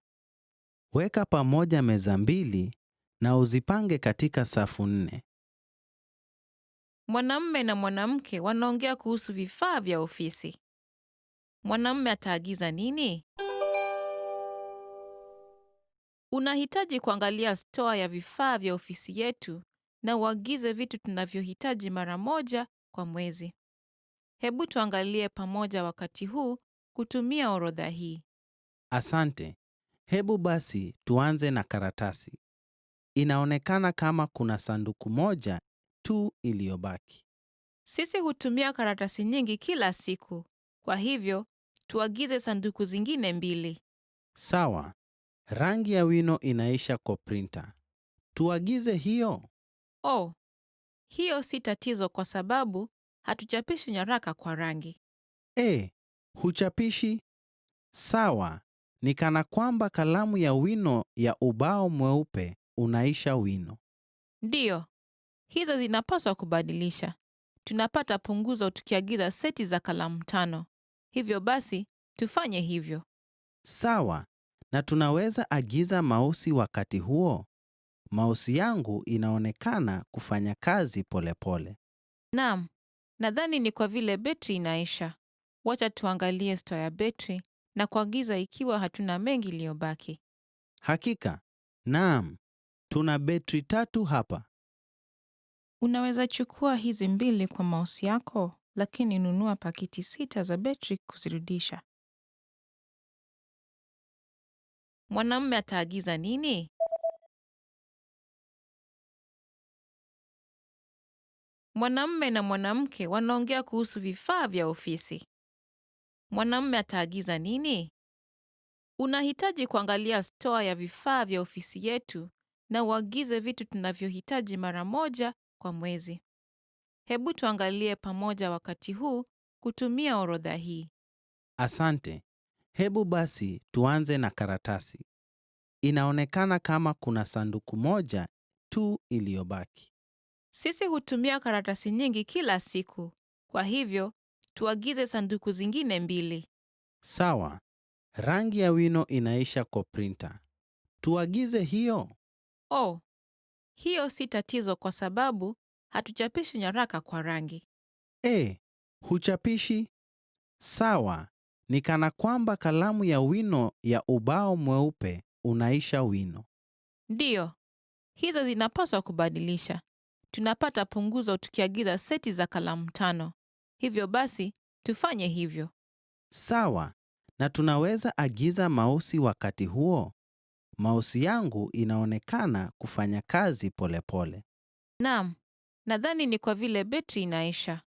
Speaker 5: Weka pamoja meza 2 na uzipange katika safu 4.
Speaker 4: Mwanamume na mwanamke wanaongea kuhusu vifaa vya ofisi. Mwanamume ataagiza nini? Unahitaji kuangalia store ya vifaa vya ofisi yetu na uagize vitu tunavyohitaji mara moja kwa mwezi. Hebu tuangalie pamoja wakati huu kutumia orodha hii.
Speaker 5: Asante. Hebu basi tuanze na karatasi. Inaonekana kama kuna sanduku moja tu iliyobaki.
Speaker 4: Sisi hutumia karatasi nyingi kila siku. Kwa hivyo, tuagize sanduku zingine 2.
Speaker 5: Sawa. Rangi ya wino inaisha kwa printer. Tuagize hiyo.
Speaker 4: Oh, hiyo si tatizo kwa sababu hatuchapishi nyaraka kwa rangi.
Speaker 5: Huchapishi? Sawa. Ni kana kwamba kalamu ya wino ya ubao mweupe unaisha wino.
Speaker 4: Ndiyo, hizo zinapaswa kubadilisha. Tunapata punguzo tukiagiza seti za kalamu 5. Hivyo basi, tufanye hivyo.
Speaker 5: Sawa. Na tunaweza agiza mausi wakati huo? Mausi yangu inaonekana kufanya kazi polepole.
Speaker 4: Naam, nadhani ni kwa vile betri inaisha. Wacha tuangalie store ya betri na kuagiza ikiwa hatuna mengi iliyobaki.
Speaker 5: Hakika. Naam. Tuna betri 3 hapa.
Speaker 4: Unaweza chukua hizi 2 kwa mouse yako, lakini nunua pakiti 6 za betri kuzirudisha. Mwanamume ataagiza nini? Mwanamume na mwanamke wanaongea kuhusu vifaa vya ofisi. Mwanamume ataagiza nini? Unahitaji kuangalia store ya vifaa vya ofisi yetu na uagize vitu tunavyohitaji mara moja kwa mwezi. Hebu tuangalie pamoja wakati huu kutumia orodha hii.
Speaker 5: Asante. Hebu basi tuanze na karatasi. Inaonekana kama kuna sanduku moja tu iliyobaki.
Speaker 4: Sisi hutumia karatasi nyingi kila siku. Kwa hivyo, tuagize sanduku zingine 2.
Speaker 5: Sawa. Rangi ya wino inaisha kwa printer. Tuagize hiyo.
Speaker 4: Oh, hiyo si tatizo kwa sababu hatuchapishi nyaraka kwa rangi.
Speaker 5: Huchapishi? Sawa. Ni kana kwamba kalamu ya wino ya ubao mweupe unaisha wino.
Speaker 4: Ndiyo, hizo zinapaswa kubadilisha. Tunapata punguzo tukiagiza seti za kalamu 5. Hivyo basi, tufanye hivyo.
Speaker 5: Sawa. Na tunaweza agiza mausi wakati huo? Mausi yangu inaonekana kufanya kazi polepole.
Speaker 4: Naam, nadhani ni kwa vile betri inaisha.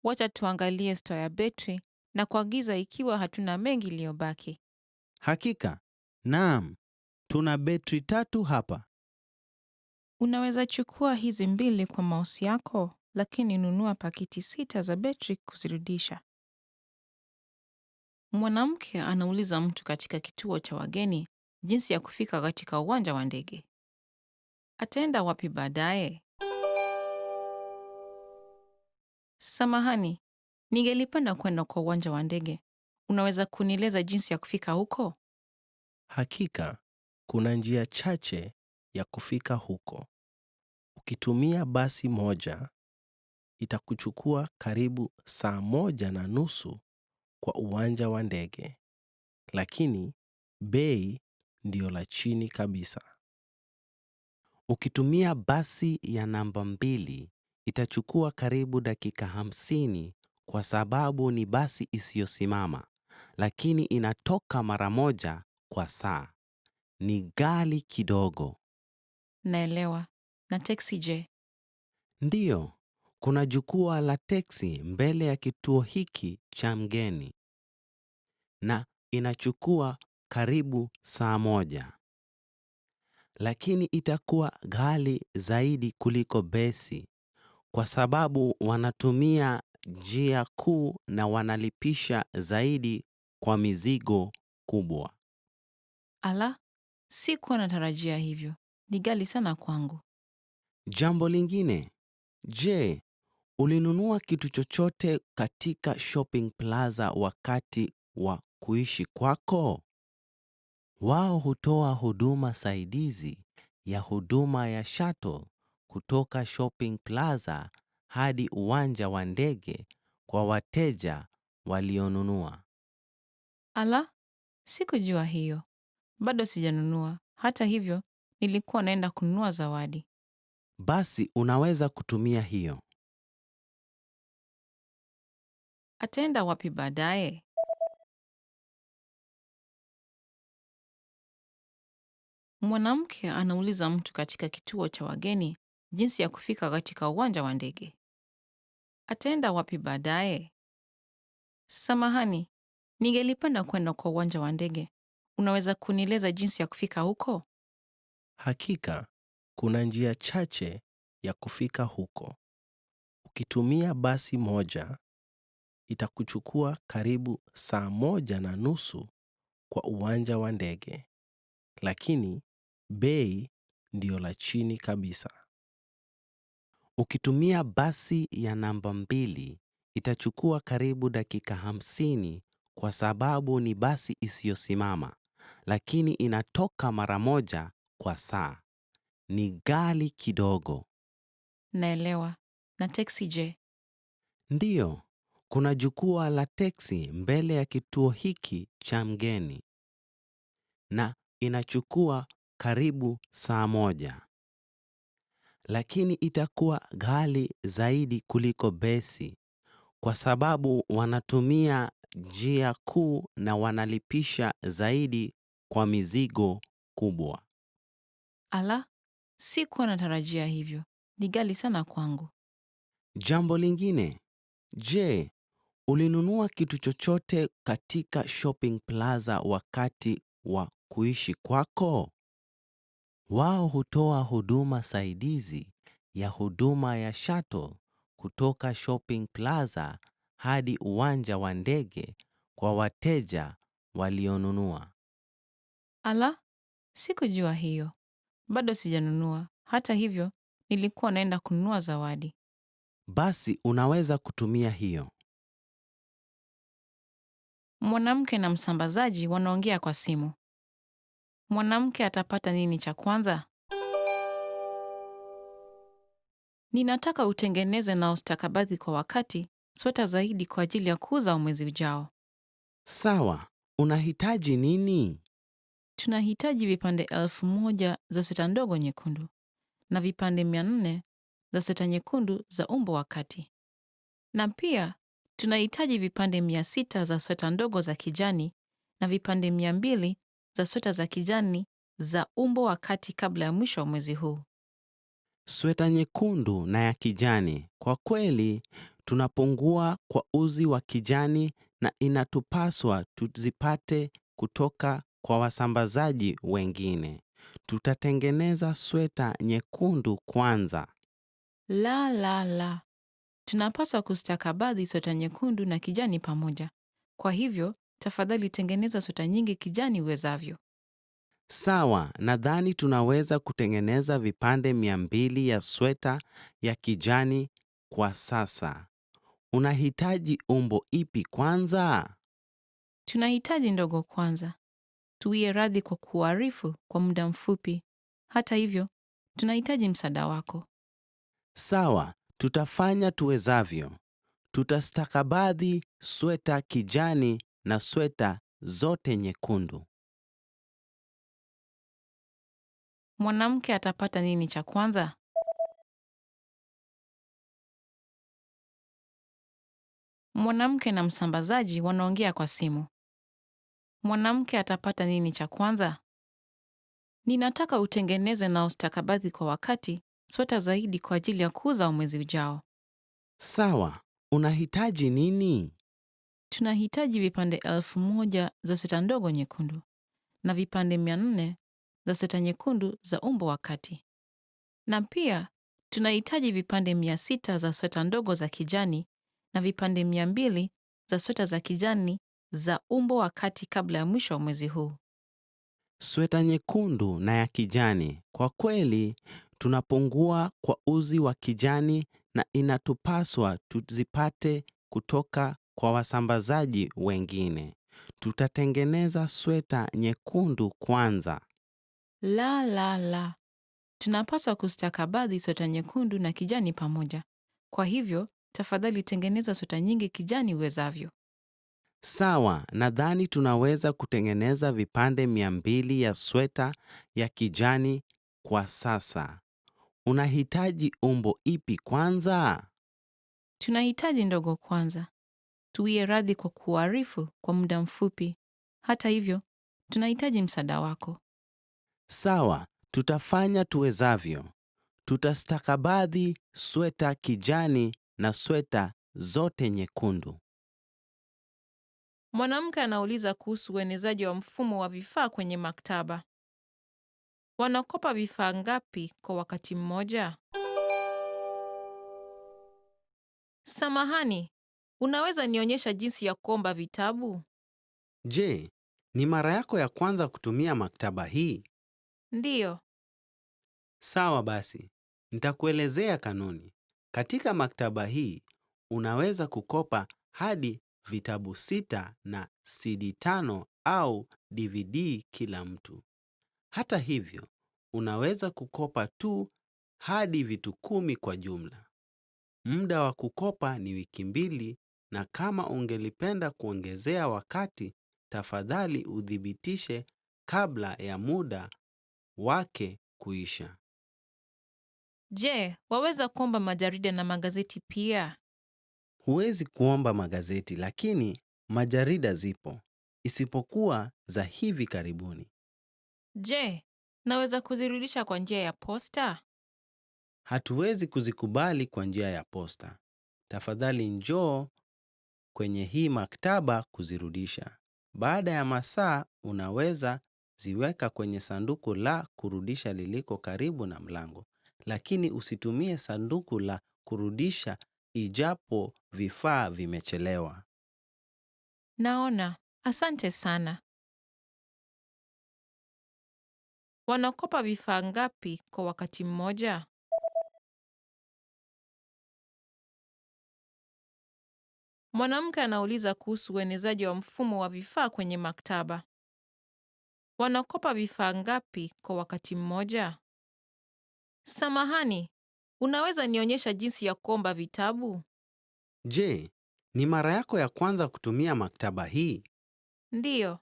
Speaker 4: Wacha tuangalie store ya betri na kuagiza ikiwa hatuna mengi iliyobaki.
Speaker 5: Hakika. Naam. Tuna betri 3 hapa.
Speaker 4: Unaweza chukua hizi 2 kwa mouse yako, lakini nunua pakiti 6 za betri kuzirudisha. Mwanamke anauliza mtu katika kituo cha wageni jinsi ya kufika katika uwanja wa ndege. Ataenda wapi baadaye? Samahani, ningelipenda kwenda kwa uwanja wa ndege. Unaweza kunieleza jinsi ya kufika huko?
Speaker 5: Hakika, kuna njia chache ya kufika huko. Ukitumia basi moja, itakuchukua karibu saa 1:30 kwa uwanja wa ndege. Lakini, bei ndio la chini kabisa. Ukitumia basi ya namba 2, itachukua karibu dakika 50 kwa sababu ni basi isiyosimama, lakini inatoka mara moja kwa saa. Ni ghali kidogo.
Speaker 4: Naelewa. Na teksi je?
Speaker 5: Ndiyo, kuna jukwaa la teksi mbele ya kituo hiki cha mgeni. Na inachukua karibu saa 1. Lakini itakuwa ghali zaidi kuliko basi kwa sababu wanatumia njia kuu na wanalipisha zaidi kwa mizigo kubwa.
Speaker 4: Ala, sikuwa natarajia hivyo. Ni ghali sana kwangu.
Speaker 5: Jambo lingine, je, ulinunua kitu chochote katika shopping plaza wakati wa kuishi kwako? Wao hutoa huduma saidizi ya huduma ya shuttle kutoka shopping plaza hadi uwanja wa ndege kwa wateja walionunua.
Speaker 4: Ala, sikujua hiyo. Bado sijanunua. Hata hivyo, nilikuwa naenda kununua zawadi.
Speaker 5: Basi unaweza kutumia hiyo.
Speaker 4: Ataenda wapi baadaye? Mwanamke anauliza mtu katika kituo cha wageni jinsi ya kufika katika uwanja wa ndege. Ataenda wapi baadaye? Samahani, Ningelipenda kwenda kwa uwanja wa ndege. Unaweza kunieleza jinsi ya kufika huko?
Speaker 6: Hakika, kuna njia chache ya kufika huko. Ukitumia basi moja, itakuchukua karibu saa 1:30 kwa uwanja wa ndege. Lakini, bei ndio la chini kabisa.
Speaker 5: Ukitumia basi ya namba 2, itachukua karibu dakika 50 kwa sababu ni basi isiyosimama, lakini inatoka mara moja kwa saa. Ni ghali kidogo.
Speaker 4: Naelewa. Na teksi je?
Speaker 5: Ndiyo, kuna jukwaa la teksi mbele ya kituo hiki cha mgeni. Na inachukua karibu saa 1. Lakini itakuwa ghali zaidi kuliko basi kwa sababu wanatumia njia kuu na wanalipisha zaidi kwa mizigo kubwa.
Speaker 4: Ala, sikuwa natarajia hivyo. Ni ghali sana kwangu.
Speaker 5: Jambo lingine, je, ulinunua kitu chochote katika shopping plaza wakati wa kuishi kwako? Wao hutoa huduma saidizi ya huduma ya shuttle kutoka shopping plaza hadi uwanja wa ndege kwa wateja walionunua.
Speaker 4: Ala, sikujua hiyo. Bado sijanunua. Hata hivyo, nilikuwa naenda kununua zawadi.
Speaker 5: Basi unaweza kutumia hiyo.
Speaker 4: Mwanamke na msambazaji wanaongea kwa simu. Mwanamke atapata nini cha kwanza? Ninataka utengeneze na ustakabadhi kwa wakati sweta zaidi kwa ajili ya kuuza mwezi ujao.
Speaker 5: Sawa, unahitaji nini?
Speaker 4: Tunahitaji vipande 1000 za sweta ndogo nyekundu na vipande 400 za sweta nyekundu za umbo wa kati. Na pia tunahitaji vipande 600 za sweta ndogo za kijani na vipande 200 za sweta za kijani za umbo wa kati kabla ya mwisho wa mwezi huu.
Speaker 5: Sweta nyekundu na ya kijani. Kwa kweli, tunapungua kwa uzi wa kijani na inatupaswa tuzipate kutoka kwa wasambazaji wengine. Tutatengeneza sweta nyekundu kwanza.
Speaker 4: La. Tunapaswa kustakabadhi sweta nyekundu na kijani pamoja. Kwa hivyo, tafadhali tengeneza sweta nyingi kijani uwezavyo.
Speaker 5: Sawa, nadhani tunaweza kutengeneza vipande 200 ya sweta ya kijani kwa sasa. Unahitaji umbo ipi kwanza?
Speaker 4: Tunahitaji ndogo kwanza. Tuwie radhi kwa kuarifu kwa muda mfupi. Hata hivyo, tunahitaji msaada wako.
Speaker 5: Sawa, tutafanya tuwezavyo. Tutastakabadhi sweta kijani na sweta zote nyekundu.
Speaker 4: Mwanamke atapata nini cha kwanza? Mwanamke na msambazaji wanaongea kwa simu. Mwanamke atapata nini cha kwanza? Ninataka utengeneze na ustakabadhi kwa wakati sweta zaidi kwa ajili ya kuuza mwezi ujao.
Speaker 5: Sawa, unahitaji nini?
Speaker 4: Tunahitaji vipande 1000 za sweta ndogo nyekundu na vipande 400 za sweta nyekundu za umbo wa kati. Na pia tunahitaji vipande 600 za sweta ndogo za kijani na vipande 200 za sweta za kijani za umbo wa kati kabla ya mwisho wa mwezi huu.
Speaker 5: Sweta nyekundu na ya kijani. Kwa kweli, tunapungua kwa uzi wa kijani na inatupaswa tuzipate kutoka kwa wasambazaji wengine. Tutatengeneza sweta nyekundu kwanza.
Speaker 4: La. Tunapaswa kustakabadhi sweta nyekundu na kijani pamoja. Kwa hivyo, tafadhali tengeneza sweta nyingi kijani uwezavyo.
Speaker 5: Sawa, nadhani tunaweza kutengeneza vipande 200 ya sweta ya kijani kwa sasa. Unahitaji umbo ipi kwanza?
Speaker 4: Tunahitaji ndogo kwanza. Tuwie radhi kwa kuarifu kwa muda mfupi. Hata hivyo, tunahitaji msaada wako.
Speaker 5: Sawa, tutafanya tuwezavyo. Tutastakabadhi sweta kijani na sweta zote nyekundu.
Speaker 4: Mwanamke anauliza kuhusu uenezaji wa mfumo wa vifaa kwenye maktaba. Wanakopa vifaa ngapi kwa wakati mmoja? Samahani, unaweza nionyesha jinsi ya kuomba vitabu?
Speaker 5: Je, ni mara yako ya kwanza kutumia maktaba hii?
Speaker 4: Ndiyo.
Speaker 5: Sawa basi, nitakuelezea kanuni. Katika maktaba hii, unaweza kukopa hadi vitabu 6 na CD 5 au DVD kila mtu. Hata hivyo, unaweza kukopa tu hadi vitu 10 kwa jumla. Muda wa kukopa ni wiki 2, na kama ungelipenda kuongezea wakati, tafadhali udhibitishe kabla ya muda wake kuisha.
Speaker 4: Je, waweza kuomba majarida na magazeti pia?
Speaker 5: Huwezi kuomba magazeti, lakini majarida zipo, isipokuwa za hivi karibuni.
Speaker 4: Je, naweza kuzirudisha kwa njia ya posta?
Speaker 5: Hatuwezi kuzikubali kwa njia ya posta. Tafadhali njoo kwenye hii maktaba kuzirudisha. Baada ya masaa, unaweza ziweka kwenye sanduku la kurudisha liliko karibu na mlango. Lakini usitumie sanduku la kurudisha ijapo vifaa vimechelewa.
Speaker 4: Naona. Asante sana. Wanakopa vifaa ngapi kwa wakati mmoja? Mwanamke anauliza kuhusu uenezaji wa mfumo wa vifaa kwenye maktaba. Wanakopa vifaa ngapi kwa wakati mmoja? Samahani, unaweza nionyesha jinsi ya kuomba vitabu?
Speaker 5: Je, ni mara yako ya kwanza kutumia maktaba hii?
Speaker 4: Ndiyo.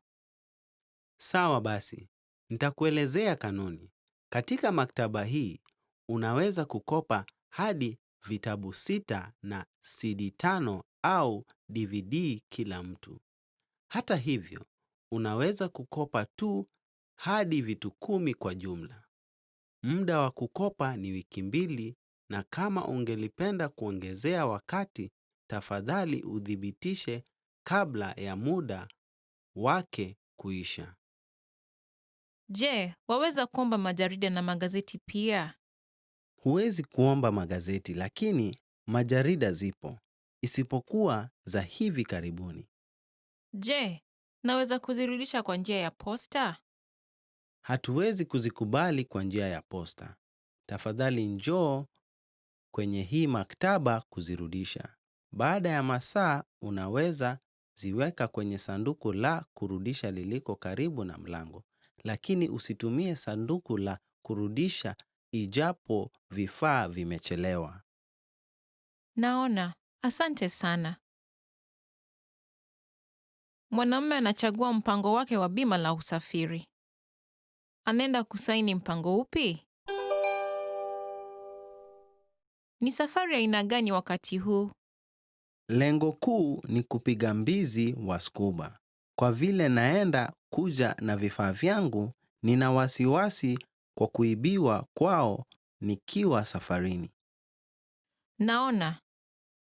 Speaker 5: Sawa basi, nitakuelezea kanuni. Katika maktaba hii, unaweza kukopa hadi vitabu 6 na CD 5 au DVD kila mtu. Hata hivyo, unaweza kukopa tu hadi vitu 10 kwa jumla. Muda wa kukopa ni wiki 2, na kama ungelipenda kuongezea wakati, tafadhali udhibitishe kabla ya muda wake kuisha.
Speaker 4: Je, waweza kuomba majarida na magazeti pia?
Speaker 5: Huwezi kuomba magazeti, lakini majarida zipo, isipokuwa za hivi karibuni.
Speaker 4: Je, naweza kuzirudisha kwa njia ya posta?
Speaker 5: Hatuwezi kuzikubali kwa njia ya posta. Tafadhali njoo kwenye hii maktaba kuzirudisha. Baada ya masaa, unaweza ziweka kwenye sanduku la kurudisha liliko karibu na mlango. Lakini usitumie sanduku la kurudisha ijapo vifaa vimechelewa.
Speaker 4: Naona. Asante sana. Mwanamume anachagua mpango wake wa bima la usafiri. Anaenda kusaini mpango upi? Ni safari ya aina gani wakati huu?
Speaker 5: Lengo kuu ni kupiga mbizi wa scuba. Kwa vile naenda kuja na vifaa vyangu, nina wasiwasi kwa kuibiwa kwao nikiwa safarini.
Speaker 4: Naona.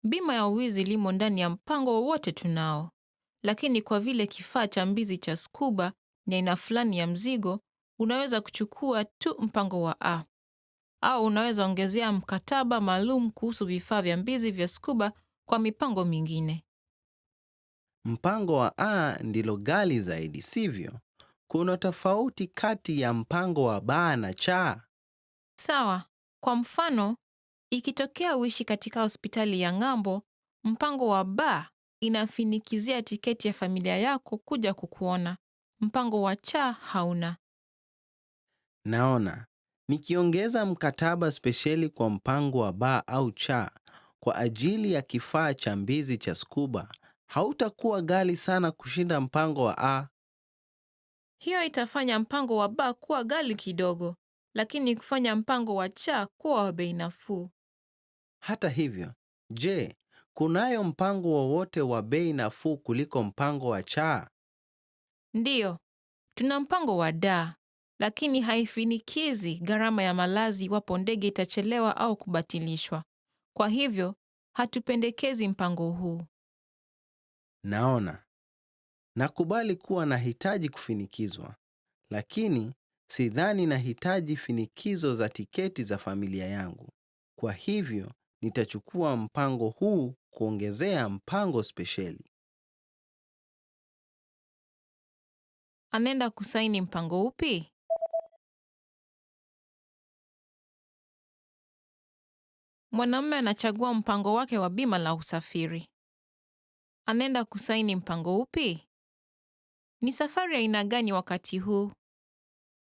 Speaker 4: Bima ya uwizi limo ndani ya mpango wowote tunao. Lakini kwa vile kifaa cha mbizi cha scuba ni aina fulani ya mzigo, unaweza kuchukua tu mpango wa A. Au unaweza ongezea mkataba maalum kuhusu vifaa vya mbizi vya scuba kwa mipango mingine.
Speaker 5: Mpango wa A ndilo ghali zaidi, sivyo? Kuna tofauti kati ya mpango wa B na C.
Speaker 4: Sawa. Kwa mfano, ikitokea uishi katika hospitali ya ng'ambo, mpango wa B inafinikizia tiketi ya familia yako kuja kukuona. Mpango wa C hauna.
Speaker 5: Naona. Nikiongeza mkataba spesheli kwa mpango wa B au C kwa ajili ya kifaa cha mbizi cha scuba, hautakuwa ghali sana kushinda mpango wa A.
Speaker 4: Hiyo itafanya mpango wa B kuwa ghali kidogo, lakini kufanya mpango wa C kuwa wa bei nafuu.
Speaker 5: Hata hivyo, je, kunayo mpango wowote wa bei nafuu kuliko mpango wa C?
Speaker 4: Ndiyo, tuna mpango wa D, lakini haifinikizi gharama ya malazi iwapo ndege itachelewa au kubatilishwa. Kwa hivyo, hatupendekezi mpango huu.
Speaker 5: Naona.
Speaker 6: Nakubali kuwa nahitaji kufinikizwa, lakini sidhani nahitaji finikizo za tiketi za familia yangu. Kwa hivyo, nitachukua mpango huu kuongezea mpango spesheli.
Speaker 4: Anaenda kusaini mpango upi? Mwanamume anachagua mpango wake wa bima la usafiri. Anaenda kusaini mpango upi? Ni safari ya aina gani wakati huu?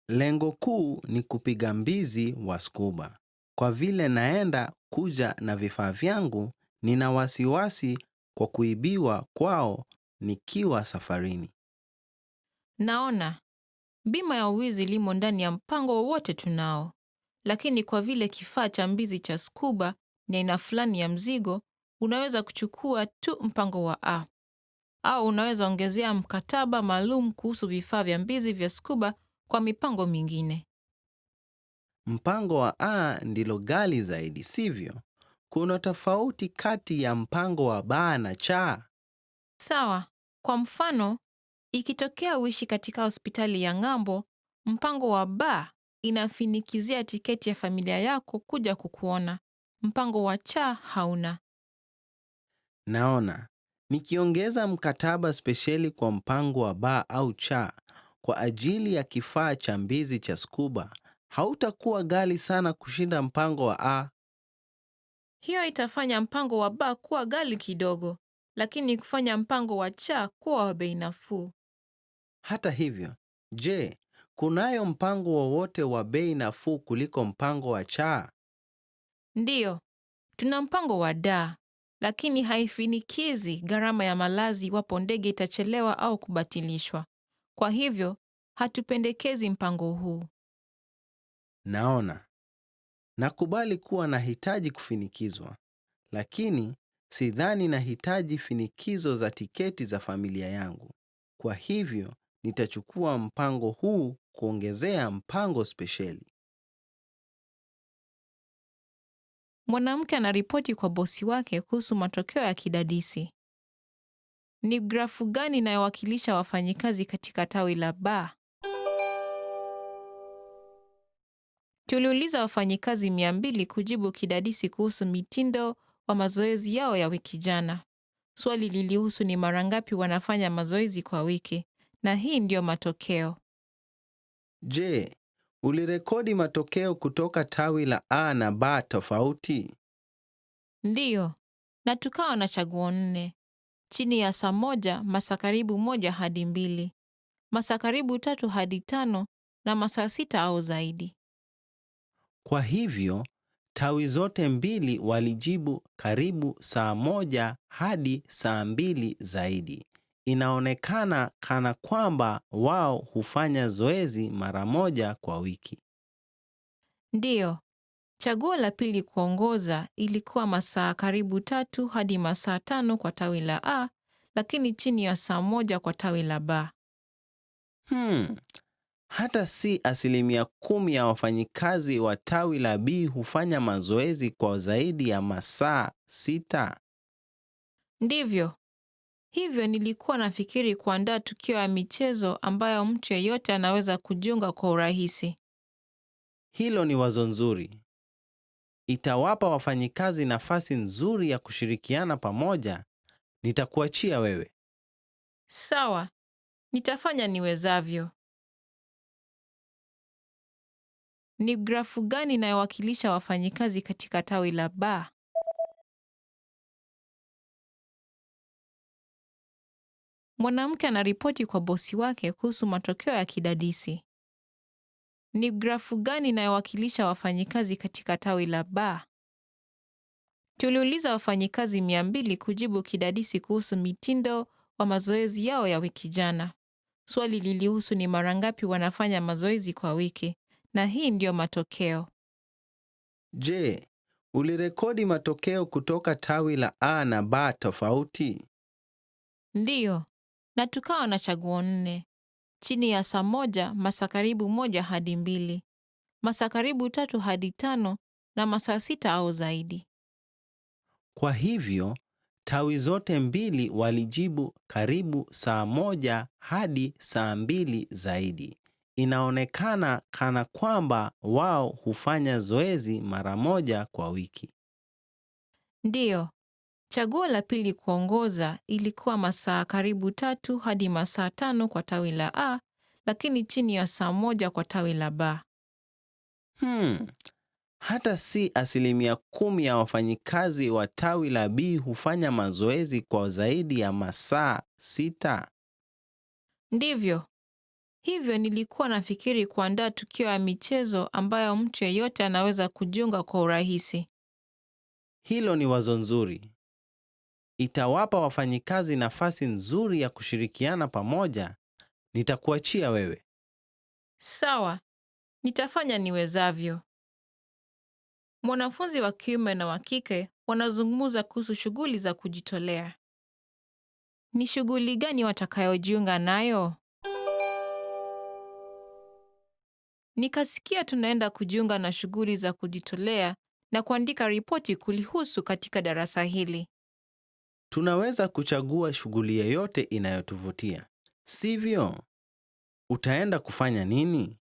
Speaker 6: Lengo kuu ni kupiga mbizi wa scuba. Kwa vile naenda kuja na vifaa vyangu, nina wasiwasi kwa kuibiwa kwao nikiwa safarini.
Speaker 4: Naona. Bima ya uwizi limo ndani ya mpango wowote tunao. Lakini kwa vile kifaa cha mbizi cha scuba ni aina fulani ya mzigo, unaweza kuchukua tu mpango wa A. Au unaweza ongezea mkataba maalum kuhusu vifaa vya mbizi vya scuba kwa mipango mingine.
Speaker 6: Mpango wa A ndilo ghali zaidi, sivyo? Kuna tofauti kati ya mpango wa B na C.
Speaker 4: Sawa. Kwa mfano, ikitokea uishi katika hospitali ya ng'ambo, mpango wa B inafinikizia tiketi ya familia yako kuja kukuona. Mpango wa C hauna.
Speaker 6: Naona, nikiongeza mkataba spesheli kwa mpango wa B au C kwa ajili ya kifaa cha mbizi cha scuba, hautakuwa ghali sana kushinda mpango wa A.
Speaker 4: Hiyo itafanya mpango wa B kuwa ghali kidogo, lakini kufanya mpango wa C kuwa wa bei nafuu.
Speaker 6: Hata hivyo, je, kunayo mpango wowote wa bei nafuu kuliko mpango wa C?
Speaker 4: Ndiyo, tuna mpango wa D, lakini haifinikizi gharama ya malazi iwapo ndege itachelewa au kubatilishwa. Kwa hivyo, hatupendekezi mpango huu.
Speaker 6: Naona. Nakubali kuwa nahitaji kufinikizwa, lakini sidhani nahitaji finikizo za tiketi za familia yangu. Kwa hivyo, nitachukua mpango huu kuongezea mpango spesheli.
Speaker 4: Mwanamke anaripoti kwa bosi wake kuhusu matokeo ya kidadisi. Ni grafu gani inayowakilisha wafanyikazi katika tawi la B? Tuliuliza wafanyikazi 200 kujibu kidadisi kuhusu mitindo wa mazoezi yao ya wiki jana. Swali lilihusu ni mara ngapi wanafanya mazoezi kwa wiki, na hii ndiyo matokeo.
Speaker 6: Je, ulirekodi matokeo kutoka tawi la A na B tofauti?
Speaker 4: Ndiyo, na tukawa na chaguo 4. Chini ya saa 1, masaa karibu 1 hadi 2, masaa karibu 3 hadi 5, na masaa 6 au zaidi.
Speaker 6: Kwa hivyo, tawi zote mbili walijibu karibu saa 1 hadi saa 2 zaidi. Inaonekana kana kwamba wao hufanya zoezi mara 1 kwa wiki.
Speaker 4: Ndiyo, chaguo la pili kuongoza ilikuwa masaa karibu 3 hadi masaa 5 kwa tawi la A, lakini chini ya saa 1 kwa tawi la B.
Speaker 6: Hata si 10% ya wafanyikazi wa tawi la B hufanya mazoezi kwa zaidi ya masaa 6.
Speaker 4: Ndivyo. Hivyo nilikuwa nafikiri kuandaa tukio ya michezo ambayo mtu yeyote anaweza kujiunga kwa urahisi.
Speaker 6: Hilo ni wazo nzuri. Itawapa wafanyikazi nafasi nzuri ya kushirikiana pamoja. Nitakuachia wewe.
Speaker 4: Sawa, nitafanya niwezavyo. Ni grafu gani inayowakilisha wafanyikazi katika tawi la B? Mwanamke anaripoti kwa bosi wake kuhusu matokeo ya kidadisi. Ni grafu gani inayowakilisha wafanyikazi katika tawi la B? Tuliuliza wafanyikazi 200 kujibu kidadisi kuhusu mitindo wa mazoezi yao ya wiki jana. Swali lilihusu ni mara ngapi wanafanya mazoezi kwa wiki, na hii ndiyo matokeo.
Speaker 6: Je, ulirekodi matokeo kutoka tawi la A na B tofauti?
Speaker 4: Ndiyo, na tukawa na chaguo 4. Chini ya saa 1, masaa karibu 1 hadi 2, masaa karibu 3 hadi 5, na masaa 6 au zaidi.
Speaker 6: Kwa hivyo, Tawi zote mbili walijibu karibu saa 1 hadi saa 2 zaidi. Inaonekana kana kwamba wao hufanya zoezi mara 1 kwa wiki.
Speaker 4: Ndiyo. Chaguo la pili kuongoza ilikuwa masaa karibu 3 hadi masaa 5 kwa tawi la A, lakini chini ya saa 1 kwa tawi la B.
Speaker 6: Hata si 10% ya wafanyikazi wa tawi la B hufanya mazoezi kwa zaidi ya masaa 6.
Speaker 4: Ndivyo. Hivyo nilikuwa nafikiri kuandaa tukio ya michezo ambayo mtu yeyote anaweza kujiunga kwa urahisi.
Speaker 6: Hilo ni wazo nzuri. Itawapa wafanyikazi nafasi nzuri ya kushirikiana pamoja. Nitakuachia wewe.
Speaker 4: Sawa. Nitafanya niwezavyo. Mwanafunzi wa kiume na wa kike wanazungumza kuhusu shughuli za kujitolea. Ni shughuli gani watakayojiunga nayo? Nikasikia tunaenda kujiunga na shughuli za kujitolea na kuandika ripoti kulihusu katika darasa hili.
Speaker 6: Tunaweza kuchagua shughuli yoyote inayotuvutia, sivyo? Utaenda kufanya nini?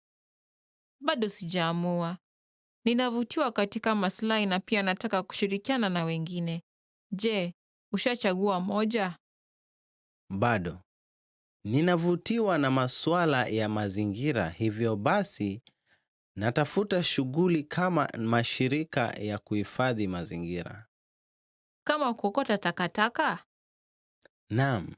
Speaker 4: Bado sijaamua. Ninavutiwa katika maslahi na pia nataka kushirikiana na wengine. Je, ushachagua moja?
Speaker 6: Bado. Ninavutiwa na masuala ya mazingira, hivyo basi natafuta shughuli kama mashirika ya kuhifadhi mazingira.
Speaker 4: Kama kuokota takataka?
Speaker 6: Naam,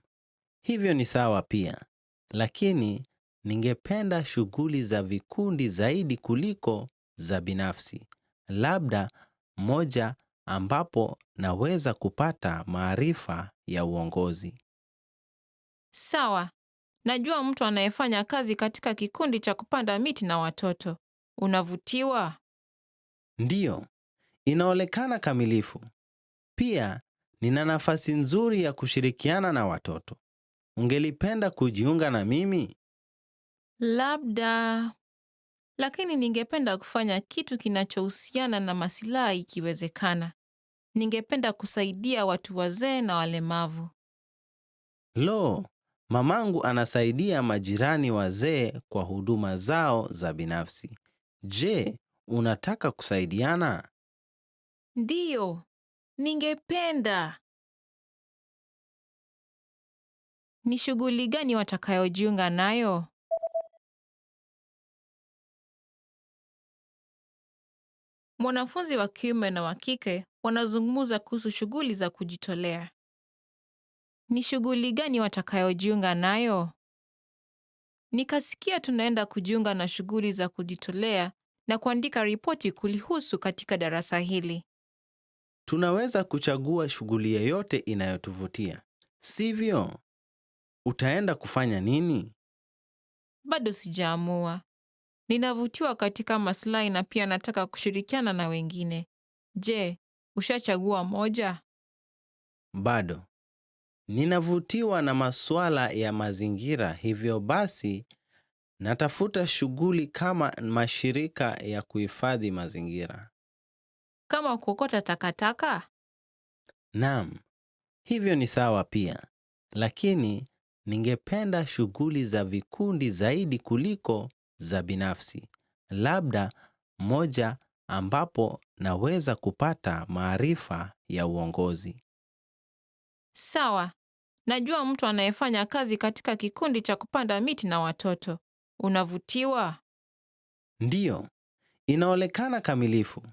Speaker 6: hivyo ni sawa pia. Lakini ningependa shughuli za vikundi zaidi kuliko za binafsi. Labda moja ambapo naweza kupata maarifa ya uongozi.
Speaker 4: Sawa. Najua mtu anayefanya kazi katika kikundi cha kupanda miti na watoto. Unavutiwa?
Speaker 6: Ndiyo, inaonekana kamilifu. Pia nina nafasi nzuri ya kushirikiana na watoto. Ungelipenda kujiunga na mimi?
Speaker 4: Labda. Lakini ningependa kufanya kitu kinachohusiana na masilahi ikiwezekana. Ningependa kusaidia watu wazee na walemavu.
Speaker 6: Lo, mamangu anasaidia majirani wazee kwa huduma zao za binafsi. Je, unataka kusaidiana?
Speaker 4: Ndiyo, ningependa. Ni shughuli gani watakayojiunga nayo? Mwanafunzi wa kiume na wa kike wanazungumza kuhusu shughuli za kujitolea. Ni shughuli gani watakayojiunga nayo? Nikasikia tunaenda kujiunga na shughuli za kujitolea na kuandika ripoti kulihusu katika darasa hili.
Speaker 6: Tunaweza kuchagua shughuli yoyote inayotuvutia, sivyo? Utaenda kufanya nini?
Speaker 4: Bado sijaamua. Ninavutiwa katika maslahi na pia nataka kushirikiana na wengine. Je, ushachagua moja?
Speaker 6: Bado. Ninavutiwa na masuala ya mazingira, hivyo basi natafuta shughuli kama mashirika ya kuhifadhi mazingira.
Speaker 4: Kama kuokota takataka?
Speaker 6: Naam, hivyo ni sawa pia. Lakini ningependa shughuli za vikundi zaidi kuliko za binafsi. Labda moja ambapo naweza kupata maarifa ya uongozi.
Speaker 4: Sawa. Najua mtu anayefanya kazi katika kikundi cha kupanda miti na watoto. Unavutiwa?
Speaker 6: Ndiyo, inaonekana kamilifu.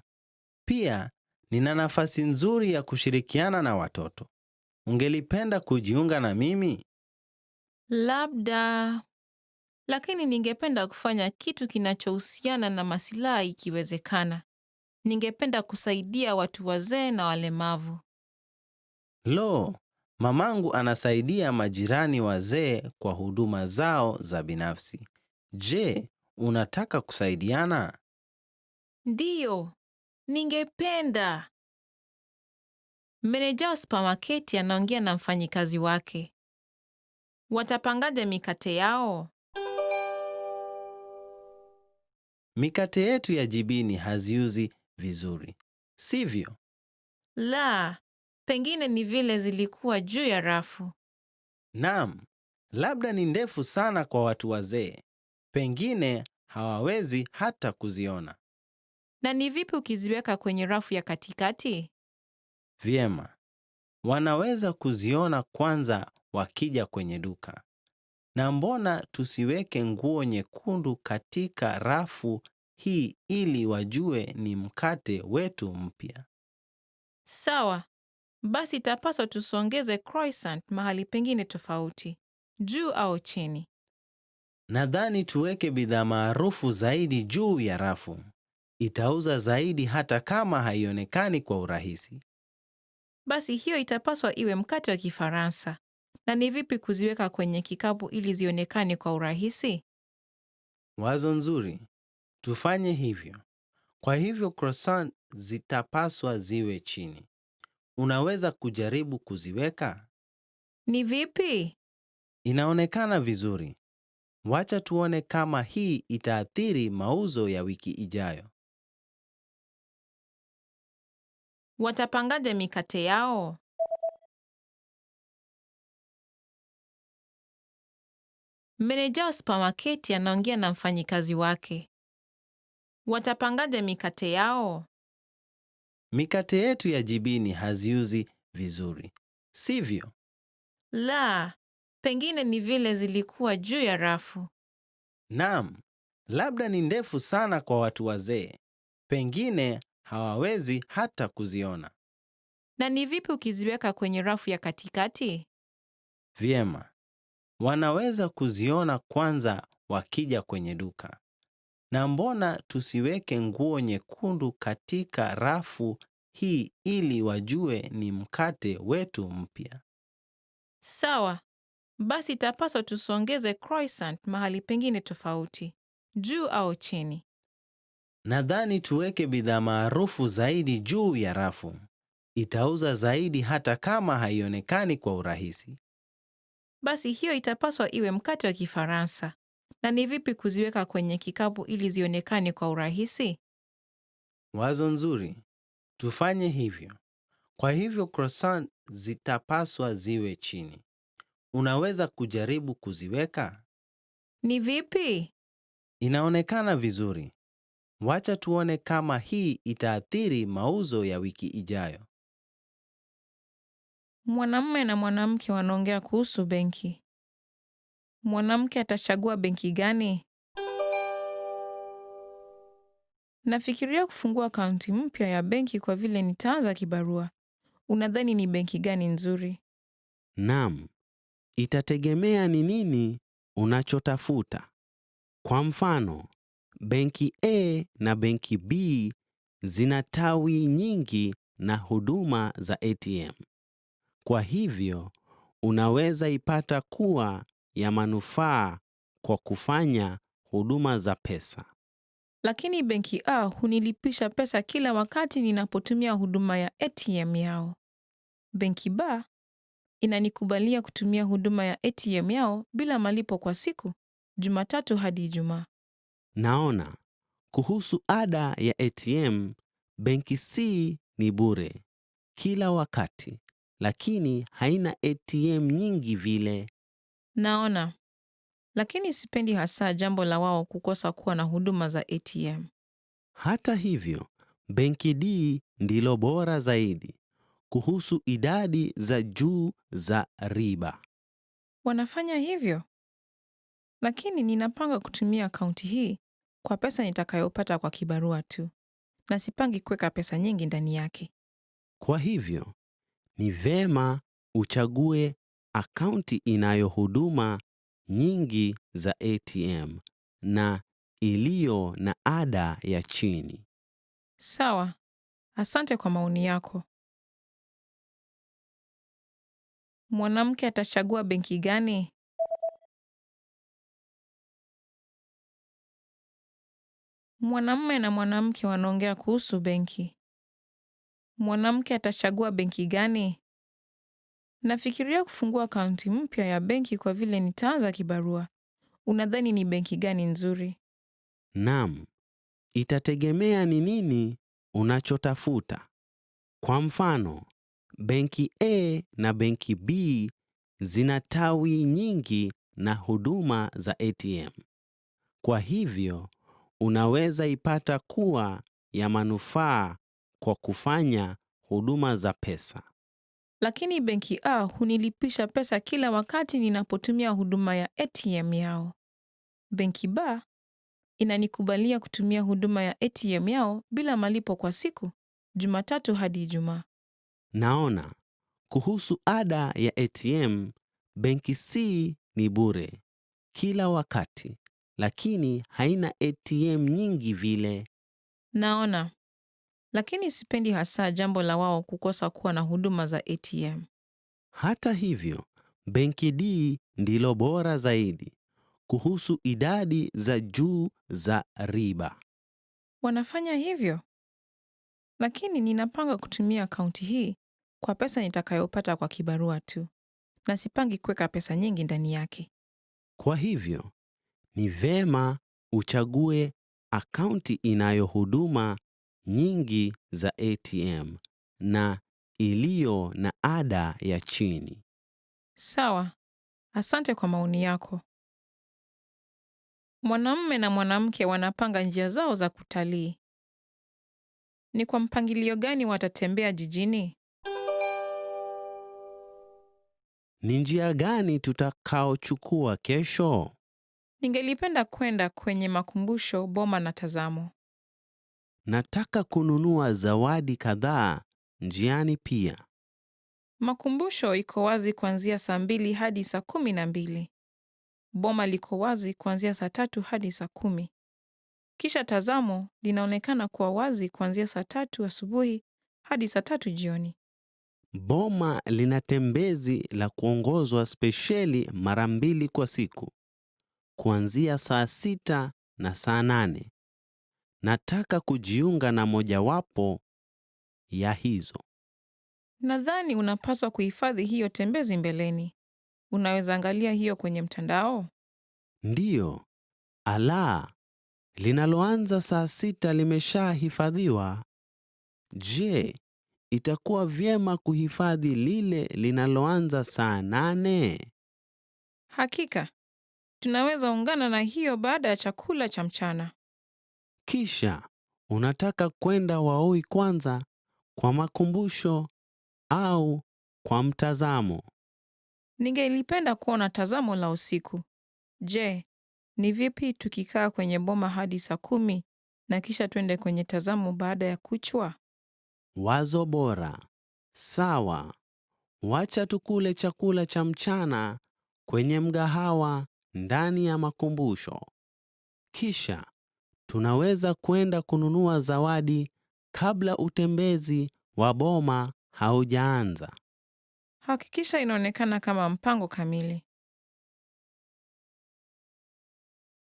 Speaker 6: Pia nina nafasi nzuri ya kushirikiana na watoto. Ungelipenda kujiunga na mimi?
Speaker 4: Labda. Lakini ningependa kufanya kitu kinachohusiana na masilahi ikiwezekana. Ningependa kusaidia watu wazee na walemavu.
Speaker 6: Lo, mamangu anasaidia majirani wazee kwa huduma zao za binafsi. Je, unataka kusaidiana?
Speaker 4: Ndiyo, ningependa. Meneja wa supermarket anaongea na mfanyikazi wake. Watapangaje mikate yao?
Speaker 6: Mikate yetu ya jibini haziuzi vizuri, sivyo?
Speaker 4: La, Pengine ni vile zilikuwa juu ya rafu.
Speaker 6: Naam, labda ni ndefu sana kwa watu wazee. Pengine hawawezi hata kuziona.
Speaker 4: Na ni vipi ukiziweka kwenye rafu ya katikati?
Speaker 6: Vyema. Wanaweza kuziona kwanza wakija kwenye duka. Na mbona tusiweke nguo nyekundu katika rafu hii ili wajue ni mkate wetu mpya?
Speaker 4: Sawa. Basi itapaswa tusongeze croissant mahali pengine tofauti, juu au chini.
Speaker 6: Nadhani tuweke bidhaa maarufu zaidi juu ya rafu. Itauza zaidi hata kama haionekani kwa urahisi.
Speaker 4: Basi hiyo itapaswa iwe mkate wa Kifaransa. Na ni vipi kuziweka kwenye kikapu ili zionekane kwa urahisi?
Speaker 6: Wazo nzuri. Tufanye hivyo. Kwa hivyo croissant zitapaswa ziwe chini. Unaweza kujaribu kuziweka?
Speaker 4: Ni vipi?
Speaker 6: Inaonekana vizuri. Wacha tuone kama hii itaathiri mauzo ya wiki ijayo.
Speaker 4: Watapangaje mikate yao? Meneja wa supermarket anaongea na mfanyikazi wake. Watapangaje mikate yao?
Speaker 6: Mikate yetu ya jibini haziuzi vizuri, sivyo?
Speaker 4: La, pengine ni vile zilikuwa juu ya rafu.
Speaker 6: Naam, labda ni ndefu sana kwa watu wazee. Pengine hawawezi hata kuziona.
Speaker 4: Na ni vipi ukiziweka kwenye rafu ya katikati?
Speaker 6: Vyema. Wanaweza kuziona kwanza wakija kwenye duka. Na mbona tusiweke nguo nyekundu katika rafu hii ili wajue ni mkate wetu mpya?
Speaker 4: Sawa. Basi itapaswa tusongeze croissant mahali pengine tofauti, juu au chini.
Speaker 6: Nadhani tuweke bidhaa maarufu zaidi juu ya rafu. Itauza zaidi hata kama haionekani kwa urahisi.
Speaker 4: Basi hiyo itapaswa iwe mkate wa Kifaransa. Na ni vipi kuziweka kwenye kikapu ili zionekane kwa urahisi?
Speaker 6: Wazo nzuri. Tufanye hivyo. Kwa hivyo croissant zitapaswa ziwe chini. Unaweza kujaribu kuziweka?
Speaker 4: Ni vipi?
Speaker 6: Inaonekana vizuri. Wacha tuone kama hii itaathiri mauzo ya wiki ijayo.
Speaker 4: Mwanamume na mwanamke wanaongea kuhusu benki. Mwanamke atachagua benki gani? Nafikiria kufungua akaunti mpya ya benki kwa vile nitaanza kibarua. Unadhani ni benki gani nzuri?
Speaker 5: Naam, itategemea ni nini unachotafuta. Kwa mfano, benki A na benki B zina tawi nyingi na huduma za ATM. Kwa hivyo, unaweza ipata kuwa ya manufaa kwa kufanya huduma za pesa.
Speaker 4: Lakini benki A hunilipisha pesa kila wakati ninapotumia huduma ya ATM yao. Benki B inanikubalia kutumia huduma ya ATM yao bila malipo kwa siku, Jumatatu hadi Ijumaa.
Speaker 5: Naona, kuhusu ada ya ATM, benki C ni bure kila wakati, lakini haina ATM nyingi vile.
Speaker 4: Naona. Lakini sipendi hasa jambo la wao kukosa kuwa na huduma za ATM.
Speaker 5: Hata hivyo, benki D ndilo bora zaidi kuhusu idadi za juu za riba.
Speaker 4: Wanafanya hivyo? Lakini ninapanga kutumia akaunti hii kwa pesa nitakayopata kwa kibarua tu. Na sipangi kuweka pesa nyingi ndani yake.
Speaker 5: Kwa hivyo, ni vema uchague akaunti inayo huduma nyingi za ATM na iliyo na ada ya chini.
Speaker 4: Sawa. Asante kwa maoni yako. Mwanamke atachagua benki gani? Mwanamume na mwanamke wanaongea kuhusu benki. Mwanamke atachagua benki gani? Nafikiria kufungua akaunti mpya ya benki kwa vile nitaanza kibarua. Unadhani ni benki gani nzuri?
Speaker 5: Naam, itategemea ni nini unachotafuta. Kwa mfano, Benki A na benki B zina tawi nyingi na huduma za ATM. Kwa hivyo, unaweza ipata kuwa ya manufaa kwa kufanya huduma za pesa.
Speaker 4: Lakini benki A hunilipisha pesa kila wakati ninapotumia huduma ya ATM yao. Benki B inanikubalia kutumia huduma ya ATM yao bila malipo kwa siku, Jumatatu hadi Ijumaa.
Speaker 5: Naona, kuhusu ada ya ATM, benki C ni bure kila wakati, lakini haina ATM nyingi vile.
Speaker 4: Naona, lakini sipendi hasa jambo la wao kukosa kuwa na huduma za ATM.
Speaker 5: Hata hivyo, benki D ndilo bora zaidi kuhusu idadi za juu za riba.
Speaker 4: Wanafanya hivyo? Lakini ninapanga kutumia akaunti hii kwa pesa nitakayopata kwa kibarua tu, na sipangi kuweka pesa nyingi ndani yake.
Speaker 5: Kwa hivyo, ni vema uchague akaunti inayo huduma nyingi za ATM na iliyo na ada ya chini.
Speaker 4: Sawa, asante kwa maoni yako. Mwanamume na mwanamke wanapanga njia zao za kutalii. Ni kwa mpangilio gani watatembea jijini?
Speaker 5: Ni njia gani tutakaochukua kesho?
Speaker 4: Ningelipenda kwenda kwenye makumbusho Boma na Tazamo.
Speaker 5: Nataka kununua zawadi kadhaa njiani pia.
Speaker 4: Makumbusho iko wazi kuanzia saa 2 hadi saa 12. Boma liko wazi kuanzia saa 3 hadi saa 10. Kisha Tazamo linaonekana kuwa wazi kuanzia saa 3 asubuhi hadi saa 3 jioni.
Speaker 5: Boma lina tembezi la kuongozwa spesheli mara 2 kwa siku, kuanzia saa 6 na saa 8. Nataka kujiunga na mojawapo ya hizo.
Speaker 4: Nadhani unapaswa kuhifadhi hiyo tembezi mbeleni. Unaweza angalia hiyo kwenye mtandao?
Speaker 5: Ndiyo. Ala, linaloanza saa 6 limeshahifadhiwa. Je, itakuwa vyema kuhifadhi lile linaloanza saa 8?
Speaker 4: Hakika. Tunaweza ungana na hiyo baada ya chakula cha mchana.
Speaker 5: Kisha, unataka kwenda Waoi kwanza kwa makumbusho au kwa mtazamo?
Speaker 4: Ningelipenda kuona Tazamo la usiku. Je, ni vipi tukikaa kwenye Boma hadi saa 10 na kisha twende kwenye Tazamo baada ya kuchwa?
Speaker 5: Wazo bora. Sawa. Wacha tukule chakula cha mchana kwenye mgahawa ndani ya makumbusho. Kisha, tunaweza kwenda kununua zawadi kabla utembezi wa Boma haujaanza.
Speaker 4: Hakikisha inaonekana kama mpango kamili.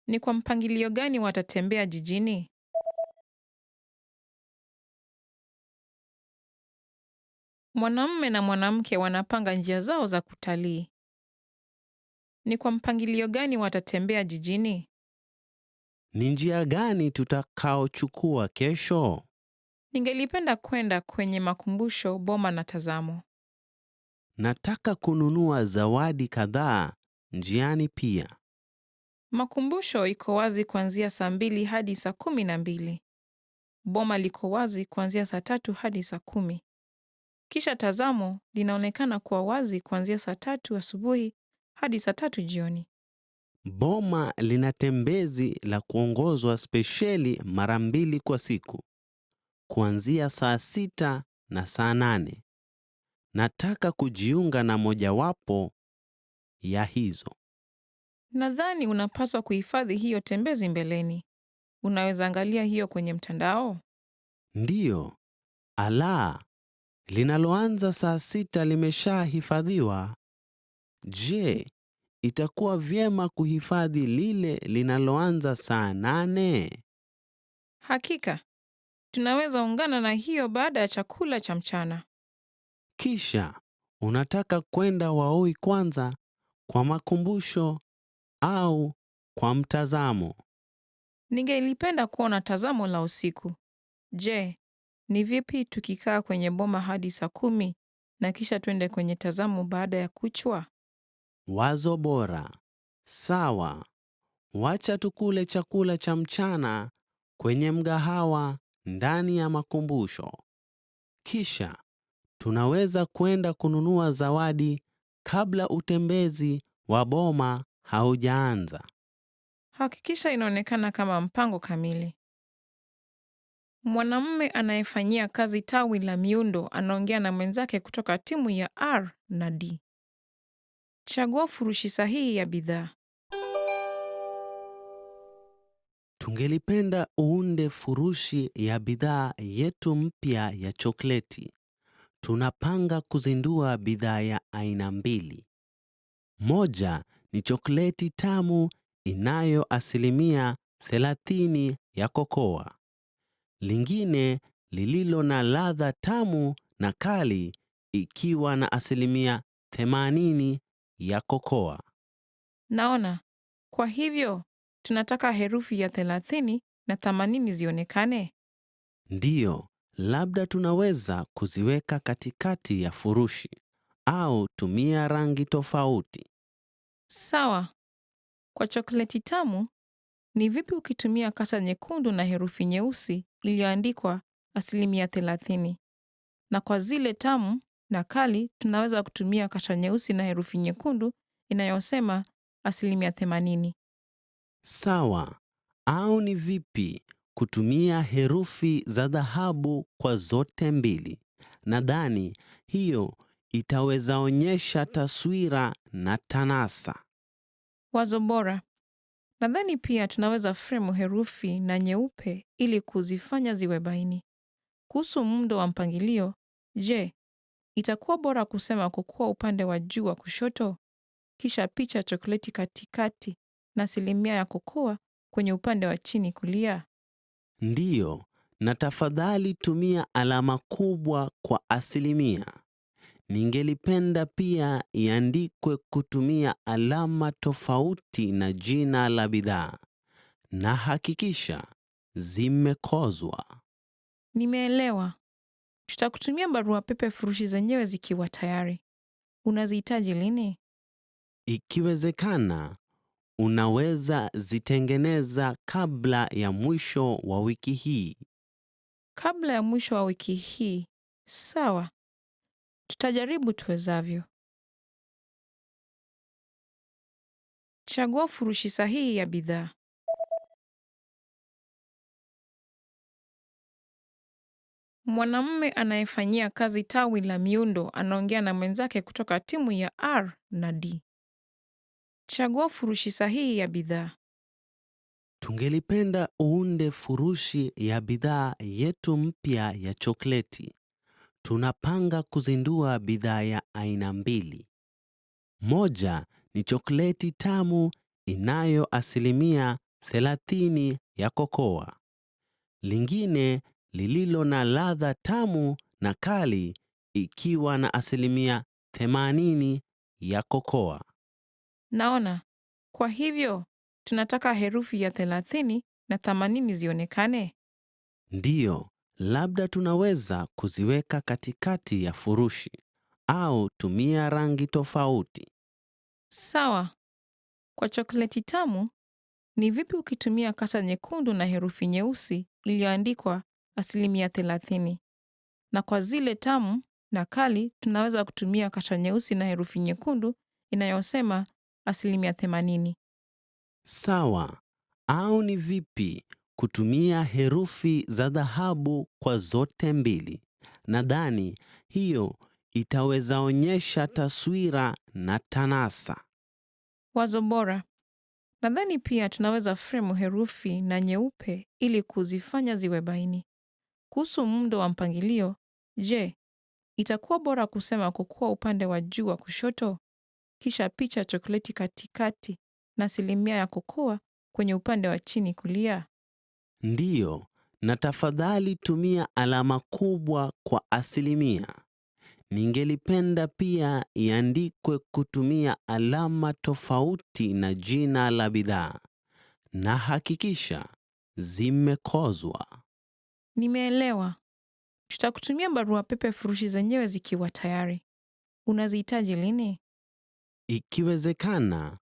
Speaker 4: Ni kwa mpangilio gani watatembea jijini? Mwanamume na mwanamke wanapanga njia zao za kutalii. Ni kwa mpangilio gani watatembea jijini?
Speaker 5: Ni njia gani tutakaochukua kesho?
Speaker 4: Ningelipenda kwenda kwenye makumbusho Boma na Tazamo.
Speaker 5: Nataka kununua zawadi kadhaa njiani pia.
Speaker 4: Makumbusho iko wazi kuanzia saa 2 hadi saa 12. Boma liko wazi kuanzia saa 3 hadi saa 10. Kisha Tazamo linaonekana kuwa wazi kuanzia saa 3 asubuhi hadi saa 3 jioni.
Speaker 5: Boma lina tembezi la kuongozwa spesheli mara 2 kwa siku, kuanzia saa 6 na saa 8. Nataka kujiunga na mojawapo ya hizo.
Speaker 4: Nadhani unapaswa kuhifadhi hiyo tembezi mbeleni. Unaweza angalia hiyo kwenye mtandao?
Speaker 5: Ndiyo. Ala, linaloanza saa 6 limeshahifadhiwa. Je, itakuwa vyema kuhifadhi lile linaloanza saa 8?
Speaker 4: Hakika. Tunaweza ungana na hiyo baada ya chakula cha mchana.
Speaker 5: Kisha, unataka kwenda Waoi kwanza kwa makumbusho au kwa mtazamo?
Speaker 4: Ningelipenda kuona Tazamo la usiku. Je, ni vipi tukikaa kwenye Boma hadi saa 10 na kisha twende kwenye tazamo baada ya kuchwa?
Speaker 5: Wazo bora. Sawa. Wacha tukule chakula cha mchana kwenye mgahawa ndani ya makumbusho. Kisha tunaweza kwenda kununua zawadi kabla utembezi wa boma haujaanza.
Speaker 4: Hakikisha inaonekana kama mpango kamili. Mwanamume anayefanyia kazi tawi la miundo anaongea na mwenzake kutoka timu ya R na D. Chagua furushi sahihi ya bidhaa.
Speaker 5: Tungelipenda uunde furushi ya bidhaa yetu mpya ya chokleti. Tunapanga kuzindua bidhaa ya aina 2. Moja ni chokleti tamu inayo 30% ya kokoa. Lingine lililo na ladha tamu na kali ikiwa na 80% ya kokoa.
Speaker 4: Naona. Kwa hivyo, tunataka herufi ya 30 na 80 zionekane.
Speaker 5: Ndiyo, labda tunaweza kuziweka katikati ya furushi au tumia rangi tofauti.
Speaker 4: Sawa. Kwa chokleti tamu, ni vipi ukitumia kata nyekundu na herufi nyeusi iliyoandikwa 30%? Na kwa zile tamu na kali, tunaweza kutumia kata nyeusi na herufi nyekundu inayosema 80%.
Speaker 5: Sawa. Au ni vipi kutumia herufi za dhahabu kwa zote mbili? Nadhani hiyo itaweza onyesha taswira na tanasa.
Speaker 4: Wazo bora. Nadhani pia tunaweza fremu herufi na nyeupe ili kuzifanya ziwe baini. Kuhusu muundo wa mpangilio, je, itakuwa bora kusema kokoa upande wa juu wa kushoto, kisha picha ya chokoleti katikati na 1% ya kokoa kwenye upande wa chini kulia?
Speaker 5: Ndiyo, na tafadhali tumia alama kubwa kwa 1%. Ningelipenda pia iandikwe kutumia alama tofauti na jina la bidhaa. Na hakikisha zimekozwa.
Speaker 4: Nimeelewa. Tutakutumia barua pepe furushi zenyewe zikiwa tayari. Unazihitaji lini?
Speaker 5: Ikiwezekana, unaweza zitengeneza kabla ya mwisho wa wiki hii.
Speaker 4: Kabla ya mwisho wa wiki hii. Sawa. Tutajaribu tuwezavyo. Chagua furushi sahihi ya bidhaa. Mwanamume anayefanyia kazi tawi la miundo anaongea na mwenzake kutoka timu ya R na D. Chagua furushi sahihi ya bidhaa.
Speaker 5: Tungelipenda uunde furushi ya bidhaa yetu mpya ya chokleti. Tunapanga kuzindua bidhaa ya aina 2. Moja ni chokleti tamu inayo 30% ya kokoa. Lingine lililo na ladha tamu na kali ikiwa na 80% ya kokoa.
Speaker 4: Naona. Kwa hivyo, tunataka herufi ya 30 na 80 zionekane.
Speaker 5: Ndiyo, labda tunaweza kuziweka katikati ya furushi au tumia rangi tofauti.
Speaker 4: Sawa. Kwa chokoleti tamu, ni vipi ukitumia kata nyekundu na herufi nyeusi iliyoandikwa 30%? Na kwa zile tamu na kali, tunaweza kutumia kata nyeusi na herufi nyekundu inayosema 80%.
Speaker 5: Sawa. Au ni vipi kutumia herufi za dhahabu kwa zote mbili? Nadhani hiyo itaweza onyesha taswira na tanasa.
Speaker 4: Wazo bora. Nadhani pia tunaweza fremu herufi na nyeupe ili kuzifanya ziwe baini. Kuhusu muundo wa mpangilio, je, itakuwa bora kusema kokoa upande wa juu wa kushoto, kisha picha ya chokoleti katikati na 1% ya kokoa kwenye upande wa chini kulia?
Speaker 5: Ndiyo, na tafadhali tumia alama kubwa kwa 1%. Ningelipenda pia iandikwe kutumia alama tofauti na jina la bidhaa. Na hakikisha zimekozwa.
Speaker 4: Nimeelewa. Tutakutumia barua pepe furushi zenyewe zikiwa tayari. Unazihitaji lini?
Speaker 5: Ikiwezekana,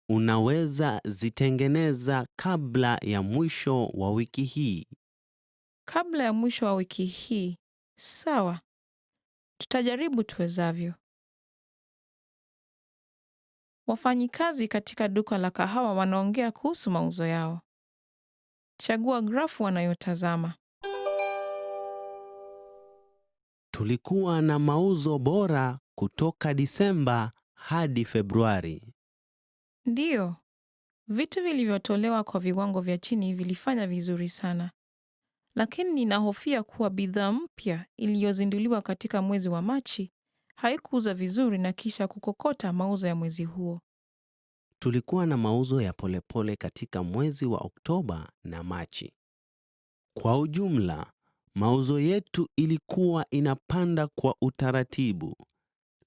Speaker 5: unaweza zitengeneza kabla ya mwisho wa wiki hii.
Speaker 4: Kabla ya mwisho wa wiki hii. Sawa. Tutajaribu tuwezavyo. Wafanyikazi katika duka la kahawa wanaongea kuhusu mauzo yao. Chagua grafu wanayotazama.
Speaker 5: Tulikuwa na mauzo bora kutoka Disemba hadi Februari.
Speaker 4: Ndiyo. Vitu vilivyotolewa kwa viwango vya chini vilifanya vizuri sana. Lakini ninahofia kuwa bidhaa mpya iliyozinduliwa katika mwezi wa Machi haikuuza vizuri na kisha kukokota mauzo ya mwezi huo.
Speaker 5: Tulikuwa na mauzo ya polepole katika mwezi wa Oktoba na Machi. Kwa ujumla, mauzo yetu ilikuwa inapanda kwa utaratibu,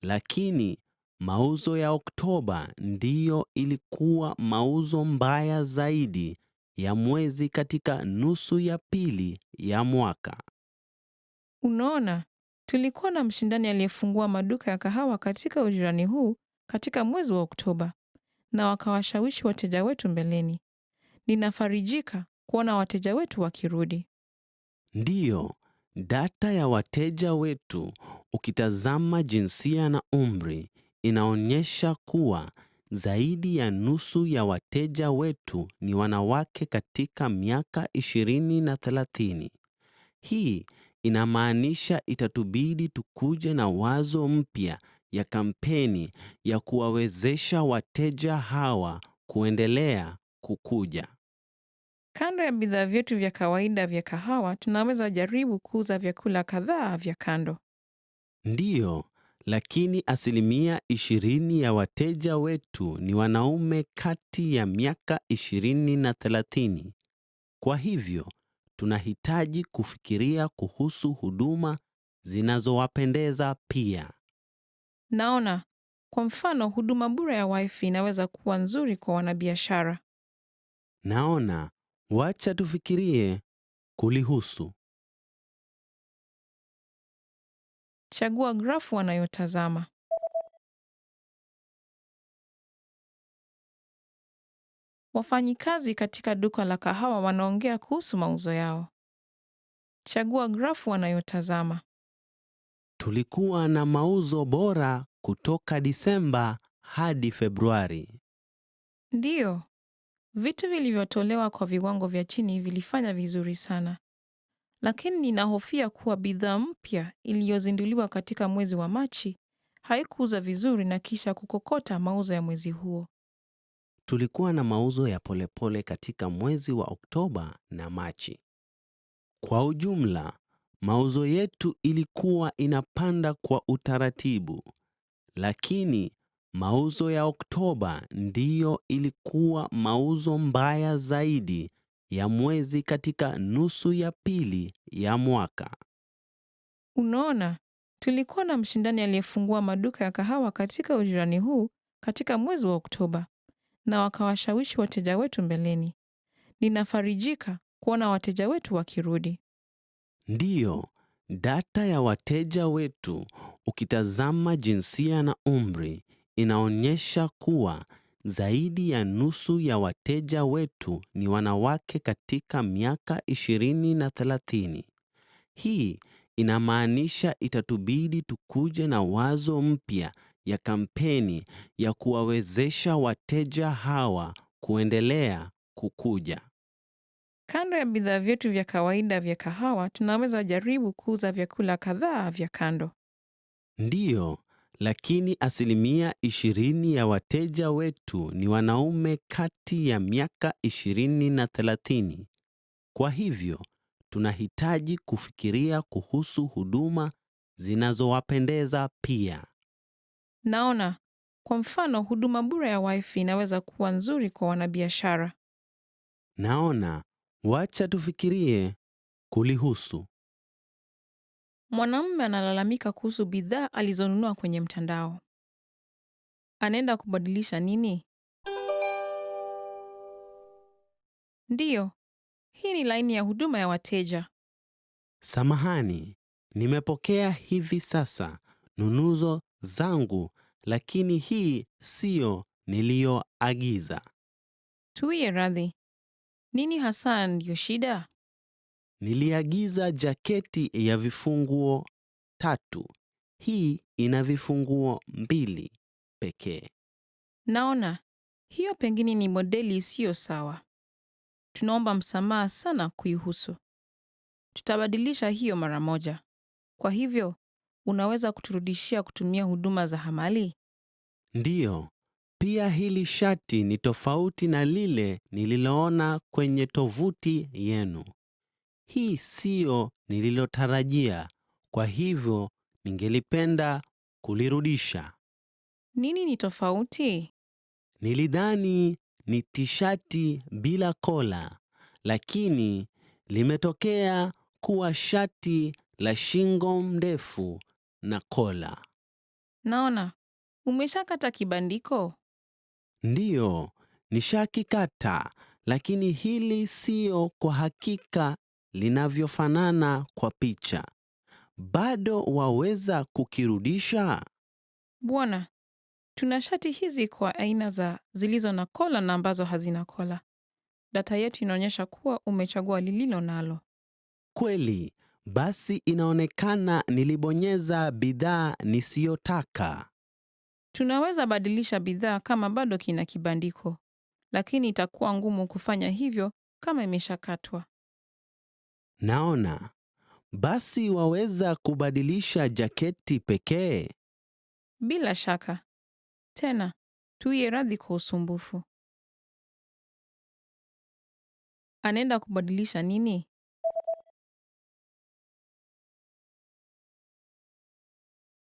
Speaker 5: lakini mauzo ya Oktoba ndiyo ilikuwa mauzo mbaya zaidi ya mwezi katika nusu ya pili ya mwaka.
Speaker 4: Unaona, tulikuwa na mshindani aliyefungua maduka ya kahawa katika ujirani huu katika mwezi wa Oktoba na wakawashawishi wateja wetu mbeleni. Ninafarijika kuona wateja wetu wakirudi.
Speaker 5: Ndiyo, data ya wateja wetu, ukitazama jinsia na umri, inaonyesha kuwa zaidi ya nusu ya wateja wetu ni wanawake katika miaka 20 na 30. Hii inamaanisha itatubidi tukuje na wazo mpya ya kampeni ya kuwawezesha wateja hawa kuendelea kukuja.
Speaker 4: Kando ya bidhaa vyetu vya kawaida vya kahawa, tunaweza jaribu kuuza vyakula kadhaa vya kando.
Speaker 5: Ndiyo, lakini 20% ya wateja wetu ni wanaume kati ya miaka 20 na 30. Kwa hivyo, tunahitaji kufikiria kuhusu huduma zinazowapendeza pia.
Speaker 4: Naona, kwa mfano, huduma bure ya Wi-Fi inaweza kuwa nzuri kwa wanabiashara.
Speaker 5: Naona, wacha tufikirie kulihusu.
Speaker 4: Chagua grafu wanayotazama. Wafanyikazi katika duka la kahawa wanaongea kuhusu mauzo yao. Chagua grafu wanayotazama.
Speaker 5: Tulikuwa na mauzo bora kutoka Disemba hadi Februari.
Speaker 4: Ndiyo. Vitu vilivyotolewa kwa viwango vya chini vilifanya vizuri sana. Lakini ninahofia kuwa bidhaa mpya iliyozinduliwa katika mwezi wa Machi haikuuza vizuri na kisha kukokota mauzo ya mwezi huo.
Speaker 5: Tulikuwa na mauzo ya polepole katika mwezi wa Oktoba na Machi. Kwa ujumla, mauzo yetu ilikuwa inapanda kwa utaratibu, lakini mauzo ya Oktoba ndiyo ilikuwa mauzo mbaya zaidi ya mwezi katika nusu ya pili ya mwaka.
Speaker 4: Unaona, tulikuwa na mshindani aliyefungua maduka ya kahawa katika ujirani huu katika mwezi wa Oktoba na wakawashawishi wateja wetu mbeleni. Ninafarijika kuona wateja wetu wakirudi.
Speaker 5: Ndiyo, data ya wateja wetu, ukitazama jinsia na umri, inaonyesha kuwa zaidi ya nusu ya wateja wetu ni wanawake katika miaka 20 na 30. Hii inamaanisha itatubidi tukuje na wazo mpya ya kampeni ya kuwawezesha wateja hawa kuendelea kukuja.
Speaker 4: Kando ya bidhaa vyetu vya kawaida vya kahawa, tunaweza jaribu kuuza vyakula kadhaa vya kando.
Speaker 5: Ndiyo, lakini 20% ya wateja wetu ni wanaume kati ya miaka 20 na 30. Kwa hivyo, tunahitaji kufikiria kuhusu huduma zinazowapendeza pia.
Speaker 4: Naona, kwa mfano, huduma bure ya Wi-Fi inaweza kuwa nzuri kwa wanabiashara.
Speaker 5: Naona, wacha tufikirie kulihusu.
Speaker 4: Mwanamume analalamika kuhusu bidhaa alizonunua kwenye mtandao. Anaenda kubadilisha nini? Ndiyo, hii ni laini ya huduma ya wateja.
Speaker 5: Samahani, nimepokea hivi sasa nunuzo zangu, lakini hii siyo niliyoagiza.
Speaker 4: Tuwie radhi. Nini hasa ndiyo shida?
Speaker 5: Niliagiza jaketi ya vifunguo 3. Hii ina vifunguo 2 pekee.
Speaker 4: Naona, hiyo pengine ni modeli isiyo sawa. Tunaomba msamaha sana kuihusu. Tutabadilisha hiyo mara moja. Kwa hivyo, unaweza kuturudishia kutumia huduma za hamali?
Speaker 5: Ndiyo, pia hili shati ni tofauti na lile nililoona kwenye tovuti yenu. Hii siyo nililotarajia, kwa hivyo ningelipenda kulirudisha.
Speaker 4: Nini ni tofauti?
Speaker 5: Nilidhani ni tishati bila kola, lakini limetokea kuwa shati la shingo ndefu na kola.
Speaker 4: Naona, umeshakata kibandiko?
Speaker 5: Ndiyo, nishakikata, lakini hili siyo kwa hakika linavyofanana kwa picha. Bado waweza kukirudisha?
Speaker 4: Bwana, tuna shati hizi kwa aina zilizo na kola na ambazo hazina kola. Data yetu inaonyesha kuwa umechagua lililo nalo.
Speaker 5: Kweli, basi inaonekana nilibonyeza bidhaa nisiyotaka.
Speaker 4: Tunaweza badilisha bidhaa kama bado kina kibandiko, lakini itakuwa ngumu kufanya hivyo kama imeshakatwa.
Speaker 5: Naona. Basi waweza kubadilisha jaketi pekee?
Speaker 4: Bila shaka. Tena, tuwie radhi kwa usumbufu. Anaenda kubadilisha nini?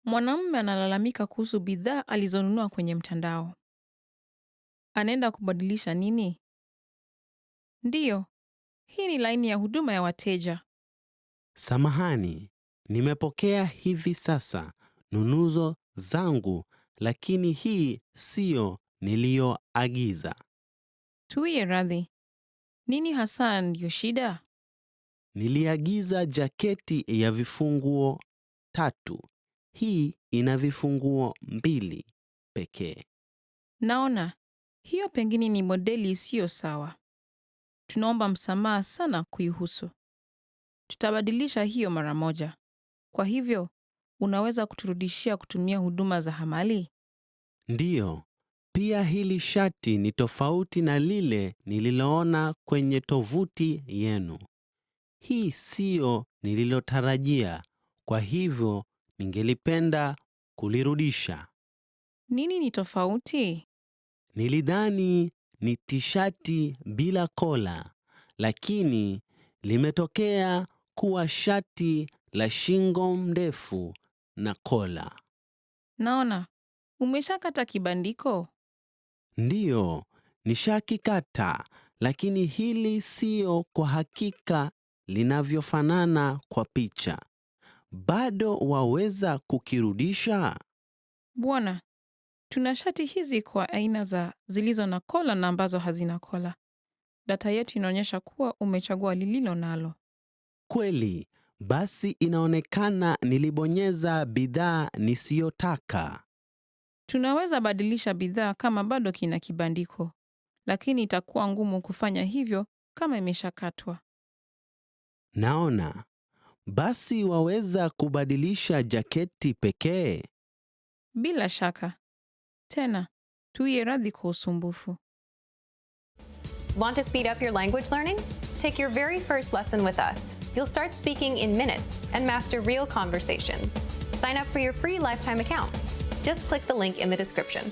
Speaker 4: Mwanamume analalamika kuhusu bidhaa alizonunua kwenye mtandao. Anaenda kubadilisha nini? Ndiyo, hii ni laini ya huduma ya wateja.
Speaker 5: Samahani, nimepokea hivi sasa nunuzo zangu, lakini hii siyo niliyoagiza.
Speaker 4: Tuwie radhi. Nini hasa ndiyo shida?
Speaker 5: Niliagiza jaketi ya vifunguo 3. Hii ina vifunguo 2 pekee.
Speaker 4: Naona, hiyo pengine ni modeli isiyo sawa. Tunaomba msamaha sana kuihusu. Tutabadilisha hiyo mara moja. Kwa hivyo, unaweza kuturudishia kutumia huduma za hamali?
Speaker 5: Ndiyo, pia hili shati ni tofauti na lile nililoona kwenye tovuti yenu. Hii siyo nililotarajia, kwa hivyo ningelipenda kulirudisha.
Speaker 4: Nini ni tofauti?
Speaker 5: Nilidhani ni tishati bila kola, lakini limetokea kuwa shati la shingo ndefu na kola.
Speaker 4: Naona, umeshakata kibandiko?
Speaker 5: Ndiyo, nishakikata, lakini hili siyo kwa hakika linavyofanana kwa picha. Bado waweza kukirudisha?
Speaker 4: Bwana, tuna shati hizi kwa aina zilizo na kola na ambazo hazina kola. Data yetu inaonyesha kuwa umechagua lililo nalo.
Speaker 5: Kweli, basi inaonekana nilibonyeza bidhaa nisiyotaka.
Speaker 4: Tunaweza badilisha bidhaa kama bado kina kibandiko, lakini itakuwa ngumu kufanya hivyo kama imeshakatwa.
Speaker 5: Naona. Basi waweza kubadilisha jaketi pekee?
Speaker 4: Bila shaka. Tena, tuwie radhi kwa usumbufu.
Speaker 3: Want to speed up your language learning? Take your very first lesson with us. You'll start speaking in minutes and master real conversations. Sign up for your free lifetime account. Just click the link in the description.